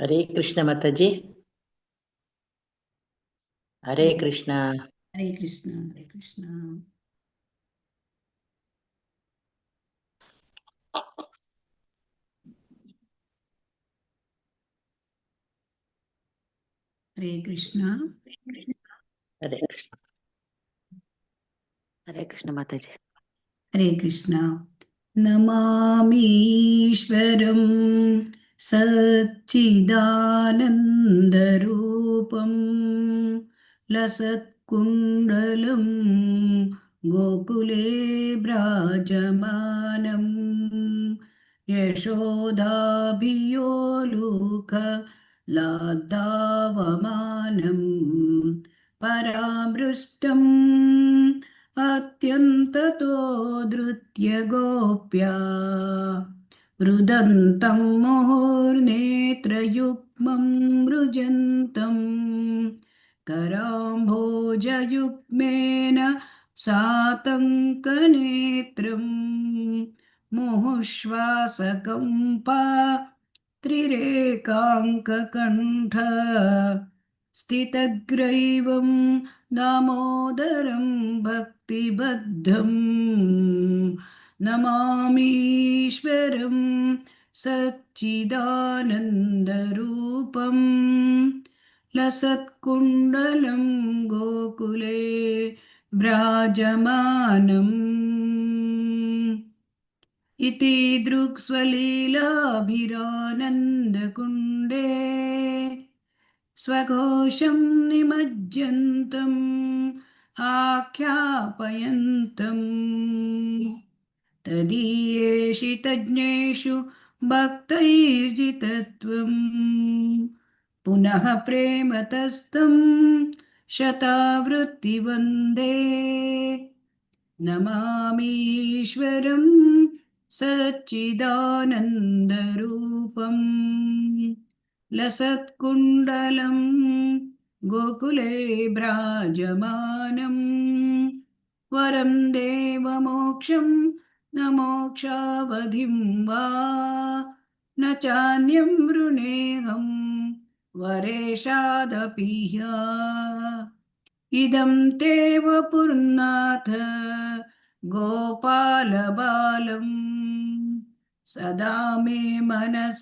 हरे कृष्ण माताजी। हरे कृष्ण। हरे कृष्ण हरे कृष्ण। हरे कृष्ण। हरे कृष्ण। हरे कृष्ण माताजी। हरे कृष्ण। नमामीश्वरं सच्चिदानन्दरूपं लसत्कुण्डलं गोकुले ब्राजमानं यशोदाभियोलुक लाद्दावमानं परामृष्टम् अत्यन्ततो धृत्य गोप्या रुदन्तं मुहुर्नेत्रयुग्मं मृजन्तं कराम्भोजयुग्मेन सातङ्कनेत्रं मुहुश्वासकम्पा त्रिरेकाङ्ककण्ठ स्थितग्रैवं दामोदरं भक्तिबद्धं नमामीश्वरं सच्चिदानन्दरूपं लसत्कुण्डलं गोकुले भ्राजमानम् इति दृक्स्वलीलाभिरानन्दकुण्डे स्वघोषं निमज्जन्तम् आख्यापयन्तम् तदीयेषितज्ञेषु भक्तैर्जितत्वम् पुनः प्रेमतस्तं शतावृत्तिवन्दे नमामीश्वरं सच्चिदानन्दरूपम् लसत्कुण्डलं गोकुले भ्राजमानं वरं देवमोक्षं न मोक्षावधिं वा न चान्यं वृणेऽहं वरेशादपि ह्यः इदं ते वपुर्नाथ गोपालबालम् सदा मे मनस्याविरास्तां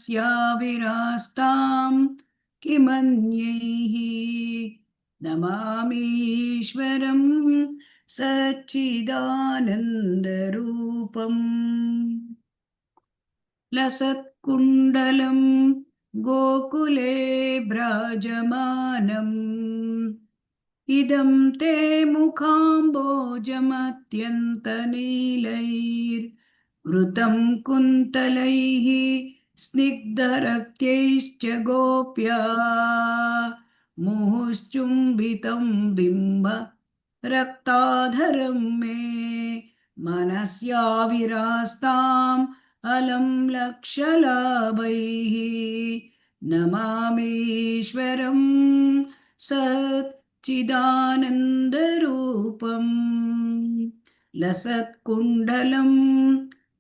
किमन्यैः नमामीश्वरं सच्चिदानन्दरूपम् लसत्कुण्डलं गोकुले भ्राजमानम् इदं ते मुखाम्बोजमत्यन्तनीलैर्वृतं कुन्तलैः स्निग्धरक्तैश्च गोप्या मुहुश्चुम्बितं बिम्ब रक्ताधरं मे मनस्याविरास्ताम् अलं लक्षलाभैः नमामीश्वरं सच्चिदानन्दरूपं लसत्कुण्डलं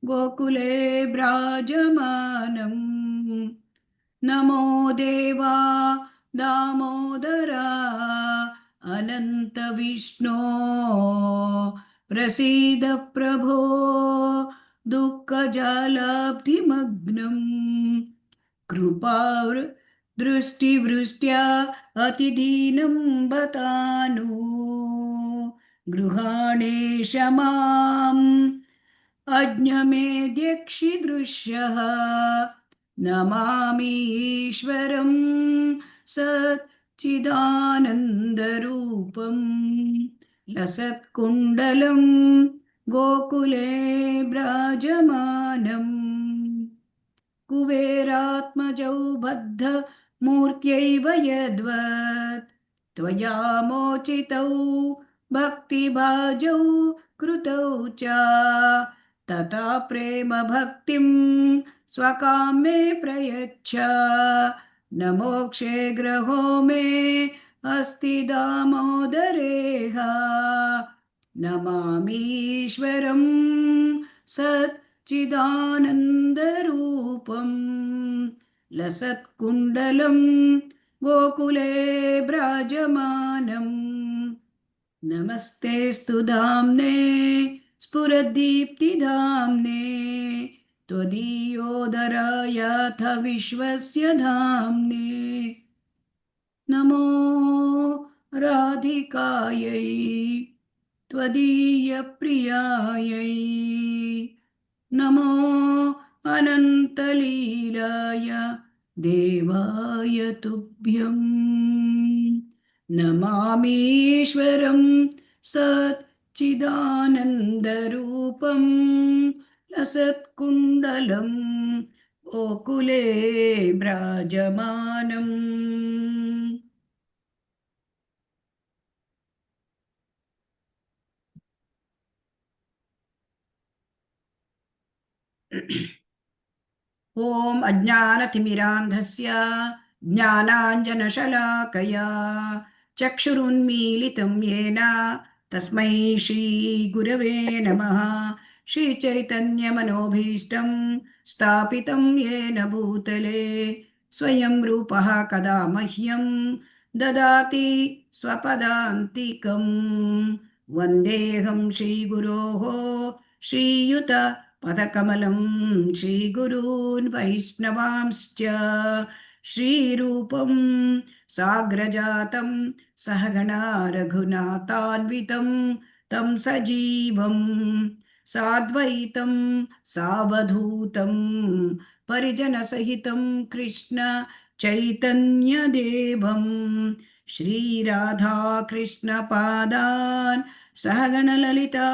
गोकुले भ्राजमानम् नमो देवा दामोदरा अनन्तविष्णो प्रसीद प्रभो दुःखजालाब्धिमग्नम् दृष्टिवृष्ट्या अतिदीनं बतानु गृहाणेश माम् अज्ञमेद्यक्षिदृश्यः नमामि ईश्वरं सच्चिदानन्दरूपम् लसत्कुण्डलं गोकुले भ्राजमानम् कुबेरात्मजौ बद्धमूर्त्यैव यद्वत् त्वया मोचितौ भक्तिभाजौ कृतौ च तथा प्रेमभक्तिं स्वकाम्ये प्रयच्छ न मोक्षे ग्रहो मे अस्ति दामोदरेह नमामीश्वरं सत् चिदानन्दरूपं लसत्कुण्डलं गोकुले व्राजमानम् नमस्तेऽस्तु धाम्ने स्फुरदीप्तिधाम्ने त्वदीयोदरायाथ विश्वस्य धाम्ने नमो राधिकायै त्वदीयप्रियायै नमो अनन्तलीलाय देवाय तुभ्यम् नमामीश्वरं सच्चिदानन्दरूपं लसत्कुण्डलं गोकुले व्राजमानम् ॐ अज्ञानतिमिरान्धस्य ज्ञानाञ्जनशलाकया चक्षुरुन्मीलितं येन तस्मै श्रीगुरवे नमः श्रीचैतन्यमनोभीष्टं स्थापितं येन भूतले स्वयं रूपः कदा मह्यं ददाति स्वपदान्तिकं वन्देऽहं श्रीगुरोः श्रीयुत पदकमलं श्रीगुरून् वैष्णवांश्च श्रीरूपं साग्रजातं सहगणा रघुनाथान्वितं तं सजीवं साद्वैतं सावधूतं परिजनसहितं कृष्ण चैतन्यदेवं श्रीराधाकृष्णपादान् सहगणललिता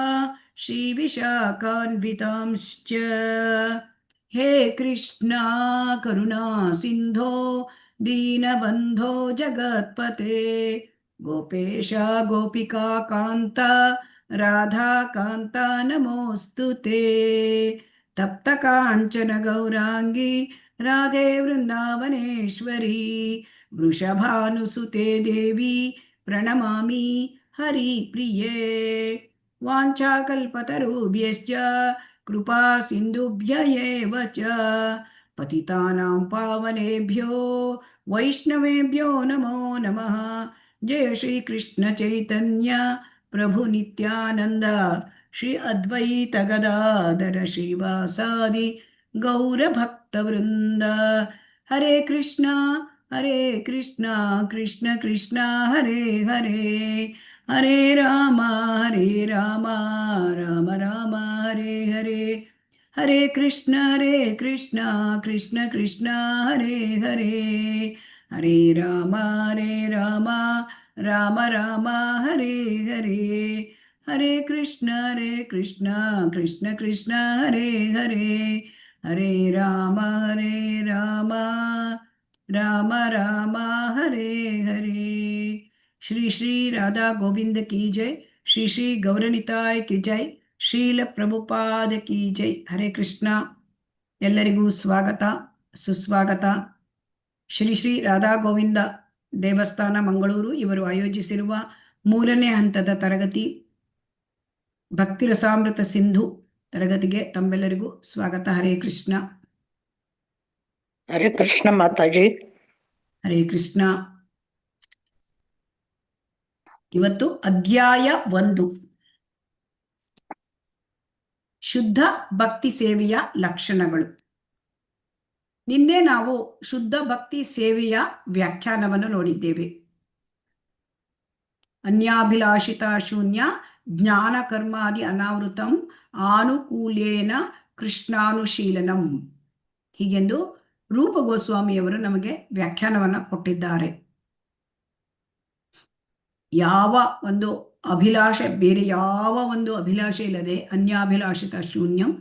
श्रीविशाखान्वितांश्च हे कृष्णा करुणा सिन्धो दीनबन्धो जगत्पते गोपेश गोपिका कान्त राधाकान्त नमोऽस्तु ते तप्तकाञ्चन गौराङ्गी राधे वृन्दावनेश्वरी वृषभानुसुते देवी प्रणमामि हरिप्रिये वाञ्छाकल्पतरुभ्यश्च कृपा सिन्धुभ्य एव च पतितानां पावनेभ्यो वैष्णवेभ्यो नमो नमः जय श्री कृष्ण चैतन्य प्रभु नित्यानंद श्री अद्वैत गदाधर श्रीवासादि गौरभक्तवृंद हरे कृष्णा कृष्ण कृष्ण हरे हरे हरे राम राम राम हरे हरे हरे कृष्ण कृष्ण कृष्ण हरे हरे हरे राम राम राम हरे हरे हरे कृष्ण कृष्ण कृष्ण हरे हरे हरे राम राम राम हरे हरे श्री श्री राधा गोविंद की जय श्री श्री गौरनिताय की जय ಶ್ರೀಲ ಪ್ರಭುಪಾದ ಕಿ ಜೈ ಹರೇ ಕೃಷ್ಣ ಎಲ್ಲರಿಗೂ ಸ್ವಾಗತ ಸುಸ್ವಾಗತ ಶ್ರೀ ಶ್ರೀ ರಾಧಾ ಗೋವಿಂದ ದೇವಸ್ಥಾನ ಮಂಗಳೂರು ಇವರು ಆಯೋಜಿಸಿರುವ 3ನೇ ಹಂತದ ತರಗತಿ ಭಕ್ತಿ ರಸಾಮೃತ ಸಿಂಧು ತರಗತಿಗೆ ತಮ್ಮೆಲ್ಲರಿಗೂ ಸ್ವಾಗತ ಹರೇ ಕೃಷ್ಣ ಹರೇ ಕೃಷ್ಣ ಮಾತಾಜಿ ಹರೇ ಕೃಷ್ಣ ಇವತ್ತು ಅಧ್ಯಾಯ 1 ಶುದ್ಧ ಭಕ್ತಿ ಸೇವೆಯ ಲಕ್ಷಣಗಳು. ನಿನ್ನೆ ನಾವು ಶುದ್ಧ ಭಕ್ತಿ ಸೇವೆಯ ವ್ಯಾಖ್ಯಾನವನ್ನು ನೋಡಿದ್ದೇವೆ. ಅನ್ಯಾಭಿಲಾಷಿತ ಶೂನ್ಯ ಜ್ಞಾನ ಕರ್ಮಾದಿ ಅನಾವೃತಂ ಆನುಕೂಲ್ಯೇನ ಕೃಷ್ಣಾನುಶೀಲನಂ ಹೀಗೆಂದು ರೂಪ ಗೋಸ್ವಾಮಿಯವರು ನಮಗೆ ವ್ಯಾಖ್ಯಾನವನ್ನು ಕೊಟ್ಟಿದ್ದಾರೆ. ಯಾವ ಒಂದು ಅಭಿಲಾಷೆ, ಬೇರೆ ಯಾವ ಒಂದು ಅಭಿಲಾಷೆ ಇಲ್ಲದೆ ಅನ್ಯಾಭಿಲಾಷಿತ ಶೂನ್ಯಂ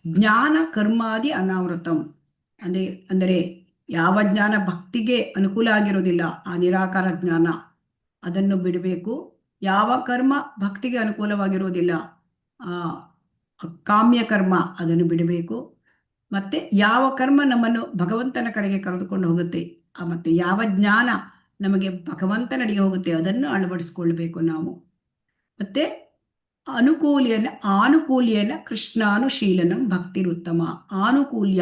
ಜ್ಞಾನ ಕರ್ಮಾದಿ ಅನಾವೃತಂ ಅಂದರೆ ಯಾವ ಜ್ಞಾನ ಭಕ್ತಿಗೆ ಅನುಕೂಲ ಆಗಿರೋದಿಲ್ಲ, ಆ ನಿರಾಕಾರ ಜ್ಞಾನ ಅದನ್ನು ಬಿಡಬೇಕು. ಯಾವ ಕರ್ಮ ಭಕ್ತಿಗೆ ಅನುಕೂಲವಾಗಿರೋದಿಲ್ಲ, ಆ ಕಾಮ್ಯ ಕರ್ಮ ಅದನ್ನು ಬಿಡಬೇಕು. ಮತ್ತೆ ಯಾವ ಕರ್ಮ ನಮ್ಮನ್ನು ಭಗವಂತನ ಕಡೆಗೆ ಕರೆದುಕೊಂಡು ಹೋಗುತ್ತೆ, ಮತ್ತೆ ಯಾವ ಜ್ಞಾನ ನಮಗೆ ಭಗವಂತನಡಿಗೆ ಹೋಗುತ್ತೆ ಅದನ್ನು ಅಳವಡಿಸ್ಕೊಳ್ಬೇಕು ನಾವು. ಮತ್ತೆ ಆನುಕೂಲ್ಯನ ಕೃಷ್ಣಾನುಶೀಲನಂ ಭಕ್ತಿರುತ್ತಮ. ಆನುಕೂಲ್ಯ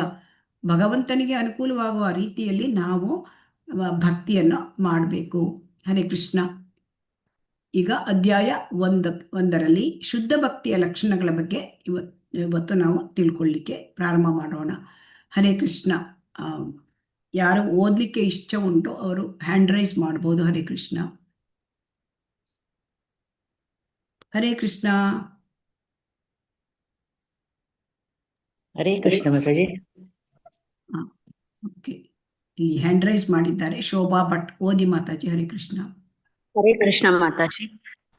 ಭಗವಂತನಿಗೆ ಅನುಕೂಲವಾಗುವ ರೀತಿಯಲ್ಲಿ ನಾವು ಭಕ್ತಿಯನ್ನು ಮಾಡಬೇಕು. ಹರೇ ಕೃಷ್ಣ. ಈಗ ಅಧ್ಯಾಯ ಒಂದರಲ್ಲಿ ಶುದ್ಧ ಭಕ್ತಿಯ ಲಕ್ಷಣಗಳ ಬಗ್ಗೆ ಇವತ್ತು ನಾವು ತಿಳ್ಕೊಳ್ಳಿಕ್ಕೆ ಪ್ರಾರಂಭ ಮಾಡೋಣ. ಹರೇ ಕೃಷ್ಣ. ಯಾರು ಓದಲಿಕ್ಕೆ ಇಷ್ಟ ಉಂಟು ಅವರು ಹ್ಯಾಂಡ್ ರೈಸ್ ಮಾಡ್ಬೋದು. ಹರೇ ಕೃಷ್ಣ. ಹರೇ ಕೃಷ್ಣ. ಹರೇ ಕೃಷ್ಣ ಮಾತಾಜಿ. ಓಕೆ, ಇಲ್ಲಿ ಹ್ಯಾಂಡ್ ರೈಸ್ ಮಾಡಿದ್ದಾರೆ ಶೋಭಾ ಭಟ್. ಓದಿ ಮಾತಾಜಿ. ಹರೇ ಕೃಷ್ಣ. ಹರೇ ಕೃಷ್ಣ ಮಾತಾಜಿ.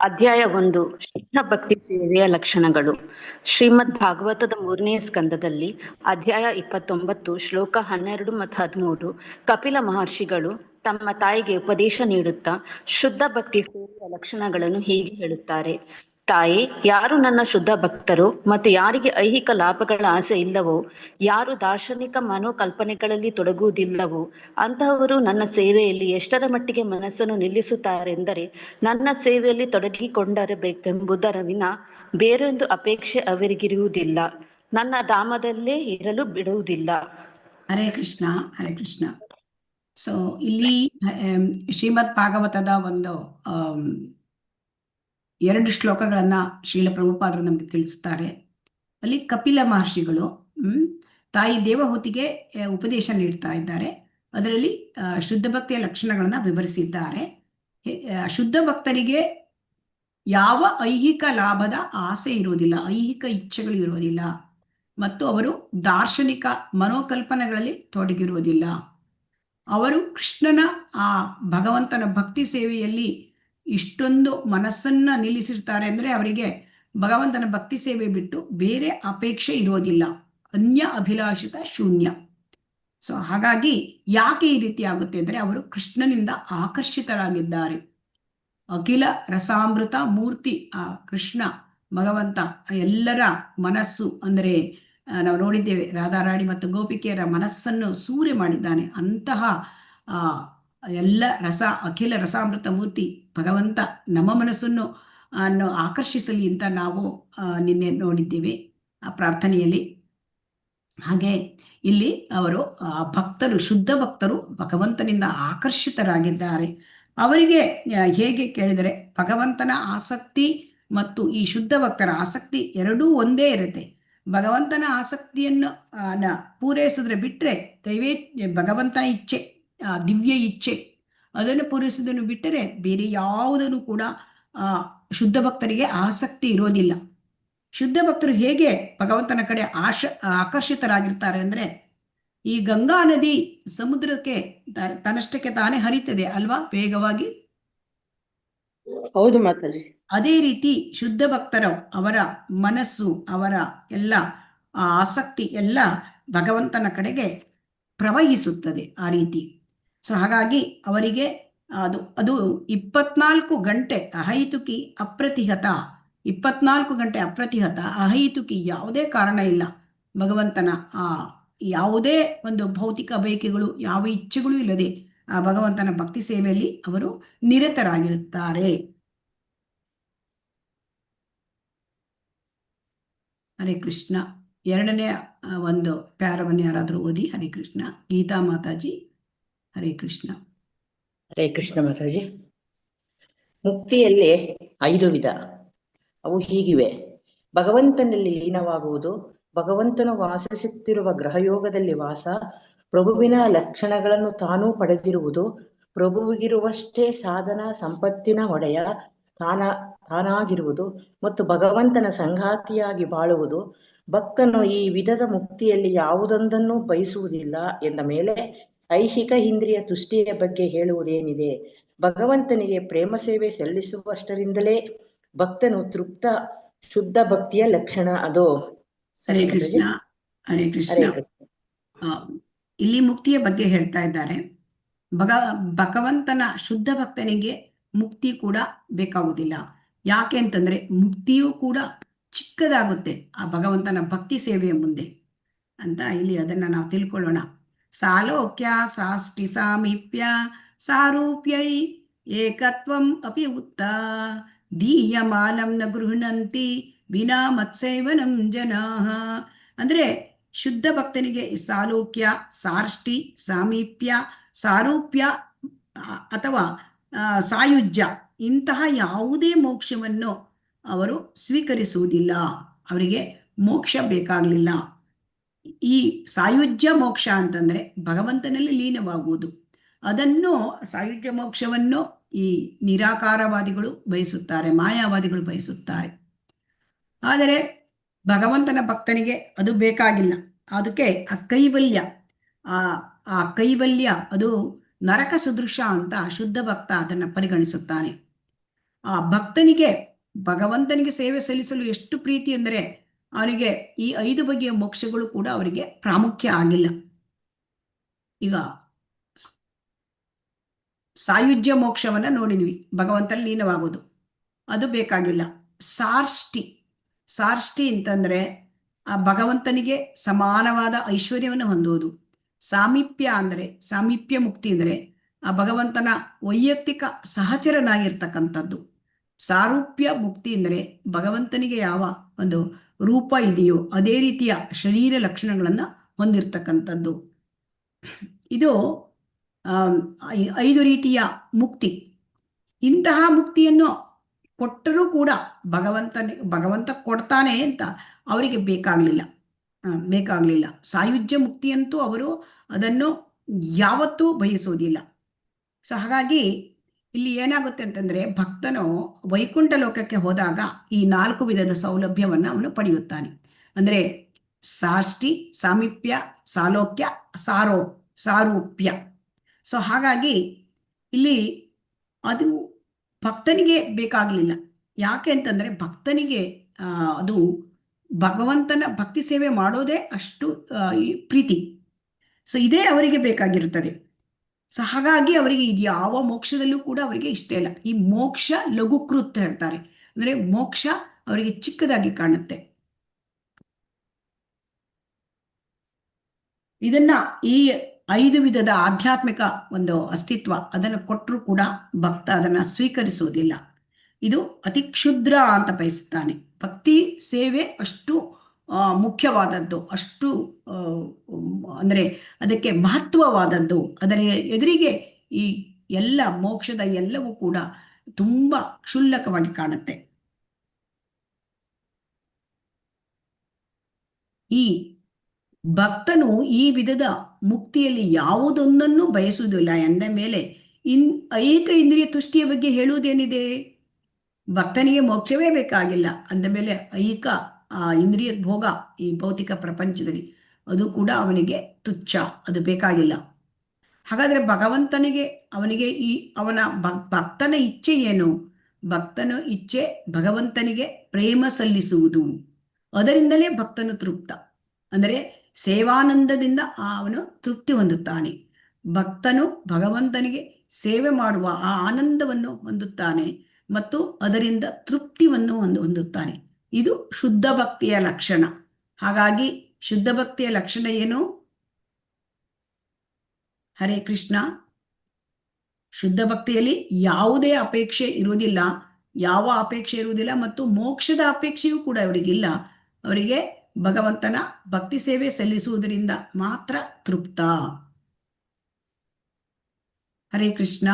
ಅಧ್ಯಾಯ 1, ಶುದ್ಧ ಭಕ್ತಿ ಸೇವೆಯ ಲಕ್ಷಣಗಳು. ಶ್ರೀಮದ್ ಭಾಗವತದ 3ನೇ ಸ್ಕಂದದಲ್ಲಿ ಅಧ್ಯಾಯ 29 ಶ್ಲೋಕ 12 ಮತ್ತು 13 ಕಪಿಲ ಮಹರ್ಷಿಗಳು ತಮ್ಮ ತಾಯಿಗೆ ಉಪದೇಶ ನೀಡುತ್ತಾ ಶುದ್ಧ ಭಕ್ತಿ ಸೇವೆಯ ಲಕ್ಷಣಗಳನ್ನು ಹೀಗೆ ಹೇಳುತ್ತಾರೆ. ತಾಯಿ, ಯಾರು ನನ್ನ ಶುದ್ಧ ಭಕ್ತರು ಮತ್ತು ಯಾರಿಗೆ ಐಹಿಕ ಲಾಭಗಳ ಆಸೆ ಇಲ್ಲವೋ, ಯಾರು ದಾರ್ಶನಿಕ ಮನೋಕಲ್ಪನೆಗಳಲ್ಲಿ ತೊಡಗುವುದಿಲ್ಲವೋ ಅಂತಹವರು ನನ್ನ ಸೇವೆಯಲ್ಲಿ ಎಷ್ಟರ ಮಟ್ಟಿಗೆ ಮನಸ್ಸನ್ನು ನಿಲ್ಲಿಸುತ್ತಾರೆಂದರೆ ನನ್ನ ಸೇವೆಯಲ್ಲಿ ತೊಡಗಿಕೊಂಡಿರಬೇಕೆಂಬುದರ ವಿನ ಬೇರೊಂದು ಅಪೇಕ್ಷೆ ಅವರಿಗಿರುವುದಿಲ್ಲ. ನನ್ನ ಧಾಮದಲ್ಲೇ ಇರಲು ಬಿಡುವುದಿಲ್ಲ. ಹರೇ ಕೃಷ್ಣ. ಹರೇ ಕೃಷ್ಣ. ಸೊ ಇಲ್ಲಿ ಶ್ರೀಮದ್ ಭಾಗವತದ ಒಂದು 2 ಶ್ಲೋಕಗಳನ್ನ ಶ್ರೀಲ ಪ್ರಭುಪಾದರು ನಮಗೆ ತಿಳಿಸ್ತಾರೆ. ಅಲ್ಲಿ ಕಪಿಲ ಮಹರ್ಷಿಗಳು ತಾಯಿ ದೇವಹೂತಿಗೆ ಉಪದೇಶ ನೀಡ್ತಾ ಇದ್ದಾರೆ. ಅದರಲ್ಲಿ ಶುದ್ಧ ಭಕ್ತಿಯ ಲಕ್ಷಣಗಳನ್ನ ವಿವರಿಸಿದ್ದಾರೆ. ಶುದ್ಧ ಭಕ್ತರಿಗೆ ಯಾವ ಐಹಿಕ ಲಾಭದ ಆಸೆ ಇರುವುದಿಲ್ಲ, ಐಹಿಕ ಇಚ್ಛೆಗಳು ಇರುವುದಿಲ್ಲ, ಮತ್ತು ಅವರು ದಾರ್ಶನಿಕ ಮನೋಕಲ್ಪನೆಗಳಲ್ಲಿ ತೊಡಗಿರುವುದಿಲ್ಲ. ಅವರು ಕೃಷ್ಣನ ಆ ಭಗವಂತನ ಭಕ್ತಿ ಸೇವೆಯಲ್ಲಿ ಇಷ್ಟೊಂದು ಮನಸ್ಸನ್ನ ನಿಲ್ಲಿಸಿರ್ತಾರೆ ಅಂದರೆ ಅವರಿಗೆ ಭಗವಂತನ ಭಕ್ತಿ ಸೇವೆ ಬಿಟ್ಟು ಬೇರೆ ಅಪೇಕ್ಷೆ ಇರೋದಿಲ್ಲ. ಅನ್ಯ ಅಭಿಲಾಷಿತ ಶೂನ್ಯ. ಸೊ ಹಾಗಾಗಿ ಯಾಕೆ ಈ ರೀತಿ ಆಗುತ್ತೆ ಅಂದರೆ ಅವರು ಕೃಷ್ಣನಿಂದ ಆಕರ್ಷಿತರಾಗಿದ್ದಾರೆ. ಅಖಿಲ ರಸಾಮೃತ ಮೂರ್ತಿ ಆ ಕೃಷ್ಣ ಭಗವಂತ ಎಲ್ಲರ ಮನಸ್ಸು ಅಂದರೆ ನಾವು ನೋಡಿದ್ದೇವೆ, ರಾಧಾರಾಣಿ ಮತ್ತು ಗೋಪಿಕೆಯರ ಮನಸ್ಸನ್ನು ಸೂರೆ ಮಾಡಿದ್ದಾನೆ. ಅಂತಹ ಎಲ್ಲ ಅಖಿಲ ರಸಾಮೃತ ಮೂರ್ತಿ ಭಗವಂತ ನಮ್ಮ ಮನಸ್ಸನ್ನು ಆಕರ್ಷಿಸಲಿ ಅಂತ ನಾವು ನಿನ್ನೆ ನೋಡಿದ್ದೇವೆ ಆ ಪ್ರಾರ್ಥನೆಯಲ್ಲಿ. ಹಾಗೆ ಇಲ್ಲಿ ಅವರು ಭಕ್ತರು, ಶುದ್ಧ ಭಕ್ತರು ಭಗವಂತನಿಂದ ಆಕರ್ಷಿತರಾಗಿದ್ದಾರೆ. ಅವರಿಗೆ ಹೇಗೆ ಕೇಳಿದರೆ ಭಗವಂತನ ಆಸಕ್ತಿ ಮತ್ತು ಈ ಶುದ್ಧ ಭಕ್ತರ ಆಸಕ್ತಿ ಎರಡೂ ಒಂದೇ ಇರುತ್ತೆ. ಭಗವಂತನ ಆಸಕ್ತಿಯನ್ನು ಪೂರೈಸಿದ್ರೆ ಬಿಟ್ಟರೆ ಭಗವಂತನ ಇಚ್ಛೆ, ದಿವ್ಯ ಇಚ್ಛೆ ಅದನ್ನು ಪೂರೈಸೋದನ್ನು ಬಿಟ್ಟರೆ ಬೇರೆ ಯಾವುದನ್ನು ಕೂಡ ಶುದ್ಧ ಭಕ್ತರಿಗೆ ಆಸಕ್ತಿ ಇರೋದಿಲ್ಲ. ಶುದ್ಧ ಭಕ್ತರು ಹೇಗೆ ಭಗವಂತನ ಕಡೆ ಆಕರ್ಷಿತರಾಗಿರ್ತಾರೆ ಅಂದರೆ, ಈ ಗಂಗಾ ನದಿ ಸಮುದ್ರಕ್ಕೆ ತನ್ನಷ್ಟಕ್ಕೆ ತಾನೇ ಹರಿತದೆ ಅಲ್ವಾ, ವೇಗವಾಗಿ. ಹೌದು ಮಾತಾಜಿ. ಅದೇ ರೀತಿ ಶುದ್ಧ ಭಕ್ತರ ಅವರ ಮನಸ್ಸು, ಅವರ ಎಲ್ಲ ಆಸಕ್ತಿ ಎಲ್ಲ ಭಗವಂತನ ಕಡೆಗೆ ಪ್ರವಹಿಸುತ್ತದೆ ಆ ರೀತಿ. ಸೊ ಹಾಗಾಗಿ ಅವರಿಗೆ ಅದು 24 ಗಂಟೆ ಅಹೈತುಕಿ ಅಪ್ರತಿಹತ, 24 ಗಂಟೆ ಅಪ್ರತಿಹತ ಅಹೈತುಕಿ, ಯಾವುದೇ ಕಾರಣ ಇಲ್ಲ. ಭಗವಂತನ ಯಾವುದೇ ಒಂದು ಭೌತಿಕ ಬಯಕೆಗಳು, ಯಾವ ಇಚ್ಛೆಗಳು ಇಲ್ಲದೆ ಆ ಭಗವಂತನ ಭಕ್ತಿ ಸೇವೆಯಲ್ಲಿ ಅವರು ನಿರತರಾಗಿರುತ್ತಾರೆ. ಹರೇ ಕೃಷ್ಣ. 2ನೇ ಒಂದು ಪ್ಯಾರವನ್ನು ಯಾರಾದರೂ ಓದಿ. ಹರೇ ಕೃಷ್ಣ. ಗೀತಾ ಮಾತಾಜಿ. ಹರೇ ಕೃಷ್ಣ. ಹರೇ ಕೃಷ್ಣ ಮಾತಾಜಿ. ಮುಕ್ತಿಯಲ್ಲಿ 5 ವಿಧ. ಅವು ಹೀಗಿವೆ: ಭಗವಂತನಲ್ಲಿ ಲೀನವಾಗುವುದು, ಭಗವಂತನು ವಾಸಿಸುತ್ತಿರುವ ಗ್ರಹಯೋಗದಲ್ಲಿ ವಾಸ, ಪ್ರಭುವಿನ ಲಕ್ಷಣಗಳನ್ನು ತಾನೂ ಪಡೆದಿರುವುದು, ಪ್ರಭುವಿಗಿರುವಷ್ಟೇ ಸಾಧನ ಸಂಪತ್ತಿನ ಒಡೆಯ ತಾನಾಗಿರುವುದು ಮತ್ತು ಭಗವಂತನ ಸಂಗಾತಿಯಾಗಿ ಬಾಳುವುದು. ಭಕ್ತನು ಈ ವಿಧದ ಮುಕ್ತಿಯಲ್ಲಿ ಯಾವುದೊಂದನ್ನು ಬಯಸುವುದಿಲ್ಲ ಎಂದ ಮೇಲೆ ಐಹಿಕ ಇಂದ್ರಿಯ ತುಷ್ಟಿಯ ಬಗ್ಗೆ ಹೇಳುವುದೇನಿದೆ? ಭಗವಂತನಿಗೆ ಪ್ರೇಮ ಸೇವೆ ಸಲ್ಲಿಸುವಷ್ಟರಿಂದಲೇ ಭಕ್ತನು ತೃಪ್ತ. ಶುದ್ಧ ಭಕ್ತಿಯ ಲಕ್ಷಣ ಅದು. ಹರೇ ಕೃಷ್ಣ. ಹರೇ ಕೃಷ್ಣ. ಇಲ್ಲಿ ಮುಕ್ತಿಯ ಬಗ್ಗೆ ಹೇಳ್ತಾ ಇದ್ದಾರೆ. ಭಗವಂತನ ಶುದ್ಧ ಭಕ್ತನಿಗೆ ಮುಕ್ತಿ ಕೂಡ ಬೇಕಾಗುವುದಿಲ್ಲ. ಯಾಕೆ ಅಂತಂದ್ರೆ ಮುಕ್ತಿಯೂ ಕೂಡ ಚಿಕ್ಕದಾಗುತ್ತೆ ಆ ಭಗವಂತನ ಭಕ್ತಿ ಸೇವೆಯ ಮುಂದೆ ಅಂತ ಇಲ್ಲಿ ಅದನ್ನ ನಾವು ತಿಳ್ಕೊಳ್ಳೋಣ. ಸಾಲೋಕ್ಯ ಸಾಷ್ಟಿ ಸಾಮೀಪ್ಯ ಸಾರೂಪ್ಯೈ ಏಕತ್ವಂ ಅಪಿ ಉತ್ತ ದೀಯಮಾನಂ ನ ಗೃಹಣಂತಿ ವಿನಾ ಮತ್ಸೇವನಂ ಜನಾಃ. ಅಂದ್ರೆ ಶುದ್ಧ ಭಕ್ತನಿಗೆ ಸಾಲೋಕ್ಯ, ಸಾರ್ಷ್ಟಿ, ಸಾಮೀಪ್ಯ, ಸಾರೂಪ್ಯ ಅಥವಾ ಸಾಯುಜ್ಯ ಇಂತಹ ಯಾವುದೇ ಮೋಕ್ಷವನ್ನು ಅವರು ಸ್ವೀಕರಿಸುವುದಿಲ್ಲ. ಅವರಿಗೆ ಮೋಕ್ಷ ಬೇಕಾಗಲಿಲ್ಲ. ಈ ಸಾಯುಜ್ಯ ಮೋಕ್ಷ ಅಂತಂದ್ರೆ ಭಗವಂತನಲ್ಲಿ ಲೀನವಾಗುವುದು. ಅದನ್ನು ಸಾಯುಜ್ಯ ಮೋಕ್ಷವನ್ನು ಈ ನಿರಾಕಾರವಾದಿಗಳು ಬಯಸುತ್ತಾರೆ, ಮಾಯಾವಾದಿಗಳು ಬಯಸುತ್ತಾರೆ. ಆದರೆ ಭಗವಂತನ ಭಕ್ತನಿಗೆ ಅದು ಬೇಕಾಗಿಲ್ಲ. ಅದಕ್ಕೆ ಆ ಕೈವಲ್ಯ, ಆ ಕೈವಲ್ಯ ಅದು ನರಕ ಸದೃಶ ಅಂತ ಶುದ್ಧ ಭಕ್ತ ಅದನ್ನು ಪರಿಗಣಿಸುತ್ತಾನೆ. ಆ ಭಕ್ತನಿಗೆ ಭಗವಂತನಿಗೆ ಸೇವೆ ಸಲ್ಲಿಸಲು ಎಷ್ಟು ಪ್ರೀತಿ ಅಂದರೆ ಅವರಿಗೆ ಈ 5 ಬಗೆಯ ಮೋಕ್ಷಗಳು ಕೂಡ ಅವರಿಗೆ ಪ್ರಾಮುಖ್ಯ ಆಗಿಲ್ಲ. ಈಗ ಸಾಯುಜ್ಯ ಮೋಕ್ಷವನ್ನ ನೋಡಿದ್ವಿ, ಭಗವಂತನ ಲೀನವಾಗೋದು, ಅದು ಬೇಕಾಗಿಲ್ಲ. ಸಾರ್ಷ್ಟಿ ಅಂತಂದ್ರೆ ಆ ಭಗವಂತನಿಗೆ ಸಮಾನವಾದ ಐಶ್ವರ್ಯವನ್ನು ಹೊಂದುವುದು. ಸಾಮೀಪ್ಯ ಮುಕ್ತಿ ಅಂದರೆ ಆ ಭಗವಂತನ ವೈಯಕ್ತಿಕ ಸಹಚರನಾಗಿರ್ತಕ್ಕಂಥದ್ದು. ಸಾರೂಪ್ಯ ಮುಕ್ತಿ ಅಂದರೆ ಭಗವಂತನಿಗೆ ಯಾವ ಒಂದು ರೂಪ ಇದೆಯೋ ಅದೇ ರೀತಿಯ ಶರೀರ ಲಕ್ಷಣಗಳನ್ನು ಹೊಂದಿರತಕ್ಕಂಥದ್ದು. ಇದು 5 ರೀತಿಯ ಮುಕ್ತಿ. ಇಂತಹ ಮುಕ್ತಿಯನ್ನು ಕೊಟ್ಟರೂ ಕೂಡ ಭಗವಂತ ಕೊಡ್ತಾನೆ ಅಂತ ಅವರಿಗೆ ಬೇಕಾಗಲಿಲ್ಲ. ಸಾಯುಜ್ಯ ಮುಕ್ತಿಯಂತೂ ಅವರು ಅದನ್ನು ಯಾವತ್ತೂ ಬಯಸುವುದಿಲ್ಲ. ಸೊ ಹಾಗಾಗಿ ಇಲ್ಲಿ ಏನಾಗುತ್ತೆ ಅಂತಂದ್ರೆ ಭಕ್ತನು ವೈಕುಂಠ ಲೋಕಕ್ಕೆ ಹೋದಾಗ ಈ 4 ವಿಧದ ಸೌಲಭ್ಯವನ್ನು ಅವನು ಪಡೆಯುತ್ತಾನೆ. ಅಂದ್ರೆ ಸಾಷ್ಟಿ, ಸಾಮೀಪ್ಯ, ಸಾಲೋಕ್ಯ, ಸಾರೂಪ್ಯ. ಸೊ ಹಾಗಾಗಿ ಇಲ್ಲಿ ಅದು ಭಕ್ತನಿಗೆ ಬೇಕಾಗಲಿಲ್ಲ. ಯಾಕೆ ಅಂತಂದ್ರೆ ಭಕ್ತನಿಗೆ ಅದು ಭಗವಂತನ ಭಕ್ತಿ ಸೇವೆ ಮಾಡೋದೇ ಅಷ್ಟು ಪ್ರೀತಿ. ಸೊ ಇದೇ ಅವರಿಗೆ ಬೇಕಾಗಿರುತ್ತದೆ. ಸೊ ಹಾಗಾಗಿ ಅವರಿಗೆ ಇದು ಯಾವ ಮೋಕ್ಷದಲ್ಲೂ ಕೂಡ ಅವರಿಗೆ ಇಷ್ಟ ಇಲ್ಲ. ಈ ಮೋಕ್ಷ ಲಘುಕೃತ್ ಹೇಳ್ತಾರೆ, ಅಂದ್ರೆ ಮೋಕ್ಷ ಅವರಿಗೆ ಚಿಕ್ಕದಾಗಿ ಕಾಣುತ್ತೆ. ಇದನ್ನ ಈ 5 ವಿಧದ ಆಧ್ಯಾತ್ಮಿಕ ಒಂದು ಅಸ್ತಿತ್ವ ಅದನ್ನು ಕೊಟ್ಟರೂ ಕೂಡ ಭಕ್ತ ಅದನ್ನ ಸ್ವೀಕರಿಸುವುದಿಲ್ಲ. ಇದು ಅತಿ ಕ್ಷುದ್ರ ಅಂತ ಬಯಸುತ್ತಾನೆ. ಭಕ್ತಿ ಸೇವೆ ಅಷ್ಟು ಮುಖ್ಯವಾದದ್ದು, ಅಷ್ಟು ಅಂದರೆ ಅದಕ್ಕೆ ಮಹತ್ವವಾದದ್ದು. ಅದರ ಎದುರಿಗೆ ಈ ಎಲ್ಲ ಮೋಕ್ಷದ ಎಲ್ಲವೂ ಕೂಡ ತುಂಬ ಕ್ಷುಲ್ಲಕವಾಗಿ ಕಾಣುತ್ತೆ. ಈ ಭಕ್ತನು ಈ ವಿಧದ ಮುಕ್ತಿಯಲ್ಲಿ ಯಾವುದೊಂದನ್ನು ಬಯಸುವುದಿಲ್ಲ ಎಂದ ಮೇಲೆ ಐಕ ಇಂದ್ರಿಯ ತುಷ್ಟಿಯ ಬಗ್ಗೆ ಹೇಳುವುದೇನಿದೆ? ಭಕ್ತನಿಗೆ ಮೋಕ್ಷವೇ ಬೇಕಾಗಿಲ್ಲ ಅಂದ ಮೇಲೆ ಐಕ ಇಂದ್ರಿಯ ಭೋಗ ಈ ಭೌತಿಕ ಪ್ರಪಂಚದಲ್ಲಿ ಅದು ಕೂಡ ಅವನಿಗೆ ತುಚ್ಛ, ಅದು ಬೇಕಾಗಿಲ್ಲ. ಹಾಗಾದ್ರೆ ಅವನಿಗೆ ಅವನ ಭಕ್ತನ ಇಚ್ಛೆ ಏನು? ಭಕ್ತನ ಇಚ್ಛೆ ಭಗವಂತನಿಗೆ ಪ್ರೇಮ ಸಲ್ಲಿಸುವುದು. ಅದರಿಂದಲೇ ಭಕ್ತನು ತೃಪ್ತ, ಅಂದರೆ ಸೇವಾನಂದದಿಂದ ಅವನು ತೃಪ್ತಿ ಹೊಂದುತ್ತಾನೆ. ಭಕ್ತನು ಭಗವಂತನಿಗೆ ಸೇವೆ ಮಾಡುವ ಆ ಆನಂದವನ್ನು ಹೊಂದುತ್ತಾನೆ ಮತ್ತು ಅದರಿಂದ ತೃಪ್ತಿಯನ್ನು ಹೊಂದುತ್ತಾನೆ. ಇದು ಶುದ್ಧ ಭಕ್ತಿಯ ಲಕ್ಷಣ. ಹಾಗಾಗಿ ಶುದ್ಧ ಭಕ್ತಿಯ ಲಕ್ಷಣ ಏನು? ಹರೇ ಕೃಷ್ಣ. ಶುದ್ಧ ಭಕ್ತಿಯಲ್ಲಿ ಯಾವುದೇ ಅಪೇಕ್ಷೆ ಇರುವುದಿಲ್ಲ, ಯಾವ ಅಪೇಕ್ಷೆ ಇರುವುದಿಲ್ಲ ಮತ್ತು ಮೋಕ್ಷದ ಅಪೇಕ್ಷೆಯೂ ಕೂಡ ಅವರಿಗಿಲ್ಲ. ಅವರಿಗೆ ಭಗವಂತನ ಭಕ್ತಿ ಸೇವೆ ಸಲ್ಲಿಸುವುದರಿಂದ ಮಾತ್ರ ತೃಪ್ತ. ಹರೇ ಕೃಷ್ಣ.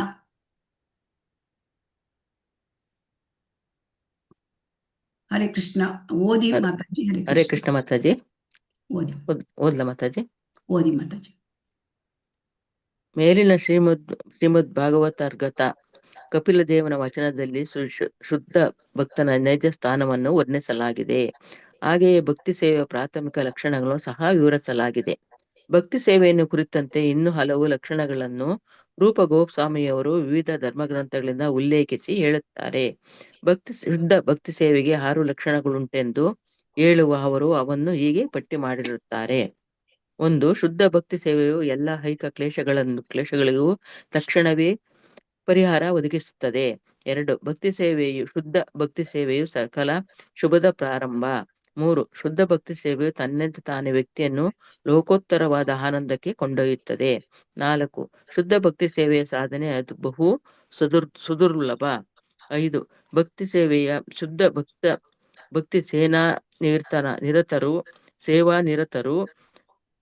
ಹರೇ ಕೃಷ್ಣ. ಓದಿ ಮಾತಾಜಿ. ಹರೇ ಕೃಷ್ಣ ಮಾತಾಜಿ. ಓದಿ ಮಾತಾಜಿ. ಓದಿ ಮಾತಾಜಿ. ಮೇಲಿನ ಶ್ರೀಮದ್ ಭಾಗವತಾರ್ಗತ ಕಪಿಲ ದೇವನ ವಚನದಲ್ಲಿ ಶುದ್ಧ ಭಕ್ತನ ನೈಜ ಸ್ಥಾನವನ್ನು ವರ್ಣಿಸಲಾಗಿದೆ. ಹಾಗೆಯೇ ಭಕ್ತಿ ಸೇವೆಯ ಪ್ರಾಥಮಿಕ ಲಕ್ಷಣಗಳನ್ನು ಸಹ ವಿವರಿಸಲಾಗಿದೆ. ಭಕ್ತಿ ಸೇವೆಯನ್ನು ಕುರಿತಂತೆ ಇನ್ನೂ ಹಲವು ಲಕ್ಷಣಗಳನ್ನು ರೂಪ ಗೋಸ್ವಾಮಿಯವರು ವಿವಿಧ ಧರ್ಮಗ್ರಂಥಗಳಿಂದ ಉಲ್ಲೇಖಿಸಿ ಹೇಳುತ್ತಾರೆ. ಶುದ್ಧ ಭಕ್ತಿ ಸೇವೆಗೆ 6 ಲಕ್ಷಣಗಳುಂಟೆಂದು ಹೇಳುವ ಅವರು ಅವನ್ನು ಹೀಗೆ ಪಟ್ಟಿ ಮಾಡಿರುತ್ತಾರೆ. 1. ಶುದ್ಧ ಭಕ್ತಿ ಸೇವೆಯು ಎಲ್ಲ ಐಕ ಕ್ಲೇಶಗಳಿಗೂ ತಕ್ಷಣವೇ ಪರಿಹಾರ ಒದಗಿಸುತ್ತದೆ. 2. ಶುದ್ಧ ಭಕ್ತಿ ಸೇವೆಯು ಸಕಲ ಶುಭದ ಪ್ರಾರಂಭ. 3. ಶುದ್ಧ ಭಕ್ತಿ ಸೇವೆಯು ತನ್ನೆಂತ ತಾನೇ ವ್ಯಕ್ತಿಯನ್ನು ಲೋಕೋತ್ತರವಾದ ಆನಂದಕ್ಕೆ ಕೊಂಡೊಯ್ಯುತ್ತದೆ. 4. ಶುದ್ಧ ಭಕ್ತಿ ಸೇವೆಯ ಸಾಧನೆ ಅದು ಬಹು ಸುದುರ್ಲಭ. 5. ಭಕ್ತಿ ಸೇವೆಯ ಶುದ್ಧ ಭಕ್ತಿ ಸೇವಾ ನಿರತರು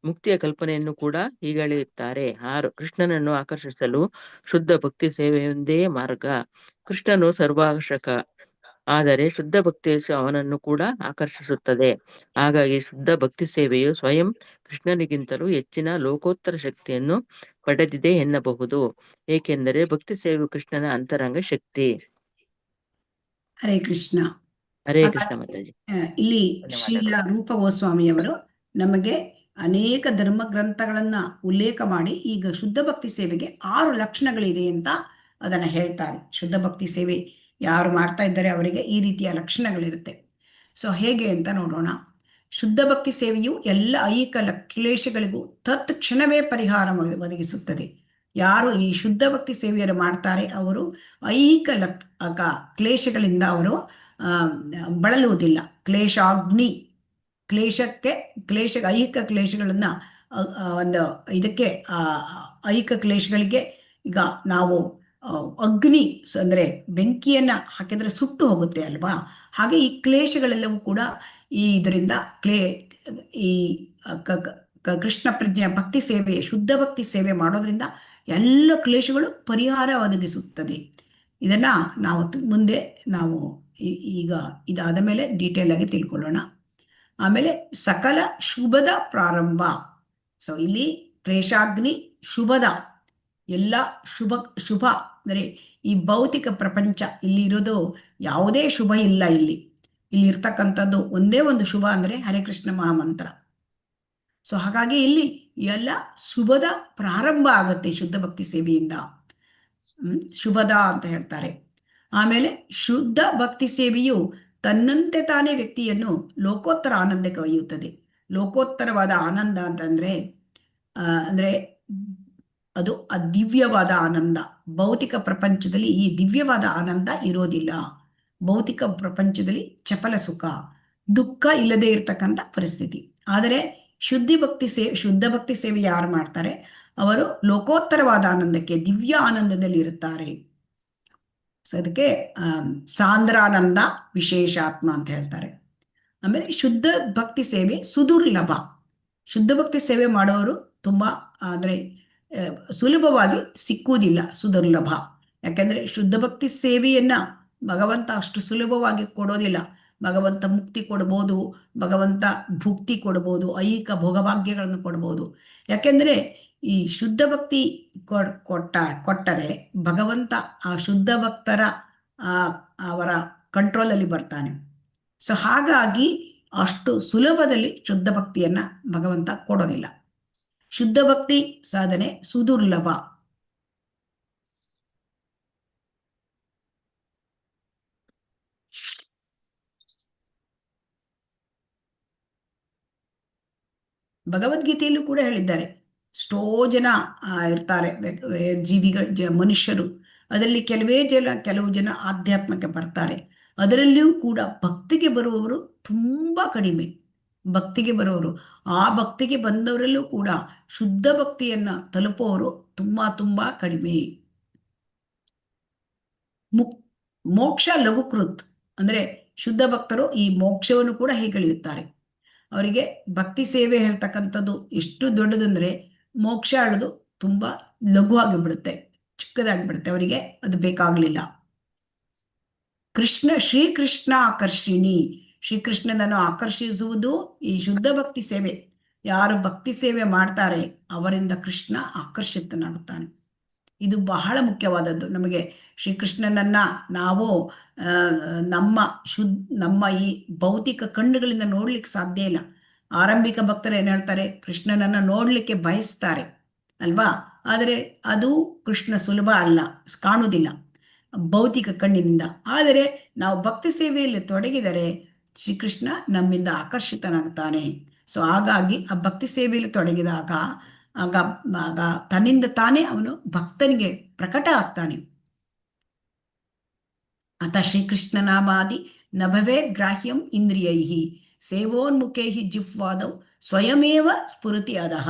ಮುಕ್ತಿಯ ಕಲ್ಪನೆಯನ್ನು ಕೂಡ ಹೀಗೆಳೆಯುತ್ತಾರೆ. 6. ಕೃಷ್ಣನನ್ನು ಆಕರ್ಷಿಸಲು ಶುದ್ಧ ಭಕ್ತಿ ಸೇವೆಯೊಂದೇ ಮಾರ್ಗ. ಕೃಷ್ಣನು ಸರ್ವಾಕರ್ಷಕ, ಆದರೆ ಶುದ್ಧ ಭಕ್ತಿಯು ಅವನನ್ನು ಕೂಡ ಆಕರ್ಷಿಸುತ್ತದೆ. ಹಾಗಾಗಿ ಶುದ್ಧ ಭಕ್ತಿ ಸೇವೆಯು ಸ್ವಯಂ ಕೃಷ್ಣನಿಗಿಂತಲೂ ಹೆಚ್ಚಿನ ಲೋಕೋತ್ತರ ಶಕ್ತಿಯನ್ನು ಪಡೆದಿದೆ ಎನ್ನಬಹುದು, ಏಕೆಂದರೆ ಭಕ್ತಿ ಸೇವೆಯು ಕೃಷ್ಣನ ಅಂತರಂಗ ಶಕ್ತಿ. ಹರೇ ಕೃಷ್ಣ. ಹರೇ ಕೃಷ್ಣ ಮಾತಾಜಿ. ಇಲ್ಲಿ ಧನ್ಯವಾದಗಳು. ಶ್ರೀಲ ರೂಪ ಗೋಸ್ವಾಮಿಯವರು ನಮಗೆ ಅನೇಕ ಧರ್ಮ ಗ್ರಂಥಗಳನ್ನ ಉಲ್ಲೇಖ ಮಾಡಿ ಈಗ ಶುದ್ಧ ಭಕ್ತಿ ಸೇವೆಗೆ 6 ಲಕ್ಷಣಗಳಿದೆ ಅಂತ ಅದನ್ನ ಹೇಳ್ತಾರೆ. ಶುದ್ಧ ಭಕ್ತಿ ಸೇವೆ ಯಾರು ಮಾಡ್ತಾ ಇದ್ದಾರೆ ಅವರಿಗೆ ಈ ರೀತಿಯ ಲಕ್ಷಣಗಳಿರುತ್ತೆ. ಸೊ ಹೇಗೆ ಅಂತ ನೋಡೋಣ. ಶುದ್ಧ ಭಕ್ತಿ ಸೇವೆಯು ಎಲ್ಲ ಐಹಿಕ ಕ್ಲೇಶಗಳಿಗೂ ತತ್ಕ್ಷಣವೇ ಪರಿಹಾರ ಒದಗಿಸುತ್ತದೆ. ಯಾರು ಈ ಶುದ್ಧ ಭಕ್ತಿ ಸೇವೆಯನ್ನು ಮಾಡ್ತಾರೆ ಅವರು ಐಹಿಕ ಕ್ಲೇಶಗಳಿಂದ ಅವರು ಬಳಲುವುದಿಲ್ಲ. ಕ್ಲೇಶಾಗ್ನಿ, ಐಹಿಕ ಕ್ಲೇಶಗಳನ್ನ ಒಂದು ಇದಕ್ಕೆ ಐಹಿಕ ಕ್ಲೇಶಗಳಿಗೆ ಈಗ ನಾವು ಅಗ್ನಿ ಅಂದ್ರೆ ಬೆಂಕಿಯನ್ನ ಹಾಕಿದ್ರೆ ಸುಟ್ಟು ಹೋಗುತ್ತೆ ಅಲ್ವಾ, ಹಾಗೆ ಈ ಕ್ಲೇಶಗಳೆಲ್ಲವೂ ಕೂಡ ಇದರಿಂದ ಈ ಕೃಷ್ಣ ಪ್ರಜ್ಞೆ ಭಕ್ತಿ ಸೇವೆ, ಶುದ್ಧ ಭಕ್ತಿ ಸೇವೆ ಮಾಡೋದ್ರಿಂದ ಎಲ್ಲ ಕ್ಲೇಶಗಳು ಪರಿಹಾರ ಒದಗಿಸುತ್ತದೆ. ಇದನ್ನ ನಾವು ಮುಂದೆ ನಾವು ಈಗ ಇದಾದ ಮೇಲೆ ಡೀಟೇಲ್ ಆಗಿ ತಿಳ್ಕೊಳ್ಳೋಣ. ಆಮೇಲೆ ಸಕಲ ಶುಭದ ಪ್ರಾರಂಭ. ಸೊ ಇಲ್ಲಿ ಕ್ಲೇಶಾಗ್ನಿ, ಶುಭದ ಎಲ್ಲ ಶುಭ ಅಂದರೆ ಈ ಭೌತಿಕ ಪ್ರಪಂಚ ಇಲ್ಲಿ ಇರೋದು ಯಾವುದೇ ಶುಭ ಇಲ್ಲ. ಇಲ್ಲಿ ಇರ್ತಕ್ಕಂಥದ್ದು ಒಂದೇ ಒಂದು ಶುಭ ಅಂದರೆ ಹರೇ ಕೃಷ್ಣ ಮಹಾಮಂತ್ರ. ಸೊ ಹಾಗಾಗಿ ಇಲ್ಲಿ ಎಲ್ಲ ಶುಭದ ಪ್ರಾರಂಭ ಆಗುತ್ತೆ ಶುದ್ಧ ಭಕ್ತಿ ಸೇವೆಯಿಂದ. ಶುಭದ ಅಂತ ಹೇಳ್ತಾರೆ. ಆಮೇಲೆ ಶುದ್ಧ ಭಕ್ತಿ ಸೇವೆಯು ತನ್ನಂತೆ ತಾನೇ ವ್ಯಕ್ತಿಯನ್ನು ಲೋಕೋತ್ತರ ಆನಂದಕ್ಕೆ ಒಯ್ಯುತ್ತದೆ. ಲೋಕೋತ್ತರವಾದ ಆನಂದ ಅಂತಂದ್ರೆ ಅಂದ್ರೆ ಅದು ದಿವ್ಯವಾದ ಆನಂದ. ಭೌತಿಕ ಪ್ರಪಂಚದಲ್ಲಿ ಈ ದಿವ್ಯವಾದ ಆನಂದ ಇರೋದಿಲ್ಲ. ಭೌತಿಕ ಪ್ರಪಂಚದಲ್ಲಿ ಚಪಲ ಸುಖ, ದುಃಖ ಇಲ್ಲದೆ ಇರತಕ್ಕಂಥ ಪರಿಸ್ಥಿತಿ. ಆದರೆ ಶುದ್ಧ ಭಕ್ತಿ ಸೇವೆ ಯಾರು ಮಾಡ್ತಾರೆ ಅವರು ಲೋಕೋತ್ತರವಾದ ಆನಂದಕ್ಕೆ, ದಿವ್ಯ ಆನಂದದಲ್ಲಿ ಇರುತ್ತಾರೆ. ಸೊ ಅದಕ್ಕೆ ಸಾಂದ್ರಾನಂದ ವಿಶೇಷಾತ್ಮ ಅಂತ ಹೇಳ್ತಾರೆ. ಆಮೇಲೆ ಶುದ್ಧ ಭಕ್ತಿ ಸೇವೆ ಸುದುರ್ಲಭ. ಶುದ್ಧ ಭಕ್ತಿ ಸೇವೆ ಮಾಡುವವರು ತುಂಬಾ ಅಂದ್ರೆ ಸುಲಭವಾಗಿ ಸಿಕ್ಕುವುದಿಲ್ಲ, ಸುದುರ್ಲಭ. ಯಾಕೆಂದ್ರೆ ಶುದ್ಧ ಭಕ್ತಿ ಸೇವೆಯನ್ನ ಭಗವಂತ ಅಷ್ಟು ಸುಲಭವಾಗಿ ಕೊಡೋದಿಲ್ಲ. ಭಗವಂತ ಮುಕ್ತಿ ಕೊಡ್ಬೋದು, ಭಗವಂತ ಭುಕ್ತಿ ಕೊಡ್ಬೋದು, ಐಹಿಕ ಭೋಗಭಾಗ್ಯಗಳನ್ನು ಕೊಡ್ಬೋದು. ಯಾಕೆಂದ್ರೆ ಈ ಶುದ್ಧ ಭಕ್ತಿ ಕೊಟ್ಟರೆ ಭಗವಂತ ಆ ಶುದ್ಧ ಭಕ್ತರ ಅವರ ಕಂಟ್ರೋಲಲ್ಲಿ ಬರ್ತಾನೆ. ಸೊ ಹಾಗಾಗಿ ಅಷ್ಟು ಸುಲಭದಲ್ಲಿ ಶುದ್ಧ ಭಕ್ತಿಯನ್ನ ಭಗವಂತ ಕೊಡೋದಿಲ್ಲ. ಶುದ್ಧ ಭಕ್ತಿ ಸಾಧನೆ ಸುದುರ್ಲಭ. ಭಗವದ್ಗೀತೆಯಲ್ಲೂ ಕೂಡ ಹೇಳಿದ್ದಾರೆ, ಎಷ್ಟೋ ಜನ ಇರ್ತಾರೆ ಮನುಷ್ಯರು. ಅದರಲ್ಲಿ ಕೆಲವು ಜನ ಆಧ್ಯಾತ್ಮಕ್ಕೆ ಬರ್ತಾರೆ. ಅದರಲ್ಲಿಯೂ ಕೂಡ ಭಕ್ತಿಗೆ ಬರುವವರು ತುಂಬಾ ಕಡಿಮೆ. ಆ ಭಕ್ತಿಗೆ ಬಂದವರಲ್ಲೂ ಕೂಡ ಶುದ್ಧ ಭಕ್ತಿಯನ್ನ ತಲುಪುವವರು ತುಂಬಾ ಕಡಿಮೆ. ಮೋಕ್ಷ ಲಘುಕೃತ್ ಅಂದ್ರೆ ಶುದ್ಧ ಭಕ್ತರು ಈ ಮೋಕ್ಷವನ್ನು ಕೂಡ ಹೇಗೆಳೆಯುತ್ತಾರೆ. ಅವರಿಗೆ ಭಕ್ತಿ ಸೇವೆ ಹೇಳ್ತಕ್ಕಂಥದ್ದು ಎಷ್ಟು ದೊಡ್ಡದಂದ್ರೆ ಮೋಕ್ಷ ಹೇಳೋದು ತುಂಬಾ ಲಘು ಆಗಿಬಿಡುತ್ತೆ, ಚಿಕ್ಕದಾಗಿಬಿಡುತ್ತೆ. ಅವರಿಗೆ ಅದು ಬೇಕಾಗ್ಲಿಲ್ಲ. ಶ್ರೀಕೃಷ್ಣ ಆಕರ್ಷಿಣಿ, ಶ್ರೀಕೃಷ್ಣನನ್ನು ಆಕರ್ಷಿಸುವುದು ಈ ಶುದ್ಧ ಭಕ್ತಿ ಸೇವೆ. ಯಾರು ಭಕ್ತಿ ಸೇವೆ ಮಾಡ್ತಾರೆ ಅವರಿಂದ ಕೃಷ್ಣ ಆಕರ್ಷಿತನಾಗುತ್ತಾನೆ. ಇದು ಬಹಳ ಮುಖ್ಯವಾದದ್ದು. ನಮಗೆ ಶ್ರೀಕೃಷ್ಣನನ್ನ ನಾವು ನಮ್ಮ ಈ ಭೌತಿಕ ಕಣ್ಣುಗಳಿಂದ ನೋಡ್ಲಿಕ್ಕೆ ಸಾಧ್ಯ ಇಲ್ಲ. ಆರಂಭಿಕ ಭಕ್ತರು ಏನ್ ಹೇಳ್ತಾರೆ, ಕೃಷ್ಣನನ್ನ ನೋಡ್ಲಿಕ್ಕೆ ಬಯಸ್ತಾರೆ ಅಲ್ವಾ. ಆದರೆ ಅದು ಕೃಷ್ಣ ಸುಲಭ ಅಲ್ಲ, ಕಾಣುವುದಿಲ್ಲ ಭೌತಿಕ ಕಣ್ಣಿನಿಂದ. ಆದರೆ ನಾವು ಭಕ್ತಿ ಸೇವೆಯಲ್ಲಿ ತೊಡಗಿದರೆ ಶ್ರೀಕೃಷ್ಣ ನಮ್ಮಿಂದ ಆಕರ್ಷಿತನಾಗ್ತಾನೆ. ಸೊ ಹಾಗಾಗಿ ಆ ಭಕ್ತಿ ಸೇವೆಯಲ್ಲಿ ತೊಡಗಿದಾಗ ಆಗ ತನ್ನಿಂದ ತಾನೇ ಅವನು ಭಕ್ತನಿಗೆ ಪ್ರಕಟ ಆಗ್ತಾನೆ. ಅತ ಶ್ರೀಕೃಷ್ಣ ನಾಮಾದಿ ನಭವೇದ್ ಗ್ರಾಹ್ಯಂ ಇಂದ್ರಿಯೈಹಿ ಸೇವೋನ್ಮುಖೈಹಿ ಜಿಹ್ವಾದೌ ಸ್ವಯಮೇವ ಸ್ಫುರತಿ ಅದಹ.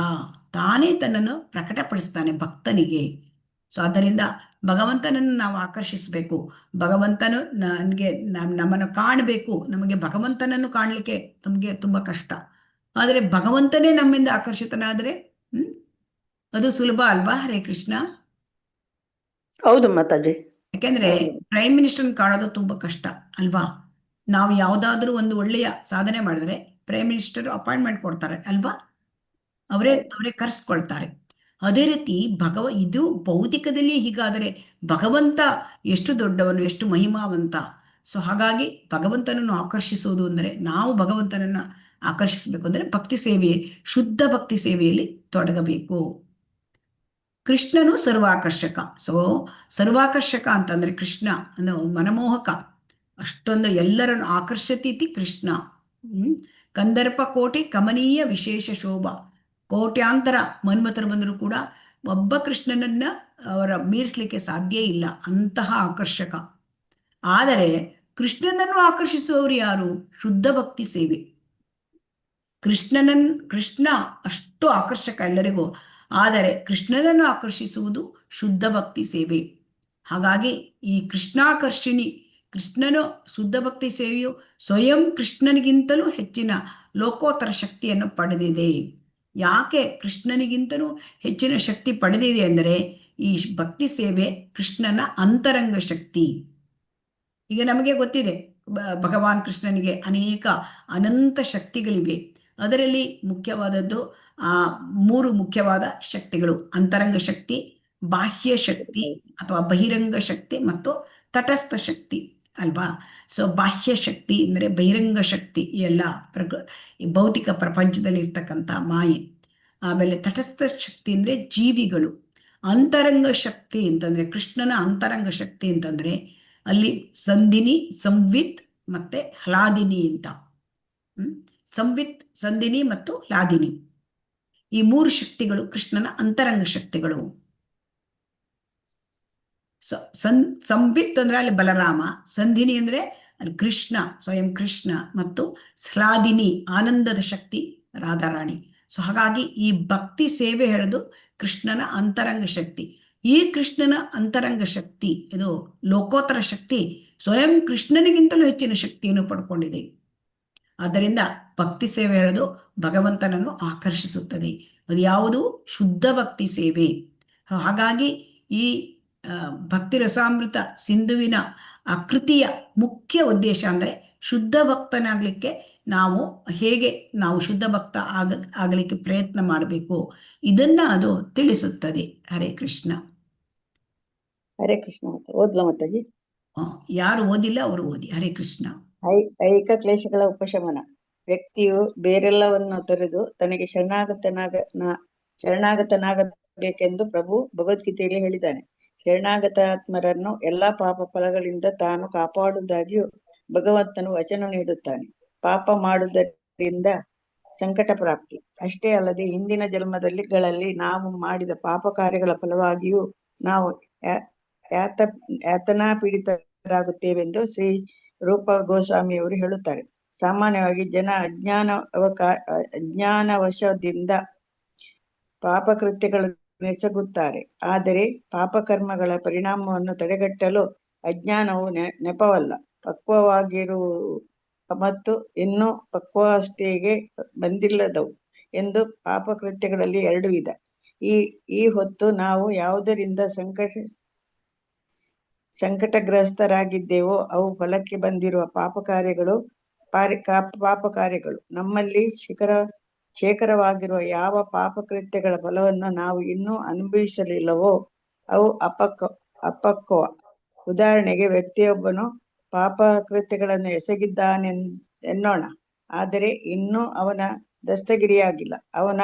ತಾನೇ ತನ್ನನ್ನು ಪ್ರಕಟಪಡಿಸ್ತಾನೆ ಭಕ್ತನಿಗೆ. ಸೊ ಆದ್ದರಿಂದ ಭಗವಂತನನ್ನು ನಾವು ಆಕರ್ಷಿಸಬೇಕು. ಭಗವಂತನು ನಮ್ಮನ್ನು ಕಾಣಬೇಕು. ನಮಗೆ ಭಗವಂತನನ್ನು ಕಾಣಲಿಕ್ಕೆ ನಮಗೆ ತುಂಬಾ ಕಷ್ಟ. ಆದರೆ ಭಗವಂತನೇ ನಮ್ಮಿಂದ ಆಕರ್ಷಿತನಾದರೆ ಅದು ಸುಲಭ ಅಲ್ವಾ? ಹರೇ ಕೃಷ್ಣ. ಹೌದು ಮಾತಾಜಿ. ಯಾಕೆಂದ್ರೆ ಪ್ರೈಮ್ ಮಿನಿಸ್ಟರ್ ಕಾಣೋದು ತುಂಬಾ ಕಷ್ಟ ಅಲ್ವಾ? ನಾವು ಯಾವ್ದಾದ್ರೂ ಒಂದು ಒಳ್ಳೆಯ ಸಾಧನೆ ಮಾಡಿದ್ರೆ ಪ್ರೈಮ್ ಮಿನಿಸ್ಟರ್ ಅಪಾಯಿಂಟ್ಮೆಂಟ್ ಕೊಡ್ತಾರೆ ಅಲ್ವಾ? ಅವರೇ ಕರೆಸ್ಕೊಳ್ತಾರೆ. ಅದೇ ರೀತಿ ಇದು ಭೌತಿಕದಲ್ಲಿ ಹೀಗಾದರೆ ಭಗವಂತ ಎಷ್ಟು ದೊಡ್ಡವನು, ಎಷ್ಟು ಮಹಿಮಾವಂತ. ಸೊ ಹಾಗಾಗಿ ಭಗವಂತನನ್ನು ಆಕರ್ಷಿಸುವುದು ಅಂದರೆ, ನಾವು ಭಗವಂತನನ್ನ ಆಕರ್ಷಿಸಬೇಕು ಅಂದರೆ ಭಕ್ತಿ ಸೇವೆ, ಶುದ್ಧ ಭಕ್ತಿ ಸೇವೆಯಲ್ಲಿ ತೊಡಗಬೇಕು. ಕೃಷ್ಣನು ಸರ್ವಾಕರ್ಷಕ. ಸೊ ಸರ್ವಾಕರ್ಷಕ ಅಂತಂದ್ರೆ ಕೃಷ್ಣ ಅನ್ನೋ ಮನಮೋಹಕ, ಅಷ್ಟೊಂದು ಎಲ್ಲರನ್ನು ಆಕರ್ಷತೀತಿ ಕೃಷ್ಣ. ಕಂದರ್ಪ ಕೋಟಿ ಕಮನೀಯ ವಿಶೇಷ ಶೋಭಾ. ಕೋಟ್ಯಾಂತರ ಮನ್ಮಥರು ಬಂದರೂ ಕೂಡ ಒಬ್ಬ ಕೃಷ್ಣನನ್ನ ಅವರ ಮೀರಿಸಲಿಕ್ಕೆ ಸಾಧ್ಯ ಇಲ್ಲ, ಅಂತಹ ಆಕರ್ಷಕ. ಆದರೆ ಕೃಷ್ಣನನ್ನು ಆಕರ್ಷಿಸುವವರು ಯಾರು? ಶುದ್ಧ ಭಕ್ತಿ ಸೇವೆ. ಕೃಷ್ಣ ಅಷ್ಟು ಆಕರ್ಷಕ ಎಲ್ಲರಿಗೂ, ಆದರೆ ಕೃಷ್ಣನನ್ನು ಆಕರ್ಷಿಸುವುದು ಶುದ್ಧ ಭಕ್ತಿ ಸೇವೆ. ಹಾಗಾಗಿ ಈ ಕೃಷ್ಣಾಕರ್ಷಿಣಿ, ಕೃಷ್ಣನು ಶುದ್ಧ ಭಕ್ತಿ ಸೇವೆಯು ಸ್ವಯಂ ಕೃಷ್ಣನಿಗಿಂತಲೂ ಹೆಚ್ಚಿನ ಲೋಕೋತ್ತರ ಶಕ್ತಿಯನ್ನು ಪಡೆದಿದೆ. ಯಾಕೆ ಕೃಷ್ಣನಿಗಿಂತಲೂ ಹೆಚ್ಚಿನ ಶಕ್ತಿ ಪಡೆದಿದೆ ಅಂದರೆ, ಈ ಭಕ್ತಿ ಸೇವೆ ಕೃಷ್ಣನ ಅಂತರಂಗ ಶಕ್ತಿ. ಈಗ ನಮಗೆ ಗೊತ್ತಿದೆ ಭಗವಾನ್ ಕೃಷ್ಣನಿಗೆ ಅನೇಕ ಅನಂತ ಶಕ್ತಿಗಳಿವೆ. ಅದರಲ್ಲಿ ಮುಖ್ಯವಾದದ್ದು 3 ಮುಖ್ಯವಾದ ಶಕ್ತಿಗಳು: ಅಂತರಂಗ ಶಕ್ತಿ, ಬಾಹ್ಯ ಶಕ್ತಿ ಅಥವಾ ಬಹಿರಂಗ ಶಕ್ತಿ ಮತ್ತು ತಟಸ್ಥ ಶಕ್ತಿ ಅಲ್ವಾ? ಸೊ ಬಾಹ್ಯ ಶಕ್ತಿ ಅಂದರೆ ಬಹಿರಂಗ ಶಕ್ತಿ, ಎಲ್ಲ ಭೌತಿಕ ಪ್ರಪಂಚದಲ್ಲಿ ಇರ್ತಕ್ಕಂಥ ಮಾಯೆ. ಆಮೇಲೆ ತಟಸ್ಥ ಶಕ್ತಿ ಅಂದರೆ ಜೀವಿಗಳು. ಅಂತರಂಗ ಶಕ್ತಿ ಅಂತಂದ್ರೆ, ಕೃಷ್ಣನ ಅಂತರಂಗ ಶಕ್ತಿ ಅಂತಂದ್ರೆ ಅಲ್ಲಿ ಸಂಧಿನಿ, ಸಂವಿತ್ ಮತ್ತೆ ಹ್ಲಾದಿನಿ ಅಂತ. ಸಂವಿತ್, ಸಂಧಿನಿ ಮತ್ತು ಹ್ಲಾದಿನಿ, ಈ 3 ಶಕ್ತಿಗಳು ಕೃಷ್ಣನ ಅಂತರಂಗ ಶಕ್ತಿಗಳು. ಸಂವಿತ್ ಅಂದ್ರೆ ಅಲ್ಲಿ ಬಲರಾಮ, ಸಂಧಿನಿ ಅಂದ್ರೆ ಅಲ್ಲಿ ಕೃಷ್ಣ, ಸ್ವಯಂ ಕೃಷ್ಣ, ಮತ್ತು ಹ್ಲಾದಿನಿ ಆನಂದದ ಶಕ್ತಿ ರಾಧಾರಾಣಿ. ಸೊ ಹಾಗಾಗಿ ಈ ಭಕ್ತಿ ಸೇವೆ ಹೇಳೋದು ಕೃಷ್ಣನ ಅಂತರಂಗ ಶಕ್ತಿ. ಈ ಕೃಷ್ಣನ ಅಂತರಂಗ ಶಕ್ತಿ, ಇದು ಲೋಕೋತ್ತರ ಶಕ್ತಿ, ಸ್ವಯಂ ಕೃಷ್ಣನಿಗಿಂತಲೂ ಹೆಚ್ಚಿನ ಶಕ್ತಿಯನ್ನು ಪಡ್ಕೊಂಡಿದೆ. ಆದ್ದರಿಂದ ಭಕ್ತಿ ಸೇವೆ ಹೇಳೋದು ಭಗವಂತನನ್ನು ಆಕರ್ಷಿಸುತ್ತದೆ. ಅದು ಯಾವುದು? ಶುದ್ಧ ಭಕ್ತಿ ಸೇವೆ. ಹಾಗಾಗಿ ಈ ಭಕ್ತಿ ರಸಾಮೃತ ಸಿಂಧುವಿನ ಆಕೃತಿಯ ಮುಖ್ಯ ಉದ್ದೇಶ ಅಂದರೆ, ಶುದ್ಧ ಭಕ್ತನಾಗಲಿಕ್ಕೆ ನಾವು ಶುದ್ಧ ಭಕ್ತ ಆಗಲಿಕ್ಕೆ ಪ್ರಯತ್ನ ಮಾಡಬೇಕು, ಇದನ್ನ ಅದು ತಿಳಿಸುತ್ತದೆ. ಹರೇ ಕೃಷ್ಣ. ಹರೇ ಕೃಷ್ಣ. ಓದ್ಲ ಮಾತಾಜಿ? ಯಾರು ಓದಿಲ್ಲ ಅವರು ಓದಿ. ಹರೇ ಕೃಷ್ಣ. ಐಕ ಕ್ಲೇಶಗಳ ಉಪಶಮನ. ವ್ಯಕ್ತಿಯು ಬೇರೆಲ್ಲವನ್ನು ತೊರೆದು ತನಗೆ ಶರಣಾಗತನಾಗಬೇಕೆಂದು ಪ್ರಭು ಭಗವದ್ಗೀತೆಯಲ್ಲಿ ಹೇಳಿದ್ದಾನೆ. ಶರಣಾಗತಾತ್ಮರನ್ನು ಎಲ್ಲಾ ಪಾಪ ಫಲಗಳಿಂದ ತಾನು ಕಾಪಾಡುವುದಾಗಿಯೂ ಭಗವಂತನು ವಚನ ನೀಡುತ್ತಾನೆ. ಪಾಪ ಮಾಡುವುದರಿಂದ ಸಂಕಟ ಪ್ರಾಪ್ತಿ. ಅಷ್ಟೇ ಅಲ್ಲದೆ ಹಿಂದಿನ ಜನ್ಮಗಳಲ್ಲಿ ನಾವು ಮಾಡಿದ ಪಾಪ ಕಾರ್ಯಗಳ ಫಲವಾಗಿಯೂ ನಾವು ಯಾತನಾ ಪೀಡಿತರಾಗುತ್ತೇವೆಂದು ಶ್ರೀ ರೂಪ ಗೋಸ್ವಾಮಿಯವರು ಹೇಳುತ್ತಾರೆ. ಸಾಮಾನ್ಯವಾಗಿ ಜನ ಅಜ್ಞಾನವಶದಿಂದ ಪಾಪಕೃತ್ಯಗಳನ್ನು ಎಸಗುತ್ತಾರೆ. ಆದರೆ ಪಾಪಕರ್ಮಗಳ ಪರಿಣಾಮವನ್ನು ತಡೆಗಟ್ಟಲು ಅಜ್ಞಾನವು ನೆಪವಲ್ಲ, ಪಕ್ವವಾಗಿರುವ ಮತ್ತು ಇನ್ನೂ ಪಕ್ವಾವಸ್ಥೆಗೆ ಬಂದಿಲ್ಲದವು ಎಂದು. ಪಾಪಕೃತ್ಯಗಳಲ್ಲಿ 2 ವಿಧ. ಈ ಹೊತ್ತು ನಾವು ಯಾವುದರಿಂದ ಸಂಕಟಗ್ರಸ್ತರಾಗಿದ್ದೇವೋ ಅವು ಫಲಕ್ಕೆ ಬಂದಿರುವ ಪಾಪ ಕಾರ್ಯಗಳು. ನಮ್ಮಲ್ಲಿ ಶೇಖರವಾಗಿರುವ ಯಾವ ಪಾಪಕೃತ್ಯಗಳ ಫಲವನ್ನು ನಾವು ಇನ್ನೂ ಅನುಭವಿಸಲಿಲ್ಲವೋ ಅವು ಅಪಕ್ವ. ಉದಾಹರಣೆಗೆ, ವ್ಯಕ್ತಿಯೊಬ್ಬನು ಪಾಪಕೃತ್ಯಗಳನ್ನು ಎಸಗಿದ್ದಾನೆನ್ನೋಣ, ಆದರೆ ಇನ್ನೂ ಅವನ ದಸ್ತಗಿರಿಯಾಗಿಲ್ಲ. ಅವನ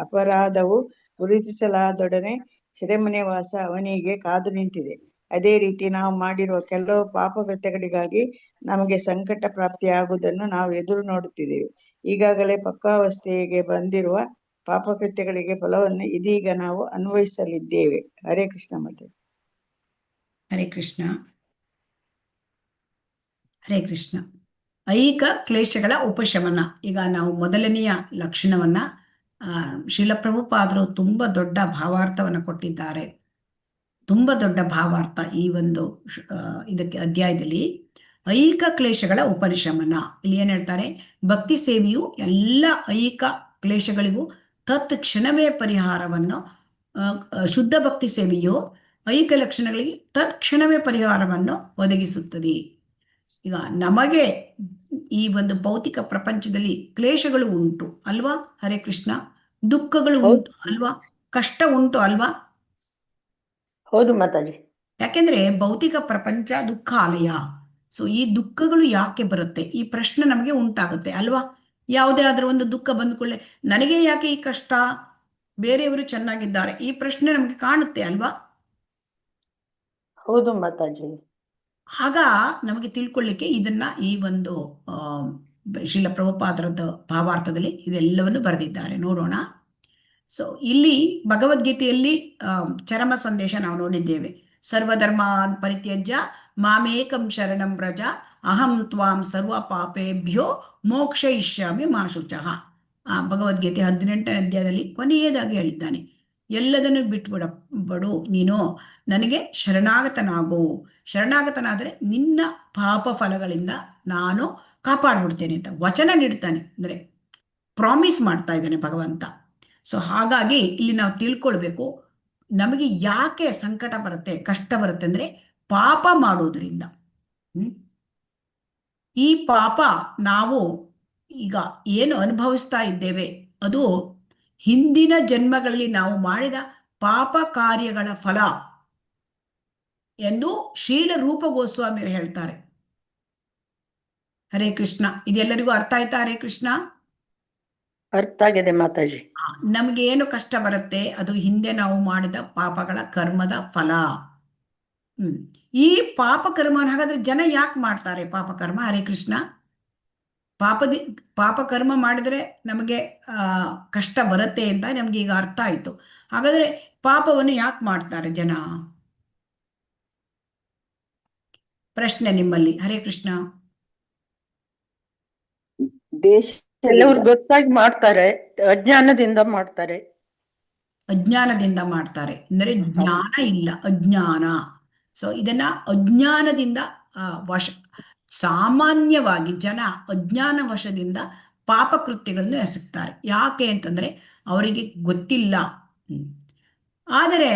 ಅಪರಾಧವು ಗುರುತಿಸಲಾದೊಡನೆ ಸೆರೆಮನೆ ವಾಸ ಅವನಿಗೆ ಕಾದು ನಿಂತಿದೆ. ಅದೇ ರೀತಿ ನಾವು ಮಾಡಿರುವ ಕೆಲವು ಪಾಪಕೃತ್ಯಗಳಿಗಾಗಿ ನಮಗೆ ಸಂಕಟ ಪ್ರಾಪ್ತಿಯಾಗುವುದನ್ನು ನಾವು ಎದುರು ನೋಡುತ್ತಿದ್ದೇವೆ. ಈಗಾಗಲೇ ಪಕ್ವಾವಸ್ಥೆಗೆ ಬಂದಿರುವ ಪಾಪಕೃತ್ಯಗಳಿಗೆ ಫಲವನ್ನು ಇದೀಗ ನಾವು ಅನ್ವಯಿಸಲಿದ್ದೇವೆ. ಹರೇ ಕೃಷ್ಣ. ಮತ್ತೆ ಹರೇ ಕೃಷ್ಣ. ಹರೇ ಕೃಷ್ಣ. ಐಕ ಕ್ಲೇಶಗಳ ಉಪಶಮನ. ಈಗ ನಾವು ಮೊದಲನೆಯ ಲಕ್ಷಣವನ್ನ ಶ್ರೀಲ ಪ್ರಭುಪಾದರು ತುಂಬಾ ದೊಡ್ಡ ಭಾವಾರ್ಥವನ್ನು ಕೊಟ್ಟಿದ್ದಾರೆ. ತುಂಬಾ ದೊಡ್ಡ ಭಾವಾರ್ಥ ಈ ಒಂದು ಇದಕ್ಕೆ ಅಧ್ಯಾಯದಲ್ಲಿ. ಐಹಿಕ ಕ್ಲೇಶಗಳ ಉಪರಿಶಮನ. ಇಲ್ಲಿ ಏನ್ ಹೇಳ್ತಾರೆ? ಭಕ್ತಿ ಸೇವೆಯು ಎಲ್ಲ ಐಹಿಕ ಕ್ಲೇಶಗಳಿಗೂ ತತ್ಕ್ಷಣವೇ ಪರಿಹಾರವನ್ನು, ಶುದ್ಧ ಭಕ್ತಿ ಸೇವೆಯು ಐಹಿಕ ಲಕ್ಷಣಗಳಿಗೆ ತತ್ಕ್ಷಣವೇ ಪರಿಹಾರವನ್ನು ಒದಗಿಸುತ್ತದೆ. ಈಗ ನಮಗೆ ಈ ಒಂದು ಭೌತಿಕ ಪ್ರಪಂಚದಲ್ಲಿ ಕ್ಲೇಶಗಳು ಉಂಟು ಅಲ್ವಾ ಹರೇ ಕೃಷ್ಣ? ದುಃಖಗಳು ಉಂಟು ಅಲ್ವಾ? ಕಷ್ಟ ಉಂಟು ಅಲ್ವಾ? ಹೌದು ಮಾತಾಜಿ. ಯಾಕೆಂದ್ರೆ ಭೌತಿಕ ಪ್ರಪಂಚ ದುಃಖಾಲಯ. ಸೊ ಈ ದುಃಖಗಳು ಯಾಕೆ ಬರುತ್ತೆ? ಈ ಪ್ರಶ್ನೆ ನಮಗೆ ಉಂಟಾಗುತ್ತೆ ಅಲ್ವಾ? ಯಾವುದೇ ಆದ್ರೂ ಒಂದು ದುಃಖ ಬಂದ್ಕೊಳ್ಳೆ ನನಗೆ ಯಾಕೆ ಈ ಕಷ್ಟ, ಬೇರೆಯವರು ಚೆನ್ನಾಗಿದ್ದಾರೆ, ಈ ಪ್ರಶ್ನೆ ನಮಗೆ ಕಾಣುತ್ತೆ ಅಲ್ವಾ? ಹೌದು ಮಾತಾಜಿ. ಆಗ ನಮಗೆ ತಿಳ್ಕೊಳ್ಳಿಕ್ಕೆ ಇದನ್ನ ಈ ಒಂದು ಶ್ರೀಲ ಪ್ರಭುಪಾದರದ ಭಾವಾರ್ಥದಲ್ಲಿ ಇದೆಲ್ಲವನ್ನು ಬರೆದಿದ್ದಾರೆ. ನೋಡೋಣ. ಸೊ ಇಲ್ಲಿ ಭಗವದ್ಗೀತೆಯಲ್ಲಿ ಚರಮ ಸಂದೇಶ ನಾವು ನೋಡಿದ್ದೇವೆ. ಸರ್ವಧರ್ಮಾನ್ ಪರಿತ್ಯಜ್ಯ ಮಾಮೇಕಂ ಶರಣಂ ವ್ರಜ ಅಹಂ ತ್ವಾಂ ಸರ್ವ ಪಾಪೇಭ್ಯೋ ಮೋಕ್ಷಯಿಷ್ಯಾಮಿ ಮಾ ಶುಚಃ. ಭಗವದ್ಗೀತೆ 18ನೇ ಅಧ್ಯಾಯದಲ್ಲಿ ಕೊನೆಯದಾಗಿ ಹೇಳಿದ್ದಾನೆ, ಎಲ್ಲದನ್ನು ಬಿಡು, ನೀನು ನನಗೆ ಶರಣಾಗತನಾಗು. ಶರಣಾಗತನಾದರೆ ನಿನ್ನ ಪಾಪ ಫಲಗಳಿಂದ ನಾನು ಕಾಪಾಡ್ಬಿಡ್ತೇನೆ ಅಂತ ವಚನ ನೀಡ್ತಾನೆ. ಅಂದ್ರೆ ಪ್ರಾಮಿಸ್ ಮಾಡ್ತಾ ಇದ್ದಾನೆ ಭಗವಂತ. ಸೊ ಹಾಗಾಗಿ ಇಲ್ಲಿ ನಾವು ತಿಳ್ಕೊಳ್ಬೇಕು, ನಮಗೆ ಯಾಕೆ ಸಂಕಟ ಬರುತ್ತೆ, ಕಷ್ಟ ಬರುತ್ತೆ ಅಂದ್ರೆ ಪಾಪ ಮಾಡೋದ್ರಿಂದ. ಈ ಪಾಪ ನಾವು ಈಗ ಏನು ಅನುಭವಿಸ್ತಾ ಇದ್ದೇವೆ ಅದು ಹಿಂದಿನ ಜನ್ಮಗಳಲ್ಲಿ ನಾವು ಮಾಡಿದ ಪಾಪ ಕಾರ್ಯಗಳ ಫಲ ಎಂದು ಶ್ರೀಲ ರೂಪ ಗೋಸ್ವಾಮಿಯರು ಹೇಳ್ತಾರೆ. ಹರೇ ಕೃಷ್ಣ. ಇದೆಲ್ಲರಿಗೂ ಅರ್ಥ ಆಯ್ತಾ ಹರೇ ಕೃಷ್ಣ? ಅರ್ಥ ಆಗಿದೆ ಮಾತಾಜಿ. ನಮ್ಗೆ ಏನು ಕಷ್ಟ ಬರುತ್ತೆ ಅದು ಹಿಂದೆ ನಾವು ಮಾಡಿದ ಪಾಪಗಳ ಕರ್ಮದ ಫಲ. ಈ ಪಾಪ ಕರ್ಮ ಹಾಗಾದ್ರೆ ಜನ ಯಾಕೆ ಮಾಡ್ತಾರೆ ಪಾಪಕರ್ಮ? ಹರೇ ಕೃಷ್ಣ. ಪಾಪ ಕರ್ಮ ಮಾಡಿದ್ರೆ ನಮಗೆ ಕಷ್ಟ ಬರುತ್ತೆ ಅಂತ ನಮ್ಗೆ ಈಗ ಅರ್ಥ ಆಯ್ತು. ಹಾಗಾದ್ರೆ ಪಾಪವನ್ನು ಯಾಕೆ ಮಾಡ್ತಾರೆ ಜನ? ಪ್ರಶ್ನೆ ನಿಮ್ಮಲ್ಲಿ. ಹರೇ ಕೃಷ್ಣ. ಎಲ್ಲರೂ ಗೊತ್ತಾಗಿ ಮಾಡ್ತಾರೆ, ಅಜ್ಞಾನದಿಂದ ಮಾಡ್ತಾರೆ. ಅಜ್ಞಾನದಿಂದ ಮಾಡ್ತಾರೆ ಅಂದ್ರೆ ಜ್ಞಾನ ಇಲ್ಲ, ಅಜ್ಞಾನ. ಸೊ ಇದನ್ನ ಅಜ್ಞಾನದಿಂದ ಸಾಮಾನ್ಯವಾಗಿ ಜನ ಅಜ್ಞಾನ ವಶದಿಂದ ಪಾಪ ಕೃತ್ಯಗಳನ್ನು ಎಸಗ್ತಾರೆ. ಯಾಕೆ ಅಂತಂದ್ರೆ ಅವರಿಗೆ ಗೊತ್ತಿಲ್ಲ. ಆದರೆ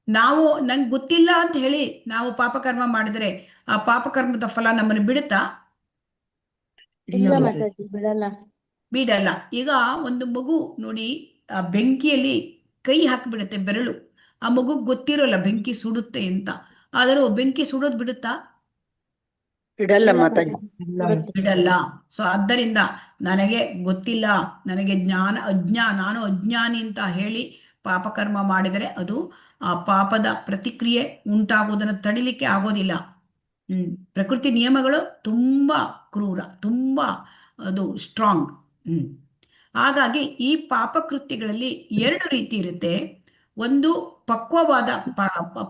ನಾವು ನಂಗೆ ಗೊತ್ತಿಲ್ಲ ಅಂತ ಹೇಳಿ ನಾವು ಪಾಪಕರ್ಮ ಮಾಡಿದ್ರೆ ಆ ಪಾಪಕರ್ಮದ ಫಲ ನಮ್ಮನ್ನು ಬಿಡುತ್ತಾ? ಬಿಡಲ್ಲ. ಈಗ ಒಂದು ಮಗು ನೋಡಿ, ಆ ಬೆಂಕಿಯಲ್ಲಿ ಕೈ ಹಾಕಿಬಿಡುತ್ತೆ, ಬೆರಳು. ಆ ಮಗು ಗೊತ್ತಿರೋಲ್ಲ ಬೆಂಕಿ ಸುಡುತ್ತೆ ಅಂತ, ಆದರೂ ಬೆಂಕಿ ಸುಡೋದು ಬಿಡುತ್ತಾ? ಬಿಡಲ್ಲ ಮಾತಾಜಿ, ಬಿಡಲ್ಲ. ಸೊ ಆದ್ದರಿಂದ ನನಗೆ ಗೊತ್ತಿಲ್ಲ, ನನಗೆ ನಾನು ಅಜ್ಞಾನಿ ಅಂತ ಹೇಳಿ ಪಾಪಕರ್ಮ ಮಾಡಿದರೆ ಅದು ಆ ಪಾಪದ ಪ್ರತಿಕ್ರಿಯೆ ಉಂಟಾಗುವುದನ್ನು ತಡಿಲಿಕ್ಕೆ ಆಗೋದಿಲ್ಲ. ಪ್ರಕೃತಿ ನಿಯಮಗಳು ತುಂಬಾ ಕ್ರೂರ, ತುಂಬಾ ಅದು ಸ್ಟ್ರಾಂಗ್. ಹಾಗಾಗಿ ಈ ಪಾಪಕೃತ್ಯಗಳಲ್ಲಿ 2 ರೀತಿ ಇರುತ್ತೆ. ಒಂದು ಪಕ್ವವಾದ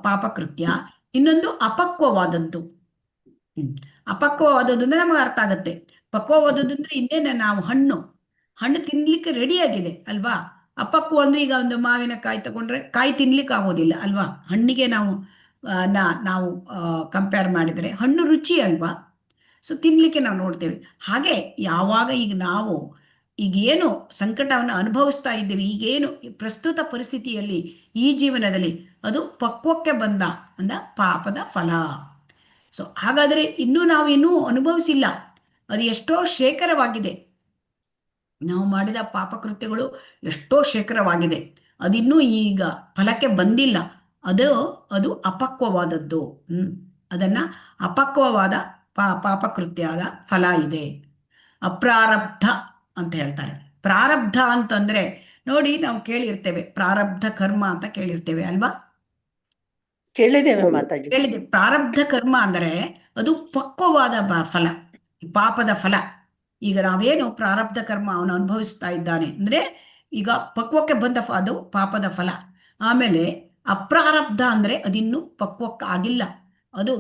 ಪಾಪಕೃತ್ಯ, ಇನ್ನೊಂದು ಅಪಕ್ವವಾದದ್ದು. ಅಪಕ್ವವಾದದ್ದು ಅಂದ್ರೆ ನಮಗೆ ಅರ್ಥ ಆಗತ್ತೆ. ಪಕ್ವವಾದದ್ದು ಅಂದ್ರೆ ಇನ್ನೇನ, ನಾವು ಹಣ್ಣು ತಿನ್ಲಿಕ್ಕೆ ರೆಡಿ ಆಗಿದೆ ಅಲ್ವಾ? ಅಪಕ್ವ ಅಂದ್ರೆ ಈಗ ಒಂದು ಮಾವಿನಕಾಯಿ ತಗೊಂಡ್ರೆ ಕಾಯಿ ತಿನ್ಲಿಕ್ಕೆ ಆಗೋದಿಲ್ಲ ಅಲ್ವಾ? ಹಣ್ಣಿಗೆ ನಾವು ಕಂಪೇರ್ ಮಾಡಿದರೆ ಹಣ್ಣು ರುಚಿ ಅಲ್ವಾ? ಸೊ ತಿನ್ಲಿಕ್ಕೆ ನಾವು ನೋಡ್ತೇವೆ. ಹಾಗೆ ಯಾವಾಗ ಈಗೇನು ಸಂಕಟವನ್ನು ಅನುಭವಿಸ್ತಾ ಇದ್ದೇವೆ, ಈಗೇನು ಪ್ರಸ್ತುತ ಪರಿಸ್ಥಿತಿಯಲ್ಲಿ ಈ ಜೀವನದಲ್ಲಿ ಅದು ಪಕ್ವಕ್ಕೆ ಬಂದ ಅಂದ ಪಾಪದ ಫಲ. ಸೊ ಹಾಗಾದ್ರೆ ಇನ್ನೂ ಅನುಭವಿಸಿಲ್ಲ, ಅದು ಎಷ್ಟೋ ಶೇಖರವಾಗಿದೆ. ನಾವು ಮಾಡಿದ ಪಾಪಕೃತ್ಯಗಳು ಎಷ್ಟೋ ಶೇಖರವಾಗಿದೆ, ಅದಿನ್ನೂ ಈಗ ಫಲಕ್ಕೆ ಬಂದಿಲ್ಲ. ಅದು ಅಪಕ್ವವಾದದ್ದು. ಅದನ್ನ ಅಪಕ್ವವಾದ ಪಾಪಕೃತ್ಯದ ಫಲ ಇದೆ. ಅಪ್ರಾರಬ್ಧ ಅಂತ ಹೇಳ್ತಾರೆ. ಪ್ರಾರಬ್ಧ ಅಂತಂದ್ರೆ ನೋಡಿ, ನಾವು ಕೇಳಿರ್ತೇವೆ ಪ್ರಾರಬ್ಧ ಕರ್ಮ ಅಂತ ಕೇಳಿರ್ತೇವೆ ಅಲ್ವಾ? ಕೇಳಿದ್ದೇವೆ ಮಾತಾಜಿ. ಪ್ರಾರಬ್ಧ ಕರ್ಮ ಅಂದ್ರೆ ಅದು ಪಕ್ವವಾದ ಫಲ, ಪಾಪದ ಫಲ. ಈಗ ನಾವೇನು ಪ್ರಾರಬ್ಧ ಕರ್ಮ ಅವನು ಅನುಭವಿಸ್ತಾ ಇದ್ದಾನೆ ಅಂದ್ರೆ ಈಗ ಪಕ್ವಕ್ಕೆ ಬಂದ ಅದು ಪಾಪದ ಫಲ. ಆಮೇಲೆ ಅಪ್ರಾರಬ್ಧ ಅಂದ್ರೆ ಅದಿನ್ನೂ ಪಕ್ವಕ್ಕೆ ಆಗಿಲ್ಲ. ಅದು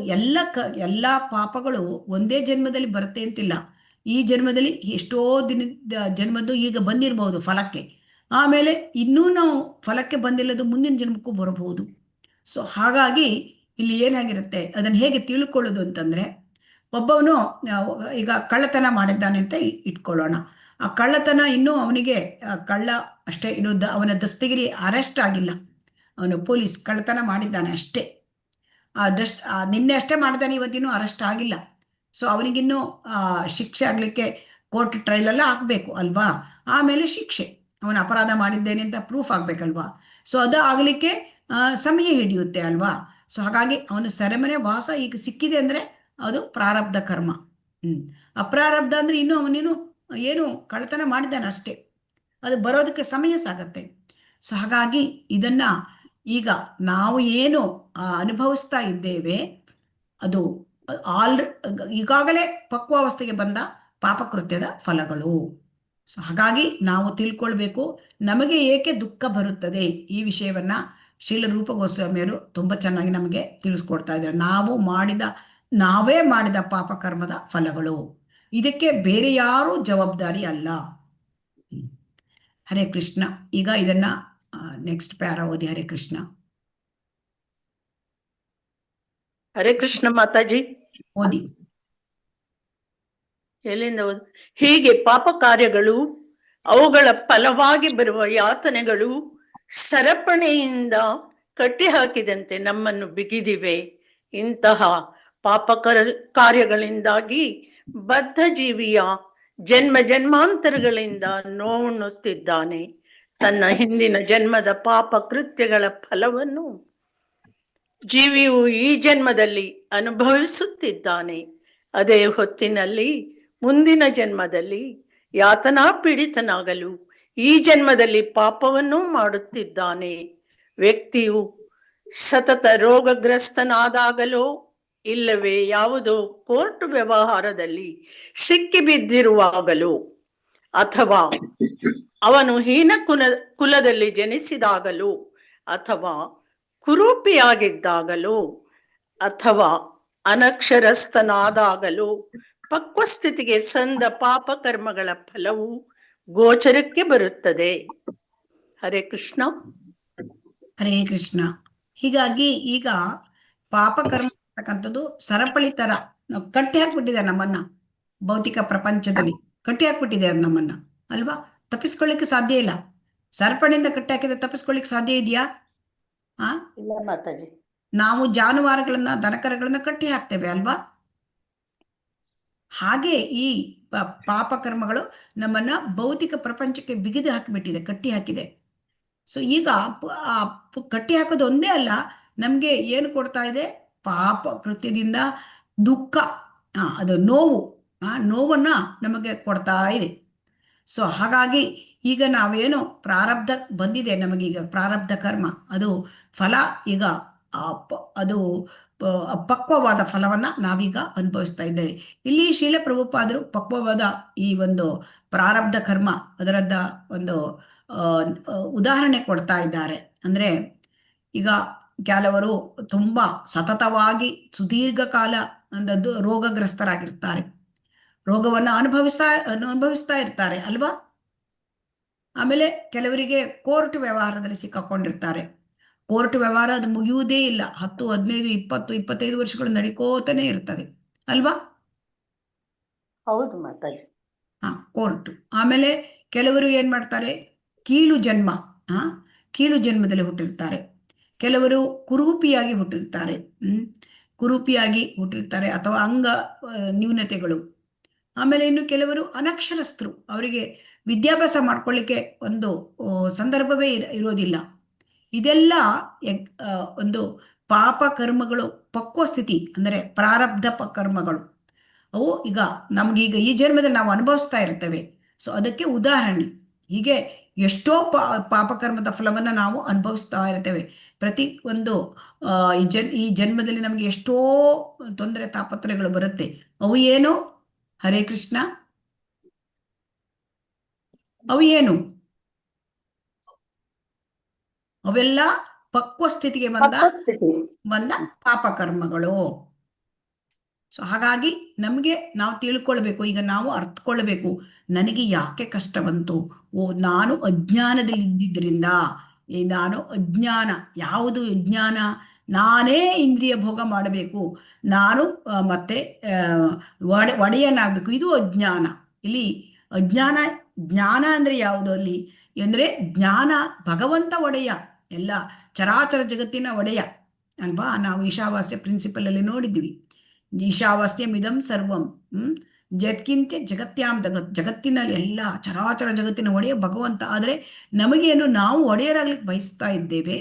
ಎಲ್ಲ ಪಾಪಗಳು ಒಂದೇ ಜನ್ಮದಲ್ಲಿ ಬರುತ್ತೆ ಅಂತಿಲ್ಲ. ಈ ಜನ್ಮದಲ್ಲಿ ಎಷ್ಟೋ ಜನ್ಮದ್ದು ಈಗ ಬಂದಿರಬಹುದು ಫಲಕ್ಕೆ, ಆಮೇಲೆ ಇನ್ನೂ ನಾವು ಫಲಕ್ಕೆ ಬಂದಿಲ್ಲದು ಮುಂದಿನ ಜನ್ಮಕ್ಕೂ ಬರಬಹುದು. ಸೊ ಹಾಗಾಗಿ ಇಲ್ಲಿ ಏನಾಗಿರುತ್ತೆ, ಅದನ್ನು ಹೇಗೆ ತಿಳ್ಕೊಳ್ಳೋದು ಅಂತಂದ್ರೆ, ಒಬ್ಬವನು ಈಗ ಕಳ್ಳತನ ಮಾಡಿದ್ದಾನೆ ಅಂತ ಇಟ್ಕೊಳ್ಳೋಣ. ಆ ಕಳ್ಳತನ ಇನ್ನೂ ಅವನಿಗೆ ಕಳ್ಳ ಅಷ್ಟೇ ಇರೋದು, ಅವನ ದಸ್ತಗಿರಿ ಅರೆಸ್ಟ್ ಆಗಿಲ್ಲ. ಅವನು ಪೊಲೀಸ್ ಕಳ್ಳತನ ಮಾಡಿದ್ದಾನೆ ಅಷ್ಟೇ, ನಿನ್ನೆ ಅಷ್ಟೇ ಮಾಡಿದ್ದಾನೆ, ಇವತ್ತಿನೂ ಅರೆಸ್ಟ್ ಆಗಿಲ್ಲ. ಸೊ ಅವನಿಗಿನ್ನೂ ಶಿಕ್ಷೆ ಆಗಲಿಕ್ಕೆ ಕೋರ್ಟ್ ಟ್ರಯಲ್ ಎಲ್ಲ ಹಾಕಬೇಕು ಅಲ್ವಾ. ಆಮೇಲೆ ಶಿಕ್ಷೆ, ಅವನ ಅಪರಾಧ ಮಾಡಿದ್ದೇನೆ ಅಂತ ಪ್ರೂಫ್ ಆಗ್ಬೇಕಲ್ವಾ. ಸೊ ಅದು ಆಗಲಿಕ್ಕೆ ಸಮಯ ಹಿಡಿಯುತ್ತೆ ಅಲ್ವಾ. ಸೊ ಹಾಗಾಗಿ ಅವನು ಸೆರೆಮನೆ ವಾಸ ಈಗ ಸಿಕ್ಕಿದೆ ಅಂದರೆ ಅದು ಪ್ರಾರಬ್ಧ ಕರ್ಮ. ಅಪ್ರಾರಬ್ಧ ಅಂದರೆ ಇನ್ನೂ ಅವನೇನು ಏನು ಕಳ್ಳತನ ಮಾಡಿದ್ದಾನೆ ಅಷ್ಟೇ, ಅದು ಬರೋದಕ್ಕೆ ಸಮಯ ಸಾಗತ್ತೆ. ಸೊ ಹಾಗಾಗಿ ಇದನ್ನ ಈಗ ನಾವು ಏನು ಅನುಭವಿಸ್ತಾ ಇದ್ದೇವೆ ಅದು ಈಗಾಗಲೇ ಪಕ್ವಾವಸ್ಥೆಗೆ ಬಂದ ಪಾಪಕೃತ್ಯದ ಫಲಗಳು. ಸೊ ಹಾಗಾಗಿ ನಾವು ತಿಳ್ಕೊಳ್ಬೇಕು, ನಮಗೆ ಏಕೆ ದುಃಖ ಬರುತ್ತದೆ ಈ ವಿಷಯವನ್ನ ಶ್ರೀಲ ರೂಪ ಗೋಸ್ವಾಮಿಯವರು ತುಂಬ ಚೆನ್ನಾಗಿ ನಮಗೆ ತಿಳಿಸ್ಕೊಡ್ತಾ ಇದ್ದಾರೆ. ನಾವೇ ಮಾಡಿದ ಪಾಪಕರ್ಮದ ಫಲಗಳು, ಇದಕ್ಕೆ ಬೇರೆ ಯಾರೂ ಜವಾಬ್ದಾರಿ ಅಲ್ಲ. ಹರೇ ಕೃಷ್ಣ. ಈಗ ಇದನ್ನ ನೆಕ್ಸ್ಟ್ ಪ್ಯಾರಾ ಓದಿ. ಹರೇ ಕೃಷ್ಣ. ಹರೇ ಕೃಷ್ಣ ಮಾತಾಜಿ ಓದಿ. ಎಲ್ಲಿಂದ ಓದು? ಹೀಗೆ ಪಾಪ ಕಾರ್ಯಗಳು, ಅವುಗಳ ಫಲವಾಗಿ ಬರುವ ಯಾತನೆಗಳು ಸರಪಣಿಯಿಂದ ಕಟ್ಟಿ ಹಾಕಿದಂತೆ ನಮ್ಮನ್ನು ಬಿಗಿದಿವೆ. ಇಂತಹ ಪಾಪ ಕಾರ್ಯಗಳಿಂದಾಗಿ ಬದ್ಧ ಜೀವಿಯ ಜನ್ಮ ಜನ್ಮಾಂತರಗಳಿಂದ ನೋವುಣ್ಣುತ್ತಿದ್ದಾನೆ. ತನ್ನ ಹಿಂದಿನ ಜನ್ಮದ ಪಾಪ ಕೃತ್ಯಗಳ ಫಲವನ್ನು ಜೀವಿಯು ಈ ಜನ್ಮದಲ್ಲಿ ಅನುಭವಿಸುತ್ತಿದ್ದಾನೆ. ಅದೇ ಹೊತ್ತಿನಲ್ಲಿ ಮುಂದಿನ ಜನ್ಮದಲ್ಲಿ ಯಾತನಾ ಪೀಡಿತನಾಗಲು ಈ ಜನ್ಮದಲ್ಲಿ ಪಾಪವನ್ನು ಮಾಡುತ್ತಿದ್ದಾನೆ. ವ್ಯಕ್ತಿಯು ಸತತ ರೋಗಗ್ರಸ್ತನಾದಾಗಲೋ ಇಲ್ಲವೇ ಯಾವುದೋ ಕೋರ್ಟ್ ವ್ಯವಹಾರದಲ್ಲಿ ಸಿಕ್ಕಿಬಿದ್ದಿರುವಾಗಲೋ ಅಥವಾ ಅವನು ಹೀನ ಕುಲದಲ್ಲಿ ಜನಿಸಿದಾಗಲೋ ಅಥವಾ ಕುರೂಪಿಯಾಗಿದ್ದಾಗಲೋ ಅಥವಾ ಅನಕ್ಷರಸ್ಥನಾದಾಗಲೋ ಪಕ್ವಸ್ಥಿತಿಗೆ ಸಂದ ಪಾಪ ಕರ್ಮಗಳ ಫಲವು ಗೋಚರಕ್ಕೆ ಬರುತ್ತದೆ. ಹರೇ ಕೃಷ್ಣ. ಹರೇ ಕೃಷ್ಣ. ಹೀಗಾಗಿ ಈಗ ಪಾಪಕರ್ಮ ಅಂತಕ್ಕಂಥದ್ದು ಸರಪಳಿ ತರ ಕಟ್ಟಿ ಹಾಕ್ಬಿಟ್ಟಿದೆ ನಮ್ಮನ್ನ, ಭೌತಿಕ ಪ್ರಪಂಚದಲ್ಲಿ ಕಟ್ಟಿ ಹಾಕ್ಬಿಟ್ಟಿದೆ ನಮ್ಮನ್ನ ಅಲ್ವಾ. ತಪ್ಪಿಸ್ಕೊಳ್ಳಿಕ್ಕೆ ಸಾಧ್ಯ ಇಲ್ಲ. ಸರಪಳಿಯಿಂದ ಕಟ್ಟಿ ಹಾಕಿದ್ರೆ ತಪ್ಪಿಸ್ಕೊಳ್ಳಿಕ್ಕೆ ಸಾಧ್ಯ ಇದೆಯಾ? ಇಲ್ಲ ಮಾತಾಜಿ. ನಾವು ಜಾನುವಾರುಗಳನ್ನ, ದನಕರಗಳನ್ನ ಕಟ್ಟಿ ಹಾಕ್ತೇವೆ ಅಲ್ವಾ. ಹಾಗೆ ಈ ಪಾಪಕರ್ಮಗಳು ನಮ್ಮನ್ನ ಭೌತಿಕ ಪ್ರಪಂಚಕ್ಕೆ ಬಿಗಿದು ಹಾಕಿಬಿಟ್ಟಿದೆ, ಕಟ್ಟಿ ಹಾಕಿದೆ. ಸೊ ಈಗ ಕಟ್ಟಿ ಹಾಕೋದು ಒಂದೇ ಅಲ್ಲ, ನಮ್ಗೆ ಏನು ಕೊಡ್ತಾ ಇದೆ? ಪಾಪ ಕೃತ್ಯದಿಂದ ದುಃಖ, ಅದು ನೋವನ್ನ ನಮಗೆ ಕೊಡ್ತಾ ಇದೆ. ಸೊ ಹಾಗಾಗಿ ಈಗ ನಾವೇನು ಪ್ರಾರಬ್ಧ ಬಂದಿದೆ ನಮಗೀಗ, ಪ್ರಾರಬ್ಧ ಕರ್ಮ ಅದು ಫಲ ಈಗ ಅದು ಪಕ್ವವಾದ ಫಲವನ್ನ ನಾವೀಗ ಅನುಭವಿಸ್ತಾ ಇದ್ದೇವೆ. ಇಲ್ಲಿ ಶ್ರೀಲ ಪ್ರಭುಪಾದರು ಪಕ್ವವಾದ ಈ ಒಂದು ಪ್ರಾರಬ್ಧ ಕರ್ಮ ಅದರದ್ದ ಒಂದು ಉದಾಹರಣೆ ಕೊಡ್ತಾ ಇದ್ದಾರೆ. ಅಂದ್ರೆ ಈಗ ಕೆಲವರು ತುಂಬಾ ಸತತವಾಗಿ ಸುದೀರ್ಘ ಕಾಲ ರೋಗಗ್ರಸ್ತರಾಗಿರ್ತಾರೆ, ರೋಗವನ್ನ ಅನುಭವಿಸ್ತಾ ಇರ್ತಾರೆ ಅಲ್ವಾ. ಆಮೇಲೆ ಕೆಲವರಿಗೆ ಕೋರ್ಟ್ ವ್ಯವಹಾರದಲ್ಲಿ ಸಿಕ್ಕಾಕೊಂಡಿರ್ತಾರೆ. ಕೋರ್ಟ್ ವ್ಯವಹಾರ ಅದು ಮುಗಿಯುವುದೇ ಇಲ್ಲ, 10, 15, 20, 25 ವರ್ಷಗಳು ನಡಿಕೋತಾನೆ ಇರ್ತದೆ ಅಲ್ವಾ. ಹೌದು ಮಾತಾಜಿ. ಕೋರ್ಟ್. ಆಮೇಲೆ ಕೆಲವರು ಏನ್ ಮಾಡ್ತಾರೆ? ಕೀಳು ಜನ್ಮದಲ್ಲಿ ಹುಟ್ಟಿರ್ತಾರೆ. ಕೆಲವರು ಕುರೂಪಿಯಾಗಿ ಹುಟ್ಟಿರ್ತಾರೆ ಅಥವಾ ಅಂಗ ನ್ಯೂನತೆಗಳು. ಆಮೇಲೆ ಇನ್ನು ಕೆಲವರು ಅನಕ್ಷರಸ್ಥರು, ಅವರಿಗೆ ವಿದ್ಯಾಭ್ಯಾಸ ಮಾಡ್ಕೊಳ್ಳಿಕ್ಕೆ ಒಂದು ಸಂದರ್ಭವೇ ಇರೋದಿಲ್ಲ. ಇದೆಲ್ಲ ಒಂದು ಪಾಪ ಕರ್ಮಗಳು, ಪಕ್ವ ಸ್ಥಿತಿ ಅಂದರೆ ಪ್ರಾರಬ್ಧ ಕರ್ಮಗಳು. ಅವು ಈಗ ನಮ್ಗೀಗ ಈ ಜನ್ಮದಲ್ಲಿ ನಾವು ಅನುಭವಿಸ್ತಾ ಇರ್ತೇವೆ. ಸೊ ಅದಕ್ಕೆ ಉದಾಹರಣೆ. ಹೀಗೆ ಎಷ್ಟೋ ಪಾಪಕರ್ಮದ ಫಲವನ್ನ ನಾವು ಅನುಭವಿಸ್ತಾ ಇರ್ತೇವೆ. ಪ್ರತಿ ಒಂದು ಈ ಜನ್ಮದಲ್ಲಿ ನಮಗೆ ಎಷ್ಟೋ ತೊಂದರೆ ತಾಪತ್ರಯಗಳು ಬರುತ್ತೆ. ಅವು ಏನು? ಹರೇ ಕೃಷ್ಣ. ಅವು ಏನು? ಅವೆಲ್ಲ ಪಕ್ವ ಸ್ಥಿತಿಗೆ ಬಂದ ಪಾಪಕರ್ಮಗಳು. ಸೊ ಹಾಗಾಗಿ ನಮಗೆ ನಾವು ತಿಳ್ಕೊಳ್ಬೇಕು, ಈಗ ನಾವು ಅರ್ಥಕೊಳ್ಬೇಕು, ನನಗೆ ಯಾಕೆ ಕಷ್ಟ ಬಂತು? ನಾನು ಅಜ್ಞಾನದಲ್ಲಿ ಇದ್ದಿದ್ರಿಂದ, ನಾನು ಅಜ್ಞಾನ. ಯಾವುದು ಅಜ್ಞಾನ? ನಾನೇ ಇಂದ್ರಿಯ ಭೋಗ ಮಾಡಬೇಕು, ನಾನು ಮತ್ತೆ ಒಡೆಯನಾಗಬೇಕು, ಇದು ಅಜ್ಞಾನ. ಇಲ್ಲಿ ಅಜ್ಞಾನ, ಜ್ಞಾನ ಅಂದರೆ ಯಾವುದು ಅಲ್ಲಿ ಅಂದರೆ ಜ್ಞಾನ ಭಗವಂತ ಒಡೆಯ, ಎಲ್ಲ ಚರಾಚರ ಜಗತ್ತಿನ ಒಡೆಯ ಅಲ್ವಾ. ನಾವು ಈಶಾವಾಸ್ಯ ಪ್ರಿನ್ಸಿಪಲ್ ಅಲ್ಲಿ ನೋಡಿದ್ವಿ, ಈಶಾವಾಸ್ಯಮಿದಂ ಸರ್ವಂ ಜಗತ್ಕಿಂಚ ಜಗತ್ಯಾಂ ಜಗತ್ತಿನಲ್ಲಿ ಎಲ್ಲ ಚರಾಚರ ಜಗತ್ತಿನ ಒಡೆಯ ಭಗವಂತ. ಆದರೆ ನಮಗೇನು, ನಾವು ಒಡೆಯರಾಗ್ಲಿಕ್ಕೆ ಬಯಸ್ತಾ ಇದ್ದೇವೆ,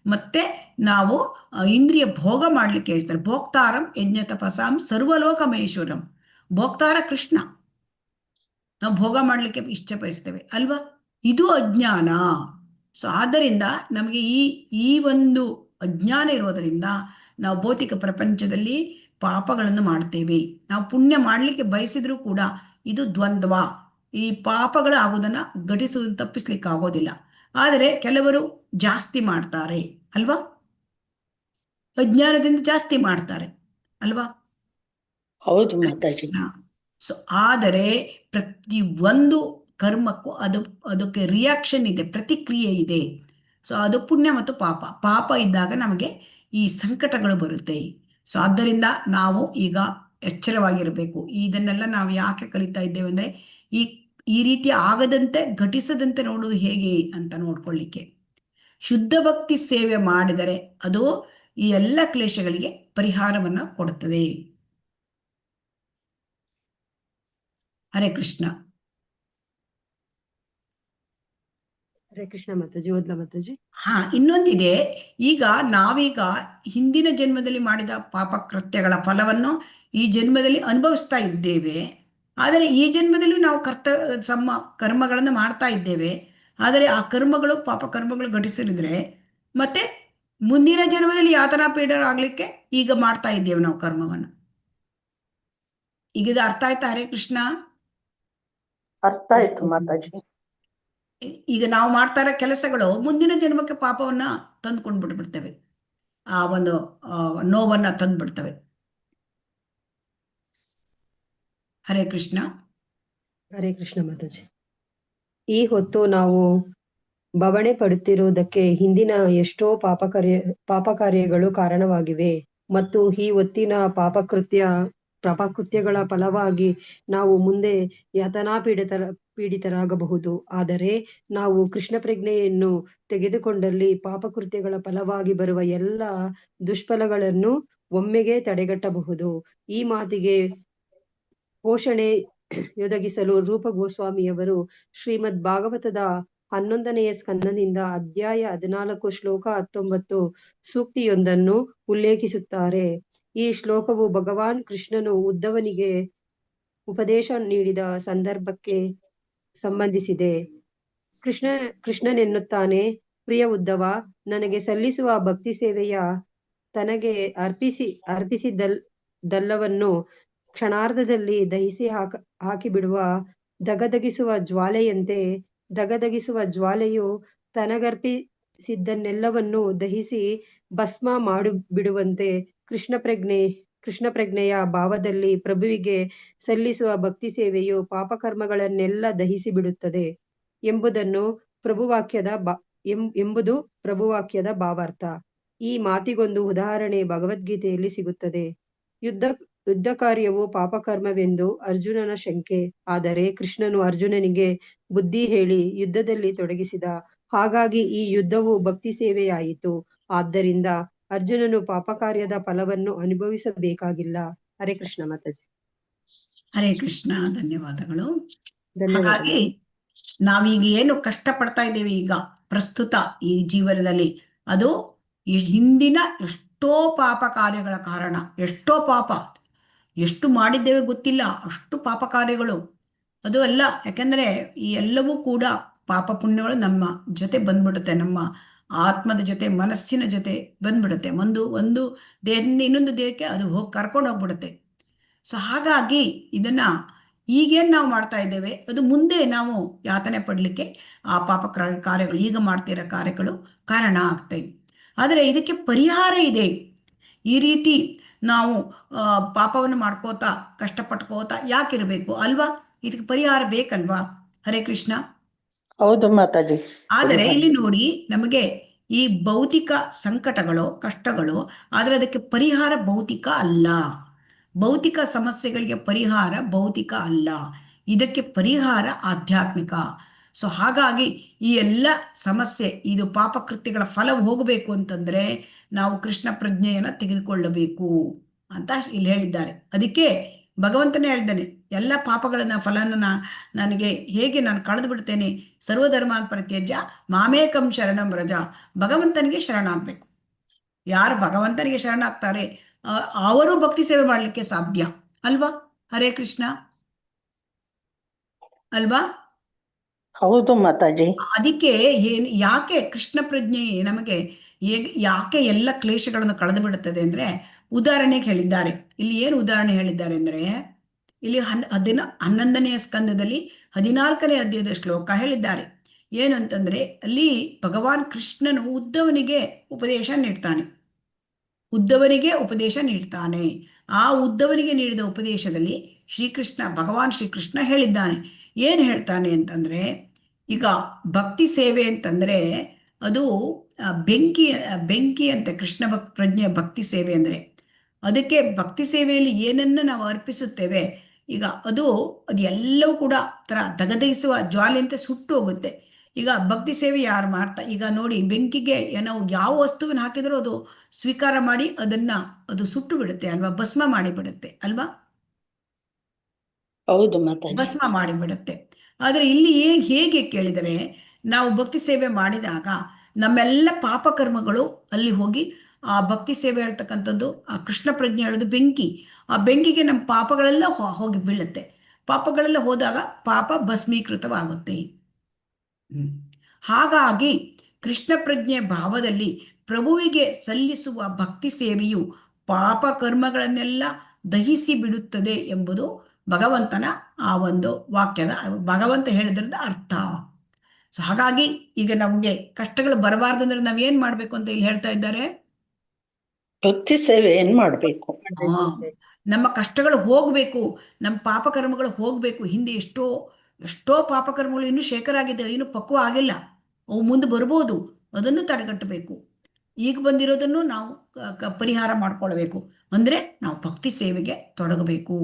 ಮತ್ತೆ ನಾವು ಇಂದ್ರಿಯ ಭೋಗ ಮಾಡ್ಲಿಕ್ಕೆ ಹೇಳ್ತಾರೆ. ಭೋಕ್ತಾರಂ ಯಜ್ಞ ತಪಸಾಂ ಸರ್ವಲೋಕ ಮಹೇಶ್ವರಂ. ಭೋಕ್ತಾರ ಕೃಷ್ಣ, ನಾವು ಭೋಗ ಮಾಡ್ಲಿಕ್ಕೆ ಇಚ್ಛೆ ಬಯಸ್ತೇವೆ ಅಲ್ವಾ, ಇದು ಅಜ್ಞಾನ. ಸೊ ಆದ್ದರಿಂದ ನಮಗೆ ಈ ಒಂದು ಅಜ್ಞಾನ ಇರೋದರಿಂದ ನಾವು ಭೌತಿಕ ಪ್ರಪಂಚದಲ್ಲಿ ಪಾಪಗಳನ್ನು ಮಾಡ್ತೇವೆ. ನಾವು ಪುಣ್ಯ ಮಾಡಲಿಕ್ಕೆ ಬಯಸಿದ್ರೂ ಕೂಡ ಇದು ದ್ವಂದ್ವ, ಈ ಪಾಪಗಳು ಆಗೋದನ್ನ ಘಟಿಸುವುದು ತಪ್ಪಿಸ್ಲಿಕ್ಕೆ ಆಗೋದಿಲ್ಲ. ಆದರೆ ಕೆಲವರು ಜಾಸ್ತಿ ಮಾಡ್ತಾರೆ ಅಲ್ವಾ, ಅಜ್ಞಾನದಿಂದ ಜಾಸ್ತಿ ಮಾಡ್ತಾರೆ ಅಲ್ವಾ. ಹೌದು ಮಾತಾಜಿ. ಸೊ ಆದರೆ ಪ್ರತಿ ಒಂದು ಕರ್ಮಕ್ಕೂ ಅದಕ್ಕೆ ರಿಯಾಕ್ಷನ್ ಇದೆ, ಪ್ರತಿಕ್ರಿಯೆ ಇದೆ. ಸೊ ಅದು ಪುಣ್ಯ ಮತ್ತು ಪಾಪ ಇದ್ದಾಗ ನಮಗೆ ಈ ಸಂಕಟಗಳು ಬರುತ್ತೆ. ಸೊ ಆದ್ದರಿಂದ ನಾವು ಈಗ ಎಚ್ಚರವಾಗಿರಬೇಕು. ಇದನ್ನೆಲ್ಲ ನಾವು ಯಾಕೆ ಕಲಿತಾ ಇದ್ದೇವೆ ಅಂದರೆ ಈ ರೀತಿ ಆಗದಂತೆ, ಘಟಿಸದಂತೆ ನೋಡುವುದು ಹೇಗೆ ಅಂತ ನೋಡ್ಕೊಳ್ಳಿಕ್ಕೆ. ಶುದ್ಧ ಭಕ್ತಿ ಸೇವೆ ಮಾಡಿದರೆ ಅದು ಈ ಎಲ್ಲ ಕ್ಲೇಶಗಳಿಗೆ ಪರಿಹಾರವನ್ನು ಕೊಡುತ್ತದೆ. ಹರೇ ಕೃಷ್ಣ. ಹರೇ ಕೃಷ್ಣ ಮಾತಾಜಿ. ಓದ್ಲಾ ಮಾತಾಜಿ? ಇನ್ನೊಂದಿದೆ, ಈಗ ನಾವೀಗ ಹಿಂದಿನ ಜನ್ಮದಲ್ಲಿ ಮಾಡಿದ ಪಾಪಕೃತ್ಯಗಳ ಫಲವನ್ನು ಈ ಜನ್ಮದಲ್ಲಿ ಅನುಭವಿಸ್ತಾ ಇದ್ದೇವೆ. ಆದರೆ ಈ ಜನ್ಮದಲ್ಲಿ ನಾವು ನಮ್ಮ ಕರ್ಮಗಳನ್ನು ಮಾಡ್ತಾ ಇದ್ದೇವೆ. ಆದರೆ ಆ ಕರ್ಮಗಳು, ಪಾಪಕರ್ಮಗಳು ಘಟಿಸಿದ್ರೆ ಮತ್ತೆ ಮುಂದಿನ ಜನ್ಮದಲ್ಲಿ ಯಾತನಾ ಪೀಡರಾಗ್ಲಿಕ್ಕೆ ಈಗ ಮಾಡ್ತಾ ಇದ್ದೇವೆ ನಾವು ಕರ್ಮವನ್ನು. ಈಗ ಇದು ಅರ್ಥ ಆಯ್ತಾ? ಹರೇ ಕೃಷ್ಣ. ಅರ್ಥ ಆಯ್ತು ಮಾತಾಜಿ. ಈಗ ನಾವು ಮಾಡ್ತಾ ಇರೋ ಕೆಲಸಗಳು ಮುಂದಿನ ಜನ್ಮಕ್ಕೆ ಪಾಪವನ್ನ ತಂದ್ಕೊಂಡು ಬಿಡ್ಬಿಡ್ತೇವೆ, ಆ ಒಂದು ನೋವನ್ನ ತಂದ್ಬಿಡ್ತವೆ. ಹರೇ ಕೃಷ್ಣ. ಹರೇ ಕೃಷ್ಣ ಮಾತಾಜಿ. ಈ ಹೊತ್ತು ನಾವು ಬವಣೆ ಪಡುತ್ತಿರುವುದಕ್ಕೆ ಹಿಂದಿನ ಎಷ್ಟೋ ಪಾಪ ಕಾರ್ಯಗಳು ಕಾರಣವಾಗಿವೆ ಮತ್ತು ಈ ಹೊತ್ತಿನ ಪಾಪಕೃತ್ಯಗಳ ಫಲವಾಗಿ ನಾವು ಮುಂದೆ ಯಾತನಾ ಪೀಡಿತರಾಗಬಹುದು. ಆದರೆ ನಾವು ಕೃಷ್ಣ ಪ್ರಜ್ಞೆಯನ್ನು ತೆಗೆದುಕೊಂಡಲ್ಲಿ ಪಾಪಕೃತ್ಯಗಳ ಫಲವಾಗಿ ಬರುವ ಎಲ್ಲ ದುಷ್ಫಲಗಳನ್ನು ಒಮ್ಮೆಗೆ ತಡೆಗಟ್ಟಬಹುದು. ಈ ಮಾತಿಗೆ ಪೋಷಣೆ ಒದಗಿಸಲು ರೂಪ ಗೋಸ್ವಾಮಿಯವರು ಶ್ರೀಮದ್ ಭಾಗವತದ 11ನೆಯ ಸ್ಕಂದದಿಂದ ಅಧ್ಯಾಯ 14 ಶ್ಲೋಕ 19 ಸೂಕ್ತಿಯೊಂದನ್ನು ಉಲ್ಲೇಖಿಸುತ್ತಾರೆ. ಈ ಶ್ಲೋಕವು ಭಗವಾನ್ ಕೃಷ್ಣನು ಉದ್ಧವನಿಗೆ ಉಪದೇಶ ನೀಡಿದ ಸಂದರ್ಭಕ್ಕೆ ಸಂಬಂಧಿಸಿದೆ. ಕೃಷ್ಣನೆನ್ನುತ್ತಾನೆ, ಪ್ರಿಯ ಉದ್ಧವ, ನನಗೆ ಸಲ್ಲಿಸುವ ಭಕ್ತಿ ಸೇವೆಯ ತನಗೆ ಅರ್ಪಿಸಿದ್ದೆಲ್ಲವನ್ನು ಕ್ಷಣಾರ್ಧದಲ್ಲಿ ದಹಿಸಿ ಹಾಕಿಬಿಡುವ ದಗದಗಿಸುವ ಜ್ವಾಲೆಯಂತೆ ದಗದಗಿಸುವ ಜ್ವಾಲೆಯು ತನಗರ್ಪಿಸಿದ್ದನ್ನೆಲ್ಲವನ್ನು ದಹಿಸಿ ಭಸ್ಮ ಮಾಡಿಬಿಡುವಂತೆ ಕೃಷ್ಣ ಪ್ರಜ್ಞೆಯ ಭಾವದಲ್ಲಿ ಪ್ರಭುವಿಗೆ ಸಲ್ಲಿಸುವ ಭಕ್ತಿ ಸೇವೆಯು ಪಾಪಕರ್ಮಗಳನ್ನೆಲ್ಲ ದಹಿಸಿ ಬಿಡುತ್ತದೆ ಎಂಬುದು ಪ್ರಭುವಾಕ್ಯದ ಭಾವಾರ್ಥ. ಈ ಮಾತಿಗೊಂದು ಉದಾಹರಣೆ ಭಗವದ್ಗೀತೆಯಲ್ಲಿ ಸಿಗುತ್ತದೆ. ಯುದ್ಧ ಕಾರ್ಯವು ಪಾಪಕರ್ಮವೆಂದು ಅರ್ಜುನನ ಶಂಕೆ. ಆದರೆ ಕೃಷ್ಣನು ಅರ್ಜುನನಿಗೆ ಬುದ್ಧಿ ಹೇಳಿ ಯುದ್ಧದಲ್ಲಿ ತೊಡಗಿಸಿದ. ಹಾಗಾಗಿ ಈ ಯುದ್ಧವು ಭಕ್ತಿ ಸೇವೆಯಾಯಿತು. ಆದ್ದರಿಂದ ಅರ್ಜುನನು ಪಾಪಕಾರ್ಯದ ಫಲವನ್ನು ಅನುಭವಿಸಬೇಕಾಗಿಲ್ಲ. ಹರೇ ಕೃಷ್ಣ ಮಾತಾಜಿ. ಹರೇ ಕೃಷ್ಣ. ಧನ್ಯವಾದಗಳು. ಹಾಗಾಗಿ ನಾವೀಗ ಏನು ಕಷ್ಟ ಪಡ್ತಾ ಇದ್ದೇವೆ ಈಗ ಪ್ರಸ್ತುತ ಈ ಜೀವನದಲ್ಲಿ, ಅದು ಹಿಂದಿನ ಎಷ್ಟೋ ಪಾಪ ಕಾರ್ಯಗಳ ಕಾರಣ. ಎಷ್ಟೋ ಪಾಪ, ಎಷ್ಟು ಮಾಡಿದ್ದೇವೆ ಗೊತ್ತಿಲ್ಲ, ಅಷ್ಟು ಪಾಪ ಕಾರ್ಯಗಳು ಅದು ಅಲ್ಲ. ಯಾಕೆಂದ್ರೆ ಈ ಎಲ್ಲವೂ ಕೂಡ ಪಾಪ ಪುಣ್ಯಗಳು ನಮ್ಮ ಜೊತೆ ಬಂದ್ಬಿಡುತ್ತೆ, ನಮ್ಮ ಆತ್ಮದ ಜೊತೆ, ಮನಸ್ಸಿನ ಜೊತೆ ಬಂದ್ಬಿಡುತ್ತೆ. ಒಂದು ದೇಹದಿಂದ ಇನ್ನೊಂದು ದೇಹಕ್ಕೆ ಅದು ಕರ್ಕೊಂಡು ಹೋಗ್ಬಿಡುತ್ತೆ. ಸೊ ಹಾಗಾಗಿ ಇದನ್ನ ಈಗೇನು ನಾವು ಮಾಡ್ತಾ ಇದ್ದೇವೆ ಅದು ಮುಂದೆ ನಾವು ಯಾತನೆ ಪಡಲಿಕ್ಕೆ ಆ ಪಾಪ ಕಾರ್ಯಗಳು, ಈಗ ಮಾಡ್ತಿರೋ ಕಾರ್ಯಗಳು ಕಾರಣ ಆಗ್ತವೆ. ಆದರೆ ಇದಕ್ಕೆ ಪರಿಹಾರ ಇದೆ. ಈ ರೀತಿ ನಾವು ಪಾಪವನ್ನು ಮಾಡ್ಕೋತಾ ಕಷ್ಟಪಟ್ಕೋತಾ ಯಾಕಿರಬೇಕು ಅಲ್ವಾ? ಇದಕ್ಕೆ ಪರಿಹಾರ ಬೇಕಲ್ವಾ? ಹರೇ ಕೃಷ್ಣ. ಹೌದು ಮಾತಾಜಿ. ಆದರೆ ಇಲ್ಲಿ ನೋಡಿ, ನಮಗೆ ಈ ಭೌತಿಕ ಸಂಕಟಗಳು, ಕಷ್ಟಗಳು, ಆದರೆ ಅದಕ್ಕೆ ಪರಿಹಾರ ಭೌತಿಕ ಅಲ್ಲ. ಭೌತಿಕ ಸಮಸ್ಯೆಗಳಿಗೆ ಪರಿಹಾರ ಭೌತಿಕ ಅಲ್ಲ, ಇದಕ್ಕೆ ಪರಿಹಾರ ಆಧ್ಯಾತ್ಮಿಕ. ಸೊ ಹಾಗಾಗಿ ಈ ಎಲ್ಲ ಸಮಸ್ಯೆ, ಇದು ಪಾಪಕೃತ್ಯಗಳ ಫಲ ಹೋಗಬೇಕು ಅಂತಂದ್ರೆ ನಾವು ಕೃಷ್ಣ ಪ್ರಜ್ಞೆಯನ್ನು ತೆಗೆದುಕೊಳ್ಳಬೇಕು ಅಂತ ಇಲ್ಲಿ ಹೇಳಿದ್ದಾರೆ. ಅದಕ್ಕೆ ಭಗವಂತನೇ ಹೇಳಿದ್ದಾನೆ, ಎಲ್ಲ ಪಾಪಗಳನ್ನ ಫಲನ ನನಗೆ ಹೇಗೆ ನಾನು ಕಳೆದು ಬಿಡ್ತೇನೆ, ಸರ್ವಧರ್ಮಾನ್ ಪರಿತ್ಯಜ್ಯ ಮಾಮೇಕಂ ಶರಣಂ ವ್ರಜ. ಭಗವಂತನಿಗೆ ಶರಣಾಗಬೇಕು. ಯಾರು ಭಗವಂತನಿಗೆ ಶರಣಾಗ್ತಾರೆ ಅವರು ಭಕ್ತಿ ಸೇವೆ ಮಾಡಲಿಕ್ಕೆ ಸಾಧ್ಯ ಅಲ್ವಾ? ಹರೇ ಕೃಷ್ಣ ಅಲ್ವಾ? ಹೌದು ಮಾತಾಜಿ. ಅದಕ್ಕೆ ಯಾಕೆ ಕೃಷ್ಣ ಪ್ರಜ್ಞೆ ನಮಗೆ ಯಾಕೆ ಎಲ್ಲ ಕ್ಲೇಶಗಳನ್ನು ಕಳೆದು ಬಿಡುತ್ತದೆ ಅಂದ್ರೆ ಉದಾಹರಣೆಗೆ ಹೇಳಿದ್ದಾರೆ. ಇಲ್ಲಿ ಏನು ಉದಾಹರಣೆ ಹೇಳಿದ್ದಾರೆ ಅಂದ್ರೆ, ಇಲ್ಲಿ 11ನೇ ಸ್ಕಂದದಲ್ಲಿ 14ನೇ ಅಧ್ಯಾಯದ ಶ್ಲೋಕ ಹೇಳಿದ್ದಾರೆ. ಏನಂತಂದ್ರೆ ಅಲ್ಲಿ ಭಗವಾನ್ ಕೃಷ್ಣನು ಉದ್ಧವನಿಗೆ ಉಪದೇಶ ನೀಡ್ತಾನೆ. ಆ ಉದ್ಧವನಿಗೆ ನೀಡಿದ ಉಪದೇಶದಲ್ಲಿ ಭಗವಾನ್ ಶ್ರೀಕೃಷ್ಣ ಹೇಳಿದ್ದಾನೆ. ಏನು ಹೇಳ್ತಾನೆ ಅಂತಂದ್ರೆ, ಈಗ ಭಕ್ತಿ ಸೇವೆ ಅಂತಂದ್ರೆ ಅದು ಬೆಂಕಿ ಅಂತೆ. ಕೃಷ್ಣ ಪ್ರಜ್ಞೆ ಭಕ್ತಿ ಸೇವೆ ಅಂದ್ರೆ ಅದಕ್ಕೆ ಭಕ್ತಿ ಸೇವೆಯಲ್ಲಿ ಏನನ್ನ ನಾವು ಅರ್ಪಿಸುತ್ತೇವೆ, ಈಗ ಅದು ಎಲ್ಲವೂ ಕೂಡ ತರ ದಗದಗಿಸುವ ಜ್ವಾಲೆಯಂತೆ ಸುಟ್ಟು ಹೋಗುತ್ತೆ. ಈಗ ಭಕ್ತಿ ಸೇವೆ ಯಾರು ಮಾಡ್ತಾ, ಈಗ ನೋಡಿ ಬೆಂಕಿಗೆ ನಾವು ಯಾವ ವಸ್ತುವಿನ ಹಾಕಿದ್ರೂ ಅದು ಸ್ವೀಕಾರ ಮಾಡಿ ಅದು ಸುಟ್ಟು ಬಿಡುತ್ತೆ ಅಲ್ವಾ, ಭಸ್ಮ ಮಾಡಿ ಬಿಡುತ್ತೆ ಅಲ್ವಾ? ಹೌದು ಮಾತಾಜಿ, ಭಸ್ಮ ಮಾಡಿಬಿಡುತ್ತೆ. ಆದರೆ ಇಲ್ಲಿ ಹೇಗೆ ಕೇಳಿದರೆ, ನಾವು ಭಕ್ತಿ ಸೇವೆ ಮಾಡಿದಾಗ ನಮ್ಮೆಲ್ಲ ಪಾಪಕರ್ಮಗಳು ಅಲ್ಲಿ ಹೋಗಿ ಆ ಭಕ್ತಿ ಸೇವೆ ಹೇಳ್ತಕ್ಕಂಥದ್ದು, ಆ ಕೃಷ್ಣ ಪ್ರಜ್ಞೆ ಹೇಳೋದು ಬೆಂಕಿ, ಆ ಬೆಂಕಿಗೆ ನಮ್ಮ ಪಾಪಗಳೆಲ್ಲ ಹೋಗಿ ಬೀಳುತ್ತೆ. ಪಾಪಗಳೆಲ್ಲ ಹೋದಾಗ ಪಾಪ ಭಸ್ಮೀಕೃತವಾಗುತ್ತೆ. ಹಾಗಾಗಿ ಕೃಷ್ಣ ಪ್ರಜ್ಞೆ ಭಾವದಲ್ಲಿ ಪ್ರಭುವಿಗೆ ಸಲ್ಲಿಸುವ ಭಕ್ತಿ ಸೇವೆಯು ಪಾಪ ಕರ್ಮಗಳನ್ನೆಲ್ಲ ದಹಿಸಿ ಬಿಡುತ್ತದೆ ಎಂಬುದು ಭಗವಂತನ ಆ ಒಂದು ವಾಕ್ಯದ, ಭಗವಂತ ಹೇಳಿದ್ರದ ಅರ್ಥ. ಸೊ ಹಾಗಾಗಿ ಈಗ ನಮ್ಗೆ ಕಷ್ಟಗಳು ಬರಬಾರ್ದು ಅಂದ್ರೆ ನಾವ್ ಏನ್ ಮಾಡ್ಬೇಕು ಅಂತ ಇಲ್ಲಿ ಹೇಳ್ತಾ ಇದ್ದಾರೆ, ಭಕ್ತಿ ಸೇವೆ ಏನ್ ಮಾಡ್ಬೇಕು, ನಮ್ಮ ಕಷ್ಟಗಳು ಹೋಗ್ಬೇಕು, ನಮ್ಮ ಪಾಪಕರ್ಮಗಳು ಹೋಗ್ಬೇಕು. ಹಿಂದೆ ಎಷ್ಟೋ ಪಾಪಕರ್ಮಗಳು ಇನ್ನೂ ಶೇಖರ ಆಗಿದೆ, ಇನ್ನೂ ಪಕ್ವ ಆಗಿಲ್ಲ, ಅವು ಮುಂದೆ ಬರ್ಬೋದು, ಅದನ್ನು ತಡೆಗಟ್ಟಬೇಕು. ಈಗ ಬಂದಿರೋದನ್ನು ನಾವು ಪರಿಹಾರ ಮಾಡ್ಕೊಳ್ಬೇಕು. ಅಂದ್ರೆ ನಾವು ಭಕ್ತಿ ಸೇವೆಗೆ ತೊಡಗಬೇಕು.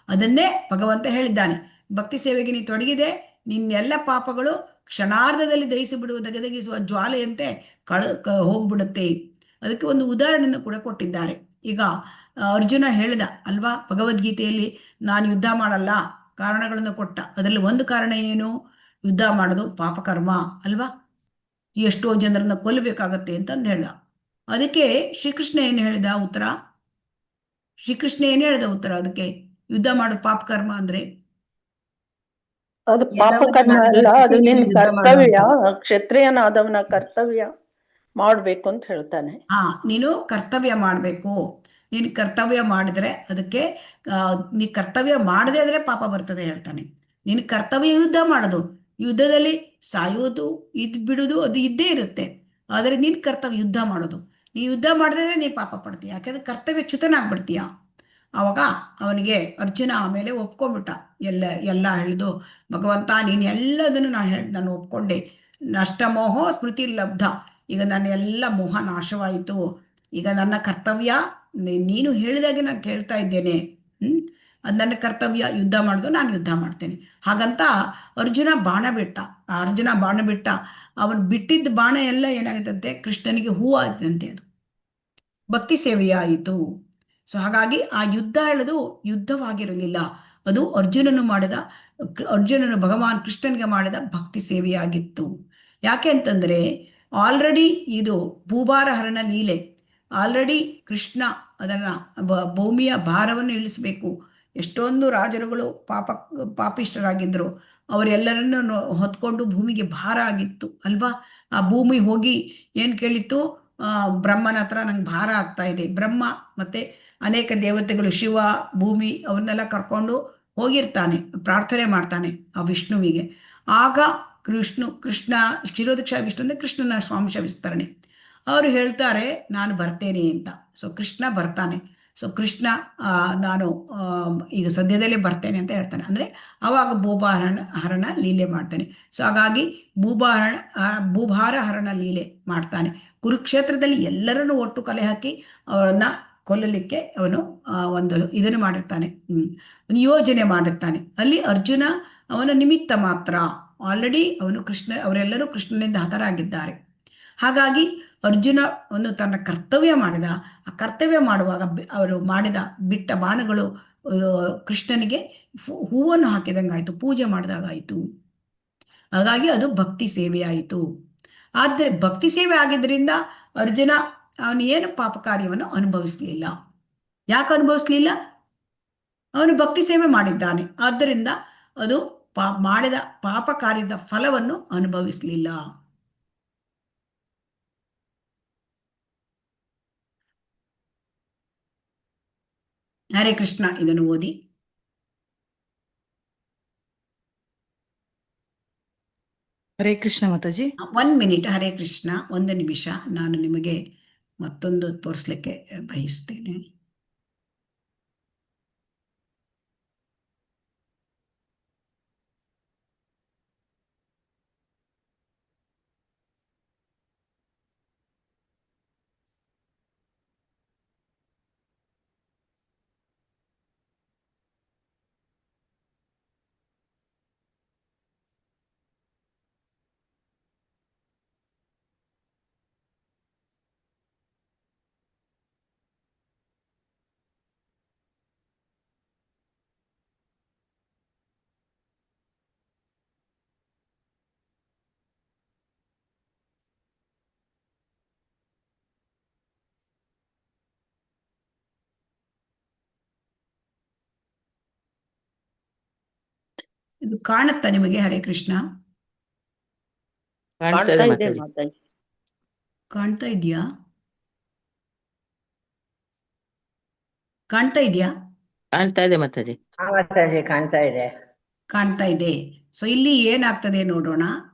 ಅದನ್ನೇ ಭಗವಂತ ಹೇಳಿದ್ದಾನೆ. ಭಕ್ತಿ ಸೇವೆಗೆ ನೀ ತೊಡಗಿದೆ, ನಿನ್ನೆಲ್ಲ ಪಾಪಗಳು ಕ್ಷಣಾರ್ಧದಲ್ಲಿ ದಹಿಸಿ ಬಿಡುವ ದಗದಗಿಸುವ ಜ್ವಾಲೆಯಂತೆ ಹೋಗ್ಬಿಡುತ್ತೆ. ಅದಕ್ಕೆ ಒಂದು ಉದಾಹರಣೆಯನ್ನು ಕೂಡ ಕೊಟ್ಟಿದ್ದಾರೆ. ಈಗ ಅರ್ಜುನ ಹೇಳಿದ ಅಲ್ವಾ ಭಗವದ್ಗೀತೆಯಲ್ಲಿ, ನಾನು ಯುದ್ಧ ಮಾಡಲ್ಲ, ಕಾರಣಗಳನ್ನು ಕೊಟ್ಟ. ಅದರಲ್ಲಿ ಒಂದು ಕಾರಣ ಏನು, ಯುದ್ಧ ಮಾಡೋದು ಪಾಪಕರ್ಮ ಅಲ್ವಾ, ಎಷ್ಟೋ ಜನರನ್ನ ಕೊಲ್ಲಬೇಕಾಗತ್ತೆ ಅಂತಂದು ಹೇಳ್ದ. ಅದಕ್ಕೆ ಶ್ರೀಕೃಷ್ಣ ಏನು ಹೇಳಿದ ಉತ್ತರ, ಅದಕ್ಕೆ ಯುದ್ಧ ಮಾಡೋದು ಪಾಪಕರ್ಮ ಅಂದ್ರೆ ಅದು ಪಾಪಕರ್ಮ ಅಲ್ಲ, ಅದು ನಿನ್ ಕರ್ತವ್ಯ, ಕ್ಷತ್ರಿಯನಾದವನ ಕರ್ತವ್ಯ ಮಾಡ್ಬೇಕು ಅಂತ ಹೇಳ್ತಾನೆ. ನೀನು ಕರ್ತವ್ಯ ಮಾಡ್ಬೇಕು, ನೀನು ಕರ್ತವ್ಯ ಮಾಡಿದ್ರೆ ಅದಕ್ಕೆ ನೀ ಕರ್ತವ್ಯ ಮಾಡದೇ ಇದ್ರೆ ಪಾಪ ಬರ್ತದೆ ಹೇಳ್ತಾನೆ. ನೀನು ಕರ್ತವ್ಯ ಯುದ್ಧ ಮಾಡೋದು, ಯುದ್ಧದಲ್ಲಿ ಸಾಯೋದು ಬಿಡುದು ಅದು ಇದ್ದೇ ಇರುತ್ತೆ. ಆದರೆ ನೀನ್ ಕರ್ತವ್ಯ ಯುದ್ಧ ಮಾಡೋದು, ನೀ ಯುದ್ಧ ಮಾಡದೇ ನೀ ಪಾಪ ಪಡ್ತೀಯ, ಯಾಕಂದ್ರೆ ಕರ್ತವ್ಯ ಚ್ಯುತನಾಗ್ಬಿಡ್ತೀಯ. ಅವಾಗ ಅವನಿಗೆ ಅರ್ಜುನ ಆಮೇಲೆ ಒಪ್ಕೊಂಡ್ಬಿಟ್ಟ. ಎಲ್ಲ ಹೇಳಿದು, ಭಗವಂತ ನೀನು ಎಲ್ಲದನ್ನು ನಾನು ಒಪ್ಕೊಂಡೆ, ನಷ್ಟಮೋಹೋ ಸ್ಮೃತಿ ಲಬ್ಧ, ಈಗ ನನ್ನ ಎಲ್ಲ ಮೋಹ ನಾಶವಾಯಿತು, ಈಗ ನನ್ನ ಕರ್ತವ್ಯ ನೀನು ಹೇಳಿದಾಗೆ ನಾನು ಕೇಳ್ತಾ ಇದ್ದೇನೆ, ಅದು ನನ್ನ ಕರ್ತವ್ಯ, ಯುದ್ಧ ಮಾಡಿದ್ರು ನಾನು ಯುದ್ಧ ಮಾಡ್ತೇನೆ. ಹಾಗಂತ ಅರ್ಜುನ ಬಾಣ ಬಿಟ್ಟ. ಅವನು ಬಿಟ್ಟಿದ್ದ ಬಾಣ ಎಲ್ಲ ಏನಾಗುತ್ತಂತೆ, ಕೃಷ್ಣನಿಗೆ ಹೂ ಆಯ್ತಂತೆ, ಅದು ಭಕ್ತಿ ಸೇವೆಯಾಯಿತು. ಸೊ ಹಾಗಾಗಿ ಆ ಯುದ್ಧ ಹೇಳೋದು ಯುದ್ಧವಾಗಿರಲಿಲ್ಲ, ಅದು ಅರ್ಜುನನು ಭಗವಾನ್ ಕೃಷ್ಣನಿಗೆ ಮಾಡಿದ ಭಕ್ತಿ ಸೇವೆಯಾಗಿತ್ತು. ಯಾಕೆ ಅಂತಂದ್ರೆ ಆಲ್ರೆಡಿ ಇದು ಭೂಭಾರ ಹರಣ ಲೀಲೆ, ಆಲ್ರೆಡಿ ಕೃಷ್ಣ ಅದನ್ನ ಭೂಮಿಯ ಭಾರವನ್ನು ಇಳಿಸಬೇಕು. ಎಷ್ಟೊಂದು ರಾಜರುಗಳು ಪಾಪಿಷ್ಟರಾಗಿದ್ರು, ಅವರೆಲ್ಲರನ್ನು ಹೊತ್ಕೊಂಡು ಭೂಮಿಗೆ ಭಾರ ಆಗಿತ್ತು ಅಲ್ವಾ. ಆ ಭೂಮಿ ಹೋಗಿ ಏನ್ ಕೇಳಿತ್ತು, ಬ್ರಹ್ಮನ ಹತ್ರ ನಂಗೆ ಭಾರ ಆಗ್ತಾ ಇದೆ. ಬ್ರಹ್ಮ ಮತ್ತೆ ಅನೇಕ ದೇವತೆಗಳು, ಶಿವ, ಭೂಮಿ ಅವನ್ನೆಲ್ಲ ಕರ್ಕೊಂಡು ಹೋಗಿರ್ತಾನೆ, ಪ್ರಾರ್ಥನೆ ಮಾಡ್ತಾನೆ ಆ ವಿಷ್ಣುವಿಗೆ. ಆಗ ಕೃಷ್ಣ ಶಿರೋದಕ್ಷ ವಿಷ್ಣು ಅಂದ್ರೆ ಕೃಷ್ಣನ ಸ್ವಾಂಶ ವಿಸ್ತರಣೆ, ಅವರು ಹೇಳ್ತಾರೆ ನಾನು ಬರ್ತೇನೆ ಅಂತ. ಸೊ ಕೃಷ್ಣ ಬರ್ತಾನೆ. ಸೊ ಕೃಷ್ಣ ನಾನು ಈಗ ಸದ್ಯದಲ್ಲೇ ಬರ್ತೇನೆ ಅಂತ ಹೇಳ್ತಾನೆ. ಅಂದರೆ ಆವಾಗ ಹರಣ ಲೀಲೆ ಮಾಡ್ತಾನೆ. ಸೊ ಹಾಗಾಗಿ ಭೂಭಾರ ಹರಣ ಲೀಲೆ ಮಾಡ್ತಾನೆ. ಕುರುಕ್ಷೇತ್ರದಲ್ಲಿ ಎಲ್ಲರನ್ನು ಒಟ್ಟು ಕಲೆ ಹಾಕಿ ಅವರನ್ನ ಕೊಲ್ಲಲಿಕ್ಕೆ ಅವನು ಒಂದು ಇದನ್ನು ಮಾಡಿರ್ತಾನೆ, ಒಂದು ಯೋಜನೆ ಮಾಡಿರ್ತಾನೆ. ಅಲ್ಲಿ ಅರ್ಜುನ ಅವನ ನಿಮಿತ್ತ ಮಾತ್ರ. ಆಲ್ರೆಡಿ ಅವರೆಲ್ಲರೂ ಕೃಷ್ಣನಿಂದ ಹತರಾಗಿದ್ದಾರೆ. ಹಾಗಾಗಿ ಅರ್ಜುನ ಒಂದು ತನ್ನ ಕರ್ತವ್ಯ ಮಾಡಿದ. ಆ ಕರ್ತವ್ಯ ಮಾಡುವಾಗ ಅವರು ಬಿಟ್ಟ ಬಾಣಗಳು ಕೃಷ್ಣನಿಗೆ ಹೂವನ್ನು ಹಾಕಿದಂಗಾಯ್ತು, ಪೂಜೆ ಮಾಡಿದಾಗಾಯ್ತು. ಹಾಗಾಗಿ ಅದು ಭಕ್ತಿ ಸೇವೆಯಾಯಿತು. ಆದರೆ ಭಕ್ತಿ ಸೇವೆ ಆಗಿದ್ದರಿಂದ ಅರ್ಜುನ ಅವನು ಏನು ಪಾಪ ಕಾರ್ಯವನ್ನು ಅನುಭವಿಸ್ಲಿಲ್ಲ. ಯಾಕೆ ಅನುಭವಿಸ್ಲಿಲ್ಲ? ಅವನು ಭಕ್ತಿ ಸೇವೆ ಮಾಡಿದ್ದಾನೆ. ಆದ್ದರಿಂದ ಅದು ಮಾಡಿದ ಪಾಪ ಕಾರ್ಯದ ಫಲವನ್ನು ಅನುಭವಿಸಲಿಲ್ಲ. ಹರೇ ಕೃಷ್ಣ. ಇದನ್ನು ಓದಿ. ಹರೇ ಕೃಷ್ಣ ಮಾತಾಜಿ. 1 ಮಿನಿಟ್. ಹರೇ ಕೃಷ್ಣ, 1 ನಿಮಿಷ. ನಾನು ನಿಮಗೆ ಮತ್ತೊಂದು ತೋರಿಸ್ಲಿಕ್ಕೆ ಬಯಸ್ತೇನೆ. ಇದು ಕಾಣುತ್ತಾ ನಿಮಗೆ? ಹರೇ ಕೃಷ್ಣ. ಕಾಣಿಸ್ತಾ ಇದೆ ಮಾತಾಜಿ. ಕಾಣ್ತಾ ಇದೆಯಾ? ಕಾಣ್ತಾ ಇದೆಯಾ? ಕಾಣ್ತಾ ಇದೆ ಮಾತಾಜಿ. ಮಾತಾಜಿ ಕಾಣ್ತಾ ಇದೆ. ಕಾಣ್ತಾ ಇದೆ. ಸೊ ಇಲ್ಲಿ ಏನಾಗ್ತದೆ ನೋಡೋಣ.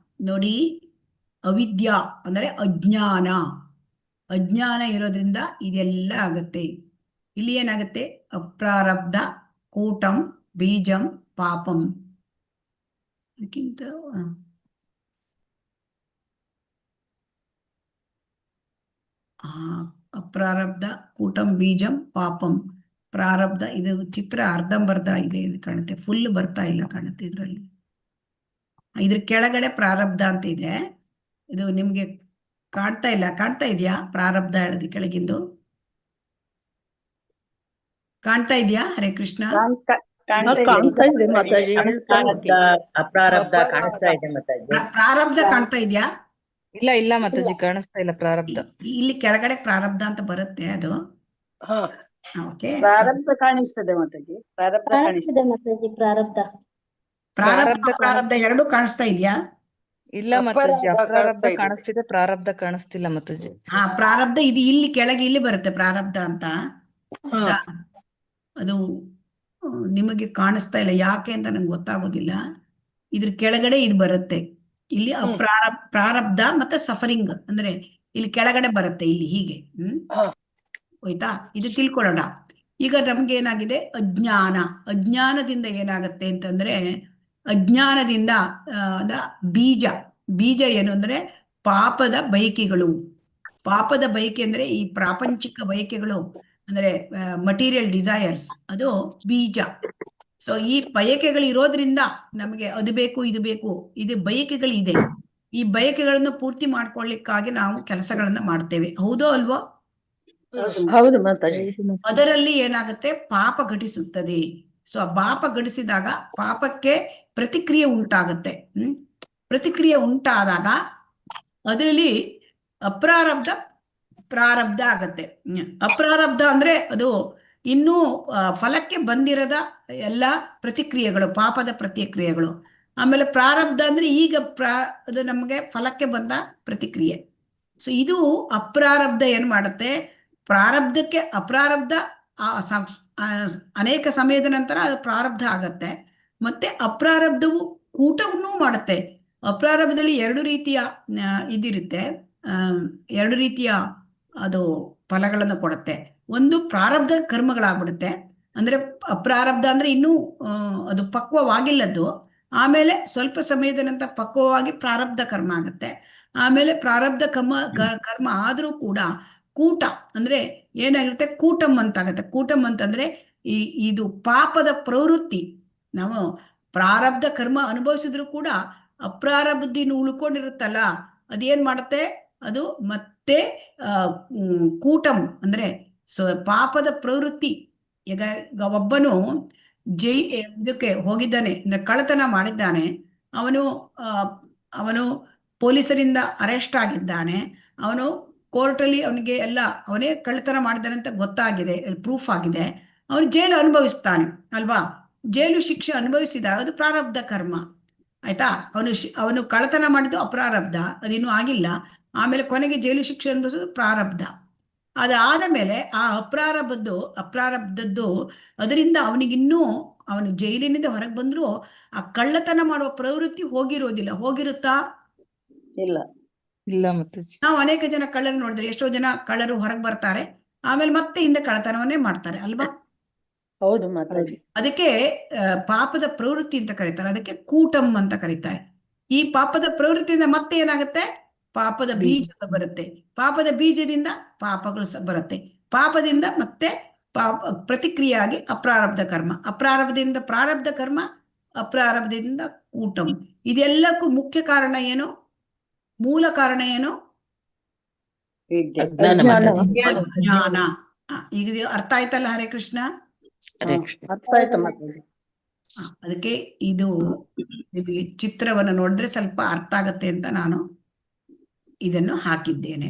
ನೋಡಿ, ಅವಿದ್ಯಾ ಅಂದರೆ ಅಜ್ಞಾನ. ಅಜ್ಞಾನ ಇರೋದ್ರಿಂದ ಇದೆಲ್ಲ ಆಗುತ್ತೆ. ಇಲ್ಲಿ ಏನಾಗುತ್ತೆ? ಅಪ್ರಾರಬ್ಧ ಕೂಟಂ ಬೀಜಂ ಪಾಪಂ. ಅದಕ್ಕಿಂತ ಅಪ್ರಾರಬ್ಧ ಕೂಟಂ ಬೀಜಂ ಪಾಪಂ. ಪ್ರಾರಬ್ಧ, ಇದು ಚಿತ್ರ ಅರ್ಧಂಬರ್ಧ ಇದೆ, ಇದು ಕಾಣುತ್ತೆ, ಫುಲ್ ಬರ್ತಾ ಇಲ್ಲ ಕಾಣುತ್ತೆ ಇದರಲ್ಲಿ. ಇದ್ರ ಕೆಳಗಡೆ ಪ್ರಾರಬ್ಧ ಅಂತ ಇದೆ. ಇದು ನಿಮ್ಗೆ ಕಾಣ್ತಾ ಇಲ್ಲ? ಕಾಣ್ತಾ ಇದೆಯಾ? ಪ್ರಾರಬ್ಧ ಹೇಳೋದು ಕೆಳಗಿಂದು ಕಾಣ್ತಾ ಇದೆಯಾ? ಹರೇ ಕೃಷ್ಣ. ಕಾಣ್ತಾ ಇದೆ ಮಾತಾಜಿ. ಅಪ್ರಾರಬ್ಧ ಕಾಣಿಸ್ತಾ ಇದೆ ಮಾತಾಜಿ. ಪ್ರಾರಬ್ಧ ಕಾಣ್ತಾ ಇದೆಯಾ? ಇಲ್ಲ ಮಾತಾಜಿ, ಕಾಣಿಸ್ತಾ ಇಲ್ಲ ಪ್ರಾರಬ್ಧ. ಇಲ್ಲಿ ಕೆಳಗಡೆ ಪ್ರಾರಬ್ಧ ಅಂತ ಬರುತ್ತೆ ಅದು. ಓಕೆ, ಪ್ರಾರಬ್ಧ ಕಾಣಿಸ್ತದೆ ಮಾತಾಜಿ. ಪ್ರಾರಬ್ಧ ಮಾತಾಜಿ. ಪ್ರಾರಬ್ಧ ಎರಡು ಕಾಣಿಸ್ತಾ ಇದೆಯಾ? ಇಲ್ಲ ಮಾತಾಜಿ, ಅಪ್ರಾರಬ್ಧ ಕಾಣಿಸ್ತಿದೆ, ಪ್ರಾರಬ್ಧ ಕಾಣಿಸ್ತಿಲ್ಲ ಮಾತಾಜಿ. ಪ್ರಾರಬ್ಧ ಇದು ಇಲ್ಲಿ ಕೆಳಗೆ ಇಲ್ಲಿ ಬರುತ್ತೆ ಪ್ರಾರಬ್ಧ ಅಂತ. ಅದು ನಿಮಗೆ ಕಾಣಿಸ್ತಾ ಇಲ್ಲ, ಯಾಕೆ ಅಂತ ನಂಗೆ ಗೊತ್ತಾಗೋದಿಲ್ಲ. ಇದ್ರ ಕೆಳಗಡೆ ಇದು ಬರುತ್ತೆ. ಇಲ್ಲಿ ಪ್ರಾರಬ್ಧ ಮತ್ತೆ ಸಫರಿಂಗ್ ಅಂದ್ರೆ ಇಲ್ಲಿ ಕೆಳಗಡೆ ಬರುತ್ತೆ, ಇಲ್ಲಿ ಹೀಗೆ. ಹೋಯ್ತಾ? ಇದು ತಿಳ್ಕೊಳ್ಳೋಣ. ಈಗ ನಮ್ಗೆ ಏನಾಗಿದೆ? ಅಜ್ಞಾನದಿಂದ ಏನಾಗತ್ತೆ ಅಂತಂದ್ರೆ, ಅಜ್ಞಾನದಿಂದ ಬೀಜ ಏನು ಅಂದ್ರೆ ಪಾಪದ ಬಯಕೆಗಳು. ಪಾಪದ ಬಯಕೆ ಅಂದ್ರೆ ಈ ಪ್ರಾಪಂಚಿಕ ಬಯಕೆಗಳು, ಅಂದ್ರೆ ಮಟೀರಿಯಲ್ ಡಿಸೈರ್ಸ್, ಅದು ಬೀಜ. ಸೊ ಈ ಬಯಕೆಗಳು ಇರೋದ್ರಿಂದ ನಮಗೆ ಅದು ಬೇಕು ಇದು ಬೇಕು, ಇದು ಬಯಕೆಗಳಿದೆ. ಈ ಬಯಕೆಗಳನ್ನು ಪೂರ್ತಿ ಮಾಡ್ಕೊಳ್ಳಿಕ್ಕಾಗಿ ನಾವು ಕೆಲಸಗಳನ್ನ ಮಾಡ್ತೇವೆ. ಹೌದೋ ಅಲ್ವೋ? ಹೌದು ಮಾತಾಜಿ. ಅದರಲ್ಲಿ ಏನಾಗುತ್ತೆ? ಪಾಪ ಘಟಿಸುತ್ತದೆ. ಸೊ ಆ ಪಾಪ ಘಟಿಸಿದಾಗ ಪಾಪಕ್ಕೆ ಪ್ರತಿಕ್ರಿಯೆ ಉಂಟಾಗುತ್ತೆ. ಪ್ರತಿಕ್ರಿಯೆ ಉಂಟಾದಾಗ ಅದರಲ್ಲಿ ಪ್ರಾರಬ್ಧ ಆಗತ್ತೆ. ಅಪ್ರಾರಬ್ಧ ಅಂದ್ರೆ ಅದು ಇನ್ನೂ ಫಲಕ್ಕೆ ಬಂದಿರದ ಎಲ್ಲ ಪ್ರತಿಕ್ರಿಯೆಗಳು, ಪಾಪದ ಪ್ರತಿಕ್ರಿಯೆಗಳು. ಆಮೇಲೆ ಪ್ರಾರಬ್ಧ ಅಂದ್ರೆ ಈಗ ಅದು ನಮಗೆ ಫಲಕ್ಕೆ ಬಂದ ಪ್ರತಿಕ್ರಿಯೆ. ಸೊ ಇದು ಅಪ್ರಾರಬ್ಧ ಏನ್ ಮಾಡುತ್ತೆ? ಪ್ರಾರಬ್ಧಕ್ಕೆ ಅಪ್ರಾರಬ್ಧ ಅನೇಕ ಸಮಯದ ನಂತರ ಅದು ಪ್ರಾರಬ್ಧ ಆಗತ್ತೆ. ಮತ್ತೆ ಅಪ್ರಾರಬ್ಧವು ಕೂಟವನ್ನೂ ಮಾಡುತ್ತೆ. ಅಪ್ರಾರಬ್ಧದಲ್ಲಿ ಎರಡು ರೀತಿಯ ಇದಿರುತ್ತೆ, ಎರಡು ರೀತಿಯ ಅದು ಫಲಗಳನ್ನು ಕೊಡುತ್ತೆ. ಒಂದು ಪ್ರಾರಬ್ಧ ಕರ್ಮಗಳಾಗ್ಬಿಡುತ್ತೆ. ಅಂದ್ರೆ ಅಪ್ರಾರಬ್ಧ ಅಂದ್ರೆ ಇನ್ನೂ ಅದು ಪಕ್ವವಾಗಿಲ್ಲದ್ದು. ಆಮೇಲೆ ಸ್ವಲ್ಪ ಸಮಯದ ನಂತರ ಪಕ್ವವಾಗಿ ಪ್ರಾರಬ್ಧ ಕರ್ಮ ಆಗುತ್ತೆ. ಆಮೇಲೆ ಪ್ರಾರಬ್ಧ ಕರ್ಮ ಆದ್ರೂ ಕೂಡ ಕೂಟ ಅಂದ್ರೆ ಏನಾಗಿರುತ್ತೆ, ಕೂಟಂ ಅಂತಾಗತ್ತೆ. ಕೂಟಂ ಅಂತಂದ್ರೆ ಇದು ಪಾಪದ ಪ್ರವೃತ್ತಿ. ನಾವು ಪ್ರಾರಬ್ಧ ಕರ್ಮ ಅನುಭವಿಸಿದ್ರು ಕೂಡ ಅಪ್ರಾರಬ್ಧಿನ ಉಳ್ಕೊಂಡಿರುತ್ತಲ್ಲ, ಅದೇನ್ ಮಾಡುತ್ತೆ, ಅದು ಮತ್ತೆ ಕೂಟಂ ಅಂದ್ರೆ ಪಾಪದ ಪ್ರವೃತ್ತಿ. ಈಗ ಒಬ್ಬನು ಇದಕ್ಕೆ ಹೋಗಿದ್ದಾನೆ, ಕಳ್ಳತನ ಮಾಡಿದ್ದಾನೆ. ಅವನು ಪೊಲೀಸರಿಂದ ಅರೆಸ್ಟ್ ಆಗಿದ್ದಾನೆ. ಅವನು ಕೋರ್ಟಲ್ಲಿ ಅವನಿಗೆ ಎಲ್ಲ ಅವನೇ ಕಳ್ಳತನ ಮಾಡಿದ್ದಾನೆ ಅಂತ ಗೊತ್ತಾಗಿದೆ, ಪ್ರೂಫ್ ಆಗಿದೆ. ಅವನು ಜೈಲು ಅನುಭವಿಸ್ತಾನೆ ಅಲ್ವಾ. ಜೈಲು ಶಿಕ್ಷೆ ಅನುಭವಿಸಿದಾಗ ಅದು ಪ್ರಾರಬ್ಧ ಕರ್ಮ ಆಯ್ತಾ. ಅವನು ಕಳ್ಳತನ ಮಾಡಿದ್ದು ಅಪ್ರಾರಬ್ಧ, ಅದಿನ್ನೂ ಆಗಿಲ್ಲ. ಆಮೇಲೆ ಕೊನೆಗೆ ಜೈಲು ಶಿಕ್ಷೆ ಅನುಭವಿಸೋದು ಪ್ರಾರಬ್ಧ. ಅದಾದ ಮೇಲೆ ಆ ಅಪ್ರಾರಬ್ಧದ್ದು ಅದರಿಂದ ಅವನಿಗಿನ್ನೂ ಅವನು ಜೈಲಿನಿಂದ ಹೊರಗೆ ಬಂದ್ರು ಆ ಕಳ್ಳತನ ಮಾಡುವ ಪ್ರವೃತ್ತಿ ಹೋಗಿರೋದಿಲ್ಲ. ಹೋಗಿರುತ್ತಾ? ಇಲ್ಲ. ಇಲ್ಲ ಮಾತಾಜಿ. ನಾವು ಅನೇಕ ಜನ ಕಳ್ಳರು ನೋಡಿದ್ರೆ, ಎಷ್ಟೋ ಜನ ಕಳ್ಳರು ಹೊರಗೆ ಬರ್ತಾರೆ, ಆಮೇಲೆ ಮತ್ತೆ ಹಿಂದೆ ಕಳ್ಳತನವನ್ನೇ ಮಾಡ್ತಾರೆ ಅಲ್ವಾ. ಹೌದು ಮಾತಾಜಿ. ಅದಕ್ಕೆ ಪಾಪದ ಪ್ರವೃತ್ತಿ ಅಂತ ಕರೀತಾರೆ. ಅದಕ್ಕೆ ಕೂಟಂ ಅಂತ ಕರೀತಾರೆ. ಈ ಪಾಪದ ಪ್ರವೃತ್ತಿಯಿಂದ ಮತ್ತೆ ಏನಾಗುತ್ತೆ, ಪಾಪದ ಬೀಜ ಬರುತ್ತೆ. ಪಾಪದ ಬೀಜದಿಂದ ಪಾಪಗಳು ಬರುತ್ತೆ. ಪಾಪದಿಂದ ಮತ್ತೆ ಪ್ರತಿಕ್ರಿಯೆಯಾಗಿ ಅಪ್ರಾರಬ್ಧ ಕರ್ಮ, ಅಪ್ರಾರಬ್ಧದಿಂದ ಪ್ರಾರಬ್ಧ ಕರ್ಮ, ಅಪ್ರಾರಬ್ಧದಿಂದ ಕೂಟಂ. ಇದೆಲ್ಲಕ್ಕೂ ಮುಖ್ಯ ಕಾರಣ ಏನು, ಮೂಲ ಕಾರಣ ಏನು? ಅಜ್ಞಾನ. ಈಗ ಅರ್ಥ ಆಯ್ತಲ್ಲ? ಹರೇ ಕೃಷ್ಣ. ಅರ್ಥ ಆಯ್ತು ಮಾತಾಜಿ. ಅದಕ್ಕೆ ಇದು ನಿಮಗೆ ಚಿತ್ರವನ್ನು ನೋಡಿದ್ರೆ ಸ್ವಲ್ಪ ಅರ್ಥ ಆಗತ್ತೆ ಅಂತ ನಾನು ಇದನ್ನು ಹಾಕಿದ್ದೇನೆ.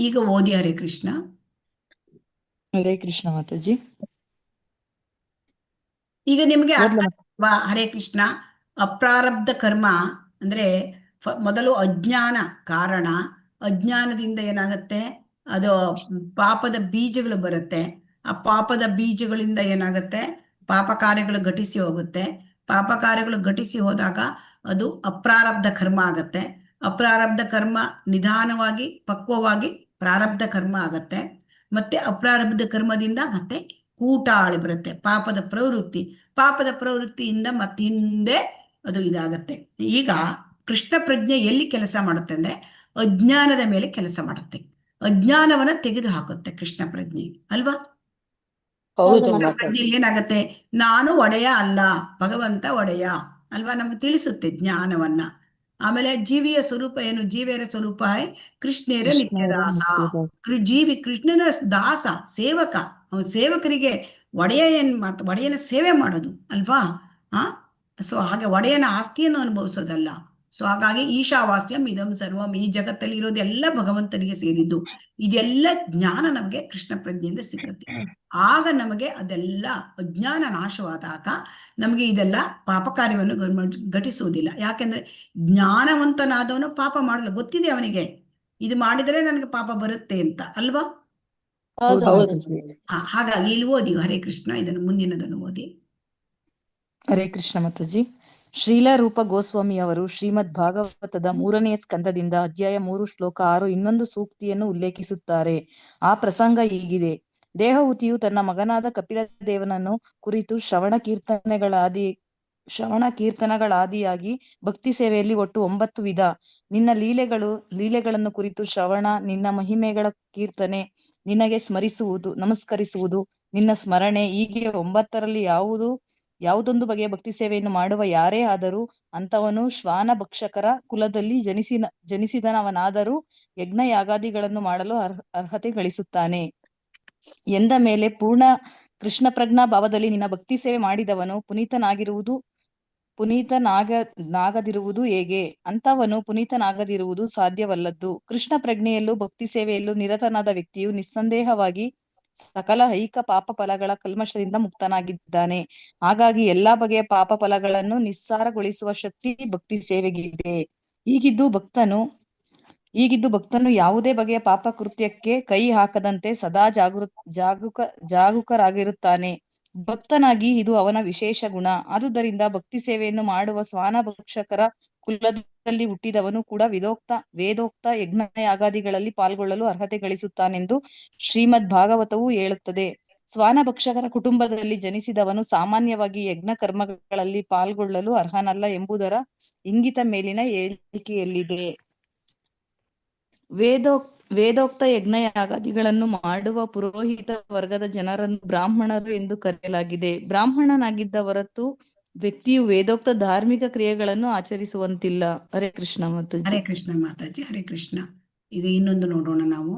ಈಗ ಓದಿ ಹರೇ ಕೃಷ್ಣ. ಹರೇ ಕೃಷ್ಣ ಮಾತಾಜಿ. ಈಗ ನಿಮ್ಗೆ ಹರೇ ಕೃಷ್ಣ. ಅಪ್ರಾರಬ್ಧ ಕರ್ಮ ಅಂದ್ರೆ ಮೊದಲು ಅಜ್ಞಾನ ಕಾರಣ. ಅಜ್ಞಾನದಿಂದ ಏನಾಗತ್ತೆ, ಅದು ಪಾಪದ ಬೀಜಗಳು ಬರುತ್ತೆ. ಆ ಪಾಪದ ಬೀಜಗಳಿಂದ ಏನಾಗತ್ತೆ, ಪಾಪ ಕಾರ್ಯಗಳು ಘಟಿಸಿ ಹೋಗುತ್ತೆ. ಪಾಪ ಕಾರ್ಯಗಳು ಘಟಿಸಿ ಹೋದಾಗ ಅದು ಅಪ್ರಾರಬ್ಧ ಕರ್ಮ ಆಗತ್ತೆ. ಅಪ್ರಾರಬ್ಧ ಕರ್ಮ ನಿಧಾನವಾಗಿ ಪಕ್ವವಾಗಿ ಪ್ರಾರಬ್ಧ ಕರ್ಮ ಆಗತ್ತೆ. ಮತ್ತೆ ಅಪ್ರಾರಬ್ಧ ಕರ್ಮದಿಂದ ಮತ್ತೆ ಕೂಟಾಳಿ ಬರುತ್ತೆ, ಪಾಪದ ಪ್ರವೃತ್ತಿ. ಪಾಪದ ಪ್ರವೃತ್ತಿಯಿಂದ ಮತ್ತೆ ಹಿಂದೆ ಅದು ಇದಾಗತ್ತೆ. ಈಗ ಕೃಷ್ಣ ಪ್ರಜ್ಞೆ ಎಲ್ಲಿ ಕೆಲಸ ಮಾಡುತ್ತೆ ಅಂದ್ರೆ ಅಜ್ಞಾನದ ಮೇಲೆ ಕೆಲಸ ಮಾಡುತ್ತೆ. ಅಜ್ಞಾನವನ್ನ ತೆಗೆದು ಹಾಕುತ್ತೆ ಕೃಷ್ಣ ಪ್ರಜ್ಞೆ ಅಲ್ವಾ. ಪ್ರಜ್ಞೆ ಏನಾಗತ್ತೆ, ನಾನು ಒಡೆಯ ಅಲ್ಲ, ಭಗವಂತ ಒಡೆಯ ಅಲ್ವಾ, ನಮ್ಗೆ ತಿಳಿಸುತ್ತೆ ಜ್ಞಾನವನ್ನ. ಆಮೇಲೆ ಜೀವಿಯ ಸ್ವರೂಪ ಏನು, ಜೀವಿಯರ ಸ್ವರೂಪ ಕೃಷ್ಣೇರ ನಿತ್ಯದಾಸ. ಜೀವಿ ಕೃಷ್ಣನ ದಾಸ, ಸೇವಕ. ಸೇವಕರಿಗೆ ಒಡೆಯ ಒಡೆಯನ ಸೇವೆ ಮಾಡೋದು ಅಲ್ವಾ. ಸೊ ಹಾಗೆ ಒಡೆಯನ ಆಸ್ತಿಯನ್ನು ಅನುಭವಿಸೋದಲ್ಲ. ಸೊ ಹಾಗಾಗಿ ಈಶಾವಾಸ್ಯಂ ಇದಂ ಸರ್ವಂ, ಈ ಜಗತ್ತಲ್ಲಿ ಇರೋದೆಲ್ಲ ಭಗವಂತನಿಗೆ ಸೇರಿದ್ದು. ಇದೆಲ್ಲ ಜ್ಞಾನ ನಮಗೆ ಕೃಷ್ಣ ಪ್ರಜ್ಞೆಯಿಂದ ಸಿಕ್ಕತ್ತೆ. ಆಗ ನಮಗೆ ಅದೆಲ್ಲ ಅಜ್ಞಾನ ನಾಶವಾದಾಗ ನಮಗೆ ಇದೆಲ್ಲ ಪಾಪ ಕಾರ್ಯವನ್ನು ಘಟಿಸುವುದಿಲ್ಲ. ಯಾಕೆಂದ್ರೆ ಜ್ಞಾನವಂತನಾದವನು ಪಾಪ ಮಾಡಲು ಗೊತ್ತಿದೆ ಅವನಿಗೆ, ಇದು ಮಾಡಿದರೆ ನನಗೆ ಪಾಪ ಬರುತ್ತೆ ಅಂತ ಅಲ್ವಾ. ಹಾಗಾಗಿ ಇಲ್ಲಿ ಓದಿ ಹರೇ ಕೃಷ್ಣ, ಇದನ್ನು ಮುಂದಿನದನ್ನು ಓದಿ. ಹರೇ ಕೃಷ್ಣ ಮಾತಾಜಿ. ಶ್ರೀಲ ರೂಪ ಗೋಸ್ವಾಮಿ ಅವರು ಶ್ರೀಮದ್ ಭಾಗವತದ 3ನೇ ಸ್ಕಂದದಿಂದ ಅಧ್ಯಾಯ 3 ಶ್ಲೋಕ 6 ಇನ್ನೊಂದು ಸೂಕ್ತಿಯನ್ನು ಉಲ್ಲೇಖಿಸುತ್ತಾರೆ. ಆ ಪ್ರಸಂಗ ಹೀಗಿದೆ: ದೇವಹೂತಿಯು ತನ್ನ ಮಗನಾದ ಕಪಿಲದೇವನನ್ನು ಕುರಿತು ಶ್ರವಣ ಕೀರ್ತನಗಳಾದಿಯಾಗಿ ಭಕ್ತಿ ಸೇವೆಯಲ್ಲಿ ಒಟ್ಟು 9 ವಿಧ. ನಿನ್ನ ಲೀಲೆಗಳನ್ನು ಕುರಿತು ಶ್ರವಣ, ನಿನ್ನ ಮಹಿಮೆಗಳ ಕೀರ್ತನೆ, ನಿನಗೆ ಸ್ಮರಿಸುವುದು, ನಮಸ್ಕರಿಸುವುದು, ನಿನ್ನ ಸ್ಮರಣೆ, ಹೀಗೆ 9ರಲ್ಲಿ ಯಾವುದೊಂದು ಬಗೆಯ ಭಕ್ತಿ ಸೇವೆಯನ್ನು ಮಾಡುವ ಯಾರೇ ಆದರೂ ಅಂತವನು ಶ್ವಾನ ಭಕ್ಷಕರ ಕುಲದಲ್ಲಿ ಜನಿಸಿದವನಾದರೂ ಯಜ್ಞ ಯಾಗಾದಿಗಳನ್ನು ಮಾಡಲು ಅರ್ಹತೆ ಗಳಿಸುತ್ತಾನೆ ಎಂದ ಮೇಲೆ ಪೂರ್ಣ ಕೃಷ್ಣ ಪ್ರಜ್ಞಾ ಭಾವದಲ್ಲಿ ನಿನ್ನ ಭಕ್ತಿ ಸೇವೆ ಮಾಡಿದವನು ಪುನೀತನಾಗದಿರುವುದು ಹೇಗೆ? ಅಂತವನು ಪುನೀತನಾಗದಿರುವುದು ಸಾಧ್ಯವಲ್ಲದ್ದು. ಕೃಷ್ಣ ಪ್ರಜ್ಞೆಯಲ್ಲೂ ಭಕ್ತಿ ಸೇವೆಯಲ್ಲೂ ನಿರತನಾದ ವ್ಯಕ್ತಿಯು ನಿಸ್ಸಂದೇಹವಾಗಿ ಸಕಲ ಐಕ ಪಾಪ ಫಲಗಳ ಕಲ್ಮಶದಿಂದ ಮುಕ್ತನಾಗಿದ್ದಾನೆ. ಹಾಗಾಗಿ ಎಲ್ಲಾ ಬಗೆಯ ಪಾಪ ಫಲಗಳನ್ನು ನಿಸ್ಸಾರಗೊಳಿಸುವ ಶಕ್ತಿ ಭಕ್ತಿ ಸೇವೆಗಿದೆ. ಹೀಗಿದ್ದು ಭಕ್ತನು ಹೀಗಿದ್ದು ಭಕ್ತನು ಯಾವುದೇ ಬಗೆಯ ಪಾಪ ಕೃತ್ಯಕ್ಕೆ ಕೈ ಹಾಕದಂತೆ ಸದಾ ಜಾಗರೂಕರಾಗಿರುತ್ತಾನೆ. ಭಕ್ತನಾಗಿ ಇದು ಅವನ ವಿಶೇಷ ಗುಣ. ಆದುದರಿಂದ ಭಕ್ತಿ ಸೇವೆಯನ್ನು ಮಾಡುವ ಸ್ವಾನಭಕ್ಷಕರ ಕುಲದಲ್ಲಿ ಹುಟ್ಟಿದವನು ಕೂಡ ವೇದೋಕ್ತ ಯಜ್ಞ ಯಾಗಾದಿಗಳಲ್ಲಿ ಪಾಲ್ಗೊಳ್ಳಲು ಅರ್ಹತೆ ಗಳಿಸುತ್ತಾನೆಂದು ಶ್ರೀಮದ್ ಭಾಗವತವು ಹೇಳುತ್ತದೆ. ಸ್ವಾನಭಕ್ಷಕರ ಕುಟುಂಬದಲ್ಲಿ ಜನಿಸಿದವನು ಸಾಮಾನ್ಯವಾಗಿ ಯಜ್ಞ ಕರ್ಮಗಳಲ್ಲಿ ಪಾಲ್ಗೊಳ್ಳಲು ಅರ್ಹನಲ್ಲ ಎಂಬುದರ ಇಂಗಿತ ಮೇಲಿನ ಹೇಳಿಕೆಯಲ್ಲಿದೆ. ವೇದೋಕ್ತ ಯಜ್ಞಯಾಗಾದಿಗಳನ್ನು ಮಾಡುವ ಪುರೋಹಿತ ವರ್ಗದ ಜನರನ್ನು ಬ್ರಾಹ್ಮಣರು ಎಂದು ಕರೆಯಲಾಗಿದೆ. ಬ್ರಾಹ್ಮಣನಾಗಿದ್ದ ಹೊರತು ವ್ಯಕ್ತಿಯು ವೇದೋಕ್ತ ಧಾರ್ಮಿಕ ಕ್ರಿಯೆಗಳನ್ನು ಆಚರಿಸುವಂತಿಲ್ಲ. ಹರೇ ಕೃಷ್ಣ ಮಾತಾಜಿ. ಹರೇ ಕೃಷ್ಣ ಮಾತಾಜಿ. ಹರೇ ಕೃಷ್ಣ. ಈಗ ಇನ್ನೊಂದು ನೋಡೋಣ ನಾವು.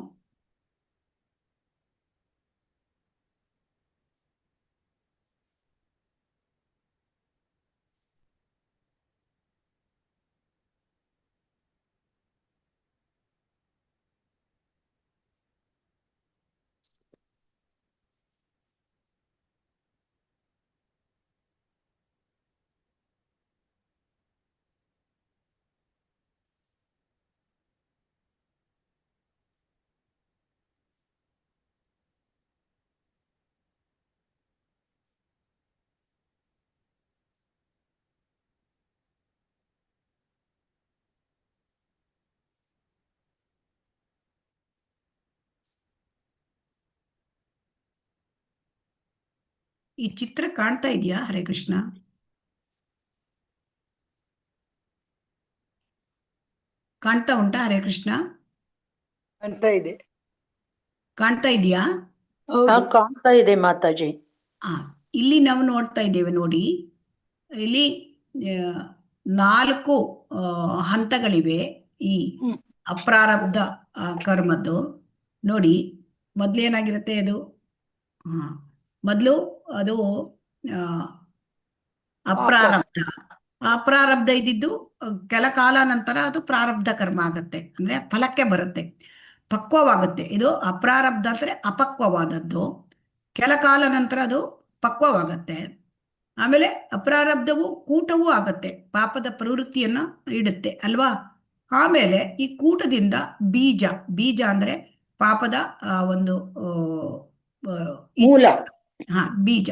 ಈ ಚಿತ್ರ ಕಾಣ್ತಾ ಇದೆಯಾ? ಹರೇ ಕೃಷ್ಣ. ಕಾಣ್ತಾ ಉಂಟಾ? ಹರೇ ಕೃಷ್ಣ. ಕಾಣ್ತಾ ಇದೆ. ಕಾಣ್ತಾ ಇದೆಯಾ? ಕಾಣ್ತಾ ಇದೆ ಮಾತಾಜಿ. ಇಲ್ಲಿ ನಾವು ನೋಡ್ತಾ ಇದ್ದೇವೆ ನೋಡಿ. ಇಲ್ಲಿ 4 ಹಂತಗಳಿವೆ ಈ ಅಪ್ರಾರಬ್ಧ ಕರ್ಮದ್ದು. ನೋಡಿ, ಮೊದ್ಲೇನಾಗಿರುತ್ತೆ ಅದು? ಮೊದಲು ಅದು ಅಪ್ರಾರಬ್ಧ. ಅಪ್ರಾರಬ್ಧ ಇದ್ದಿದ್ದು ಕೆಲ ಕಾಲ ನಂತರ ಅದು ಪ್ರಾರಬ್ಧ ಕರ್ಮ ಆಗುತ್ತೆ, ಅಂದ್ರೆ ಫಲಕ್ಕೆ ಬರುತ್ತೆ, ಪಕ್ವವಾಗುತ್ತೆ. ಇದು ಅಪ್ರಾರಬ್ಧ ಅಂದ್ರೆ ಅಪಕ್ವವಾದದ್ದು. ಕೆಲ ಕಾಲ ನಂತರ ಅದು ಪಕ್ವವಾಗತ್ತೆ. ಆಮೇಲೆ ಅಪ್ರಾರಬ್ಧವು ಕೂಟವೂ ಆಗತ್ತೆ, ಪಾಪದ ಪ್ರವೃತ್ತಿಯನ್ನ ಇಡುತ್ತೆ ಅಲ್ವಾ. ಆಮೇಲೆ ಈ ಕೂಟದಿಂದ ಬೀಜ ಅಂದ್ರೆ ಪಾಪದ ಒಂದು ಮೂಲ. ಬೀಜ.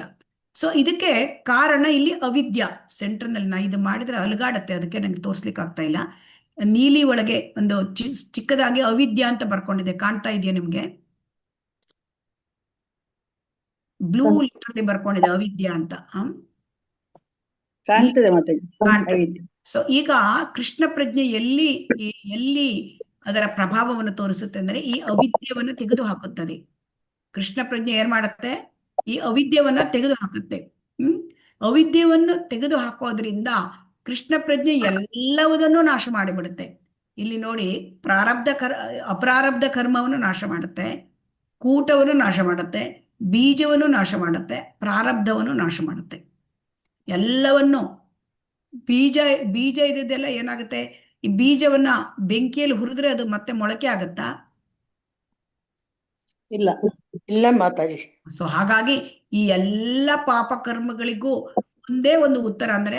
ಸೊ ಇದಕ್ಕೆ ಕಾರಣ ಇಲ್ಲಿ ಅವಿದ್ಯ. ಸೆಂಟರ್ನಲ್ಲಿ ನಾ ಇದು ಮಾಡಿದ್ರೆ ಅಲುಗಾಡತ್ತೆ, ಅದಕ್ಕೆ ನಂಗೆ ತೋರ್ಸ್ಲಿಕ್ಕೆ ಆಗ್ತಾ ಇಲ್ಲ. ನೀಲಿ ಒಳಗೆ ಒಂದು ಚಿಕ್ಕದಾಗಿ ಅವಿದ್ಯ ಅಂತ ಬರ್ಕೊಂಡಿದೆ, ಕಾಣ್ತಾ ಇದೆಯಾ ನಿಮ್ಗೆ? ಬ್ಲೂ ಲಿಟ್ರಲ್ಲಿ ಬರ್ಕೊಂಡಿದೆ ಅವಿದ್ಯ ಅಂತ. ಕಾಣ್ತದೆ ಮತ್ತೆ. ಸೊ ಈಗ ಕೃಷ್ಣ ಪ್ರಜ್ಞೆ ಎಲ್ಲಿ ಅದರ ಪ್ರಭಾವವನ್ನು ತೋರಿಸುತ್ತೆ ಅಂದ್ರೆ ಈ ಅವಿದ್ಯವನ್ನು ತೆಗೆದು ಹಾಕುತ್ತದೆ. ಕೃಷ್ಣ ಪ್ರಜ್ಞೆ ಏನ್ ಮಾಡುತ್ತೆ? ಈ ಅವಿದ್ಯವನ್ನ ತೆಗೆದು ಹಾಕುತ್ತೆ. ಅವಿದ್ಯವನ್ನು ತೆಗೆದು ಹಾಕೋದ್ರಿಂದ ಕೃಷ್ಣ ಪ್ರಜ್ಞೆ ಎಲ್ಲವುದನ್ನು ನಾಶ ಮಾಡಿಬಿಡುತ್ತೆ. ಇಲ್ಲಿ ನೋಡಿ, ಅಪ್ರಾರಬ್ಧ ಕರ್ಮವನ್ನು ನಾಶ ಮಾಡುತ್ತೆ, ಕೂಟವನ್ನು ನಾಶ ಮಾಡುತ್ತೆ, ಬೀಜವನ್ನು ನಾಶ ಮಾಡುತ್ತೆ, ಪ್ರಾರಬ್ಧವನ್ನು ನಾಶ ಮಾಡುತ್ತೆ. ಎಲ್ಲವನ್ನು ಬೀಜ ಇದ್ದೆಲ್ಲ ಏನಾಗುತ್ತೆ? ಈ ಬೀಜವನ್ನ ಬೆಂಕಿಯಲ್ಲಿ ಹುರಿದ್ರೆ ಅದು ಮತ್ತೆ ಮೊಳಕೆ ಆಗತ್ತಾ? ಇಲ್ಲ ಮಾತಾಜಿ. ಸೊ ಹಾಗಾಗಿ ಈ ಎಲ್ಲ ಪಾಪ ಕರ್ಮಗಳಿಗೂ ಒಂದೇ ಒಂದು ಉತ್ತರ ಅಂದ್ರೆ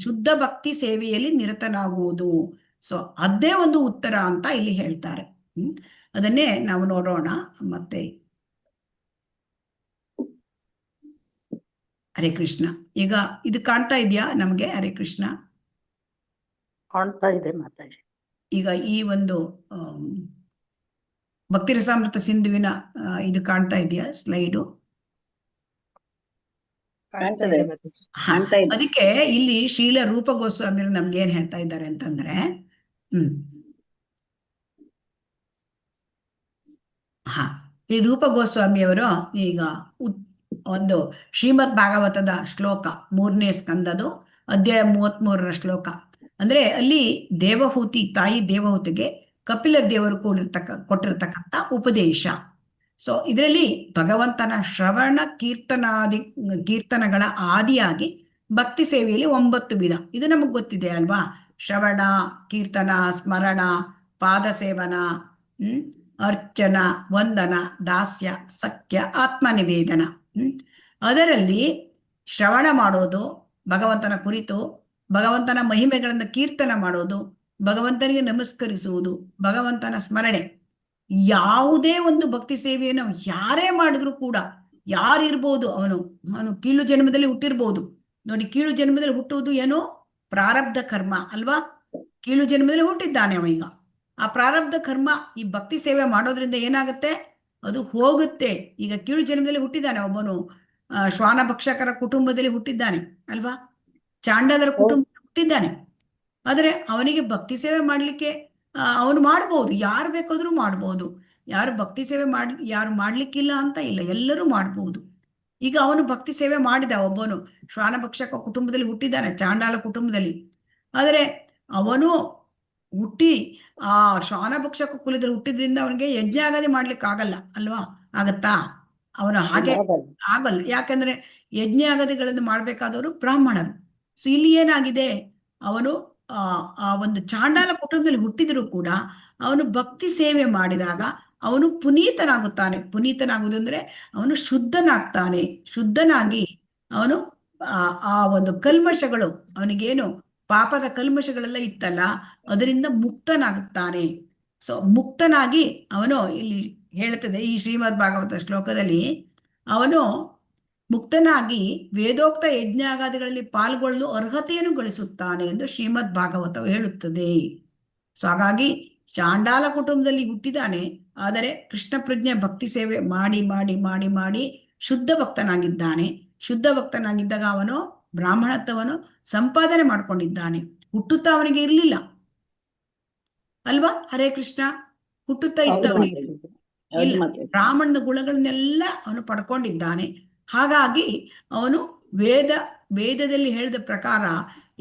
ಶುದ್ಧ ಭಕ್ತಿ ಸೇವೆಯಲ್ಲಿ ನಿರತನಾಗುವುದು. ಸೊ ಅದೇ ಒಂದು ಉತ್ತರ ಅಂತ ಇಲ್ಲಿ ಹೇಳ್ತಾರೆ. ಅದನ್ನೇ ನಾವು ನೋಡೋಣ ಮತ್ತೆ. ಹರೇ ಕೃಷ್ಣ. ಈಗ ಇದು ಕಾಣ್ತಾ ಇದೆಯಾ ನಮ್ಗೆ? ಹರೇ ಕೃಷ್ಣ. ಕಾಣ್ತಾ ಇದೆ ಮಾತಾಜಿ. ಈಗ ಈ ಒಂದು ಭಕ್ತಿ ರಸಾಮೃತ ಸಿಂಧುವಿನ ಇದು ಕಾಣ್ತಾ ಇದೆಯಾ ಸ್ಲೈಡು? ಅದಕ್ಕೆ ಇಲ್ಲಿ ಶ್ರೀಲ ರೂಪ ಗೋಸ್ವಾಮಿಯರು ನಮ್ಗೆ ಏನ್ ಹೇಳ್ತಾ ಇದ್ದಾರೆ ಅಂತಂದ್ರೆ, ಈ ರೂಪ ಗೋಸ್ವಾಮಿಯವರು ಈಗ ಒಂದು ಶ್ರೀಮದ್ ಭಾಗವತದ ಶ್ಲೋಕ 3ನೇ ಸ್ಕಂದದು ಅಧ್ಯಾಯ 33ರ ಶ್ಲೋಕ. ಅಂದ್ರೆ ಅಲ್ಲಿ ದೇವಹೂತಿ, ತಾಯಿ ದೇವಹೂತಿಗೆ ಕಪಿಲರ್ ದೇವರು ಕೊಟ್ಟಿರ್ತಕ್ಕಂಥ ಉಪದೇಶ. ಸೊ ಇದರಲ್ಲಿ ಭಗವಂತನ ಶ್ರವಣ ಕೀರ್ತನಗಳ ಆದಿಯಾಗಿ ಭಕ್ತಿ ಸೇವೆಯಲ್ಲಿ 9 ವಿಧ. ಇದು ನಮಗ್ ಗೊತ್ತಿದೆ ಅಲ್ವಾ? ಶ್ರವಣ, ಕೀರ್ತನ, ಸ್ಮರಣ, ಪಾದ ಸೇವನ, ಅರ್ಚನ, ವಂದನ, ದಾಸ್ಯ, ಸಖ್ಯ, ಆತ್ಮನಿವೇದನ. ಅದರಲ್ಲಿ ಶ್ರವಣ ಮಾಡೋದು, ಭಗವಂತನ ಕುರಿತು ಭಗವಂತನ ಮಹಿಮೆಗಳನ್ನು ಕೀರ್ತನ ಮಾಡೋದು, ಭಗವಂತನಿಗೆ ನಮಸ್ಕರಿಸುವುದು, ಭಗವಂತನ ಸ್ಮರಣೆ. ಯಾವುದೇ ಒಂದು ಭಕ್ತಿ ಸೇವೆಯನ್ನು ಯಾರೇ ಮಾಡಿದ್ರು ಕೂಡ, ಯಾರಿರ್ಬೋದು, ಅವನು ಕೀಳು ಜನ್ಮದಲ್ಲಿ ಹುಟ್ಟಿರ್ಬೋದು. ನೋಡಿ, ಕೀಳು ಜನ್ಮದಲ್ಲಿ ಹುಟ್ಟುವುದು ಏನು? ಪ್ರಾರಬ್ಧ ಕರ್ಮ ಅಲ್ವಾ? ಕೀಳು ಜನ್ಮದಲ್ಲಿ ಹುಟ್ಟಿದ್ದಾನೆ ಅವ. ಈಗ ಆ ಪ್ರಾರಬ್ಧ ಕರ್ಮ ಈ ಭಕ್ತಿ ಸೇವೆ ಮಾಡೋದ್ರಿಂದ ಏನಾಗುತ್ತೆ? ಅದು ಹೋಗುತ್ತೆ. ಈಗ ಕೀಳು ಜನ್ಮದಲ್ಲಿ ಹುಟ್ಟಿದ್ದಾನೆ ಒಬ್ಬನು, ಶ್ವಾನ ಭಕ್ಷಕರ ಕುಟುಂಬದಲ್ಲಿ ಹುಟ್ಟಿದ್ದಾನೆ ಅಲ್ವಾ? ಚಾಂಡಾಲರ ಕುಟುಂಬದಲ್ಲಿ ಹುಟ್ಟಿದ್ದಾನೆ. ಆದರೆ ಅವನಿಗೆ ಭಕ್ತಿ ಸೇವೆ ಮಾಡ್ಲಿಕ್ಕೆ ಅವನು ಮಾಡ್ಬೋದು, ಯಾರು ಬೇಕಾದ್ರೂ ಮಾಡ್ಬೋದು. ಯಾರು ಭಕ್ತಿ ಸೇವೆ ಯಾರು ಮಾಡ್ಲಿಕ್ಕಿಲ್ಲ ಅಂತ ಇಲ್ಲ, ಎಲ್ಲರೂ ಮಾಡ್ಬೋದು. ಈಗ ಅವನು ಭಕ್ತಿ ಸೇವೆ ಮಾಡಿದ, ಒಬ್ಬನು ಶ್ವಾನ ಭಕ್ಷಕ ಕುಟುಂಬದಲ್ಲಿ ಹುಟ್ಟಿದ್ದಾನೆ, ಚಾಂಡಾಲ ಕುಟುಂಬದಲ್ಲಿ. ಆದರೆ ಅವನು ಹುಟ್ಟಿ ಆ ಶ್ವಾನ ಭಕ್ಷಕ ಕುಲದಲ್ಲಿ ಹುಟ್ಟಿದ್ರಿಂದ ಅವನಿಗೆ ಯಜ್ಞ ಆಗದೆ ಮಾಡ್ಲಿಕ್ಕೆ ಆಗಲ್ಲ ಅಲ್ವಾ? ಆಗತ್ತಾ? ಅವನು ಹಾಗೆ ಆಗಲ್ಲ. ಯಾಕಂದ್ರೆ ಯಜ್ಞ ಆಗದಿಗಳನ್ನು ಮಾಡ್ಬೇಕಾದವರು ಬ್ರಾಹ್ಮಣರು. ಸೊ ಇಲ್ಲಿ ಏನಾಗಿದೆ, ಅವನು ಆ ಒಂದು ಚಾಂಡಾಲ ಕುಟುಂಬದಲ್ಲಿ ಹುಟ್ಟಿದರೂ ಕೂಡ ಅವನು ಭಕ್ತಿ ಸೇವೆ ಮಾಡಿದಾಗ ಅವನು ಪುನೀತನಾಗುತ್ತಾನೆ. ಪುನೀತನಾಗುವುದು ಅಂದ್ರೆ ಅವನು ಶುದ್ಧನಾಗ್ತಾನೆ. ಶುದ್ಧನಾಗಿ ಅವನು ಆ ಒಂದು ಕಲ್ಮಶಗಳು, ಅವನಿಗೇನು ಪಾಪದ ಕಲ್ಮಶಗಳೆಲ್ಲ ಇತ್ತಲ್ಲ, ಅದರಿಂದ ಮುಕ್ತನಾಗುತ್ತಾನೆ. ಸೊ ಮುಕ್ತನಾಗಿ ಅವನು, ಇಲ್ಲಿ ಹೇಳ್ತದೆ ಈ ಶ್ರೀಮದ್ ಭಾಗವತ ಶ್ಲೋಕದಲ್ಲಿ, ಅವನು ಮುಕ್ತನಾಗಿ ವೇದೋಕ್ತ ಯಜ್ಞಾಗಾದಿಗಳಲ್ಲಿ ಪಾಲ್ಗೊಳ್ಳಲು ಅರ್ಹತೆಯನ್ನು ಗಳಿಸುತ್ತಾನೆ ಎಂದು ಶ್ರೀಮದ್ ಭಾಗವತವು ಹೇಳುತ್ತದೆ. ಸೊ ಹಾಗಾಗಿ ಚಾಂಡಾಲ ಕುಟುಂಬದಲ್ಲಿ ಹುಟ್ಟಿದ್ದಾನೆ, ಆದರೆ ಕೃಷ್ಣ ಪ್ರಜ್ಞೆ ಭಕ್ತಿ ಸೇವೆ ಮಾಡಿ ಮಾಡಿ ಮಾಡಿ ಮಾಡಿ ಶುದ್ಧ ಭಕ್ತನಾಗಿದ್ದಾನೆ. ಶುದ್ಧ ಭಕ್ತನಾಗಿದ್ದಾಗ ಅವನು ಬ್ರಾಹ್ಮಣತ್ವವನ್ನು ಸಂಪಾದನೆ ಮಾಡ್ಕೊಂಡಿದ್ದಾನೆ. ಹುಟ್ಟುತ್ತಾ ಅವನಿಗೆ ಇರ್ಲಿಲ್ಲ ಅಲ್ವಾ? ಹರೇ ಕೃಷ್ಣ. ಹುಟ್ಟುತ್ತಾ ಇದ್ದ ಅವನಿಗೆ ಇಲ್ಲ, ಬ್ರಾಹ್ಮಣದ ಗುಣಗಳನ್ನೆಲ್ಲ ಅವನು ಪಡ್ಕೊಂಡಿದ್ದಾನೆ. ಹಾಗಾಗಿ ಅವನು ವೇದದಲ್ಲಿ ಹೇಳಿದ ಪ್ರಕಾರ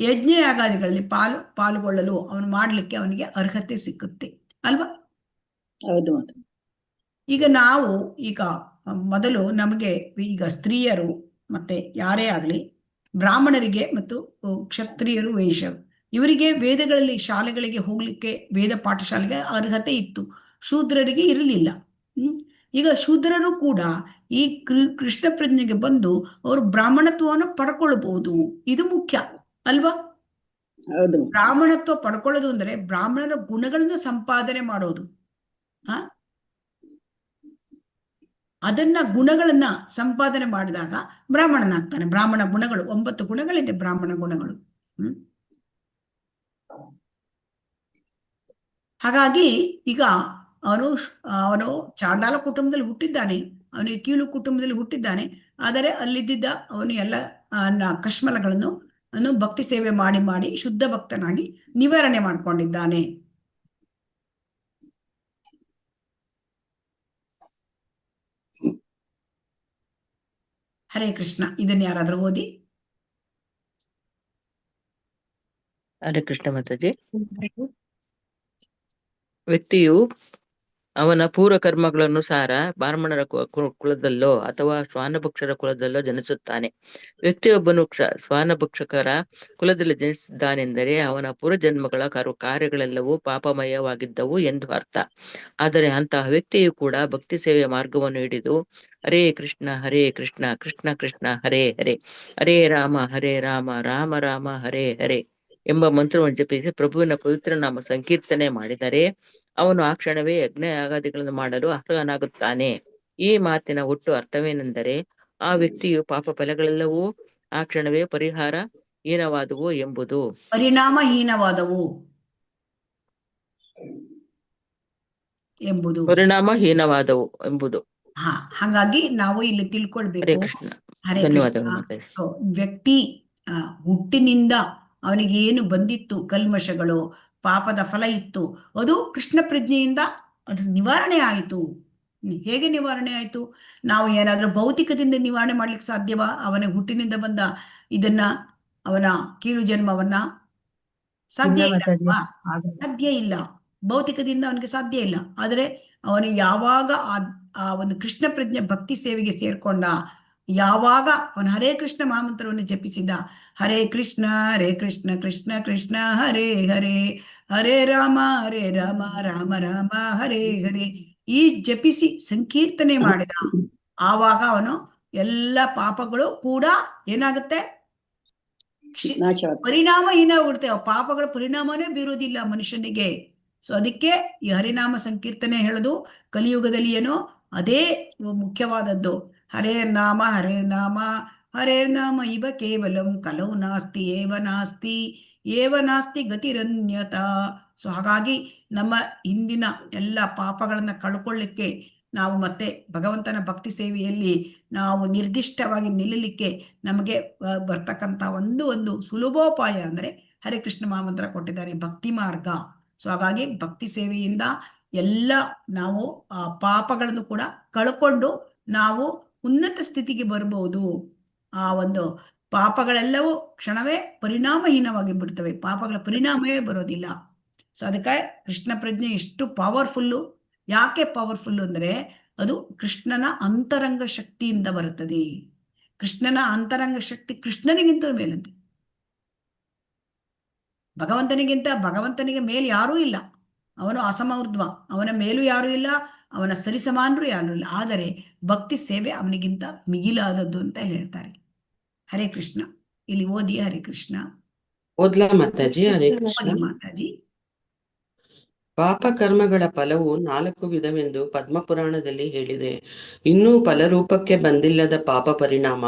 ಯಜ್ಞ ಯಾಗಾದಿಗಳಲ್ಲಿ ಪಾಲ್ಗೊಳ್ಳಲು ಅವನು ಮಾಡ್ಲಿಕ್ಕೆ ಅವನಿಗೆ ಅರ್ಹತೆ ಸಿಕ್ಕುತ್ತೆ ಅಲ್ವಾ? ಹೌದು. ಈಗ ಮೊದಲು ನಮಗೆ ಈಗ ಸ್ತ್ರೀಯರು ಮತ್ತೆ ಯಾರೇ ಆಗಲಿ, ಬ್ರಾಹ್ಮಣರಿಗೆ ಮತ್ತು ಕ್ಷತ್ರಿಯರು, ವೈಶ್ಯರು, ಇವರಿಗೆ ವೇದಗಳಲ್ಲಿ ಶಾಲೆಗಳಿಗೆ ಹೋಗ್ಲಿಕ್ಕೆ, ವೇದ ಪಾಠಶಾಲೆಗೆ ಅರ್ಹತೆ ಇತ್ತು. ಶೂದ್ರರಿಗೆ ಇರಲಿಲ್ಲ. ಈಗ ಶೂದ್ರರು ಕೂಡ ಈ ಕೃಷ್ಣ ಪ್ರಜ್ಞೆಗೆ ಬಂದು ಅವರು ಬ್ರಾಹ್ಮಣತ್ವವನ್ನು ಪಡ್ಕೊಳ್ಬಹುದು. ಇದು ಮುಖ್ಯ ಅಲ್ವಾ? ಬ್ರಾಹ್ಮಣತ್ವ ಪಡ್ಕೊಳ್ಳೋದು ಅಂದ್ರೆ ಬ್ರಾಹ್ಮಣರ ಗುಣಗಳನ್ನು ಸಂಪಾದನೆ ಮಾಡೋದು. ಅದನ್ನ ಗುಣಗಳನ್ನ ಸಂಪಾದನೆ ಮಾಡಿದಾಗ ಬ್ರಾಹ್ಮಣನಾಗ್ತಾನೆ. ಬ್ರಾಹ್ಮಣ ಗುಣಗಳು 9 ಗುಣಗಳಿದೆ, ಬ್ರಾಹ್ಮಣ ಗುಣಗಳು. ಹಾಗಾಗಿ ಈಗ ಅವನು ಚಾಂಡಾಲ ಕುಟುಂಬದಲ್ಲಿ ಹುಟ್ಟಿದ್ದಾನೆ, ಅವನಿಗೆ ಕೀಳು ಕುಟುಂಬದಲ್ಲಿ ಹುಟ್ಟಿದ್ದಾನೆ. ಆದರೆ ಅಲ್ಲಿದ್ದ ಅವನು ಎಲ್ಲ ಕಶ್ಮಲಗಳನ್ನು ಭಕ್ತಿ ಸೇವೆ ಮಾಡಿ ಮಾಡಿ ಶುದ್ಧ ಭಕ್ತನಾಗಿ ನಿವಾರಣೆ ಮಾಡ್ಕೊಂಡಿದ್ದಾನೆ. ಹರೇ ಕೃಷ್ಣ. ಇದನ್ನ ಯಾರಾದ್ರೂ ಓದಿ. ಹರೇ ಕೃಷ್ಣ ಮಾತಾಜಿ. ವ್ಯಕ್ತಿಯು ಅವನ ಪೂರ್ವ ಕರ್ಮಗಳನುಸಾರ ಬ್ರಾಹ್ಮಣರ ಕುಲದಲ್ಲೋ ಅಥವಾ ಶ್ವಾನಭಕ್ಷರ ಕುಲದಲ್ಲೋ ಜನಿಸುತ್ತಾನೆ. ವ್ಯಕ್ತಿಯೊಬ್ಬನು ಶ್ವಾನಭಕ್ಷಕರ ಕುಲದಲ್ಲಿ ಜನಿಸಿದ್ದಾನೆಂದರೆ ಅವನ ಪೂರ್ವಜನ್ಮಗಳ ಕಾರ್ಯಗಳೆಲ್ಲವೂ ಪಾಪಮಯವಾಗಿದ್ದವು ಎಂದು ಅರ್ಥ. ಆದರೆ ಅಂತಹ ವ್ಯಕ್ತಿಯು ಕೂಡ ಭಕ್ತಿ ಸೇವೆಯ ಮಾರ್ಗವನ್ನು ಹಿಡಿದು ಹರೇ ಕೃಷ್ಣ ಕೃಷ್ಣ ಕೃಷ್ಣ ಹರೇ ಹರೇ, ಹರೇ ರಾಮ ರಾಮ ರಾಮ ಹರೇ ಹರೇ ಎಂಬ ಮಂತ್ರವನ್ನು ಜಪಿಸಿ ಪ್ರಭುವಿನ ಪವಿತ್ರ ನಾಮ ಸಂಕೀರ್ತನೆ ಮಾಡಿದರೆ ಅವನು ಆ ಕ್ಷಣವೇ ಯಜ್ಞ ಯಾಗಾದಿಗಳನ್ನು ಮಾಡಲು ಅರ್ಹನಾಗುತ್ತಾನೆ. ಈ ಮಾತಿನ ಒಟ್ಟು ಅರ್ಥವೇನೆಂದರೆ ಆ ವ್ಯಕ್ತಿಯು ಪಾಪ ಫಲಗಳೆಲ್ಲವೂ ಆ ಕ್ಷಣವೇ ಪರಿಣಾಮಹೀನವಾದವು ಎಂಬುದು. ಹಾಗಾಗಿ ನಾವು ಇಲ್ಲಿ ತಿಳ್ಕೊಳ್ಬೇಕು. ಹರೇ ಕೃಷ್ಣ. ಸೊ ವ್ಯಕ್ತಿ ಹುಟ್ಟಿನಿಂದ ಅವನಿಗೆ ಏನು ಬಂದಿತ್ತು ಕಲ್ಮಶಗಳು, ಪಾಪದ ಫಲ ಇತ್ತು, ಅದು ಕೃಷ್ಣ ಪ್ರಜ್ಞೆಯಿಂದ ಅದು ನಿವಾರಣೆ ಆಯಿತು. ಹೇಗೆ ನಿವಾರಣೆ ಆಯಿತು? ನಾವು ಏನಾದ್ರೂ ಭೌತಿಕದಿಂದ ನಿವಾರಣೆ ಮಾಡ್ಲಿಕ್ಕೆ ಸಾಧ್ಯವಾ? ಅವನ ಹುಟ್ಟಿನಿಂದ ಬಂದ ಇದನ್ನ, ಅವನ ಕೀಳು ಜನ್ಮವನ್ನ ಸಾಧ್ಯ ಇಲ್ಲ. ಭೌತಿಕದಿಂದ ಅವನಿಗೆ ಸಾಧ್ಯ ಇಲ್ಲ. ಆದರೆ ಅವನು ಯಾವಾಗ ಆ ಒಂದು ಕೃಷ್ಣ ಪ್ರಜ್ಞೆ ಭಕ್ತಿ ಸೇವೆಗೆ ಸೇರ್ಕೊಂಡ, ಯಾವಾಗ ಅವನು ಹರೇ ಕೃಷ್ಣ ಮಹಾಮಂತ್ರವನ್ನು ಜಪಿಸಿದ, ಹರೇ ಕೃಷ್ಣ ಕೃಷ್ಣ ಕೃಷ್ಣ ಹರೇ ಹರೇ, ಹರೇ ರಾಮ ರಾಮ ರಾಮ ಹರೇ ಹರೇ, ಈ ಜಪಿಸಿ ಸಂಕೀರ್ತನೆ ಮಾಡಿದ, ಆವಾಗ ಅವನು ಎಲ್ಲ ಪಾಪಗಳು ಕೂಡ ಏನಾಗುತ್ತೆ? ನಾಶವಾಗ್ತದೆ. ಪರಿಣಾಮಹೀನ ಆಗ್ಬಿಡ್ತೇವೆ. ಪಾಪಗಳ ಪರಿಣಾಮನೇ ಬೀರೋದಿಲ್ಲ ಮನುಷ್ಯನಿಗೆ. ಸೊ ಅದಕ್ಕೆ ಈ ಹರಿನಾಮ ಸಂಕೀರ್ತನೆ ಹೇಳೋದು ಕಲಿಯುಗದಲ್ಲಿ ಏನೋ ಅದೇ ಮುಖ್ಯವಾದದ್ದು. ಹರೇರ್ನಾಮ ಹರೇರ್ನಾಮ ಹರೇರ್ನಾಮ ಇವ ಕೇವಲಂ ಕಲೌ ನಾಸ್ತಿ ಏವ ನಾಸ್ತಿ ಗತಿರನ್ಯತ. ಸೊ ಹಾಗಾಗಿ ನಮ್ಮ ಹಿಂದಿನ ಎಲ್ಲ ಪಾಪಗಳನ್ನ ಕಳ್ಕೊಳ್ಳಿಕ್ಕೆ, ನಾವು ಮತ್ತೆ ಭಗವಂತನ ಭಕ್ತಿ ಸೇವೆಯಲ್ಲಿ ನಾವು ನಿರ್ದಿಷ್ಟವಾಗಿ ನಿಲ್ಲಲಿಕ್ಕೆ ನಮಗೆ ಬರ್ತಕ್ಕಂಥ ಒಂದು ಸುಲಭೋಪಾಯ ಅಂದರೆ ಹರೇ ಕೃಷ್ಣ ಮಹಾಮಂತ್ರ ಕೊಟ್ಟಿದ್ದಾರೆ, ಭಕ್ತಿ ಮಾರ್ಗ. ಸೊ ಹಾಗಾಗಿ ಭಕ್ತಿ ಸೇವೆಯಿಂದ ಎಲ್ಲ ನಾವು ಆ ಪಾಪಗಳನ್ನು ಕೂಡ ಕಳ್ಕೊಂಡು ನಾವು ಉನ್ನತ ಸ್ಥಿತಿಗೆ ಬರ್ಬೋದು. ಆ ಒಂದು ಪಾಪಗಳೆಲ್ಲವೂ ಕ್ಷಣವೇ ಪರಿಣಾಮಹೀನವಾಗಿ ಬಿಡ್ತವೆ, ಪಾಪಗಳ ಪರಿಣಾಮವೇ ಬರೋದಿಲ್ಲ. ಸೊ ಅದಕ್ಕೆ ಕೃಷ್ಣ ಪ್ರಜ್ಞೆ ಎಷ್ಟು ಪವರ್ಫುಲ್ಲು. ಯಾಕೆ ಪವರ್ಫುಲ್ಲು ಅಂದರೆ ಅದು ಕೃಷ್ಣನ ಅಂತರಂಗ ಶಕ್ತಿಯಿಂದ ಬರುತ್ತದೆ. ಕೃಷ್ಣನ ಅಂತರಂಗ ಶಕ್ತಿ ಕೃಷ್ಣನಿಗಿಂತ ಮೇಲಂತೆ. ಭಗವಂತನಿಗೆ ಮೇಲೆ ಯಾರೂ ಇಲ್ಲ. ಅವನು ಅಸಮೂರ್ಧ್ವ, ಅವನ ಮೇಲೂ ಯಾರೂ ಇಲ್ಲ, ಅವನ ಸರಿಸಮಾನರು ಯಾರೂ ಇಲ್ಲ. ಆದರೆ ಭಕ್ತಿ ಸೇವೆ ಅವನಿಗಿಂತ ಮಿಗಿಲಾದದ್ದು ಅಂತ ಹೇಳ್ತಾರೆ. ಹರೇ ಕೃಷ್ಣ. ಇಲ್ಲಿ ಓದಿ ಹರೇ ಕೃಷ್ಣ. ಓದ್ಲಾ ಮಾತಾಜಿ? ಹರೇ ಕೃಷ್ಣ. ಮಾತಾಜಿ. ಪಾಪ ಕರ್ಮಗಳ ಫಲವು 4 ವಿಧವೆಂದು ಪದ್ಮಪುರಾಣದಲ್ಲಿ ಹೇಳಿದೆ. ಇನ್ನೂ ಫಲರೂಪಕ್ಕೆ ಬಂದಿಲ್ಲದ ಪಾಪ ಪರಿಣಾಮ,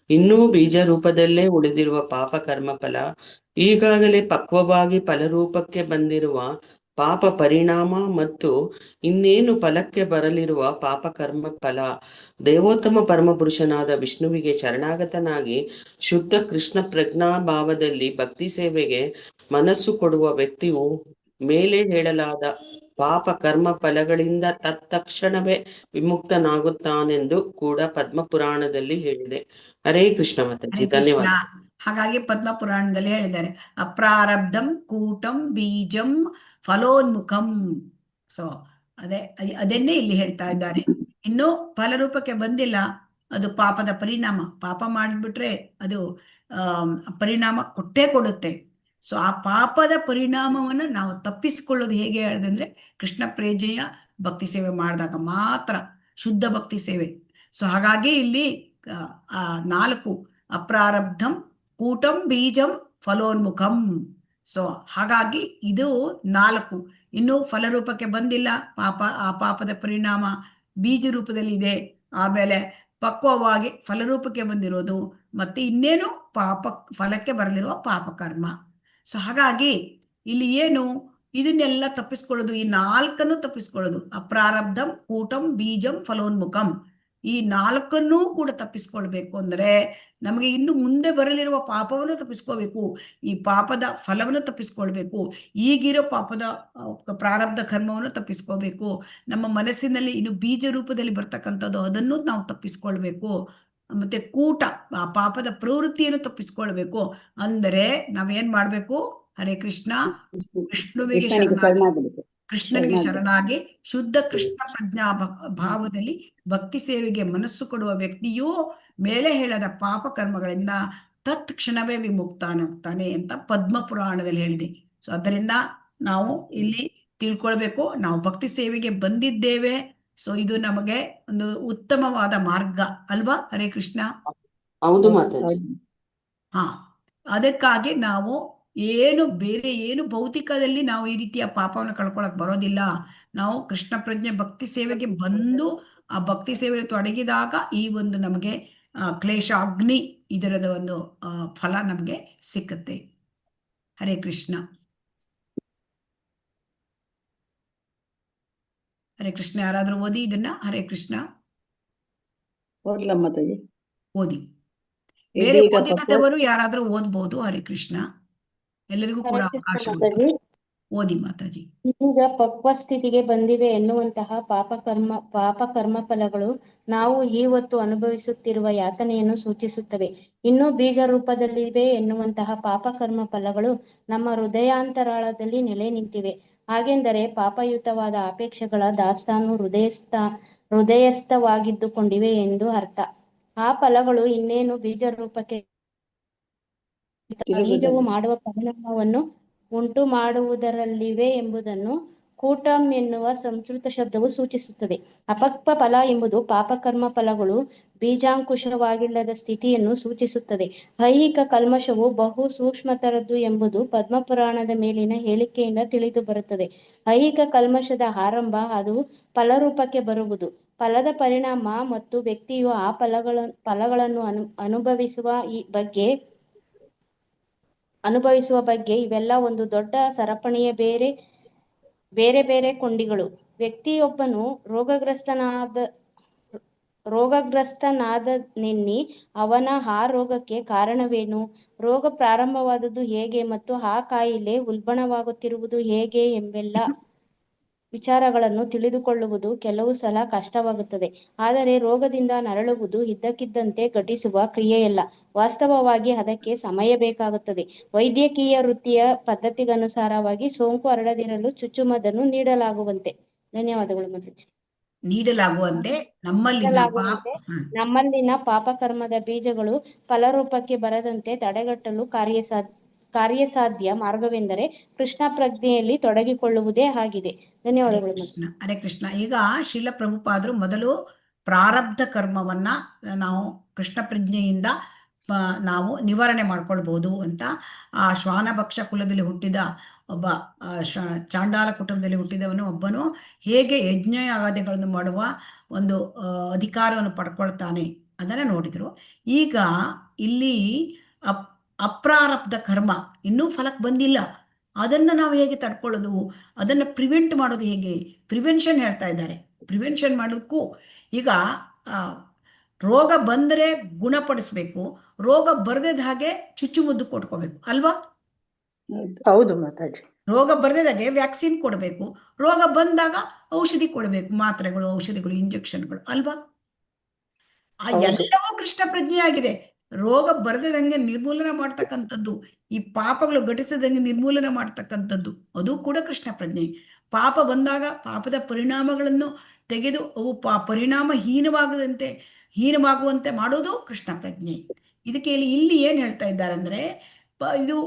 ಇನ್ನೂ ಬೀಜ ರೂಪದಲ್ಲೇ ಉಳಿದಿರುವ ಪಾಪ ಕರ್ಮ ಫಲ, ಈಗಾಗಲೇ ಪಕ್ವವಾಗಿ ಫಲರೂಪಕ್ಕೆ ಬಂದಿರುವ ಪಾಪ ಪರಿಣಾಮ ಮತ್ತು ಇನ್ನೇನು ಫಲಕ್ಕೆ ಬರಲಿರುವ ಪಾಪ ಕರ್ಮ ಫಲ. ದೇವೋತ್ತಮ ಪರಮಪುರುಷನಾದ ವಿಷ್ಣುವಿಗೆ ಶರಣಾಗತನಾಗಿ ಶುದ್ಧ ಕೃಷ್ಣ ಪ್ರಜ್ಞಾಭಾವದಲ್ಲಿ ಭಕ್ತಿ ಸೇವೆಗೆ ಮನಸ್ಸು ಕೊಡುವ ವ್ಯಕ್ತಿಯು ಮೇಲೆ ಹೇಳಲಾದ ಪಾಪ ಕರ್ಮ ಫಲಗಳಿಂದ ತತ್ಕ್ಷಣವೇ ವಿಮುಕ್ತನಾಗುತ್ತಾನೆಂದು ಕೂಡ ಪದ್ಮಪುರಾಣದಲ್ಲಿ ಹೇಳಿದೆ. ಹರೇ ಕೃಷ್ಣ ಮಾತಾಜಿ, ಧನ್ಯವಾದ. ಹಾಗಾಗಿ ಪದ್ಮಪುರಾಣದಲ್ಲಿ ಹೇಳಿದ್ದಾರೆ, ಅಪ್ರಾರಬ್ಧಂ ಕೂಟಂ ಬೀಜಂ ಫಲೋನ್ಮುಖಂ. ಸೊ ಅದನ್ನೇ ಇಲ್ಲಿ ಹೇಳ್ತಾ ಇದ್ದಾರೆ. ಇನ್ನು ಫಲರೂಪಕ್ಕೆ ಬಂದಿಲ್ಲ, ಅದು ಪಾಪದ ಪರಿಣಾಮ. ಪಾಪ ಮಾಡಿಬಿಟ್ರೆ ಅದು ಪರಿಣಾಮ ಕೊಟ್ಟೇ ಕೊಡುತ್ತೆ. ಸೊ ಆ ಪಾಪದ ಪರಿಣಾಮವನ್ನು ನಾವು ತಪ್ಪಿಸಿಕೊಳ್ಳೋದು ಹೇಗೆ ಹೇಳಿದ್ರೆ ಕೃಷ್ಣ ಪ್ರೇಜೆಯ ಭಕ್ತಿ ಸೇವೆ ಮಾಡಿದಾಗ ಮಾತ್ರ, ಶುದ್ಧ ಭಕ್ತಿ ಸೇವೆ. ಸೊ ಹಾಗಾಗಿ ಇಲ್ಲಿ 4 ಅಪ್ರಾರಬ್ಧಂ ಕೂಟಂ ಬೀಜಂ ಫಲೋನ್ಮುಖಂ. ಸೊ ಹಾಗಾಗಿ ಇದು 4 ಇನ್ನೂ ಫಲರೂಪಕ್ಕೆ ಬಂದಿಲ್ಲ, ಆ ಪಾಪದ ಪರಿಣಾಮ ಬೀಜ ರೂಪದಲ್ಲಿ ಇದೆ. ಆಮೇಲೆ ಪಕ್ವವಾಗಿ ಫಲರೂಪಕ್ಕೆ ಬಂದಿರೋದು, ಮತ್ತೆ ಇನ್ನೇನು ಫಲಕ್ಕೆ ಬರಲಿರುವ ಪಾಪಕರ್ಮ. ಸೊ ಹಾಗಾಗಿ ಇಲ್ಲಿ ಏನು ಇದನ್ನೆಲ್ಲ ತಪ್ಪಿಸ್ಕೊಳ್ಳೋದು, ಈ 4 ತಪ್ಪಿಸ್ಕೊಳ್ಳೋದು. ಅಪ್ರಾರಬ್ಧಂ ಕೂಟಂ ಬೀಜಂ ಫಲೋನ್ಮುಖಂ, ಈ 4 ಕೂಡ ತಪ್ಪಿಸ್ಕೊಳ್ಬೇಕು ಅಂದ್ರೆ ನಮಗೆ ಇನ್ನು ಮುಂದೆ ಬರಲಿರುವ ಪಾಪವನ್ನು ತಪ್ಪಿಸ್ಕೋಬೇಕು, ಈ ಪಾಪದ ಫಲವನ್ನು ತಪ್ಪಿಸ್ಕೊಳ್ಬೇಕು, ಈಗಿರೋ ಪಾಪದ ಪ್ರಾರಬ್ಧ ಕರ್ಮವನ್ನು ತಪ್ಪಿಸ್ಕೋಬೇಕು, ನಮ್ಮ ಮನಸ್ಸಿನಲ್ಲಿ ಇನ್ನು ಬೀಜ ರೂಪದಲ್ಲಿ ಬರ್ತಕ್ಕಂಥದ್ದು ಅದನ್ನು ನಾವು ತಪ್ಪಿಸ್ಕೊಳ್ಬೇಕು, ಮತ್ತೆ ಕೂಟ ಆ ಪಾಪದ ಪ್ರವೃತ್ತಿಯನ್ನು ತಪ್ಪಿಸ್ಕೊಳ್ಬೇಕು. ಅಂದರೆ ನಾವೇನ್ ಮಾಡ್ಬೇಕು? ಹರೇ ಕೃಷ್ಣ, ಕೃಷ್ಣನಿಗೆ ಶರಣಾಗಿ ಶುದ್ಧ ಕೃಷ್ಣ ಪ್ರಜ್ಞಾ ಭಾವದಲ್ಲಿ ಭಕ್ತಿ ಸೇವೆಗೆ ಮನಸ್ಸು ಕೊಡುವ ವ್ಯಕ್ತಿಯು ಮೇಲೆ ಹೇಳದ ಪಾಪ ಕರ್ಮಗಳಿಂದ ತತ್ಕ್ಷಣವೇ ವಿಮುಕ್ತನಾಗ್ತಾನೆ ಅಂತ ಪದ್ಮಪುರಾಣದಲ್ಲಿ ಹೇಳಿದೆ. ಸೊ ಅದರಿಂದ ನಾವು ಇಲ್ಲಿ ತಿಳ್ಕೊಳ್ಬೇಕು, ನಾವು ಭಕ್ತಿ ಸೇವೆಗೆ ಬಂದಿದ್ದೇವೆ. ಸೊ ಇದು ನಮಗೆ ಒಂದು ಉತ್ತಮವಾದ ಮಾರ್ಗ ಅಲ್ವಾ? ಹರೇ ಕೃಷ್ಣ. ಹೌದು ಮಾತಾಜಿ. ಅದಕ್ಕಾಗಿ ನಾವು ಬೇರೆ ಏನು ಭೌತಿಕದಲ್ಲಿ ನಾವು ಈ ರೀತಿಯ ಪಾಪವನ್ನು ಕಳ್ಕೊಳಕ್ ಬರೋದಿಲ್ಲ. ನಾವು ಕೃಷ್ಣ ಪ್ರಜ್ಞೆ ಭಕ್ತಿ ಸೇವೆಗೆ ಬಂದು ಆ ಭಕ್ತಿ ಸೇವೆಗೆ ತೊಡಗಿದಾಗ ಈ ಒಂದು ನಮಗೆ ಕ್ಲೇಶಾಗ್ನಿ ಇದರದ ಒಂದು ಫಲ ನಮಗೆ ಸಿಕ್ಕತ್ತೆ. ಹರೇ ಕೃಷ್ಣ. ಹರೇ ಕೃಷ್ಣ. ಯಾರಾದ್ರೂ ಓದಿ ಇದನ್ನ. ಹರೇ ಕೃಷ್ಣ. ಓದಿ. ಬೇರೆ ಓದಿನದವರು ಯಾರಾದ್ರೂ ಓದ್ಬಹುದು. ಹರೇ ಕೃಷ್ಣ. ಎಲ್ಲರಿಗೂ ಕೂಡ ಅವಕಾಶ ಓದಿ ಮಾತಾಜಿ. ಈಗ ಪಕ್ವ ಸ್ಥಿತಿಗೆ ಬಂದಿವೆ ಎನ್ನುವಂತಹ ಪಾಪ ಕರ್ಮ ಫಲಗಳು ನಾವು ಇವತ್ತು ಅನುಭವಿಸುತ್ತಿರುವ ಯಾತನೆಯನ್ನು ಸೂಚಿಸುತ್ತವೆ. ಇನ್ನು ಬೀಜ ರೂಪದಲ್ಲಿವೆ ಎನ್ನುವಂತಹ ಪಾಪ ಕರ್ಮ ಫಲಗಳು ನಮ್ಮ ಹೃದಯಾಂತರಾಳದಲ್ಲಿ ನೆಲೆ ನಿಂತಿವೆ. ಹಾಗೆಂದರೆ ಪಾಪಯುತವಾದ ಅಪೇಕ್ಷೆಗಳ ದಾಸ್ತಾನು ಹೃದಯಸ್ಥವಾಗಿದ್ದುಕೊಂಡಿವೆ ಎಂದು ಅರ್ಥ. ಆ ಫಲಗಳು ಇನ್ನೇನು ಬೀಜ ರೂಪಕ್ಕೆ ಬೀಜವು ಮಾಡುವ ಪರಿಣಾಮವನ್ನು ಉಂಟು ಮಾಡುವುದರಲ್ಲಿವೆ ಎಂಬುದನ್ನು ಕೂಟಂ ಎನ್ನುವ ಸಂಸ್ಕೃತ ಶಬ್ದವು ಸೂಚಿಸುತ್ತದೆ. ಅಪಕ್ವ ಫಲ ಎಂಬುದು ಪಾಪಕರ್ಮ ಫಲಗಳು ಬೀಜಾಂಕುಶವಾಗಿಲ್ಲದ ಸ್ಥಿತಿಯನ್ನು ಸೂಚಿಸುತ್ತದೆ. ಐಹಿಕ ಕಲ್ಮಶವು ಬಹು ಸೂಕ್ಷ್ಮತರದ್ದು ಎಂಬುದು ಪದ್ಮಪುರಾಣದ ಮೇಲಿನ ಹೇಳಿಕೆಯಿಂದ ತಿಳಿದು ಬರುತ್ತದೆ. ಐಹಿಕ ಕಲ್ಮಶದ ಆರಂಭ ಅದು ಫಲರೂಪಕ್ಕೆ ಬರುವುದು, ಫಲದ ಪರಿಣಾಮ ಮತ್ತು ವ್ಯಕ್ತಿಯು ಆ ಫಲಗಳನ್ನು ಅನುಭವಿಸುವ ಬಗ್ಗೆ ಇವೆಲ್ಲ ಒಂದು ದೊಡ್ಡ ಸರಪಣಿಯ ಬೇರೆ ಬೇರೆ ಕೊಂಡಿಗಳು. ವ್ಯಕ್ತಿಯೊಬ್ಬನು ರೋಗಗ್ರಸ್ತನಾದನೆನ್ನಿ ಅವನ ಆ ರೋಗಕ್ಕೆ ಕಾರಣವೇನು, ರೋಗ ಪ್ರಾರಂಭವಾದದ್ದು ಹೇಗೆ ಮತ್ತು ಆ ಕಾಯಿಲೆ ಉಲ್ಬಣವಾಗುತ್ತಿರುವುದು ಹೇಗೆ ಎಂಬೆಲ್ಲ ವಿಚಾರಗಳನ್ನು ತಿಳಿದುಕೊಳ್ಳುವುದು ಕೆಲವು ಸಲ ಕಷ್ಟವಾಗುತ್ತದೆ. ಆದರೆ ರೋಗದಿಂದ ನರಳುವುದು ಇದ್ದಕ್ಕಿದ್ದಂತೆ ಘಟಿಸುವ ಕ್ರಿಯೆಯಲ್ಲ. ವಾಸ್ತವವಾಗಿ ಅದಕ್ಕೆ ಸಮಯ ಬೇಕಾಗುತ್ತದೆ. ವೈದ್ಯಕೀಯ ವೃತ್ತಿಯ ಪದ್ಧತಿಗನುಸಾರವಾಗಿ ಸೋಂಕು ಹರಡದಿರಲು ಚುಚ್ಚುಮದ್ದನ್ನು ನೀಡಲಾಗುವಂತೆ. ಧನ್ಯವಾದಗಳು ಮಾತಾಜಿ. ನೀಡಲಾಗುವಂತೆ ನಮ್ಮಲ್ಲಿನ ಪಾಪಕರ್ಮದ ಬೀಜಗಳು ಫಲರೂಪಕ್ಕೆ ಬರದಂತೆ ತಡೆಗಟ್ಟಲು ಕಾರ್ಯಸಾಧ್ಯ ಮಾರ್ಗವೆಂದರೆ ಕೃಷ್ಣ ಪ್ರಜ್ಞೆಯಲ್ಲಿ ತೊಡಗಿಕೊಳ್ಳುವುದೇ ಆಗಿದೆ. ಧನ್ಯವಾದಗಳು. ಹರೇ ಕೃಷ್ಣ. ಈಗ ಶ್ರೀಲ ಪ್ರಭುಪಾದರು ಮೊದಲು ಪ್ರಾರಬ್ಧ ಕರ್ಮವನ್ನ ನಾವು ಕೃಷ್ಣ ಪ್ರಜ್ಞೆಯಿಂದ ನಾವು ನಿವಾರಣೆ ಮಾಡ್ಕೊಳ್ಬಹುದು ಅಂತ ಆ ಶ್ವಾನಭಕ್ಷ ಕುಲದಲ್ಲಿ ಹುಟ್ಟಿದ ಒಬ್ಬ ಚಾಂಡಾಲ ಕುಟುಂಬದಲ್ಲಿ ಹುಟ್ಟಿದವನು ಒಬ್ಬನು ಹೇಗೆ ಯಜ್ಞಯಾಗಾದಿಗಳನ್ನು ಮಾಡುವ ಒಂದು ಅಧಿಕಾರವನ್ನು ಪಡ್ಕೊಳ್ತಾನೆ ಅದನ್ನ ನೋಡಿದ್ರು. ಈಗ ಇಲ್ಲಿ ಅಪ್ರಾರಬ್ಧ ಕರ್ಮ ಇನ್ನೂ ಫಲಕ್ಕೆ ಬಂದಿಲ್ಲ, ಅದನ್ನು ನಾವು ಹೇಗೆ ತಡ್ಕೊಳ್ಳೋದು, ಅದನ್ನು ಪ್ರಿವೆಂಟ್ ಮಾಡೋದು ಹೇಗೆ, ಪ್ರಿವೆನ್ಷನ್ ಹೇಳ್ತಾ ಇದ್ದಾರೆ. ಪ್ರಿವೆನ್ಷನ್ ಮಾಡೋದಕ್ಕೂ ಈಗ ರೋಗ ಬಂದರೆ ಗುಣಪಡಿಸ್ಬೇಕು, ರೋಗ ಬರದಿದ್ದ ಹಾಗೆ ಚುಚ್ಚುಮದ್ದು ಕೊಟ್ಕೋಬೇಕು ಅಲ್ವಾ? ಹೌದು ಮಾತಾಜಿ. ರೋಗ ಬರದಿದ್ದಾಗೆ ವ್ಯಾಕ್ಸಿನ್ ಕೊಡಬೇಕು, ರೋಗ ಬಂದಾಗ ಔಷಧಿ ಕೊಡಬೇಕು, ಮಾತ್ರೆಗಳು, ಔಷಧಿಗಳು, ಇಂಜೆಕ್ಷನ್ಗಳು ಅಲ್ವಾ? ಎಲ್ಲವೂ ಕೃಷ್ಣ ಪ್ರಜ್ಞೆ ಆಗಿದೆ. ರೋಗ ಬರದಿದಂಗೆ ನಿರ್ಮೂಲನೆ ಮಾಡ್ತಕ್ಕಂಥದ್ದು, ಈ ಪಾಪಗಳು ಘಟಿಸದಂಗೆ ನಿರ್ಮೂಲನೆ ಮಾಡ್ತಕ್ಕಂಥದ್ದು ಅದು ಕೂಡ ಕೃಷ್ಣ ಪ್ರಜ್ಞೆ. ಪಾಪ ಬಂದಾಗ ಪಾಪದ ಪರಿಣಾಮಗಳನ್ನು ತೆಗೆದು ಅವು ಪರಿಣಾಮ ಹೀನವಾಗುವಂತೆ ಮಾಡೋದು ಕೃಷ್ಣ ಪ್ರಜ್ಞೆ. ಇದಕ್ಕೆ ಇಲ್ಲಿ ಏನ್ ಹೇಳ್ತಾ ಇದ್ದಾರೆ ಅಂದ್ರೆ, ಇದು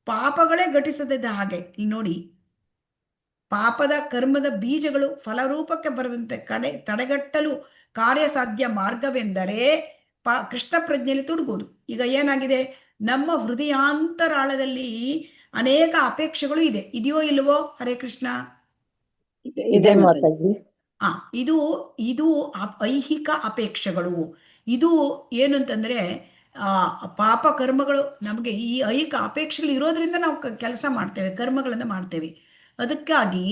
ಪಾಪಗಳೇ ಘಟಿಸದಿದ್ದ ಹಾಗೆ ಇಲ್ಲಿ ನೋಡಿ, ಪಾಪದ ಕರ್ಮದ ಬೀಜಗಳು ಫಲರೂಪಕ್ಕೆ ಬರದಂತೆ ತಡೆಗಟ್ಟಲು ಕಾರ್ಯಸಾಧ್ಯ ಮಾರ್ಗವೆಂದರೆ ಕೃಷ್ಣ ಪ್ರಜ್ಞೆಯಲ್ಲಿ ತೊಡಗುವುದು. ಈಗ ಏನಾಗಿದೆ, ನಮ್ಮ ಹೃದಯಾಂತರಾಳದಲ್ಲಿ ಅನೇಕ ಅಪೇಕ್ಷೆಗಳು ಇದೆ, ಇದೆಯೋ ಇಲ್ವೋ? ಹರೇ ಕೃಷ್ಣ. ಇದೆ ಮಾತಾಜಿ. ಇದು ಐಹಿಕ ಅಪೇಕ್ಷೆಗಳು. ಇದು ಏನು ಅಂತಂದ್ರೆ ಪಾಪ ಕರ್ಮಗಳು ನಮಗೆ ಈ ಐಹಿಕ ಅಪೇಕ್ಷೆಗಳು ಇರೋದ್ರಿಂದ ನಾವು ಕೆಲಸ ಮಾಡ್ತೇವೆ, ಕರ್ಮಗಳನ್ನು ಮಾಡ್ತೇವೆ. ಅದಕ್ಕಾಗಿ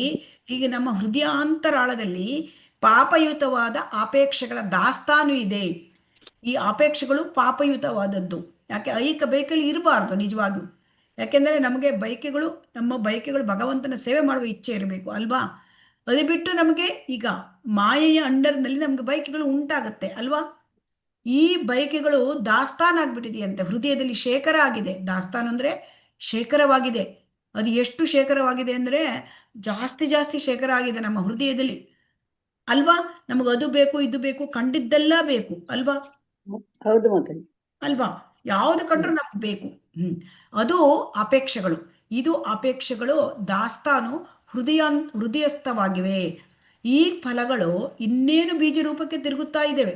ಈಗ ನಮ್ಮ ಹೃದಯಾಂತರಾಳದಲ್ಲಿ ಪಾಪಯುತವಾದ ಅಪೇಕ್ಷೆಗಳ ದಾಸ್ತಾನು ಇದೆ. ಈ ಅಪೇಕ್ಷೆಗಳು ಪಾಪಯುತವಾದದ್ದು. ಯಾಕೆ? ಐಹಿಕ ಬಯಕೆಗಳು ಇರಬಾರ್ದು ನಿಜವಾಗಿಯೂ. ಯಾಕೆಂದರೆ ನಮ್ಮ ಬಯಕೆಗಳು ಭಗವಂತನ ಸೇವೆ ಮಾಡುವ ಇಚ್ಛೆ ಇರಬೇಕು ಅಲ್ವಾ? ಅದು ಬಿಟ್ಟು ನಮಗೆ ಈಗ ಮಾಯೆಯ ಅಂಡರ್ನಲ್ಲಿ ನಮ್ಗೆ ಬಯಕೆಗಳು ಉಂಟಾಗತ್ತೆ ಅಲ್ವಾ? ಈ ಬಯಕೆಗಳು ದಾಸ್ತಾನ ಆಗ್ಬಿಟ್ಟಿದೆಯಂತೆ, ಹೃದಯದಲ್ಲಿ ಶೇಖರ ಆಗಿದೆ. ದಾಸ್ತಾನು ಅಂದ್ರೆ ಶೇಖರವಾಗಿದೆ. ಅದು ಎಷ್ಟು ಶೇಖರವಾಗಿದೆ ಅಂದ್ರೆ ಜಾಸ್ತಿ ಶೇಖರ ಆಗಿದೆ ನಮ್ಮ ಹೃದಯದಲ್ಲಿ ಅಲ್ವಾ? ನಮಗೆ ಅದು ಬೇಕು, ಇದು ಬೇಕು, ಕಂಡಿದ್ದೆಲ್ಲ ಬೇಕು ಅಲ್ವಾ? ಹೌದು ಮಾತಾಡಿ ಅಲ್ವಾ? ಯಾವ್ದು ಕಂಡ್ರೂ ನಮ್ಗೆ ಬೇಕು. ಅದು ಅಪೇಕ್ಷೆಗಳು. ಇದು ಅಪೇಕ್ಷೆಗಳು ದಾಸ್ತಾನು ಹೃದಯಸ್ಥವಾಗಿವೆ. ಈ ಫಲಗಳು ಇನ್ನೇನು ಬೀಜ ರೂಪಕ್ಕೆ ತಿರುಗುತ್ತಾ ಇದ್ದೇವೆ.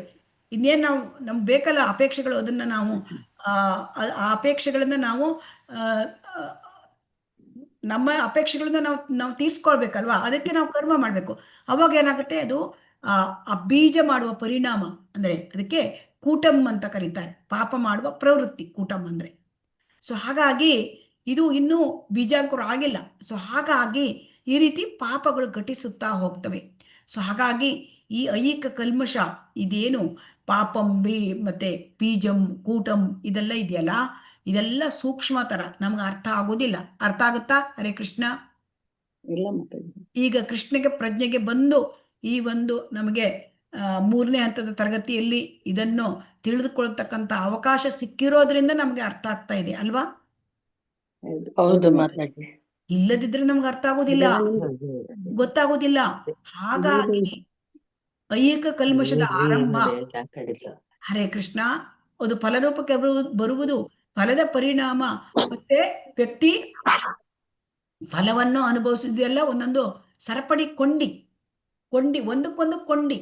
ಇನ್ನೇನು ನಾವು ನಮ್ಗೆ ಬೇಕಲ್ಲ ಅಪೇಕ್ಷೆಗಳು, ಅದನ್ನ ನಾವು ಆ ಅಪೇಕ್ಷೆಗಳನ್ನ ನಾವು ನಮ್ಮ ಅಪೇಕ್ಷೆಗಳನ್ನ ನಾವು ತೀರ್ಸ್ಕೊಳ್ಬೇಕಲ್ವಾ? ಅದಕ್ಕೆ ನಾವು ಕರ್ಮ ಮಾಡ್ಬೇಕು. ಅವಾಗ ಏನಾಗುತ್ತೆ, ಅದು ಆ ಬೀಜ ಮಾಡುವ ಪರಿಣಾಮ ಅಂದ್ರೆ ಅದಕ್ಕೆ ಕೂಟಂ ಅಂತ ಕರೀತಾರೆ. ಪಾಪ ಮಾಡುವ ಪ್ರವೃತ್ತಿ ಕೂಟಂ ಅಂದ್ರೆ. ಸೊ ಹಾಗಾಗಿ ಇದು ಇನ್ನೂ ಬೀಜಾಂಕುರ ಆಗಿಲ್ಲ. ಸೊ ಹಾಗಾಗಿ ಈ ರೀತಿ ಪಾಪಗಳು ಘಟಿಸುತ್ತಾ ಹೋಗ್ತವೆ. ಸೊ ಹಾಗಾಗಿ ಈ ಐಹಿಕ ಕಲ್ಮಶ ಇದೇನು ಪಾಪಂ ಮತ್ತೆ ಬೀಜಂ ಕೂಟಂ ಇದೆಲ್ಲ ಇದೆಯಲ್ಲ, ಇದೆಲ್ಲ ಸೂಕ್ಷ್ಮತರ, ನಮ್ಗೆ ಅರ್ಥ ಆಗೋದಿಲ್ಲ. ಅರ್ಥ ಆಗುತ್ತಾ? ಹರೇ ಕೃಷ್ಣ. ಈಗ ಕೃಷ್ಣಗೆ ಪ್ರಜ್ಞೆಗೆ ಬಂದು ಈ ಒಂದು ನಮಗೆ 3ನೇ ಹಂತದ ತರಗತಿಯಲ್ಲಿ ಇದನ್ನು ತಿಳಿದುಕೊಳ್ತಕ್ಕಂಥ ಅವಕಾಶ ಸಿಕ್ಕಿರೋದ್ರಿಂದ ನಮ್ಗೆ ಅರ್ಥ ಆಗ್ತಾ ಇದೆ ಅಲ್ವಾ? ಹೌದು ಮಾತಾಜಿ. ಇಲ್ಲದಿದ್ರೆ ನಮ್ಗೆ ಅರ್ಥ ಆಗೋದಿಲ್ಲ, ಗೊತ್ತಾಗೋದಿಲ್ಲ. ಹಾಗಾಗಿ ಐಹಿಕ ಕಲ್ಮಶದ ಆರಂಭ, ಹರೇ ಕೃಷ್ಣ, ಅದು ಫಲರೂಪಕ್ಕೆ ಬರುವುದು, ಫಲದ ಪರಿಣಾಮ, ಮತ್ತೆ ವ್ಯಕ್ತಿ ಫಲವನ್ನು ಅನುಭವಿಸಿದೆಲ್ಲ ಒಂದೊಂದು ಸರಪಣಿ ಕೊಂಡಿ ಒಂದಕ್ಕೊಂದು ಕೊಂಡಿ.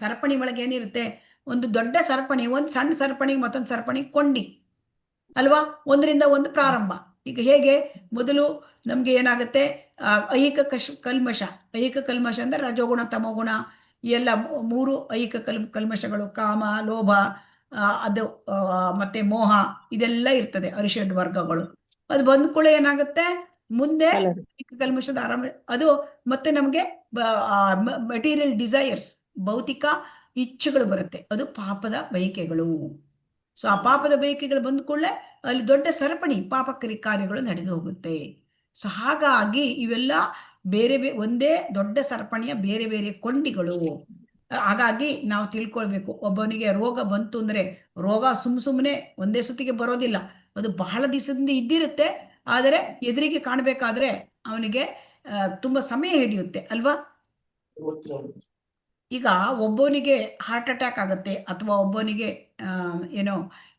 ಸರಪಣಿ ಒಳಗೆ ಏನಿರುತ್ತೆ, ಒಂದು ದೊಡ್ಡ ಸರಪಣಿ, ಒಂದು ಸಣ್ಣ ಸರಪಣಿ, ಮತ್ತೊಂದು ಸರಪಣಿ ಕೊಂಡಿ ಅಲ್ವಾ, ಒಂದರಿಂದ ಒಂದು ಪ್ರಾರಂಭ. ಈಗ ಹೇಗೆ ಮೊದಲು ನಮ್ಗೆ ಏನಾಗುತ್ತೆ, ಐಹಿಕ ಐಹಿಕ ಕಲ್ಮಶ ಅಂದ್ರೆ ರಜೋಗುಣ ತಮೋಗುಣ ಎಲ್ಲ 3 ಐಹಿಕ ಕಲ್ಮಶಗಳು, ಕಾಮ, ಲೋಭ, ಅದು ಮತ್ತೆ ಮೋಹ, ಇದೆಲ್ಲ ಇರ್ತದೆ, ಅರಿಷಡ್ ವರ್ಗಗಳು. ಅದು ಬಂದ್ಕೊಳ್ಳೆ ಏನಾಗುತ್ತೆ, ಮುಂದೆ ಕಲ್ಮಶದ ಆರಂಭ ಅದು ಮತ್ತೆ ನಮ್ಗೆ ಮೆಟೀರಿಯಲ್ ಡಿಸೈರ್ಸ್, ಭೌತಿಕ ಇಚ್ಛೆಗಳು ಬರುತ್ತೆ, ಅದು ಪಾಪದ ಬಯಕೆಗಳು. ಸೊ ಆ ಪಾಪದ ಬಯಕೆಗಳು ಬಂದ್ಕೊಳ್ಳೆ ಅಲ್ಲಿ ದೊಡ್ಡ ಸರಪಣಿ ಪಾಪ ಕಾರ್ಯಗಳು ನಡೆದು ಹೋಗುತ್ತೆ. ಸೊ ಹಾಗಾಗಿ ಇವೆಲ್ಲ ಬೇರೆ ಒಂದೇ ದೊಡ್ಡ ಸರಪಣಿಯ ಬೇರೆ ಬೇರೆ ಕೊಂಡಿಗಳು. ಹಾಗಾಗಿ ನಾವು ತಿಳ್ಕೊಳ್ಬೇಕು, ಒಬ್ಬನಿಗೆ ರೋಗ ಬಂತು ಅಂದ್ರೆ ರೋಗ ಸುಮ್ಮನೆ ಒಂದೇ ಸುತ್ತಿಗೆ ಬರೋದಿಲ್ಲ, ಅದು ಬಹಳ ದಿವಸದಿಂದ ಇದ್ದಿರುತ್ತೆ. ಆದರೆ ಎದುರಿಗೆ ಕಾಣಬೇಕಾದ್ರೆ ಅವನಿಗೆ ತುಂಬಾ ಸಮಯ ಹಿಡಿಯುತ್ತೆ ಅಲ್ವಾ. ಈಗ ಒಬ್ಬನಿಗೆ ಹಾರ್ಟ್ ಅಟ್ಯಾಕ್ ಆಗುತ್ತೆ ಅಥವಾ ಒಬ್ಬನಿಗೆ ಏನೋ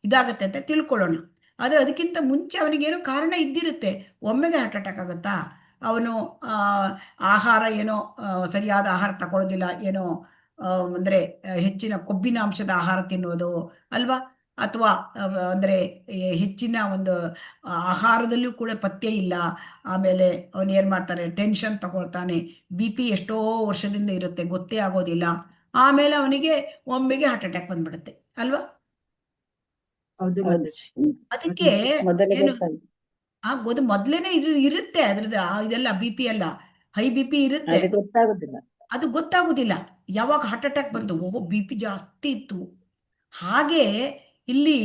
ಇದಾಗತ್ತೆ ಅಂತ ತಿಳ್ಕೊಳ್ಳೋಣ. ಆದರೆ ಅದಕ್ಕಿಂತ ಮುಂಚೆ ಅವನಿಗೇನೋ ಕಾರಣ ಇದ್ದಿರುತ್ತೆ. ಒಮ್ಮೆಗೆ ಹಾರ್ಟ್ ಅಟ್ಯಾಕ್ ಆಗುತ್ತಾ, ಅವನು ಆಹಾರ ಏನೋ ಸರಿಯಾದ ಆಹಾರ ತಗೊಳ್ಳೋದಿಲ್ಲ, ಏನೋ ಅಂದರೆ ಹೆಚ್ಚಿನ ಕೊಬ್ಬಿನ ಅಂಶದ ಆಹಾರ ತಿನ್ನುವುದು ಅಲ್ವಾ, ಅಥವಾ ಅಂದರೆ ಹೆಚ್ಚಿನ ಒಂದು ಆಹಾರದಲ್ಲೂ ಕೂಡ ಪಥ್ಯ ಇಲ್ಲ. ಆಮೇಲೆ ಅವನು ಏನು ಮಾಡ್ತಾರೆ, ಟೆನ್ಷನ್ ತಗೊಳ್ತಾನೆ, BP ಎಷ್ಟೋ ವರ್ಷದಿಂದ ಇರುತ್ತೆ, ಗೊತ್ತೇ ಆಗೋದಿಲ್ಲ. ಆಮೇಲೆ ಅವನಿಗೆ ಒಮ್ಮೆಗೆ ಹಾರ್ಟ್ ಅಟ್ಯಾಕ್ ಬಂದ್ಬಿಡುತ್ತೆ ಅಲ್ವಾ. ಅದಕ್ಕೆ ಏನು ಮೊದಲೇನೆ ಇರುತ್ತೆ ಅದ್ರದ್ದು ಇದೆಲ್ಲ BP ಎಲ್ಲ ಹೈ BP ಇರುತ್ತೆ, ಅದು ಗೊತ್ತಾಗುದಿಲ್ಲ. ಯಾವಾಗ ಹಾರ್ಟ್ ಅಟ್ಯಾಕ್ ಬಂತು, BP ಜಾಸ್ತಿ ಇತ್ತು. ಹಾಗೆ ಇಲ್ಲಿ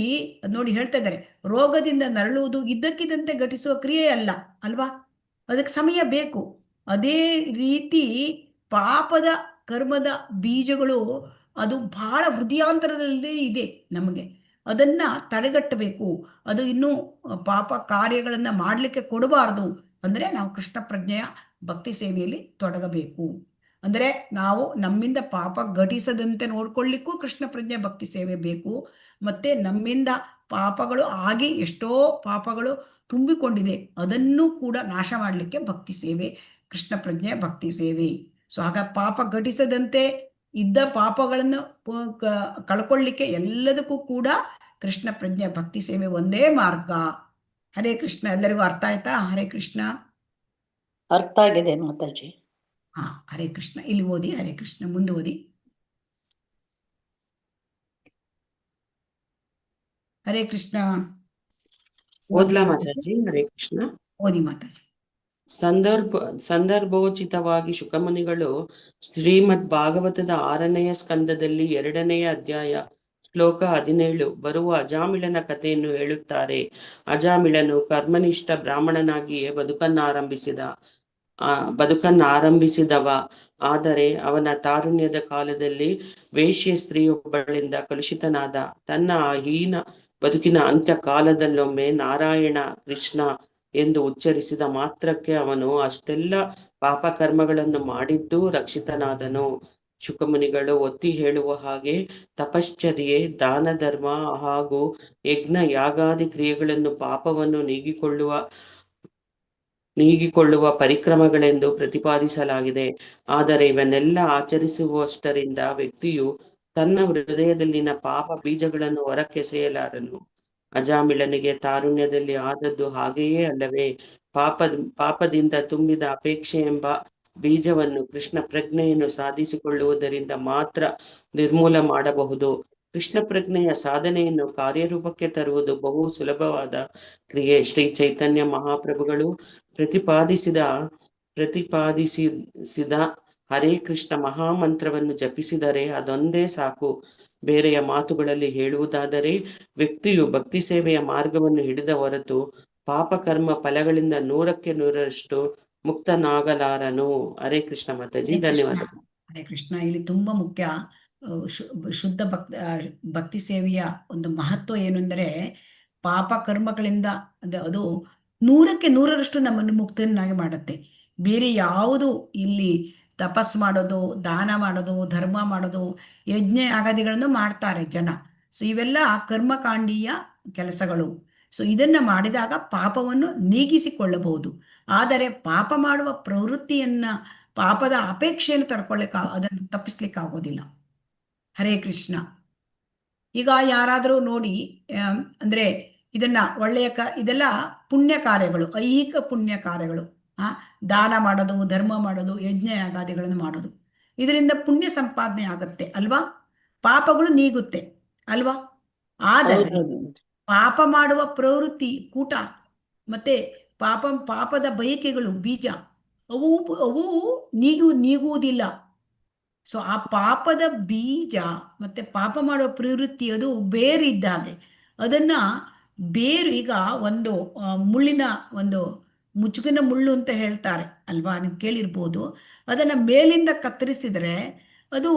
ನೋಡಿ ಹೇಳ್ತಾ ಇದ್ದಾರೆ, ರೋಗದಿಂದ ನರಳುವುದು ಇದ್ದಕ್ಕಿದ್ದಂತೆ ಘಟಿಸುವ ಕ್ರಿಯೆ ಅಲ್ಲ ಅಲ್ವಾ, ಅದಕ್ಕೆ ಸಮಯ ಬೇಕು. ಅದೇ ರೀತಿ ಪಾಪದ ಕರ್ಮದ ಬೀಜಗಳು ಅದು ಬಹಳ ಹೃದಯಾಂತರದಲ್ಲಿ ಇದೆ ನಮಗೆ, ಅದನ್ನ ತಡೆಗಟ್ಟಬೇಕು. ಅದು ಇನ್ನೂ ಪಾಪ ಕಾರ್ಯಗಳನ್ನ ಮಾಡಲಿಕ್ಕೆ ಕೊಡಬಾರ್ದು. ಅಂದ್ರೆ ನಾವು ಕೃಷ್ಣ ಪ್ರಜ್ಞೆಯ ಭಕ್ತಿ ಸೇವೆಯಲ್ಲಿ ತೊಡಗಬೇಕು. ಅಂದರೆ ನಾವು ನಮ್ಮಿಂದ ಪಾಪ ಘಟಿಸದಂತೆ ನೋಡ್ಕೊಳ್ಳಿಕ್ಕೂ ಕೃಷ್ಣ ಪ್ರಜ್ಞೆ ಭಕ್ತಿ ಸೇವೆ ಬೇಕು. ಮತ್ತೆ ನಮ್ಮಿಂದ ಪಾಪಗಳು ಆಗಿ ಎಷ್ಟೋ ಪಾಪಗಳು ತುಂಬಿಕೊಂಡಿದೆ, ಅದನ್ನೂ ಕೂಡ ನಾಶ ಮಾಡಲಿಕ್ಕೆ ಭಕ್ತಿ ಸೇವೆ, ಕೃಷ್ಣ ಪ್ರಜ್ಞೆ ಭಕ್ತಿ ಸೇವೆ. ಸೊ ಆಗ ಪಾಪ ಘಟಿಸದಂತೆ ಇದ್ದ ಪಾಪಗಳನ್ನು ಕಳ್ಕೊಳ್ಳಿಕ್ಕೆ ಎಲ್ಲದಕ್ಕೂ ಕೂಡ ಕೃಷ್ಣ ಪ್ರಜ್ಞೆ ಭಕ್ತಿ ಸೇವೆ ಒಂದೇ ಮಾರ್ಗ. ಹರೇ ಕೃಷ್ಣ. ಎಲ್ಲರಿಗೂ ಅರ್ಥ ಆಯ್ತಾ? ಹರೇ ಕೃಷ್ಣ. ಅರ್ಥ ಆಗಿದೆ ಮಾತಾಜಿ. ಹರೇ ಕೃಷ್ಣ. ಇಲ್ಲಿ ಓದಿ, ಹರೇ ಕೃಷ್ಣ ಮುಂದೆ ಓದಿ. ಹರೇ ಕೃಷ್ಣ. ಓದ್ಲಾ ಮಾತಾಜಿ? ಹರೇ ಕೃಷ್ಣ. ಓದಿ ಮಾತಾಜಿ. ಸಂದರ್ಭೋಚಿತವಾಗಿ ಶುಕಮುನಿಗಳು ಶ್ರೀಮದ್ ಭಾಗವತದ 6ನೆಯ ಸ್ಕಂದದಲ್ಲಿ 2ನೆಯ ಅಧ್ಯಾಯ ಶ್ಲೋಕ 17 ಬರುವ ಅಜಾಮಿಳನ ಕಥೆಯನ್ನು ಹೇಳುತ್ತಾರೆ. ಅಜಾಮಿಳನು ಕರ್ಮನಿಷ್ಠ ಬ್ರಾಹ್ಮಣನಾಗಿಯೇ ಬದುಕನ್ನಾರಂಭಿಸಿದವ. ಆದರೆ ಅವನ ತಾರುಣ್ಯದ ಕಾಲದಲ್ಲಿ ವೇಶ್ಯ ಸ್ತ್ರೀಯೊಬ್ಬಳಿಂದ ಕಲುಷಿತನಾದ. ತನ್ನ ಹೀನ ಬದುಕಿನ ಅಂತ್ಯ ಕಾಲದಲ್ಲೊಮ್ಮೆ ನಾರಾಯಣ ಕೃಷ್ಣ ಎಂದು ಉಚ್ಚರಿಸಿದ ಮಾತ್ರಕ್ಕೆ ಅವನು ಅಷ್ಟೆಲ್ಲ ಪಾಪಕರ್ಮಗಳನ್ನು ಮಾಡಿದ್ದು ರಕ್ಷಿತನಾದನು. ಶುಕಮುನಿಗಳು ಒತ್ತಿ ಹೇಳುವ ಹಾಗೆ ತಪಶ್ಚರ್ಯೆ, ದಾನ ಧರ್ಮ ಹಾಗೂ ಯಜ್ಞ ಯಾಗಾದಿ ಕ್ರಿಯೆಗಳನ್ನು ಪಾಪವನ್ನು ನೀಗಿಕೊಳ್ಳುವ ಪರಿಕ್ರಮಗಳೆಂದು ಪ್ರತಿಪಾದಿಸಲಾಗಿದೆ. ಆದರೆ ಇವನ್ನೆಲ್ಲ ಆಚರಿಸುವಷ್ಟರಿಂದ ವ್ಯಕ್ತಿಯು ತನ್ನ ಹೃದಯದಲ್ಲಿನ ಪಾಪ ಬೀಜಗಳನ್ನು ಹೊರಕ್ಕೆಸೆಯಲಾರನು. ಅಜಾಮಿಳನಿಗೆ ತಾರುಣ್ಯದಲ್ಲಿ ಆದದ್ದು ಹಾಗೆಯೇ ಅಲ್ಲವೇ? ಪಾಪದಿಂದ ತುಂಬಿದ ಅಪೇಕ್ಷೆ ಎಂಬ ಬೀಜವನ್ನು ಕೃಷ್ಣ ಪ್ರಜ್ಞೆಯನ್ನು ಸಾಧಿಸಿಕೊಳ್ಳುವುದರಿಂದ ಮಾತ್ರ ನಿರ್ಮೂಲ ಮಾಡಬಹುದು. ಕೃಷ್ಣ ಪ್ರಜ್ಞೆಯ ಸಾಧನೆಯನ್ನು ಕಾರ್ಯರೂಪಕ್ಕೆ ತರುವುದು ಬಹು ಸುಲಭವಾದ ಕ್ರಿಯೆ. ಶ್ರೀ ಚೈತನ್ಯ ಮಹಾಪ್ರಭುಗಳು ಪ್ರತಿಪಾದಿಸಿದ ಹರೇ ಕೃಷ್ಣ ಮಹಾಮಂತ್ರವನ್ನು ಜಪಿಸಿದರೆ ಅದೊಂದೇ ಸಾಕು. ಬೇರೆಯ ಮಾತುಗಳಲ್ಲಿ ಹೇಳುವುದಾದರೆ ವ್ಯಕ್ತಿಯು ಭಕ್ತಿ ಸೇವೆಯ ಮಾರ್ಗವನ್ನು ಹಿಡಿದ ಹೊರತು ಪಾಪಕರ್ಮ ಫಲಗಳಿಂದ 100ಕ್ಕೆ 100ರಷ್ಟು ಮುಕ್ತನಾಗಲಾರನು. ಹರೇ ಕೃಷ್ಣ ಮಾತಾಜಿ, ಧನ್ಯವಾದಗಳು. ಹರೇ ಕೃಷ್ಣ. ಇಲ್ಲಿ ತುಂಬಾ ಮುಖ್ಯ ಶುದ್ಧ ಭಕ್ತಿ ಸೇವೆಯ ಒಂದು ಮಹತ್ವ ಏನು ಅಂದರೆ, ಪಾಪ ಕರ್ಮಗಳಿಂದ ಅದು 100ಕ್ಕೆ 100ರಷ್ಟು ನಮ್ಮನ್ನು ಮುಕ್ತನಾಗಿ ಮಾಡುತ್ತೆ. ಬೇರೆ ಯಾವುದು ಇಲ್ಲಿ ತಪಸ್ ಮಾಡೋದು, ದಾನ ಮಾಡೋದು, ಧರ್ಮ ಮಾಡೋದು, ಯಜ್ಞ ಯಾಗಾದಿಗಳನ್ನು ಮಾಡ್ತಾರೆ ಜನ. ಸೊ ಇವೆಲ್ಲ ಕರ್ಮಕಾಂಡೀಯ ಕೆಲಸಗಳು. ಸೊ ಇದನ್ನ ಮಾಡಿದಾಗ ಪಾಪವನ್ನು ನೀಗಿಸಿಕೊಳ್ಳಬಹುದು. ಆದರೆ ಪಾಪ ಮಾಡುವ ಪ್ರವೃತ್ತಿಯನ್ನ ಪಾಪದ ಅಪೇಕ್ಷೆಯನ್ನು ಅದನ್ನು ತಪ್ಪಿಸ್ಲಿಕ್ಕಾಗೋದಿಲ್ಲ. ಹರೇ ಕೃಷ್ಣ. ಈಗ ಯಾರಾದರೂ ನೋಡಿ ಅಂದ್ರೆ ಇದನ್ನ ಒಳ್ಳೆಯ ಇದೆಲ್ಲ ಪುಣ್ಯ ಕಾರ್ಯಗಳು, ಐಹಿಕ ಪುಣ್ಯ ಕಾರ್ಯಗಳು. ದಾನ ಮಾಡೋದು, ಧರ್ಮ ಮಾಡೋದು, ಯಜ್ಞ ಯಾಗಾದಿಗಳನ್ನು ಮಾಡೋದು, ಇದರಿಂದ ಪುಣ್ಯ ಸಂಪಾದನೆ ಆಗುತ್ತೆ ಅಲ್ವಾ, ಪಾಪಗಳು ನೀಗುತ್ತೆ ಅಲ್ವಾ. ಆದರೆ ಪಾಪ ಮಾಡುವ ಪ್ರವೃತ್ತಿ, ಕೂಟ ಮತ್ತೆ ಪಾಪದ ಬಯಕೆಗಳು, ಬೀಜ ಅವು ನೀಗುವುದಿಲ್ಲ. ಸೊ ಆ ಪಾಪದ ಬೀಜ ಮತ್ತೆ ಪಾಪ ಮಾಡುವ ಪ್ರವೃತ್ತಿ ಅದು ಬೇರಿದ್ದ ಹಾಗೆ. ಅದನ್ನ ಬೇರು, ಈಗ ಒಂದು ಮುಳ್ಳಿನ ಒಂದು ಮುಚ್ಚುಗಿನ ಮುಳ್ಳು ಅಂತ ಹೇಳ್ತಾರೆ ಅಲ್ವಾ, ನೀವು ಕೇಳಿರ್ಬೋದು. ಅದನ್ನ ಮೇಲಿಂದ ಕತ್ತರಿಸಿದ್ರೆ ಅದು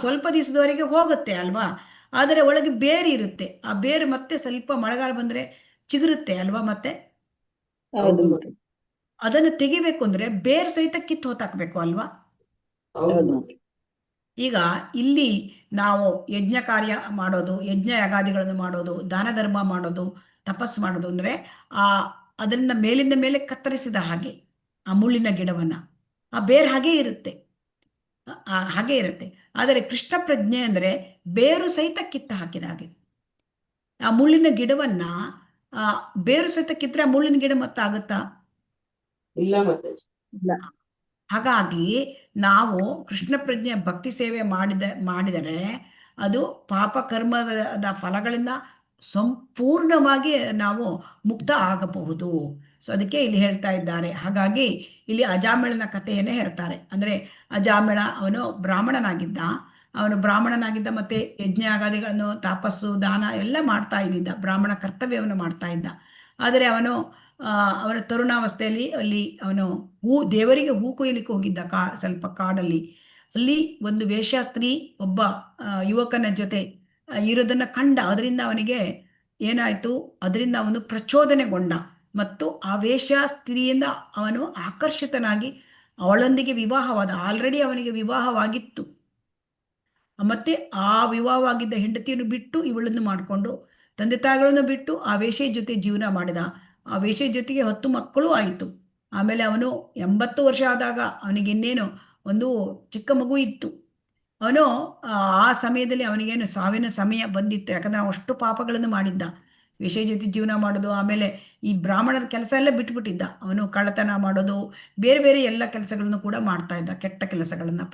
ಸ್ವಲ್ಪ ದಿವಸದವರೆಗೆ ಹೋಗುತ್ತೆ ಅಲ್ವಾ, ಆದರೆ ಒಳಗೆ ಬೇರು ಇರುತ್ತೆ. ಆ ಬೇರು ಮತ್ತೆ ಸ್ವಲ್ಪ ಮಳೆಗಾಲ ಬಂದ್ರೆ ಚಿಗುರುತ್ತೆ ಅಲ್ವಾ. ಮತ್ತೆ ಅದನ್ನು ತೆಗಿಬೇಕು ಅಂದ್ರೆ ಬೇರು ಸಹಿತ ಕಿತ್ತು ಹೊತ್ತಾಕ್ಬೇಕು ಅಲ್ವಾ. ಈಗ ಇಲ್ಲಿ ನಾವು ಯಜ್ಞ ಕಾರ್ಯ ಮಾಡೋದು, ಯಜ್ಞ ಯಾಗಾದಿಗಳನ್ನು ಮಾಡೋದು, ದಾನ ಧರ್ಮ ಮಾಡೋದು, ತಪಸ್ಸು ಮಾಡೋದು ಅಂದ್ರೆ ಅದನ್ನ ಮೇಲಿಂದ ಮೇಲೆ ಕತ್ತರಿಸಿದ ಹಾಗೆ ಆ ಮುಳ್ಳಿನ ಗಿಡವನ್ನ, ಆ ಬೇರು ಹಾಗೇ ಇರುತ್ತೆ, ಹಾಗೆ ಇರುತ್ತೆ. ಆದರೆ ಕೃಷ್ಣ ಪ್ರಜ್ಞೆ ಅಂದ್ರೆ ಬೇರು ಸಹಿತ ಕಿತ್ತ ಹಾಕಿದ ಹಾಗೆ. ಆ ಮುಳ್ಳಿನ ಗಿಡವನ್ನ ಬೇರು ಸಹಿತ ಕಿತ್ತರೆ ಆ ಮುಳ್ಳಿನ ಗಿಡ ಮತ್ತಾಗುತ್ತಾ? ಇಲ್ಲ. ಹಾಗಾಗಿ ನಾವು ಕೃಷ್ಣ ಪ್ರಜ್ಞೆ ಭಕ್ತಿ ಸೇವೆ ಮಾಡಿದರೆ ಅದು ಪಾಪ ಕರ್ಮದ ಫಲಗಳಿಂದ ಸಂಪೂರ್ಣವಾಗಿ ನಾವು ಮುಕ್ತ ಆಗಬಹುದು. ಸೊ ಅದಕ್ಕೆ ಇಲ್ಲಿ ಹೇಳ್ತಾ ಇದ್ದಾರೆ. ಹಾಗಾಗಿ ಇಲ್ಲಿ ಅಜಾಮಿಳನ ಕಥೆಯನ್ನೇ ಹೇಳ್ತಾರೆ. ಅಂದ್ರೆ ಅಜಾಮಿಳ ಅವನು ಬ್ರಾಹ್ಮಣನಾಗಿದ್ದ ಮತ್ತೆ ಯಜ್ಞ ಆಗಾದಿಗಳನ್ನು, ತಪಸ್ಸು, ದಾನ ಎಲ್ಲ ಮಾಡ್ತಾ ಇದ್ದಿದ್ದ, ಬ್ರಾಹ್ಮಣ ಕರ್ತವ್ಯವನ್ನು ಮಾಡ್ತಾ ಇದ್ದ. ಆದರೆ ಅವನ ತರುಣಾವಸ್ಥೆಯಲ್ಲಿ ಅಲ್ಲಿ ಅವನು ದೇವರಿಗೆ ಹೂ ಕೊಯ್ಲಿಕ್ಕೆ ಹೋಗಿದ್ದ ಸ್ವಲ್ಪ ಕಾಡಲ್ಲಿ. ಅಲ್ಲಿ ಒಂದು ವೇಶ್ಯಾಸ್ತ್ರೀ ಒಬ್ಬ ಯುವಕನ ಜೊತೆ ಇರೋದನ್ನ ಕಂಡ. ಅದರಿಂದ ಅವನಿಗೆ ಏನಾಯ್ತು, ಅದರಿಂದ ಅವನು ಪ್ರಚೋದನೆಗೊಂಡ ಮತ್ತು ಆ ವೇಶ್ಯಾಸ್ತ್ರೀಯಿಂದ ಅವನು ಆಕರ್ಷಿತನಾಗಿ ಅವಳೊಂದಿಗೆ ವಿವಾಹವಾದ. ಆಲ್ರೆಡಿ ಅವನಿಗೆ ವಿವಾಹವಾಗಿತ್ತು. ಮತ್ತೆ ಆ ವಿವಾಹವಾಗಿದ್ದ ಹೆಂಡತಿಯನ್ನು ಬಿಟ್ಟು ಇವಳನ್ನು ಮಾಡಿಕೊಂಡು ತಂದೆ ತಾಯಿಗಳನ್ನು ಬಿಟ್ಟು ಆ ವೇಶ್ಯೆ ಜೊತೆ ಜೀವನ ಮಾಡಿದ. ಆ ವೇಶ್ಯೆ ಜೊತೆಗೆ 10 ಮಕ್ಕಳು ಆಯಿತು. ಆಮೇಲೆ ಅವನು 80 ವರ್ಷ ಆದಾಗ ಅವನಿಗೆ ಇನ್ನೇನು ಒಂದು ಚಿಕ್ಕ ಮಗು ಇತ್ತು. ಅವನು ಆ ಸಮಯದಲ್ಲಿ ಅವನಿಗೇನು ಸಾವಿನ ಸಮಯ ಬಂದಿತ್ತು. ಯಾಕಂದ್ರೆ ಅವನು ಅಷ್ಟು ಪಾಪಗಳನ್ನು ಮಾಡಿದ್ದ, ವೇಶ್ಯೆ ಜೊತೆ ಜೀವನ ಮಾಡೋದು. ಆಮೇಲೆ ಈ ಬ್ರಾಹ್ಮಣದ ಕೆಲಸ ಎಲ್ಲ ಬಿಟ್ಬಿಟ್ಟಿದ್ದ. ಅವನು ಕಳ್ಳತನ ಮಾಡೋದು, ಬೇರೆ ಬೇರೆ ಎಲ್ಲ ಕೆಲಸಗಳನ್ನು ಕೂಡ ಮಾಡ್ತಾ ಇದ್ದ, ಕೆಟ್ಟ ಕೆಲಸಗಳನ್ನ.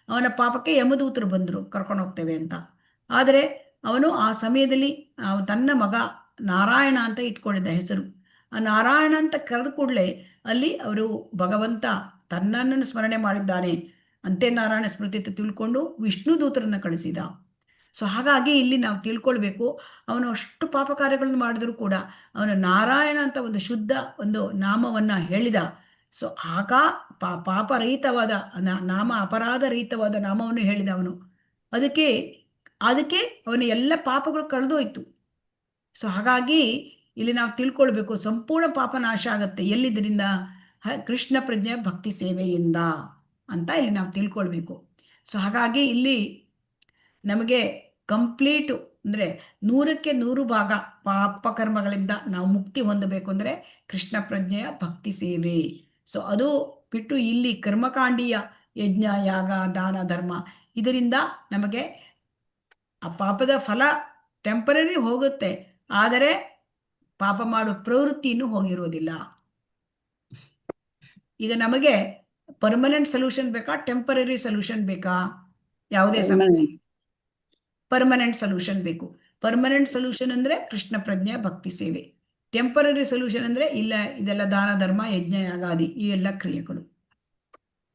ಅವನ ಪಾಪಕ್ಕೆ ಯಮದೂತರು ಬಂದರು ಕರ್ಕೊಂಡು ಹೋಗ್ತೇವೆ ಅಂತ. ಆದರೆ ಅವನು ಆ ಸಮಯದಲ್ಲಿ ತನ್ನ ಮಗ ನಾರಾಯಣ ಅಂತ ಇಟ್ಕೊಂಡಿದ್ದ ಹೆಸರು. ಆ ನಾರಾಯಣ ಅಂತ ಕರೆದ ಕೂಡಲೇ ಅಲ್ಲಿ ಅವರು ಭಗವಂತ ತನ್ನನ್ನು ಸ್ಮರಣೆ ಮಾಡಿದ್ದಾನೆ, ಅಂತೆ ನಾರಾಯಣ ಸ್ಮೃತಿ ತಿಳ್ಕೊಂಡು ವಿಷ್ಣು ದೂತರನ್ನು ಕಳಿಸಿದ. ಸೊ ಹಾಗಾಗಿ ಇಲ್ಲಿ ನಾವು ತಿಳ್ಕೊಳ್ಬೇಕು, ಅವನು ಅಷ್ಟು ಪಾಪ ಕಾರ್ಯಗಳನ್ನು ಮಾಡಿದ್ರು ಕೂಡ ಅವನು ನಾರಾಯಣ ಅಂತ ಒಂದು ಶುದ್ಧ ಒಂದು ನಾಮವನ್ನ ಹೇಳಿದ. ಸೊ ಆಗ ಪಾಪರಹಿತವಾದ ನಾಮ, ಅಪರಾಧ ರಹಿತವಾದ ನಾಮವನ್ನು ಹೇಳಿದ ಅವನು. ಅದಕ್ಕೆ ಅವನ ಎಲ್ಲ ಪಾಪಗಳು ಕಳೆದೋಯ್ತು. ಸೊ ಹಾಗಾಗಿ ಇಲ್ಲಿ ನಾವು ತಿಳ್ಕೊಳ್ಬೇಕು, ಸಂಪೂರ್ಣ ಪಾಪ ನಾಶ ಆಗತ್ತೆ ಎಲ್ಲಿದ್ದರಿಂದ? ಕೃಷ್ಣ ಪ್ರಜ್ಞೆ ಭಕ್ತಿ ಸೇವೆಯಿಂದ ಅಂತ ಇಲ್ಲಿ ನಾವು ತಿಳ್ಕೊಳ್ಬೇಕು. ಸೊ ಹಾಗಾಗಿ ಇಲ್ಲಿ ನಮಗೆ ಕಂಪ್ಲೀಟು ಅಂದರೆ 100ಕ್ಕೆ 100 ಭಾಗ ಪಾಪ ಕರ್ಮಗಳಿಂದ ನಾವು ಮುಕ್ತಿ ಹೊಂದಬೇಕು ಅಂದರೆ ಕೃಷ್ಣ ಪ್ರಜ್ಞೆಯ ಭಕ್ತಿ ಸೇವೆ. ಸೊ ಅದು ಬಿಟ್ಟು ಇಲ್ಲಿ ಕರ್ಮಕಾಂಡೀಯ ಯಜ್ಞ, ಯಾಗ, ದಾನ, ಧರ್ಮ ಇದರಿಂದ ನಮಗೆ ಆ ಪಾಪದ ಫಲ ಟೆಂಪರರಿ ಹೋಗುತ್ತೆ, ಆದರೆ ಪಾಪ ಮಾಡೋ ಪ್ರವೃತ್ತಿನೂ ಹೋಗಿರೋದಿಲ್ಲ. ಈಗ ನಮಗೆ ಪರ್ಮನೆಂಟ್ ಸೊಲ್ಯೂಷನ್ ಬೇಕಾ, ಟೆಂಪರರಿ ಸೊಲ್ಯೂಷನ್ ಬೇಕಾ? ಯಾವುದೇ ಸಮಸ್ಯೆ ಪರ್ಮನೆಂಟ್ ಸೊಲ್ಯೂಷನ್ ಬೇಕು. ಪರ್ಮನೆಂಟ್ ಸೊಲ್ಯೂಷನ್ ಅಂದ್ರೆ ಕೃಷ್ಣ ಪ್ರಜ್ಞೆ ಭಕ್ತಿ ಸೇವೆ. ಟೆಂಪರರಿ ಸೊಲ್ಯೂಷನ್ ಅಂದ್ರೆ ಇಲ್ಲ, ಇದೆಲ್ಲ ದಾನ ಧರ್ಮ ಯಜ್ಞ ಯಾಗಾದಿ ಇವೆಲ್ಲ ಕ್ರಿಯೆಗಳು.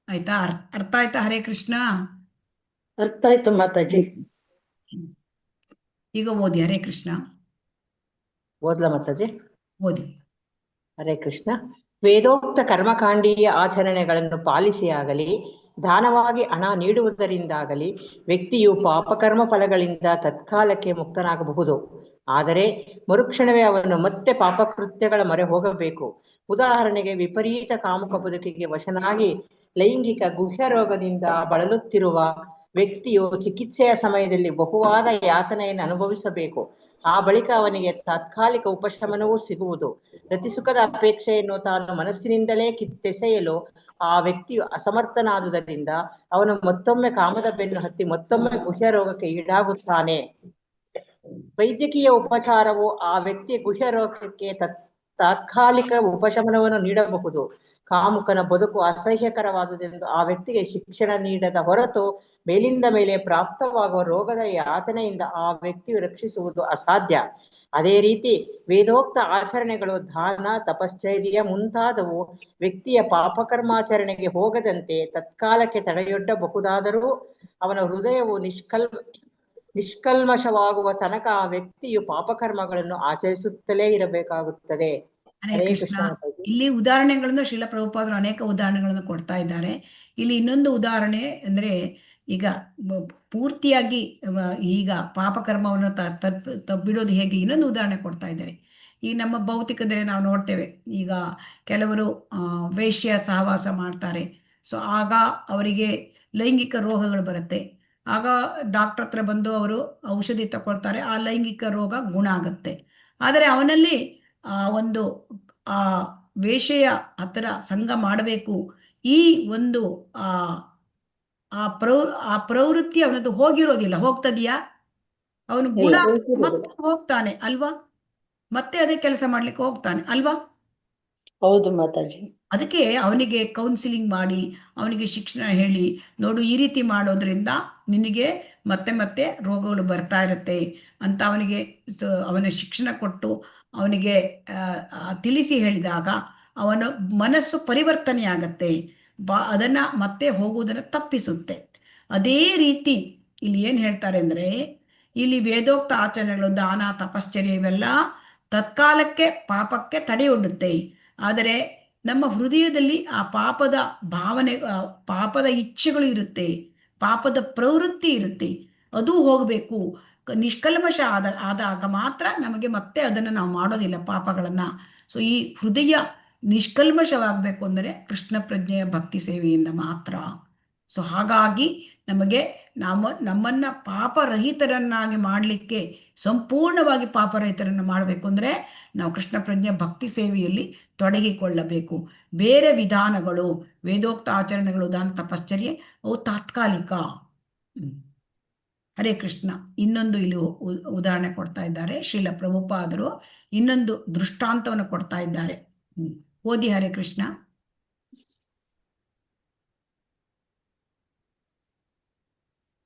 ಆಯ್ತಾ? ಅರ್ಥ ಆಯ್ತಾ? ಹರೇ ಕೃಷ್ಣ. ಅರ್ಥ ಆಯ್ತು ಮಾತಾಜಿ. ಈಗ ಓದಿ ಹರೇ ಕೃಷ್ಣ. ಓದ್ಲಾ ಮಾತಾಜಿ? ಓದಿ. ಹರೇ ಕೃಷ್ಣ. ವೇದೋಕ್ತ ಕರ್ಮಕಾಂಡೀಯ ಆಚರಣೆಗಳನ್ನು ಪಾಲಿಸಿಯಾಗಲಿ, ದಾನವಾಗಿ ಹಣ ನೀಡುವುದರಿಂದಾಗಲಿ ವ್ಯಕ್ತಿಯು ಪಾಪಕರ್ಮ ಫಲಗಳಿಂದ ತತ್ಕಾಲಕ್ಕೆ ಮುಕ್ತನಾಗಬಹುದು. ಆದರೆ ಮರುಕ್ಷಣವೇ ಅವನು ಮತ್ತೆ ಪಾಪಕೃತ್ಯಗಳ ಮೊರೆ ಹೋಗಬೇಕು. ಉದಾಹರಣೆಗೆ, ವಿಪರೀತ ಕಾಮುಕ ಬದುಕಿಗೆ ವಶನಾಗಿ ಲೈಂಗಿಕ ಗುಹ್ಯ ರೋಗದಿಂದ ಬಳಲುತ್ತಿರುವ ವ್ಯಕ್ತಿಯು ಚಿಕಿತ್ಸೆಯ ಸಮಯದಲ್ಲಿ ಬಹುವಾದ ಯಾತನೆಯನ್ನು ಅನುಭವಿಸಬೇಕು. ಆ ಬಳಿಕ ಅವನಿಗೆ ತಾತ್ಕಾಲಿಕ ಉಪಶಮನವೂ ಸಿಗುವುದು. ಪ್ರತಿಸುಖದ ಅಪೇಕ್ಷೆಯನ್ನು ತಾನು ಮನಸ್ಸಿನಿಂದಲೇ ಕಿತ್ತೆಸೆಯಲು ಆ ವ್ಯಕ್ತಿಯು ಅಸಮರ್ಥನಾದುದರಿಂದ ಅವನು ಮತ್ತೊಮ್ಮೆ ಕಾಮದ ಬೆನ್ನು ಹತ್ತಿ ಮತ್ತೊಮ್ಮೆ ಗುಹ್ಯ ರೋಗಕ್ಕೆ ಈಡಾಗುತ್ತಾನೆ. ವೈದ್ಯಕೀಯ ಉಪಚಾರವು ಆ ವ್ಯಕ್ತಿಯ ಗುಹ್ಯ ರೋಗಕ್ಕೆ ತಾತ್ಕಾಲಿಕ ಉಪಶಮನವನ್ನು ನೀಡಬಹುದು. ಕಾಮುಕನ ಬದುಕು ಅಸಹ್ಯಕರವಾದುದೆಂದು ಆ ವ್ಯಕ್ತಿಗೆ ಶಿಕ್ಷಣ ನೀಡದ ಹೊರತು ಮೇಲಿಂದ ಮೇಲೆ ಪ್ರಾಪ್ತವಾಗುವ ರೋಗದ ಯಾತನೆಯಿಂದ ಆ ವ್ಯಕ್ತಿಯು ರಕ್ಷಿಸುವುದು ಅಸಾಧ್ಯ. ಅದೇ ರೀತಿ ವೇದೋಕ್ತ ಆಚರಣೆಗಳು, ದಾನ, ತಪಶ್ಚರ್ಯ ಮುಂತಾದವು ವ್ಯಕ್ತಿಯ ಪಾಪಕರ್ಮಾಚರಣೆಗೆ ಹೋಗದಂತೆ ತತ್ಕಾಲಕ್ಕೆ ತಡೆಯೊಡ್ಡಬಹುದಾದರೂ ಅವನ ಹೃದಯವು ನಿಷ್ಕಲ್ಮಶವಾಗುವ ತನಕ ಆ ವ್ಯಕ್ತಿಯು ಪಾಪಕರ್ಮಗಳನ್ನು ಆಚರಿಸುತ್ತಲೇ ಇರಬೇಕಾಗುತ್ತದೆ. ಹರೇ ಕೃಷ್ಣ. ಇಲ್ಲಿ ಉದಾಹರಣೆಗಳನ್ನು ಶ್ರೀಲ ಪ್ರಭುಪಾದರು ಅನೇಕ ಉದಾಹರಣೆಗಳನ್ನು ಕೊಡ್ತಾ ಇದ್ದಾರೆ. ಇಲ್ಲಿ ಇನ್ನೊಂದು ಉದಾಹರಣೆ ಅಂದ್ರೆ, ಈಗ ಪೂರ್ತಿಯಾಗಿ ಈಗ ಪಾಪಕರ್ಮವನ್ನು ತಬ್ಬಿಡೋದು ಹೇಗೆ, ಇನ್ನೊಂದು ಉದಾಹರಣೆ ಕೊಡ್ತಾ ಇದ್ದಾರೆ. ಈ ನಮ್ಮ ಭೌತಿಕದಲ್ಲಿ ನಾವು ನೋಡ್ತೇವೆ, ಈಗ ಕೆಲವರು ವೇಶ್ಯ ಸಹವಾಸ ಮಾಡ್ತಾರೆ. ಸೊ ಆಗ ಅವರಿಗೆ ಲೈಂಗಿಕ ರೋಗಗಳು ಬರುತ್ತೆ. ಆಗ ಡಾಕ್ಟರ್ ಹತ್ರ ಬಂದು ಅವರು ಔಷಧಿ ತಗೊಳ್ತಾರೆ, ಆ ಲೈಂಗಿಕ ರೋಗ ಗುಣ ಆಗುತ್ತೆ. ಆದರೆ ಅವನಲ್ಲಿ ಒಂದು ಆ ವೇಷೆಯ ಹತ್ರ ಸಂಘ ಮಾಡಬೇಕು, ಈ ಒಂದು ಆ ಪ್ರವೃತ್ತಿ ಅವನದ್ದು ಹೋಗಿರೋದಿಲ್ಲ. ಹೋಗ್ತದೆಯಾ? ಅವನು ಗುಣ ಮತ್ತೆ ಹೋಗ್ತಾನೆ ಅಲ್ವಾ? ಮತ್ತೆ ಅದೇ ಕೆಲಸ ಮಾಡ್ಲಿಕ್ಕೆ ಹೋಗ್ತಾನೆ ಅಲ್ವಾ? ಹೌದು ಮಾತಾಜಿ. ಅದಕ್ಕೆ ಅವನಿಗೆ ಕೌನ್ಸಿಲಿಂಗ್ ಮಾಡಿ, ಅವನಿಗೆ ಶಿಕ್ಷಣ ಹೇಳಿ, ನೋಡು ಈ ರೀತಿ ಮಾಡೋದ್ರಿಂದ ನಿನಗೆ ಮತ್ತೆ ಮತ್ತೆ ರೋಗಗಳು ಬರ್ತಾ ಇರುತ್ತೆ ಅಂತ ಅವನ ಶಿಕ್ಷಣ ಕೊಟ್ಟು ಅವನಿಗೆ ತಿಳಿಸಿ ಹೇಳಿದಾಗ ಅವನ ಮನಸ್ಸು ಪರಿವರ್ತನೆ ಆಗತ್ತೆ, ಅದನ್ನ ಮತ್ತೆ ಹೋಗುವುದನ್ನು ತಪ್ಪಿಸುತ್ತೆ. ಅದೇ ರೀತಿ ಇಲ್ಲಿ ಏನು ಹೇಳ್ತಾರೆ ಅಂದರೆ, ಇಲ್ಲಿ ವೇದೋಕ್ತ ಆಚರಣೆಗಳು, ದಾನ, ತಪಶ್ಚರ್ಯ ಇವೆಲ್ಲ ತತ್ಕಾಲಕ್ಕೆ ಪಾಪಕ್ಕೆ ತಡೆಯೊಡ್ಡುತ್ತೆ. ಆದರೆ ನಮ್ಮ ಹೃದಯದಲ್ಲಿ ಆ ಪಾಪದ ಭಾವನೆ, ಪಾಪದ ಇಚ್ಛೆಗಳು ಇರುತ್ತೆ, ಪಾಪದ ಪ್ರವೃತ್ತಿ ಇರುತ್ತೆ, ಅದು ಹೋಗಬೇಕು. ನಿಷ್ಕಲ್ಮಶ ಆದಾಗ ಮಾತ್ರ ನಮಗೆ ಮತ್ತೆ ಅದನ್ನು ನಾವು ಮಾಡೋದಿಲ್ಲ ಪಾಪಗಳನ್ನು. ಸೊ ಈ ಹೃದಯ ನಿಷ್ಕಲ್ಮಶವಾಗಬೇಕು ಅಂದರೆ ಕೃಷ್ಣ ಪ್ರಜ್ಞೆಯ ಭಕ್ತಿ ಸೇವೆಯಿಂದ ಮಾತ್ರ. ಸೊ ಹಾಗಾಗಿ ನಮಗೆ ನಮ್ಮನ್ನ ಪಾಪರಹಿತರನ್ನಾಗಿ ಮಾಡಲಿಕ್ಕೆ, ಸಂಪೂರ್ಣವಾಗಿ ಪಾಪರಹಿತರನ್ನು ಮಾಡಬೇಕು ಅಂದರೆ ನಾವು ಕೃಷ್ಣ ಪ್ರಜ್ಞೆ ಭಕ್ತಿ ಸೇವೆಯಲ್ಲಿ ತೊಡಗಿಕೊಳ್ಳಬೇಕು. ಬೇರೆ ವಿಧಾನಗಳು, ವೇದೋಕ್ತ ಆಚರಣೆಗಳು, ದಾನ, ತಪಶ್ಚರ್ಯೆ ಅವು ತಾತ್ಕಾಲಿಕ. ಹರೇ ಕೃಷ್ಣ. ಇನ್ನೊಂದು ಇಲ್ಲಿ ಉದಾಹರಣೆ ಕೊಡ್ತಾ ಇದ್ದಾರೆ ಶ್ರೀಲ ಪ್ರಭುಪಾದರು, ಇನ್ನೊಂದು ದೃಷ್ಟಾಂತವನ್ನು ಕೊಡ್ತಾ ಇದ್ದಾರೆ. ಓದಿ ಹರೇ ಕೃಷ್ಣ.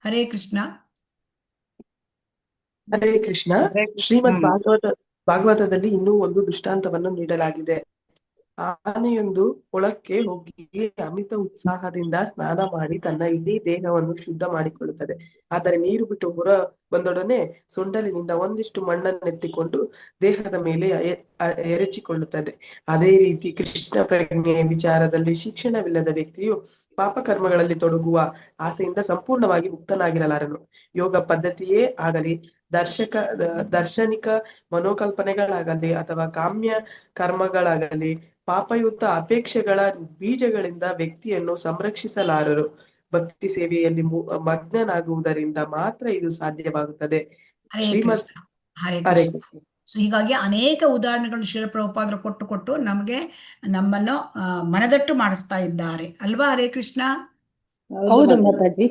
ಹರೇ ಕೃಷ್ಣ. ಹರೇ ಕೃಷ್ಣ. ಶ್ರೀಮದ್ ಭಾಗವತದಲ್ಲಿ ಇನ್ನೂ ಒಂದು ದೃಷ್ಟಾಂತವನ್ನು ನೀಡಲಾಗಿದೆ. ಆನೆಯೊಂದು ಕೊಳಕ್ಕೆ ಹೋಗಿ ಅಮಿತ ಉತ್ಸಾಹದಿಂದ ಸ್ನಾನ ಮಾಡಿ ತನ್ನ ಇಡೀ ದೇಹವನ್ನು ಶುದ್ಧ ಮಾಡಿಕೊಳ್ಳುತ್ತದೆ. ಆದರೆ ನೀರು ಬಿಟ್ಟು ಹೊರ ಬಂದೊಡನೆ ಸೊಂಡಲಿನಿಂದ ಒಂದಿಷ್ಟು ಮಣ್ಣನ್ನೆತ್ತಿಕೊಂಡು ದೇಹದ ಮೇಲೆ ಎರಚಿಕೊಳ್ಳುತ್ತದೆ. ಅದೇ ರೀತಿ ಕೃಷ್ಣ ಪ್ರಜ್ಞೆಯ ವಿಚಾರದಲ್ಲಿ ಶಿಕ್ಷಣವಿಲ್ಲದ ವ್ಯಕ್ತಿಯು ಪಾಪಕರ್ಮಗಳಲ್ಲಿ ತೊಡಗುವ ಆಸೆಯಿಂದ ಸಂಪೂರ್ಣವಾಗಿ ಮುಕ್ತನಾಗಿರಲಾರನು. ಯೋಗ ಪದ್ಧತಿಯೇ ಆಗಲಿ, ದಾರ್ಶನಿಕ ಮನೋಕಲ್ಪನೆಗಳಾಗಲಿ ಅಥವಾ ಕಾಮ್ಯ ಕರ್ಮಗಳಾಗಲಿ ಪಾಪಯುತ ಅಪೇಕ್ಷೆಗಳ ಬೀಜಗಳಿಂದ ವ್ಯಕ್ತಿಯನ್ನು ಸಂರಕ್ಷಿಸಲಾರರು. ಭಕ್ತಿ ಸೇವೆಯಲ್ಲಿ ಮಗ್ನನಾಗುವುದರಿಂದ ಮಾತ್ರ ಇದು ಸಾಧ್ಯವಾಗುತ್ತದೆ. ಸೊ ಹೀಗಾಗಿ ಅನೇಕ ಉದಾಹರಣೆಗಳು ಶ್ರೀಲ ಪ್ರಭುಪಾದರು ಕೊಟ್ಟು ನಮ್ಮನ್ನು ಮನದಟ್ಟು ಮಾಡಿಸ್ತಾ ಇದ್ದಾರೆ ಅಲ್ವಾ? ಹರೇ ಕೃಷ್ಣ. ಹೌದು ಮಾತಾಜಿ.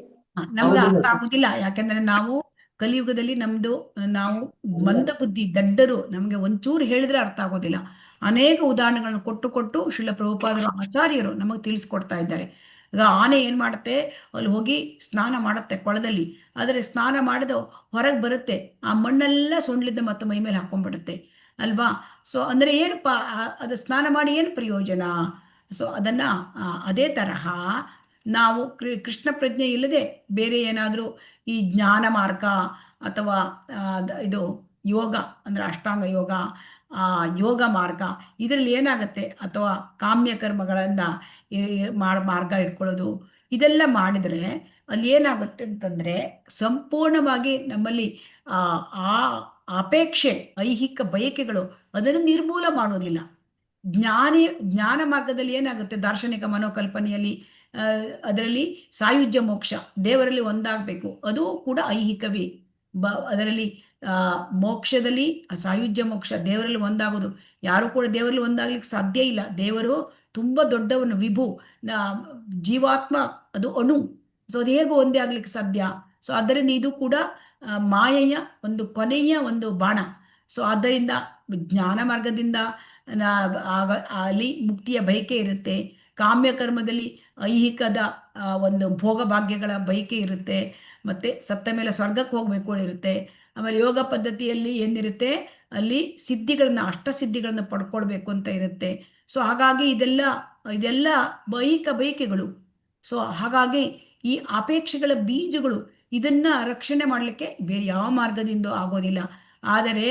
ನಮ್ಗೆ ಅರ್ಥ ಆಗುದಿಲ್ಲ, ಯಾಕೆಂದ್ರೆ ನಾವು ಕಲಿಯುಗದಲ್ಲಿ ನಾವು ಮಂದ ಬುದ್ಧಿ ದಡ್ಡರು, ನಮ್ಗೆ ಒಂಚೂರು ಹೇಳಿದ್ರೆ ಅರ್ಥ ಆಗೋದಿಲ್ಲ. ಅನೇಕ ಉದಾಹರಣೆಗಳನ್ನು ಕೊಟ್ಟು ಶ್ರೀಲ ಪ್ರಭುಪಾದರು ಆಚಾರ್ಯರು ನಮಗೆ ತಿಳಿಸ್ಕೊಡ್ತಾ ಇದ್ದಾರೆ. ಈಗ ಆನೆ ಏನ್ ಮಾಡುತ್ತೆ, ಅಲ್ಲಿ ಹೋಗಿ ಸ್ನಾನ ಮಾಡುತ್ತೆ ಕೊಳದಲ್ಲಿ, ಆದರೆ ಸ್ನಾನ ಮಾಡಿದ ಹೊರಗೆ ಬರುತ್ತೆ, ಆ ಮಣ್ಣೆಲ್ಲ ಸೊಂಡ್ಲಿದ್ದ ಮತ್ತೆ ಮೈ ಮೇಲೆ ಹಾಕೊಂಡ್ಬಿಡುತ್ತೆ ಅಲ್ವಾ? ಸೊ ಅಂದ್ರೆ ಏನಪ್ಪ ಅದು ಸ್ನಾನ ಮಾಡಿ ಏನು ಪ್ರಯೋಜನ? ಸೊ ಅದನ್ನ ಅದೇ ತರಹ ನಾವು ಕೃಷ್ಣ ಪ್ರಜ್ಞೆ ಇಲ್ಲದೆ ಬೇರೆ ಏನಾದರೂ ಈ ಜ್ಞಾನ ಮಾರ್ಗ ಅಥವಾ ಇದು ಯೋಗ ಅಂದ್ರೆ ಅಷ್ಟಾಂಗ ಯೋಗ, ಯೋಗ ಮಾರ್ಗ, ಇದರಲ್ಲಿ ಏನಾಗುತ್ತೆ, ಅಥವಾ ಕಾಮ್ಯ ಕರ್ಮಗಳಿಂದ ಮಾರ್ಗ ಇಟ್ಕೊಳ್ಳೋದು, ಇದೆಲ್ಲ ಮಾಡಿದರೆ ಅಲ್ಲಿ ಏನಾಗುತ್ತೆ ಅಂತಂದ್ರೆ ಸಂಪೂರ್ಣವಾಗಿ ನಮ್ಮಲ್ಲಿ ಆ ಅಪೇಕ್ಷೆ, ಐಹಿಕ ಬಯಕೆಗಳು ಅದನ್ನು ನಿರ್ಮೂಲ ಮಾಡೋದಿಲ್ಲ. ಜ್ಞಾನ ಮಾರ್ಗದಲ್ಲಿ ಏನಾಗುತ್ತೆ, ದಾರ್ಶನಿಕ ಮನೋಕಲ್ಪನೆಯಲ್ಲಿ ಅದರಲ್ಲಿ ಸಾಯುಜ್ಯ ಮೋಕ್ಷ, ದೇವರಲ್ಲಿ ಒಂದಾಗಬೇಕು, ಅದು ಕೂಡ ಐಹಿಕವೇ. ಅದರಲ್ಲಿ ಮೋಕ್ಷದಲ್ಲಿ ಸಾಯುಜ್ಯ ಮೋಕ್ಷ, ದೇವರಲ್ಲಿ ಒಂದಾಗೋದು. ಯಾರು ಕೂಡ ದೇವರಲ್ಲಿ ಒಂದಾಗ್ಲಿಕ್ಕೆ ಸಾಧ್ಯ ಇಲ್ಲ. ದೇವರು ತುಂಬ ದೊಡ್ಡವನು, ವಿಭು. ಜೀವಾತ್ಮ ಅದು ಅಣು. ಸೊ ಅದು ಹೇಗೂ ಒಂದೇ ಆಗ್ಲಿಕ್ಕೆ ಸಾಧ್ಯ. ಸೊ ಆದ್ದರಿಂದ ಇದು ಕೂಡ ಮಾಯೆಯ ಒಂದು ಕೊನೆಯ ಒಂದು ಬಾಣ. ಸೊ ಆದ್ದರಿಂದ ಜ್ಞಾನ ಮಾರ್ಗದಿಂದ ಅಲ್ಲಿ ಮುಕ್ತಿಯ ಬಯಕೆ ಇರುತ್ತೆ. ಕಾಮ್ಯ ಕರ್ಮದಲ್ಲಿ ಐಹಿಕದ ಒಂದು ಭೋಗ ಭಾಗ್ಯಗಳ ಬಯಕೆ ಇರುತ್ತೆ. ಮತ್ತು ಸತ್ತ ಮೇಲೆ ಸ್ವರ್ಗಕ್ಕೆ ಹೋಗಬೇಕು ಇರುತ್ತೆ. ಆಮೇಲೆ ಯೋಗ ಪದ್ಧತಿಯಲ್ಲಿ ಏನಿರುತ್ತೆ, ಅಲ್ಲಿ ಸಿದ್ಧಿಗಳನ್ನ, ಅಷ್ಟಸಿದ್ಧಿಗಳನ್ನ ಪಡ್ಕೊಳ್ಬೇಕು ಅಂತ ಇರುತ್ತೆ. ಸೊ ಹಾಗಾಗಿ ಇದೆಲ್ಲ ಐಹಿಕ ಬಯಕೆಗಳು. ಸೊ ಹಾಗಾಗಿ ಈ ಅಪೇಕ್ಷೆಗಳ ಬೀಜಗಳು, ಇದನ್ನ ರಕ್ಷಣೆ ಮಾಡಲಿಕ್ಕೆ ಬೇರೆ ಯಾವ ಮಾರ್ಗದಿಂದ ಆಗೋದಿಲ್ಲ. ಆದರೆ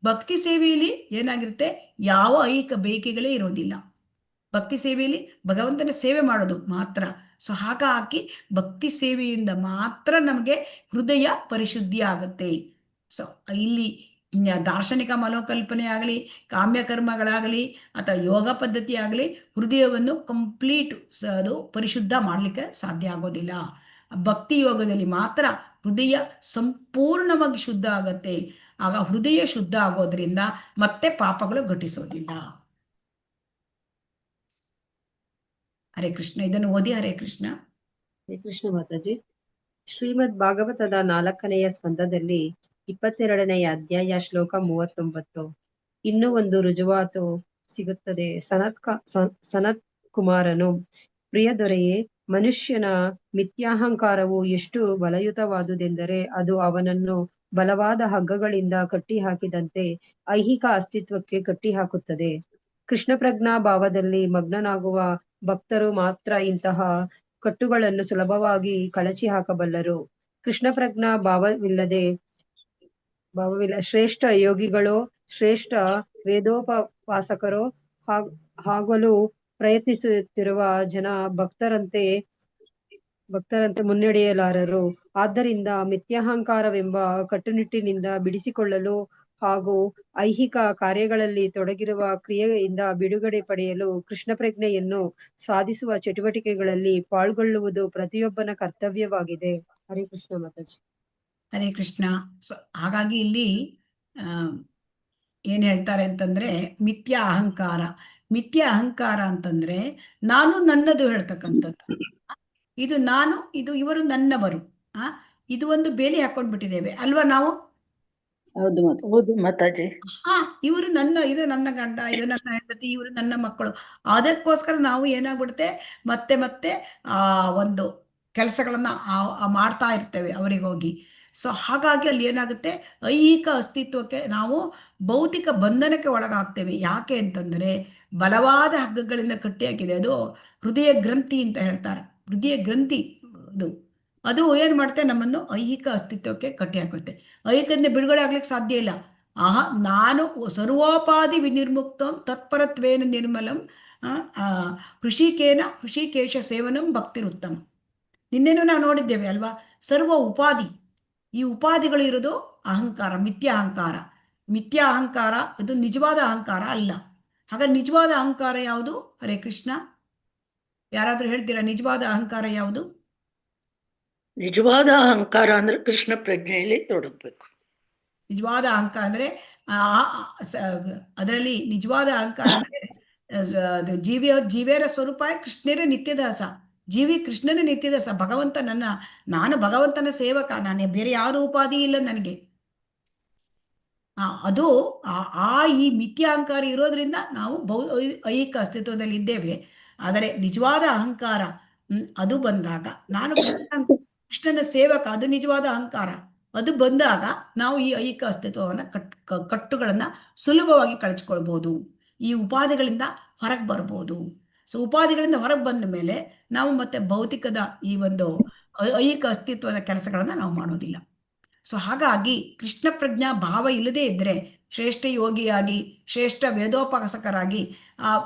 ಭಕ್ತಿ ಸೇವೆಯಲ್ಲಿ ಏನಾಗಿರುತ್ತೆ, ಯಾವ ಐಹಿಕ ಬಯಕೆಗಳೇ ಇರೋದಿಲ್ಲ. ಭಕ್ತಿ ಸೇವೆಯಲ್ಲಿ ಭಗವಂತನ ಸೇವೆ ಮಾಡೋದು ಮಾತ್ರ. ಸೊ ಹಾಗಾಗಿ ಭಕ್ತಿ ಸೇವೆಯಿಂದ ಮಾತ್ರ ನಮಗೆ ಹೃದಯ ಪರಿಶುದ್ಧಿ ಆಗುತ್ತೆ. ಸೊ ಇಲ್ಲಿ ದಾರ್ಶನಿಕ ಮನೋಕಲ್ಪನೆ ಆಗಲಿ, ಕಾಮ್ಯ ಕರ್ಮಗಳಾಗಲಿ ಅಥವಾ ಯೋಗ ಪದ್ಧತಿ ಆಗಲಿ ಹೃದಯವನ್ನು ಕಂಪ್ಲೀಟ್ ಅದು ಪರಿಶುದ್ಧ ಮಾಡಲಿಕ್ಕೆ ಸಾಧ್ಯ ಆಗೋದಿಲ್ಲ. ಭಕ್ತಿ ಯೋಗದಲ್ಲಿ ಮಾತ್ರ ಹೃದಯ ಸಂಪೂರ್ಣವಾಗಿ ಶುದ್ಧ ಆಗತ್ತೆ. ಆಗ ಹೃದಯ ಶುದ್ಧ ಆಗೋದ್ರಿಂದ ಮತ್ತೆ ಪಾಪಗಳು ಘಟಿಸೋದಿಲ್ಲ. ಹರೇ ಕೃಷ್ಣ. ಇದನ್ನು ಓದಿ. ಹರೇ ಕೃಷ್ಣ. ಹರೇ ಕೃಷ್ಣ ಮಾತಾಜಿ. ಶ್ರೀಮದ್ ಭಾಗವತದ 4ನೆಯ ಸ್ಕಂದದಲ್ಲಿ 22ನೆಯ ಅಧ್ಯಾಯ ಶ್ಲೋಕ 39. ಇನ್ನೂ ಒಂದು ರುಜುವಾತು ಸಿಗುತ್ತದೆ. ಸನತ್ ಕುಮಾರನು, ಪ್ರಿಯ ದೊರೆಯೇ, ಮನುಷ್ಯನ ಮಿಥ್ಯಾಹಂಕಾರವು ಎಷ್ಟು ಬಲಯುತವಾದುದೆಂದರೆ ಅದು ಅವನನ್ನು ಬಲವಾದ ಹಗ್ಗಗಳಿಂದ ಕಟ್ಟಿಹಾಕಿದಂತೆ ಐಹಿಕ ಅಸ್ತಿತ್ವಕ್ಕೆ ಕಟ್ಟಿಹಾಕುತ್ತದೆ. ಕೃಷ್ಣ ಪ್ರಜ್ಞಾ ಭಾವದಲ್ಲಿ ಮಗ್ನನಾಗುವ ಭಕ್ತರು ಮಾತ್ರ ಇಂತಹ ಕಟ್ಟುಗಳನ್ನು ಸುಲಭವಾಗಿ ಕಳಚಿ ಹಾಕಬಲ್ಲರು. ಕೃಷ್ಣ ಪ್ರಜ್ಞಾ ಭಾವವಿಲ್ಲ ಶ್ರೇಷ್ಠ ಯೋಗಿಗಳೋ, ಶ್ರೇಷ್ಠ ವೇದೋಪವಾಸಕರೋ ಆಗಲು ಪ್ರಯತ್ನಿಸುತ್ತಿರುವ ಜನ ಭಕ್ತರಂತೆ ಮುನ್ನಡೆಯಲಾರರು. ಆದ್ದರಿಂದ ಮಿಥ್ಯಾಹಂಕಾರವೆಂಬ ಕಟ್ಟುನಿಟ್ಟಿನಿಂದ ಬಿಡಿಸಿಕೊಳ್ಳಲು ಹಾಗೂ ಐಹಿಕ ಕಾರ್ಯಗಳಲ್ಲಿ ತೊಡಗಿರುವ ಕ್ರಿಯೆಯಿಂದ ಬಿಡುಗಡೆ ಪಡೆಯಲು ಕೃಷ್ಣ ಪ್ರಜ್ಞೆಯನ್ನು ಸಾಧಿಸುವ ಚಟುವಟಿಕೆಗಳಲ್ಲಿ ಪಾಲ್ಗೊಳ್ಳುವುದು ಪ್ರತಿಯೊಬ್ಬನ ಕರ್ತವ್ಯವಾಗಿದೆ. ಹರೇ ಕೃಷ್ಣ ಮಾತಾಜಿ. ಹರೇ ಕೃಷ್ಣ. ಹಾಗಾಗಿ ಇಲ್ಲಿ ಏನ್ ಹೇಳ್ತಾರೆ ಅಂತಂದ್ರೆ, ಮಿಥ್ಯಾ ಅಹಂಕಾರ. ಮಿಥ್ಯಾ ಅಹಂಕಾರ ಅಂತಂದ್ರೆ ನಾನು ನನ್ನದು ಹೇಳ್ತಕ್ಕಂಥದ್ದು. ಇದು ನಾನು, ಇದು ಇವರು ನನ್ನವರು. ಇದು ಒಂದು ಬೇಲಿ ಹಾಕೊಂಡ್ಬಿಟ್ಟಿದ್ದೇವೆ ಅಲ್ವಾ ನಾವು? ಹೌದು ಮಾತಾಜಿ. ಇವರು ಇದು ನನ್ನ ಗಂಡ, ಇದು ನನ್ನ ಹೆಂಡತಿ, ಇವರು ನನ್ನ ಮಕ್ಕಳು. ಅದಕ್ಕೋಸ್ಕರ ನಾವು ಏನಾಗ್ಬಿಡುತ್ತೆ, ಮತ್ತೆ ಮತ್ತೆ ಒಂದು ಕೆಲಸಗಳನ್ನ ಮಾಡ್ತಾ ಇರ್ತೇವೆ ಅವರಿಗೆ ಹೋಗಿ. ಸೊ ಹಾಗಾಗಿ ಅಲ್ಲಿ ಏನಾಗುತ್ತೆ, ಐಹಿಕ ಅಸ್ತಿತ್ವಕ್ಕೆ ನಾವು ಭೌತಿಕ ಬಂಧನಕ್ಕೆ ಒಳಗಾಗ್ತೇವೆ. ಯಾಕೆ ಅಂತಂದ್ರೆ ಬಲವಾದ ಹಗ್ಗಗಳಿಂದ ಕಟ್ಟಿ ಹಾಕಿದೆ. ಅದು ಹೃದಯ ಗ್ರಂಥಿ ಅಂತ ಹೇಳ್ತಾರೆ. ಹೃದಯ ಗ್ರಂಥಿ ಅದು ಏನ್ ಮಾಡುತ್ತೆ, ನಮ್ಮನ್ನು ಐಹಿಕ ಅಸ್ತಿತ್ವಕ್ಕೆ ಕಟ್ಟಿ ಹಾಕುತ್ತೆ. ಐಹಿಕದಿಂದ ಬಿಡುಗಡೆ ಆಗ್ಲಿಕ್ಕೆ ಸಾಧ್ಯ ಇಲ್ಲ. ನಾನು ಸರ್ವೋಪಾಧಿ ವಿನಿರ್ಮುಕ್ತಂ ತತ್ಪರತ್ವೇನ ನಿರ್ಮಲಂ ಹೃಷಿಕೇಶ ಸೇವನಂ ಭಕ್ತಿರುತ್ತಮ. ನಿನ್ನೆನೂ ನಾವು ನೋಡಿದ್ದೇವೆ ಅಲ್ವಾ, ಸರ್ವ ಉಪಾಧಿ. ಈ ಉಪಾಧಿಗಳು ಇರೋದು ಅಹಂಕಾರ, ಮಿಥ್ಯಾ ಅಹಂಕಾರ. ಮಿಥ್ಯಾ ಅಹಂಕಾರ ಇದು ನಿಜವಾದ ಅಹಂಕಾರ ಅಲ್ಲ. ಹಾಗಾದ್ರೆ ನಿಜವಾದ ಅಹಂಕಾರ ಯಾವುದು? ಹರೇ ಕೃಷ್ಣ. ಯಾರಾದ್ರೂ ಹೇಳ್ತೀರಾ ನಿಜವಾದ ಅಹಂಕಾರ ಯಾವುದು? ನಿಜವಾದ ಅಹಂಕಾರ ಅಂದ್ರೆ ಕೃಷ್ಣ ಪ್ರಜ್ಞೆಯಲ್ಲಿ ತೊಡಗಬೇಕು. ನಿಜವಾದ ಅಹಂಕಾರ ಅಂದ್ರೆ ಅದರಲ್ಲಿ ನಿಜವಾದ ಅಹಂಕಾರ ಅಂದ್ರೆ ಜೀವೇರ ಸ್ವರೂಪ ಕೃಷ್ಣರ ನಿತ್ಯದಾಸ. ಜೀವಿ ಕೃಷ್ಣನ ನಿತ್ಯದಾಸ. ಭಗವಂತ ನಾನು ಭಗವಂತನ ಸೇವಕ, ನಾನು ಬೇರೆ ಯಾರು ಉಪಾಧಿ ಇಲ್ಲ ನನಗೆ. ಅದು ಈ ಮಿಥ್ಯಾ ಅಹಂಕಾರ ಇರೋದ್ರಿಂದ ನಾವು ಐಹಿಕ ಅಸ್ತಿತ್ವದಲ್ಲಿ ಇದ್ದೇವೆ. ಆದರೆ ನಿಜವಾದ ಅಹಂಕಾರ ಅದು ಬಂದಾಗ, ನಾನು ಕೃಷ್ಣನ ಸೇವಕ, ಅದು ನಿಜವಾದ ಅಹಂಕಾರ. ಅದು ಬಂದಾಗ ನಾವು ಈ ಐಹಿಕ ಅಸ್ತಿತ್ವವನ್ನು ಕಟ್ಟುಗಳನ್ನ ಸುಲಭವಾಗಿ ಕಳಚಿಕೊಳ್ಬಹುದು. ಈ ಉಪಾಧಿಗಳಿಂದ ಹೊರಗೆ ಬರ್ಬೋದು. ಸೊ ಉಪಾಧಿಗಳಿಂದ ಹೊರಗೆ ಬಂದ ಮೇಲೆ ನಾವು ಮತ್ತೆ ಭೌತಿಕದ ಈ ಒಂದು ಐಹಿಕ ಅಸ್ತಿತ್ವದ ಕೆಲಸಗಳನ್ನ ನಾವು ಮಾಡೋದಿಲ್ಲ. ಸೊ ಹಾಗಾಗಿ ಕೃಷ್ಣ ಪ್ರಜ್ಞಾ ಭಾವ ಇಲ್ಲದೆ ಇದ್ರೆ ಶ್ರೇಷ್ಠ ಯೋಗಿಯಾಗಿ, ಶ್ರೇಷ್ಠ ವೇದೋಪವಾಸಕರಾಗಿ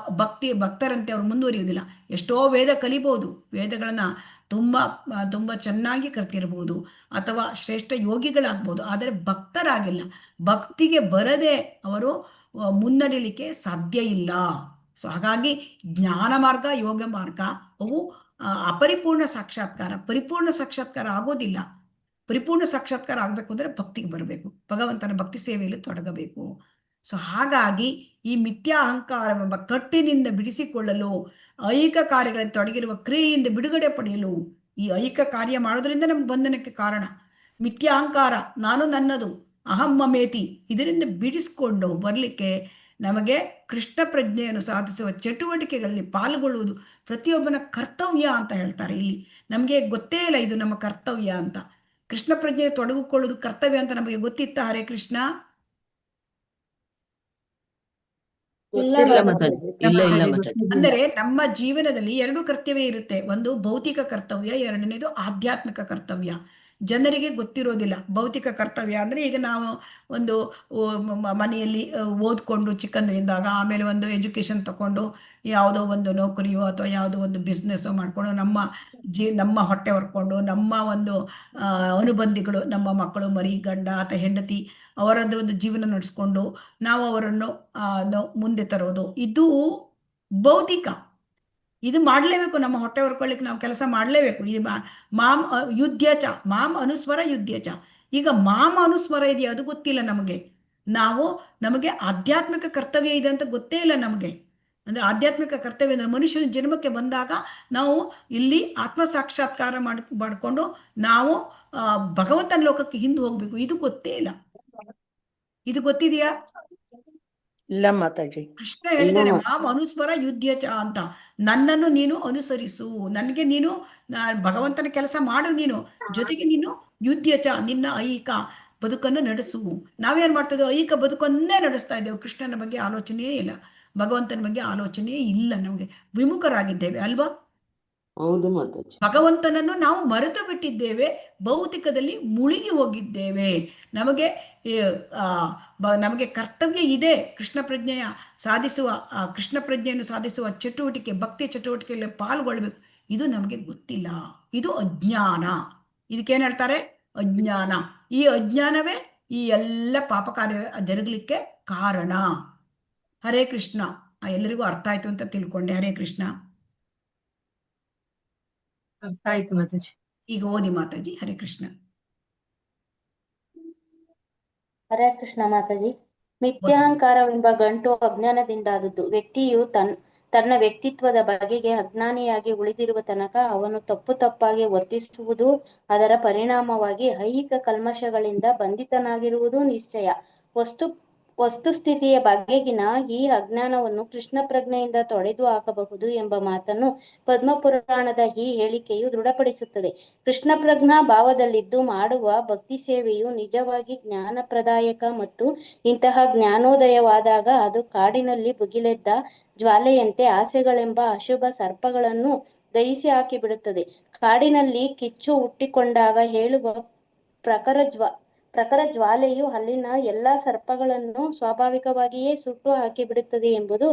ಭಕ್ತರಂತೆ ಅವ್ರು ಮುಂದುವರಿಯುವುದಿಲ್ಲ. ಎಷ್ಟೋ ವೇದ ಕಲಿಬಹುದು, ವೇದಗಳನ್ನ ತುಂಬ ಚೆನ್ನಾಗಿ ಕಲ್ತಿರ್ಬೋದು, ಅಥವಾ ಶ್ರೇಷ್ಠ ಯೋಗಿಗಳಾಗ್ಬೋದು. ಆದರೆ ಭಕ್ತರಾಗಿಲ್ಲ. ಭಕ್ತಿಗೆ ಬರದೆ ಅವರು ಮುನ್ನಡಿಲಿಕ್ಕೆ ಸಾಧ್ಯ ಇಲ್ಲ. ಸೊ ಹಾಗಾಗಿ ಜ್ಞಾನ ಮಾರ್ಗ, ಯೋಗ ಮಾರ್ಗ ಅವು ಅಪರಿಪೂರ್ಣ ಸಾಕ್ಷಾತ್ಕಾರ. ಪರಿಪೂರ್ಣ ಸಾಕ್ಷಾತ್ಕಾರ ಆಗೋದಿಲ್ಲ. ಪರಿಪೂರ್ಣ ಸಾಕ್ಷಾತ್ಕಾರ ಆಗಬೇಕು ಅಂದರೆ ಭಕ್ತಿಗೆ ಬರಬೇಕು, ಭಗವಂತನ ಭಕ್ತಿ ಸೇವೆಯಲ್ಲಿ ತೊಡಗಬೇಕು. ಸೊ ಹಾಗಾಗಿ ಈ ಮಿಥ್ಯಾ ಅಹಂಕಾರವೆಂಬ ಕಟ್ಟಿನಿಂದ ಬಿಡಿಸಿಕೊಳ್ಳಲು, ಐಹಿಕ ಕಾರ್ಯಗಳಲ್ಲಿ ತೊಡಗಿರುವ ಕ್ರಿಯೆಯಿಂದ ಬಿಡುಗಡೆ ಪಡೆಯಲು, ಈ ಐಹಿಕ ಕಾರ್ಯ ಮಾಡೋದ್ರಿಂದ ನಮ್ಗೆ ಬಂಧನಕ್ಕೆ ಕಾರಣ. ಮಿಥ್ಯಾ ಅಹಂಕಾರ, ನಾನು ನನ್ನದು, ಅಹಂ ಮಮೇತಿ, ಇದರಿಂದ ಬಿಡಿಸ್ಕೊಂಡು ಬರಲಿಕ್ಕೆ ನಮಗೆ ಕೃಷ್ಣ ಪ್ರಜ್ಞೆಯನ್ನು ಸಾಧಿಸುವ ಚಟುವಟಿಕೆಗಳಲ್ಲಿ ಪಾಲ್ಗೊಳ್ಳುವುದು ಪ್ರತಿಯೊಬ್ಬನ ಕರ್ತವ್ಯ ಅಂತ ಹೇಳ್ತಾರೆ. ಇಲ್ಲಿ ನಮಗೆ ಗೊತ್ತೇ ಇಲ್ಲ ಇದು ನಮ್ಮ ಕರ್ತವ್ಯ ಅಂತ. ಕೃಷ್ಣ ಪ್ರಜ್ಞೆ ತೊಡಗಿಕೊಳ್ಳುವುದು ಕರ್ತವ್ಯ ಅಂತ ನಮಗೆ ಗೊತ್ತಿತ್ತ? ಹರೇ ಕೃಷ್ಣ. ಅಂದರೆ ನಮ್ಮ ಜೀವನದಲ್ಲಿ ಎರಡು ಕರ್ತವ್ಯ ಇರುತ್ತೆ. ಒಂದು ಭೌತಿಕ ಕರ್ತವ್ಯ, ಎರಡನೇದು ಆಧ್ಯಾತ್ಮಿಕ ಕರ್ತವ್ಯ. ಜನರಿಗೆ ಗೊತ್ತಿರೋದಿಲ್ಲ. ಭೌತಿಕ ಕರ್ತವ್ಯ ಅಂದರೆ ಈಗ ನಾವು ಒಂದು ಮನೆಯಲ್ಲಿ ಓದ್ಕೊಂಡು ಚಿಕ್ಕಂದ್ರಿಂದಾಗ ಆಮೇಲೆ ಒಂದು ಎಜುಕೇಶನ್ ತಗೊಂಡು ಯಾವುದೋ ಒಂದು ನೌಕರಿಯೋ ಅಥವಾ ಯಾವುದೋ ಒಂದು ಬಿಸ್ನೆಸ್ಸೋ ಮಾಡಿಕೊಂಡು ನಮ್ಮ ಹೊಟ್ಟೆ ಹೊರ್ಕೊಂಡು ನಮ್ಮ ಒಂದು ಅನುಬಂಧಿಗಳು, ನಮ್ಮ ಮಕ್ಕಳು, ಮರಿ, ಗಂಡ ಅಥವಾ ಹೆಂಡತಿ, ಅವರದ್ದು ಒಂದು ಜೀವನ ನಡೆಸ್ಕೊಂಡು ನಾವು ಅವರನ್ನು ಮುಂದೆ ತರೋದು, ಇದು ಭೌತಿಕ. ಇದು ಮಾಡಲೇಬೇಕು, ನಮ್ಮ ಹೊಟ್ಟೆ ಹೊರ್ಕೊಳ್ಳಿಕ್ಕೆ ನಾವು ಕೆಲಸ ಮಾಡಲೇಬೇಕು. ಇದು ಮಾಂ ಯುದ್ಧಚ, ಮಾಂ ಅನುಸ್ಮರ ಯುದ್ಧಚ. ಈಗ ಮಾಂ ಅನುಸ್ಮರ ಇದೆಯಾ ಅದು ಗೊತ್ತಿಲ್ಲ ನಮಗೆ. ನಮಗೆ ಆಧ್ಯಾತ್ಮಿಕ ಕರ್ತವ್ಯ ಇದೆ ಅಂತ ಗೊತ್ತೇ ಇಲ್ಲ ನಮಗೆ. ಅಂದರೆ ಆಧ್ಯಾತ್ಮಿಕ ಕರ್ತವ್ಯ ಅಂದರೆ ಮನುಷ್ಯನ ಜನ್ಮಕ್ಕೆ ಬಂದಾಗ ನಾವು ಇಲ್ಲಿ ಆತ್ಮ ಸಾಕ್ಷಾತ್ಕಾರ ಮಾಡಿಕೊಂಡು ನಾವು ಭಗವಂತನ ಲೋಕಕ್ಕೆ ಹಿಂದೆ ಹೋಗ್ಬೇಕು. ಇದು ಗೊತ್ತೇ ಇಲ್ಲ. ಇದು ಗೊತ್ತಿದೆಯಾ? ಇಲ್ಲ ಮಾತಾಜಿ. ಕೃಷ್ಣ ಹೇಳಿದ್ದಾನೆ ಮಾಂ ಅನುಸ್ಮರ ಯುದ್ಧಚ ಅಂತ. ನನ್ನನ್ನು ನೀನು ಅನುಸರಿಸು, ನನಗೆ ನೀನು ಭಗವಂತನ ಕೆಲಸ ಮಾಡು, ನೀನು ಜೊತೆಗೆ ನೀನು ಯುದ್ಧಚ, ನಿನ್ನ ಐಹಿಕ ಬದುಕನ್ನು ನಡೆಸು. ನಾವೇನ್ ಮಾಡ್ತಾ ಇದ್ದೇವೆ? ಐಹಿಕ ಬದುಕನ್ನೇ ನಡೆಸ್ತಾ ಇದ್ದೇವೆ. ಕೃಷ್ಣನ ಬಗ್ಗೆ ಆಲೋಚನೆಯೇ ಇಲ್ಲ, ಭಗವಂತನ ಬಗ್ಗೆ ಆಲೋಚನೆಯೇ ಇಲ್ಲ. ನಮಗೆ ವಿಮುಖರಾಗಿದ್ದೇವೆ ಅಲ್ವಾ? ಹೌದು ಮಾತಾಜಿ. ಭಗವಂತನನ್ನು ನಾವು ಮರೆತು ಬಿಟ್ಟಿದ್ದೇವೆ, ಭೌತಿಕದಲ್ಲಿ ಮುಳುಗಿ ಹೋಗಿದ್ದೇವೆ. ನಮಗೆ ಕರ್ತವ್ಯ ಇದೆ. ಕೃಷ್ಣ ಪ್ರಜ್ಞೆಯನ್ನು ಸಾಧಿಸುವ ಚಟುವಟಿಕೆ, ಭಕ್ತಿ ಚಟುವಟಿಕೆಯಲ್ಲಿ ಪಾಲ್ಗೊಳ್ಬೇಕು. ಇದು ನಮಗೆ ಗೊತ್ತಿಲ್ಲ. ಇದು ಅಜ್ಞಾನ. ಇದಕ್ಕೇನು ಹೇಳ್ತಾರೆ? ಅಜ್ಞಾನ. ಈ ಅಜ್ಞಾನವೇ ಈ ಎಲ್ಲ ಪಾಪ ಕಾರ್ಯ ಜರುಗಲಿಕ್ಕೆ ಕಾರಣ. ಹರೇ ಕೃಷ್ಣ. ಎಲ್ಲರಿಗೂ ಅರ್ಥ ಆಯ್ತು ಅಂತ ತಿಳ್ಕೊಂಡೆ. ಹರೇ ಕೃಷ್ಣ. ಅರ್ಥ ಆಯ್ತು ಮಾತಾಜಿ. ಈಗ ಓದಿ ಮಾತಾಜಿ. ಹರೇ ಕೃಷ್ಣ. ಹರೇ ಕೃಷ್ಣ ಮಾತಾಜಿ. ಮಿಥ್ಯಾಹಂಕಾರವೆಂಬ ಗಂಟು ಅಜ್ಞಾನದಿಂದಾದದ್ದು. ವ್ಯಕ್ತಿಯು ತನ್ನ ವ್ಯಕ್ತಿತ್ವದ ಬಗೆಗೆ ಅಜ್ಞಾನಿಯಾಗಿ ಉಳಿದಿರುವ ತನಕ ಅವನು ತಪ್ಪಾಗಿ ವರ್ತಿಸುವುದು, ಅದರ ಪರಿಣಾಮವಾಗಿ ಐಹಿಕ ಕಲ್ಮಶಗಳಿಂದ ಬಂಧಿತನಾಗಿರುವುದು ನಿಶ್ಚಯ. ವಸ್ತುಸ್ಥಿತಿಯ ಬಗೆಗಿನ ಈ ಅಜ್ಞಾನವನ್ನು ಕೃಷ್ಣ ಪ್ರಜ್ಞೆಯಿಂದ ತೊಡೆದು ಹಾಕಬಹುದು ಎಂಬ ಮಾತನ್ನು ಪದ್ಮಪುರಾಣದ ಈ ಹೇಳಿಕೆಯು ದೃಢಪಡಿಸುತ್ತದೆ. ಕೃಷ್ಣ ಪ್ರಜ್ಞಾ ಭಾವದಲ್ಲಿದ್ದು ಮಾಡುವ ಭಕ್ತಿ ಸೇವೆಯು ನಿಜವಾಗಿ ಜ್ಞಾನಪ್ರದಾಯಕ ಮತ್ತು ಇಂತಹ ಜ್ಞಾನೋದಯವಾದಾಗ ಅದು ಕಾಡಿನಲ್ಲಿ ಭುಗಿಲೆದ್ದ ಜ್ವಾಲೆಯಂತೆ ಆಸೆಗಳೆಂಬ ಅಶುಭ ಸರ್ಪಗಳನ್ನು ದಹಿಸಿ ಹಾಕಿಬಿಡುತ್ತದೆ. ಕಾಡಿನಲ್ಲಿ ಕಿಚ್ಚು ಹುಟ್ಟಿಕೊಂಡಾಗ ಹೇಳುವ ಪ್ರಖರ ಜ್ವಾಲೆಯು ಅಲ್ಲಿನ ಎಲ್ಲಾ ಸರ್ಪಗಳನ್ನು ಸ್ವಾಭಾವಿಕವಾಗಿಯೇ ಸುಟ್ಟು ಹಾಕಿಬಿಡುತ್ತದೆ ಎಂಬುದು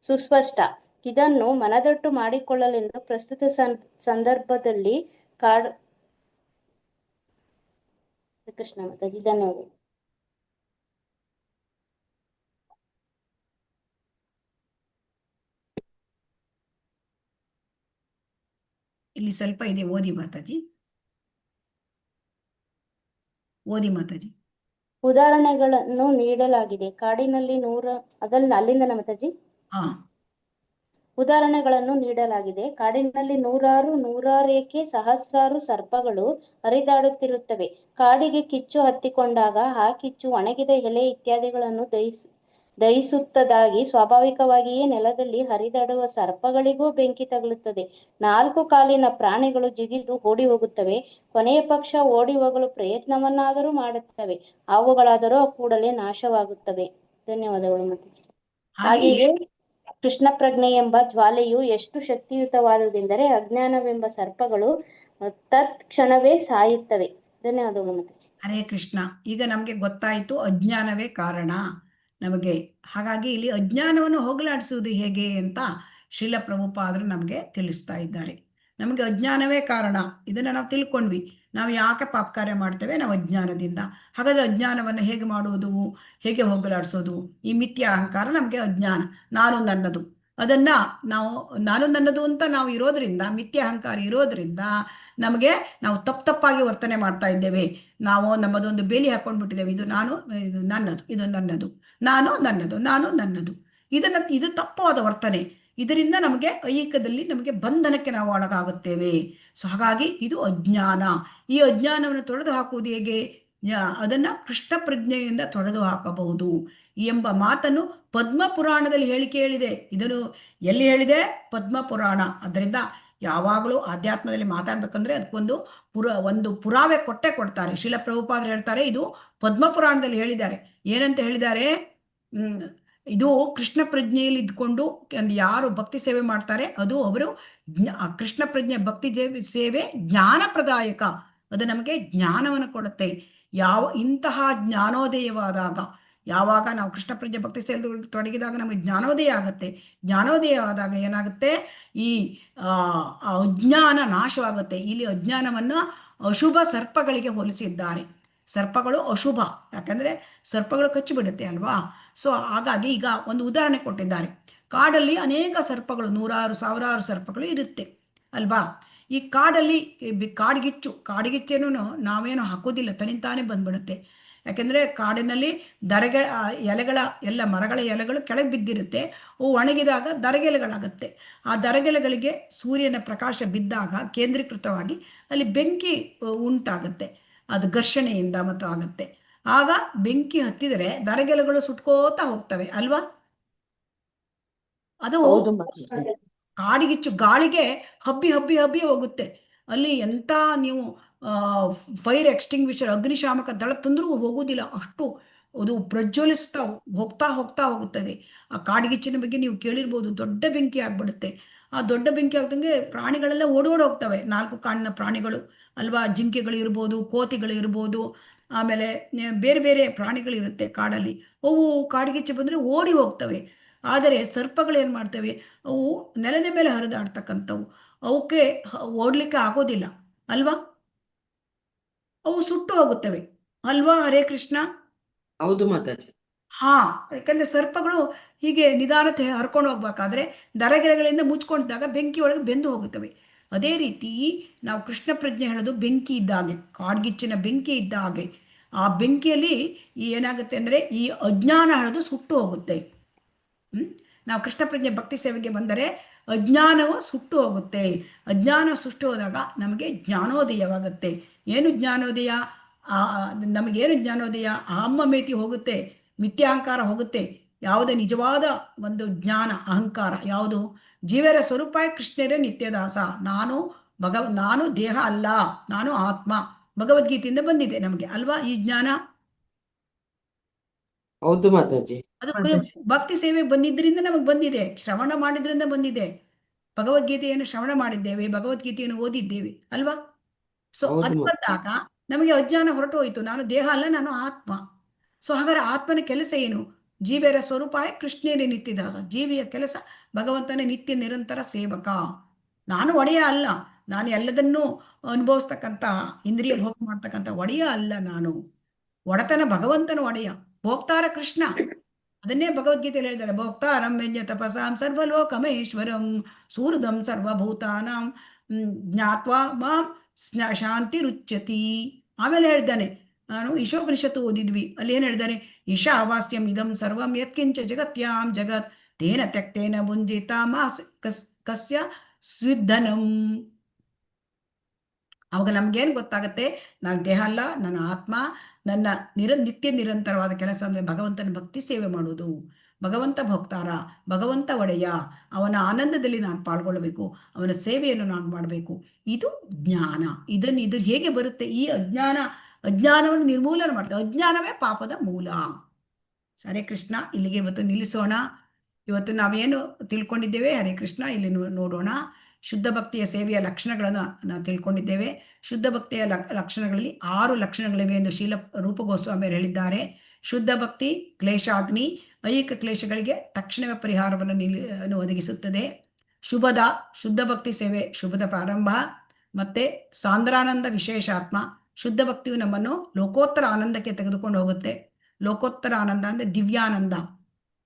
ಸುಸ್ಪಷ್ಟ. ಇದನ್ನು ಮನದಟ್ಟು ಮಾಡಿಕೊಳ್ಳಲೆಂದು ಪ್ರಸ್ತುತ ಸಂದರ್ಭದಲ್ಲಿ ಕೃಷ್ಣ ಮಾತಾಜಿ. ಧನ್ಯವಾದ. ಇಲ್ಲಿ ಸ್ವಲ್ಪ ಇದೆ, ಓದಿ ಮಾತಾಜಿ. ಓದಿ ಮಾತಾಜಿ. ಉದಾಹರಣೆಗಳನ್ನು ನೀಡಲಾಗಿದೆ. ಕಾಡಿನಲ್ಲಿ ಅಲ್ಲಿಂದ ಮಾತಾಜಿ. ಉದಾಹರಣೆಗಳನ್ನು ನೀಡಲಾಗಿದೆ. ಕಾಡಿನಲ್ಲಿ ನೂರಾರೇಕೆ ಸಹಸ್ರಾರು ಸರ್ಪಗಳು ಹರಿದಾಡುತ್ತಿರುತ್ತವೆ. ಕಾಡಿಗೆ ಕಿಚ್ಚು ಹತ್ತಿಕೊಂಡಾಗ ಆ ಕಿಚ್ಚು ಒಣಗಿದ ಎಲೆ ಇತ್ಯಾದಿಗಳನ್ನು ದಹಿಸುತ್ತದಾಗಿ ಸ್ವಾಭಾವಿಕವಾಗಿಯೇ ನೆಲದಲ್ಲಿ ಹರಿದಾಡುವ ಸರ್ಪಗಳಿಗೂ ಬೆಂಕಿ ತಗುಲುತ್ತದೆ. 4 ಕಾಲಿನ ಪ್ರಾಣಿಗಳು ಜಿಗಿದು ಓಡಿ ಹೋಗುತ್ತವೆ. ಕೊನೆಯ ಪಕ್ಷ ಓಡಿ ಹೋಗಲು ಪ್ರಯತ್ನವನ್ನಾದರೂ ಮಾಡುತ್ತವೆ. ಅವುಗಳಾದರೂ ಕೂಡಲೇ ನಾಶವಾಗುತ್ತವೆ. ಧನ್ಯವಾದಗಳು. ಹಾಗೆಯೇ ಕೃಷ್ಣ ಪ್ರಜ್ಞೆ ಎಂಬ ಜ್ವಾಲೆಯು ಎಷ್ಟು ಶಕ್ತಿಯುತವಾದುದೆಂದರೆ ಅಜ್ಞಾನವೆಂಬ ಸರ್ಪಗಳು ತತ್ಕ್ಷಣವೇ ಸಾಯುತ್ತವೆ. ಧನ್ಯವಾದಗಳು. ಹರೇ ಕೃಷ್ಣ. ಈಗ ನಮ್ಗೆ ಗೊತ್ತಾಯ್ತು ಅಜ್ಞಾನವೇ ಕಾರಣ ನಮಗೆ. ಹಾಗಾಗಿ ಇಲ್ಲಿ ಅಜ್ಞಾನವನ್ನು ಹೋಗಲಾಡಿಸುವುದು ಹೇಗೆ ಅಂತ ಶ್ರೀಲ ಪ್ರಭುಪಾದರು ನಮಗೆ ತಿಳಿಸ್ತಾ ಇದ್ದಾರೆ. ನಮಗೆ ಅಜ್ಞಾನವೇ ಕಾರಣ, ಇದನ್ನ ನಾವು ತಿಳ್ಕೊಂಡ್ವಿ. ನಾವು ಯಾಕೆ ಪಾಪ ಕಾರ್ಯ ಮಾಡ್ತೇವೆ? ನಾವು ಅಜ್ಞಾನದಿಂದ. ಹಾಗಾದ್ರೆ ಅಜ್ಞಾನವನ್ನು ಹೇಗೆ ಮಾಡುವುದು, ಹೇಗೆ ಹೋಗಲಾಡಿಸೋದು? ಈ ಮಿಥ್ಯಾ ಅಹಂಕಾರ ನಮಗೆ ಅಜ್ಞಾನ. ನಾನು ನನ್ನದು, ಅದನ್ನ ನಾವು ನಾನು ನನ್ನದು ಅಂತ ನಾವು ಇರೋದ್ರಿಂದ, ಮಿಥ್ಯ ಅಹಂಕಾರ ಇರೋದ್ರಿಂದ ನಮಗೆ ನಾವು ತಪ್ಪಾಗಿ ವರ್ತನೆ ಮಾಡ್ತಾ ಇದ್ದೇವೆ. ನಾವು ನಮ್ಮದೊಂದು ಬೇಲಿ ಹಾಕೊಂಡ್ಬಿಟ್ಟಿದ್ದೇವೆ. ಇದು ನಾನು, ಇದು ನನ್ನದು, ಇದು ನನ್ನದು, ನಾನು ನನ್ನದು, ನಾನು ನನ್ನದು. ಇದು ತಪ್ಪಾದ ವರ್ತನೆ. ಇದರಿಂದ ನಮಗೆ ಐಹಿಕದಲ್ಲಿ ನಮಗೆ ಬಂಧನಕ್ಕೆ ನಾವು ಒಳಗಾಗುತ್ತೇವೆ. ಸೊ ಹಾಗಾಗಿ ಇದು ಅಜ್ಞಾನ. ಈ ಅಜ್ಞಾನವನ್ನು ತೊಡೆದು ಹಾಕುವುದು ಹೇಗೆ? ಅದನ್ನ ಕೃಷ್ಣ ಪ್ರಜ್ಞೆಯಿಂದ ತೊಡೆದು ಹಾಕಬಹುದು ಎಂಬ ಮಾತನ್ನು ಪದ್ಮ ಪುರಾಣದಲ್ಲಿ ಹೇಳಿದೆ. ಇದನ್ನು ಎಲ್ಲಿ ಹೇಳಿದೆ? ಪದ್ಮ ಪುರಾಣ. ಅದರಿಂದ ಯಾವಾಗಲೂ ಆಧ್ಯಾತ್ಮದಲ್ಲಿ ಮಾತಾಡ್ಬೇಕಂದ್ರೆ ಅದಕ್ಕೊಂದು ಪುರಾವೆ ಕೊಡ್ತಾರೆ. ಶ್ರೀಲ ಪ್ರಭುಪಾದರು ಹೇಳ್ತಾರೆ, ಇದು ಪದ್ಮ ಪುರಾಣದಲ್ಲಿ ಹೇಳಿದ್ದಾರೆ. ಏನಂತ ಹೇಳಿದ್ದಾರೆ? ಇದು ಕೃಷ್ಣ ಪ್ರಜ್ಞೆಯಲ್ಲಿ ಇದ್ಕೊಂಡು ಯಾರು ಭಕ್ತಿ ಸೇವೆ ಮಾಡ್ತಾರೆ ಅದು ಅವರು ಕೃಷ್ಣ ಪ್ರಜ್ಞೆ ಭಕ್ತಿ ಸೇವೆ ಜ್ಞಾನಪ್ರದಾಯಕ. ಅದು ನಮಗೆ ಜ್ಞಾನವನ್ನು ಕೊಡುತ್ತೆ. ಇಂತಹ ಜ್ಞಾನೋದಯವಾದಾಗ, ಯಾವಾಗ ನಾವು ಕೃಷ್ಣ ಪ್ರಜ್ಞೆ ಭಕ್ತಿ ಸೇವೆ ತೊಡಗಿದಾಗ ನಮಗೆ ಜ್ಞಾನೋದಯ ಆಗುತ್ತೆ. ಜ್ಞಾನೋದಯ ಆದಾಗ ಏನಾಗುತ್ತೆ? ಈ ಅಜ್ಞಾನ ನಾಶವಾಗುತ್ತೆ. ಇಲ್ಲಿ ಅಜ್ಞಾನವನ್ನು ಅಶುಭ ಸರ್ಪಗಳಿಗೆ ಹೋಲಿಸಿದ್ದಾರೆ. ಸರ್ಪಗಳು ಅಶುಭ, ಯಾಕಂದ್ರೆ ಸರ್ಪಗಳು ಕಚ್ಚಿಬಿಡುತ್ತೆ ಅಲ್ವಾ? ಸೊ ಹಾಗಾಗಿ ಈಗ ಒಂದು ಉದಾಹರಣೆ ಕೊಟ್ಟಿದ್ದಾರೆ. ಕಾಡಲ್ಲಿ ಅನೇಕ ಸರ್ಪಗಳು, ನೂರಾರು ಸಾವಿರಾರು ಸರ್ಪಗಳು ಇರುತ್ತೆ ಅಲ್ವಾ? ಈ ಕಾಡಲ್ಲಿ ಕಾಡಿಗಿಚ್ಚೇನು ನಾವೇನು ಹಾಕೋದಿಲ್ಲ, ತನಿಂತಾನೆ ಬಂದ್ಬಿಡುತ್ತೆ. ಯಾಕೆಂದ್ರೆ ಕಾಡಿನಲ್ಲಿ ಎಲ್ಲ ಮರಗಳ ಎಲೆಗಳು ಕೆಳಗೆ ಬಿದ್ದಿರುತ್ತೆ. ಅವು ಒಣಗಿದಾಗ ದರಗೆಲೆಗಳಾಗುತ್ತೆ. ಆ ದರಗೆಲೆಗಳಿಗೆ ಸೂರ್ಯನ ಪ್ರಕಾಶ ಬಿದ್ದಾಗ ಕೇಂದ್ರೀಕೃತವಾಗಿ ಅಲ್ಲಿ ಬೆಂಕಿ ಉಂಟಾಗುತ್ತೆ. ಅದು ಘರ್ಷಣೆಯಿಂದ ಮತ್ತು ಆಗುತ್ತೆ. ಆಗ ಬೆಂಕಿ ಹತ್ತಿದರೆ ದರಗೆಲೆಗಳು ಸುಟ್ಕೋತಾ ಹೋಗ್ತವೆ ಅಲ್ವಾ? ಅದು ಕಾಡಿಗಿಚ್ಚು ಗಾಳಿಗೆ ಹಬ್ಬಿ ಹೋಗುತ್ತೆ. ಅಲ್ಲಿ ಎಂತ ನೀವು ಫೈರ್ ಎಕ್ಸ್ಟಿಂಗ್ವಿಷರ್, ಅಗ್ನಿಶಾಮಕ ದಳ ತಂದ್ರೂ ಹೋಗುವುದಿಲ್ಲ. ಅಷ್ಟು ಅದು ಪ್ರಜ್ವಲಿಸ್ತಾ ಹೋಗುತ್ತದೆ. ಆ ಕಾಡಿಗಿಚ್ಚಿನ ಬಗ್ಗೆ ನೀವು ಕೇಳಿರ್ಬೋದು. ದೊಡ್ಡ ಬೆಂಕಿ ಆಗ್ಬಿಡುತ್ತೆ. ಆ ದೊಡ್ಡ ಬೆಂಕಿ ಆಗ್ದಂಗೆ ಪ್ರಾಣಿಗಳೆಲ್ಲ ಹೋಗ್ತವೆ. 4 ಕಾಲಿನ ಪ್ರಾಣಿಗಳು ಅಲ್ವಾ? ಜಿಂಕೆಗಳು ಇರ್ಬೋದು, ಕೋತಿಗಳು ಇರ್ಬೋದು, ಆಮೇಲೆ ಬೇರೆ ಬೇರೆ ಪ್ರಾಣಿಗಳಿರುತ್ತೆ ಕಾಡಲ್ಲಿ. ಅವು ಕಾಡಿಗಿಚ್ಚು ಬಂದರೆ ಓಡಿ ಹೋಗ್ತವೆ. ಆದರೆ ಸರ್ಪಗಳು ಏನು ಮಾಡ್ತವೆ? ಅವು ನೆಲದ ಮೇಲೆ ಹರಿದಾಡ್ತಕ್ಕಂಥವು. ಅವಕ್ಕೆ ಓಡ್ಲಿಕ್ಕೆ ಆಗೋದಿಲ್ಲ ಅಲ್ವಾ? ಅವು ಸುಟ್ಟು ಹೋಗುತ್ತವೆ ಅಲ್ವಾ? ಹರೇ ಕೃಷ್ಣ. ಹೌದು ಮಾತಾಜಿ. ಯಾಕಂದ್ರೆ ಸರ್ಪಗಳು ಹೀಗೆ ನಿಧಾನತೆ ಹರ್ಕೊಂಡು ಹೋಗ್ಬೇಕಾದ್ರೆ ದರಗೆರೆಗಳಿಂದ ಮುಚ್ಕೊಂಡಿದ್ದಾಗ ಬೆಂಕಿ ಒಳಗೆ ಬೆಂದು ಹೋಗುತ್ತವೆ. ಅದೇ ರೀತಿ ನಾವು ಕೃಷ್ಣ ಪ್ರಜ್ಞೆ ಹೇಳೋದು ಬೆಂಕಿ ಇದ್ದಾಗೆ, ಕಾಡ್ಗಿಚ್ಚಿನ ಬೆಂಕಿ ಇದ್ದ ಹಾಗೆ. ಆ ಬೆಂಕಿಯಲ್ಲಿ ಏನಾಗುತ್ತೆ ಅಂದರೆ ಈ ಅಜ್ಞಾನ ಹೇಳೋದು ಸುಟ್ಟು ಹೋಗುತ್ತೆ. ನಾವು ಕೃಷ್ಣ ಪ್ರಜ್ಞೆ ಭಕ್ತಿ ಸೇವೆಗೆ ಬಂದರೆ ಅಜ್ಞಾನವು ಸುಟ್ಟು ಹೋಗುತ್ತೆ. ಅಜ್ಞಾನ ಸುಟ್ಟು ಹೋದಾಗ ನಮಗೆ ಜ್ಞಾನೋದಯವಾಗುತ್ತೆ. ಏನು ಜ್ಞಾನೋದಯ? ನಮಗೇನು ಜ್ಞಾನೋದಯ? ಅಹಮ್ಮಮೇತಿ ಹೋಗುತ್ತೆ, ಮಿಥ್ಯಾಂಕಾರ ಹೋಗುತ್ತೆ. ಯಾವುದೇ ನಿಜವಾದ ಒಂದು ಜ್ಞಾನ ಅಹಂಕಾರ ಯಾವುದು? ಜೀವರ ಸ್ವರೂಪ ಕೃಷ್ಣರೇ ನಿತ್ಯದಾಸ, ನಾನು ದೇಹ ಅಲ್ಲ, ನಾನು ಆತ್ಮ. ಭಗವದ್ಗೀತೆಯಿಂದ ಬಂದಿದೆ ನಮಗೆ ಅಲ್ವಾ ಈ ಜ್ಞಾನ? ಹೌದು ಮಾತಾಜಿ. ಅದು ಭಕ್ತಿ ಸೇವೆ ಬಂದಿದ್ರಿಂದ ನಮಗೆ ಬಂದಿದೆ, ಶ್ರವಣ ಮಾಡಿದ್ರಿಂದ ಬಂದಿದೆ. ಭಗವದ್ಗೀತೆಯನ್ನು ಶ್ರವಣ ಮಾಡಿದ್ದೇವೆ, ಭಗವದ್ಗೀತೆಯನ್ನು ಓದಿದ್ದೇವೆ ಅಲ್ವಾ? ಸೊ ಅದು ಬಂದಾಗ ನಮಗೆ ಅಜ್ಞಾನ ಹೊರಟು ಹೋಯಿತು. ನಾನು ದೇಹ ಅಲ್ಲ, ನಾನು ಆತ್ಮ. ಸೊ ಹಾಗಾದ್ರೆ ಆತ್ಮನ ಕೆಲಸ ಏನು? ಜೀವಿಯರ ಸ್ವರೂಪ ಕೃಷ್ಣನೇ ನಿತ್ಯದಾಸ. ಜೀವಿಯ ಕೆಲಸ ಭಗವಂತನೇ ನಿತ್ಯ ನಿರಂತರ ಸೇವಕ. ನಾನು ಒಡೆಯ ಅಲ್ಲ, ನಾನು ಎಲ್ಲದನ್ನೂ ಅನುಭವಿಸ್ತಕ್ಕಂಥ ಇಂದ್ರಿಯ ಭೋಗ ಮಾಡ್ತಕ್ಕಂಥ ಒಡೆಯ ಅಲ್ಲ. ನಾನು ಒಡೆತನ ಭಗವಂತನ ಒಡೆಯ, ಭೋಕ್ತಾರ ಕೃಷ್ಣ. ಅದನ್ನೇ ಭಗವದ್ಗೀತೆಯಲ್ಲಿ ಹೇಳ್ತಾರೆ, ಭೋಕ್ತಾರಂ ವ್ಯಂಜ ತಪಸಾಂ ಸರ್ವಲೋಕಮೇಶ್ವರಂ ಸೂರ್ಯಂ ಸರ್ವಭೂತಾನಾಂ ಜ್ಞಾತ್ವಾ ಮಾಂ ಶಾಂತಿ ರುಚ್ಯತಿ. ಆಮೇಲೆ ಹೇಳ್ತಾನೆ, ನಾನು ಈಶೋಪನಿಷತ್ತು ಓದಿದ್ವಿ, ಅಲ್ಲಿ ಏನು ಹೇಳ್ತಾನೆ? ಈಶಾವಾಸ್ಯಂ ಇದಂ ಸರ್ವಂ ಯತ್ಕಿಂಚ ಜಗತ್ಯಾಂ ಜಗತ್ ತೇನ ತ್ಯಕ್ತೇನ ಭುಂಜಿತ ಮಾಸ್ ಕಸ್ಯ ಸ್ವಿಧನಂ. ಅವಾಗ ನಮ್ಗೇನು ಗೊತ್ತಾಗತ್ತೆ? ನಾನು ದೇಹ ಅಲ್ಲ, ನನ್ನ ಆತ್ಮ. ನನ್ನ ನಿತ್ಯ ನಿರಂತರವಾದ ಕೆಲಸ ಅಂದರೆ ಭಗವಂತನ ಭಕ್ತಿ ಸೇವೆ ಮಾಡುವುದು. ಭಗವಂತ ಭಕ್ತಾರ, ಭಗವಂತ ಒಡೆಯ, ಅವನ ಆನಂದದಲ್ಲಿ ನಾನು ಪಾಲ್ಗೊಳ್ಳಬೇಕು, ಅವನ ಸೇವೆಯನ್ನು ನಾನು ಮಾಡಬೇಕು. ಇದು ಜ್ಞಾನ. ಇದು ಹೇಗೆ ಬರುತ್ತೆ? ಈ ಅಜ್ಞಾನವನ್ನು ನಿರ್ಮೂಲನ ಮಾಡ್ತೇವೆ. ಅಜ್ಞಾನವೇ ಪಾಪದ ಮೂಲ. ಹರೇ ಕೃಷ್ಣ. ಇಲ್ಲಿಗೆ ಇವತ್ತು ನಿಲ್ಲಿಸೋಣ. ಇವತ್ತು ನಾವೇನು ತಿಳ್ಕೊಂಡಿದ್ದೇವೆ ಹರೇ ಕೃಷ್ಣ ಇಲ್ಲಿ ನೋಡೋಣ. ಶುದ್ಧ ಭಕ್ತಿಯ ಸೇವೆಯ ಲಕ್ಷಣಗಳನ್ನು ನಾವು ತಿಳ್ಕೊಂಡಿದ್ದೇವೆ. ಶುದ್ಧ ಭಕ್ತಿಯ ಲಕ್ಷಣಗಳಲ್ಲಿ 6 ಲಕ್ಷಣಗಳಿವೆ ಎಂದು ಶೀಲ ರೂಪ ಗೋಸ್ವಾಮಿಯರು ಹೇಳಿದ್ದಾರೆ. ಶುದ್ಧ ಭಕ್ತಿ ಕ್ಲೇಶಾಗ್ನಿ, ಐಹಿಕ ಕ್ಲೇಶಗಳಿಗೆ ತಕ್ಷಣವೇ ಪರಿಹಾರವನ್ನು ಒದಗಿಸುತ್ತದೆ. ಶುದ್ಧ ಭಕ್ತಿ ಸೇವೆ ಶುಭದ ಪ್ರಾರಂಭ. ಮತ್ತೆ ಸಾಂದ್ರಾನಂದ ವಿಶೇಷಾತ್ಮ, ಶುದ್ಧ ಭಕ್ತಿಯು ನಮ್ಮನ್ನು ಲೋಕೋತ್ತರ ಆನಂದಕ್ಕೆ ತೆಗೆದುಕೊಂಡು ಹೋಗುತ್ತೆ. ಲೋಕೋತ್ತರ ಆನಂದ ಅಂದರೆ ದಿವ್ಯಾನಂದ,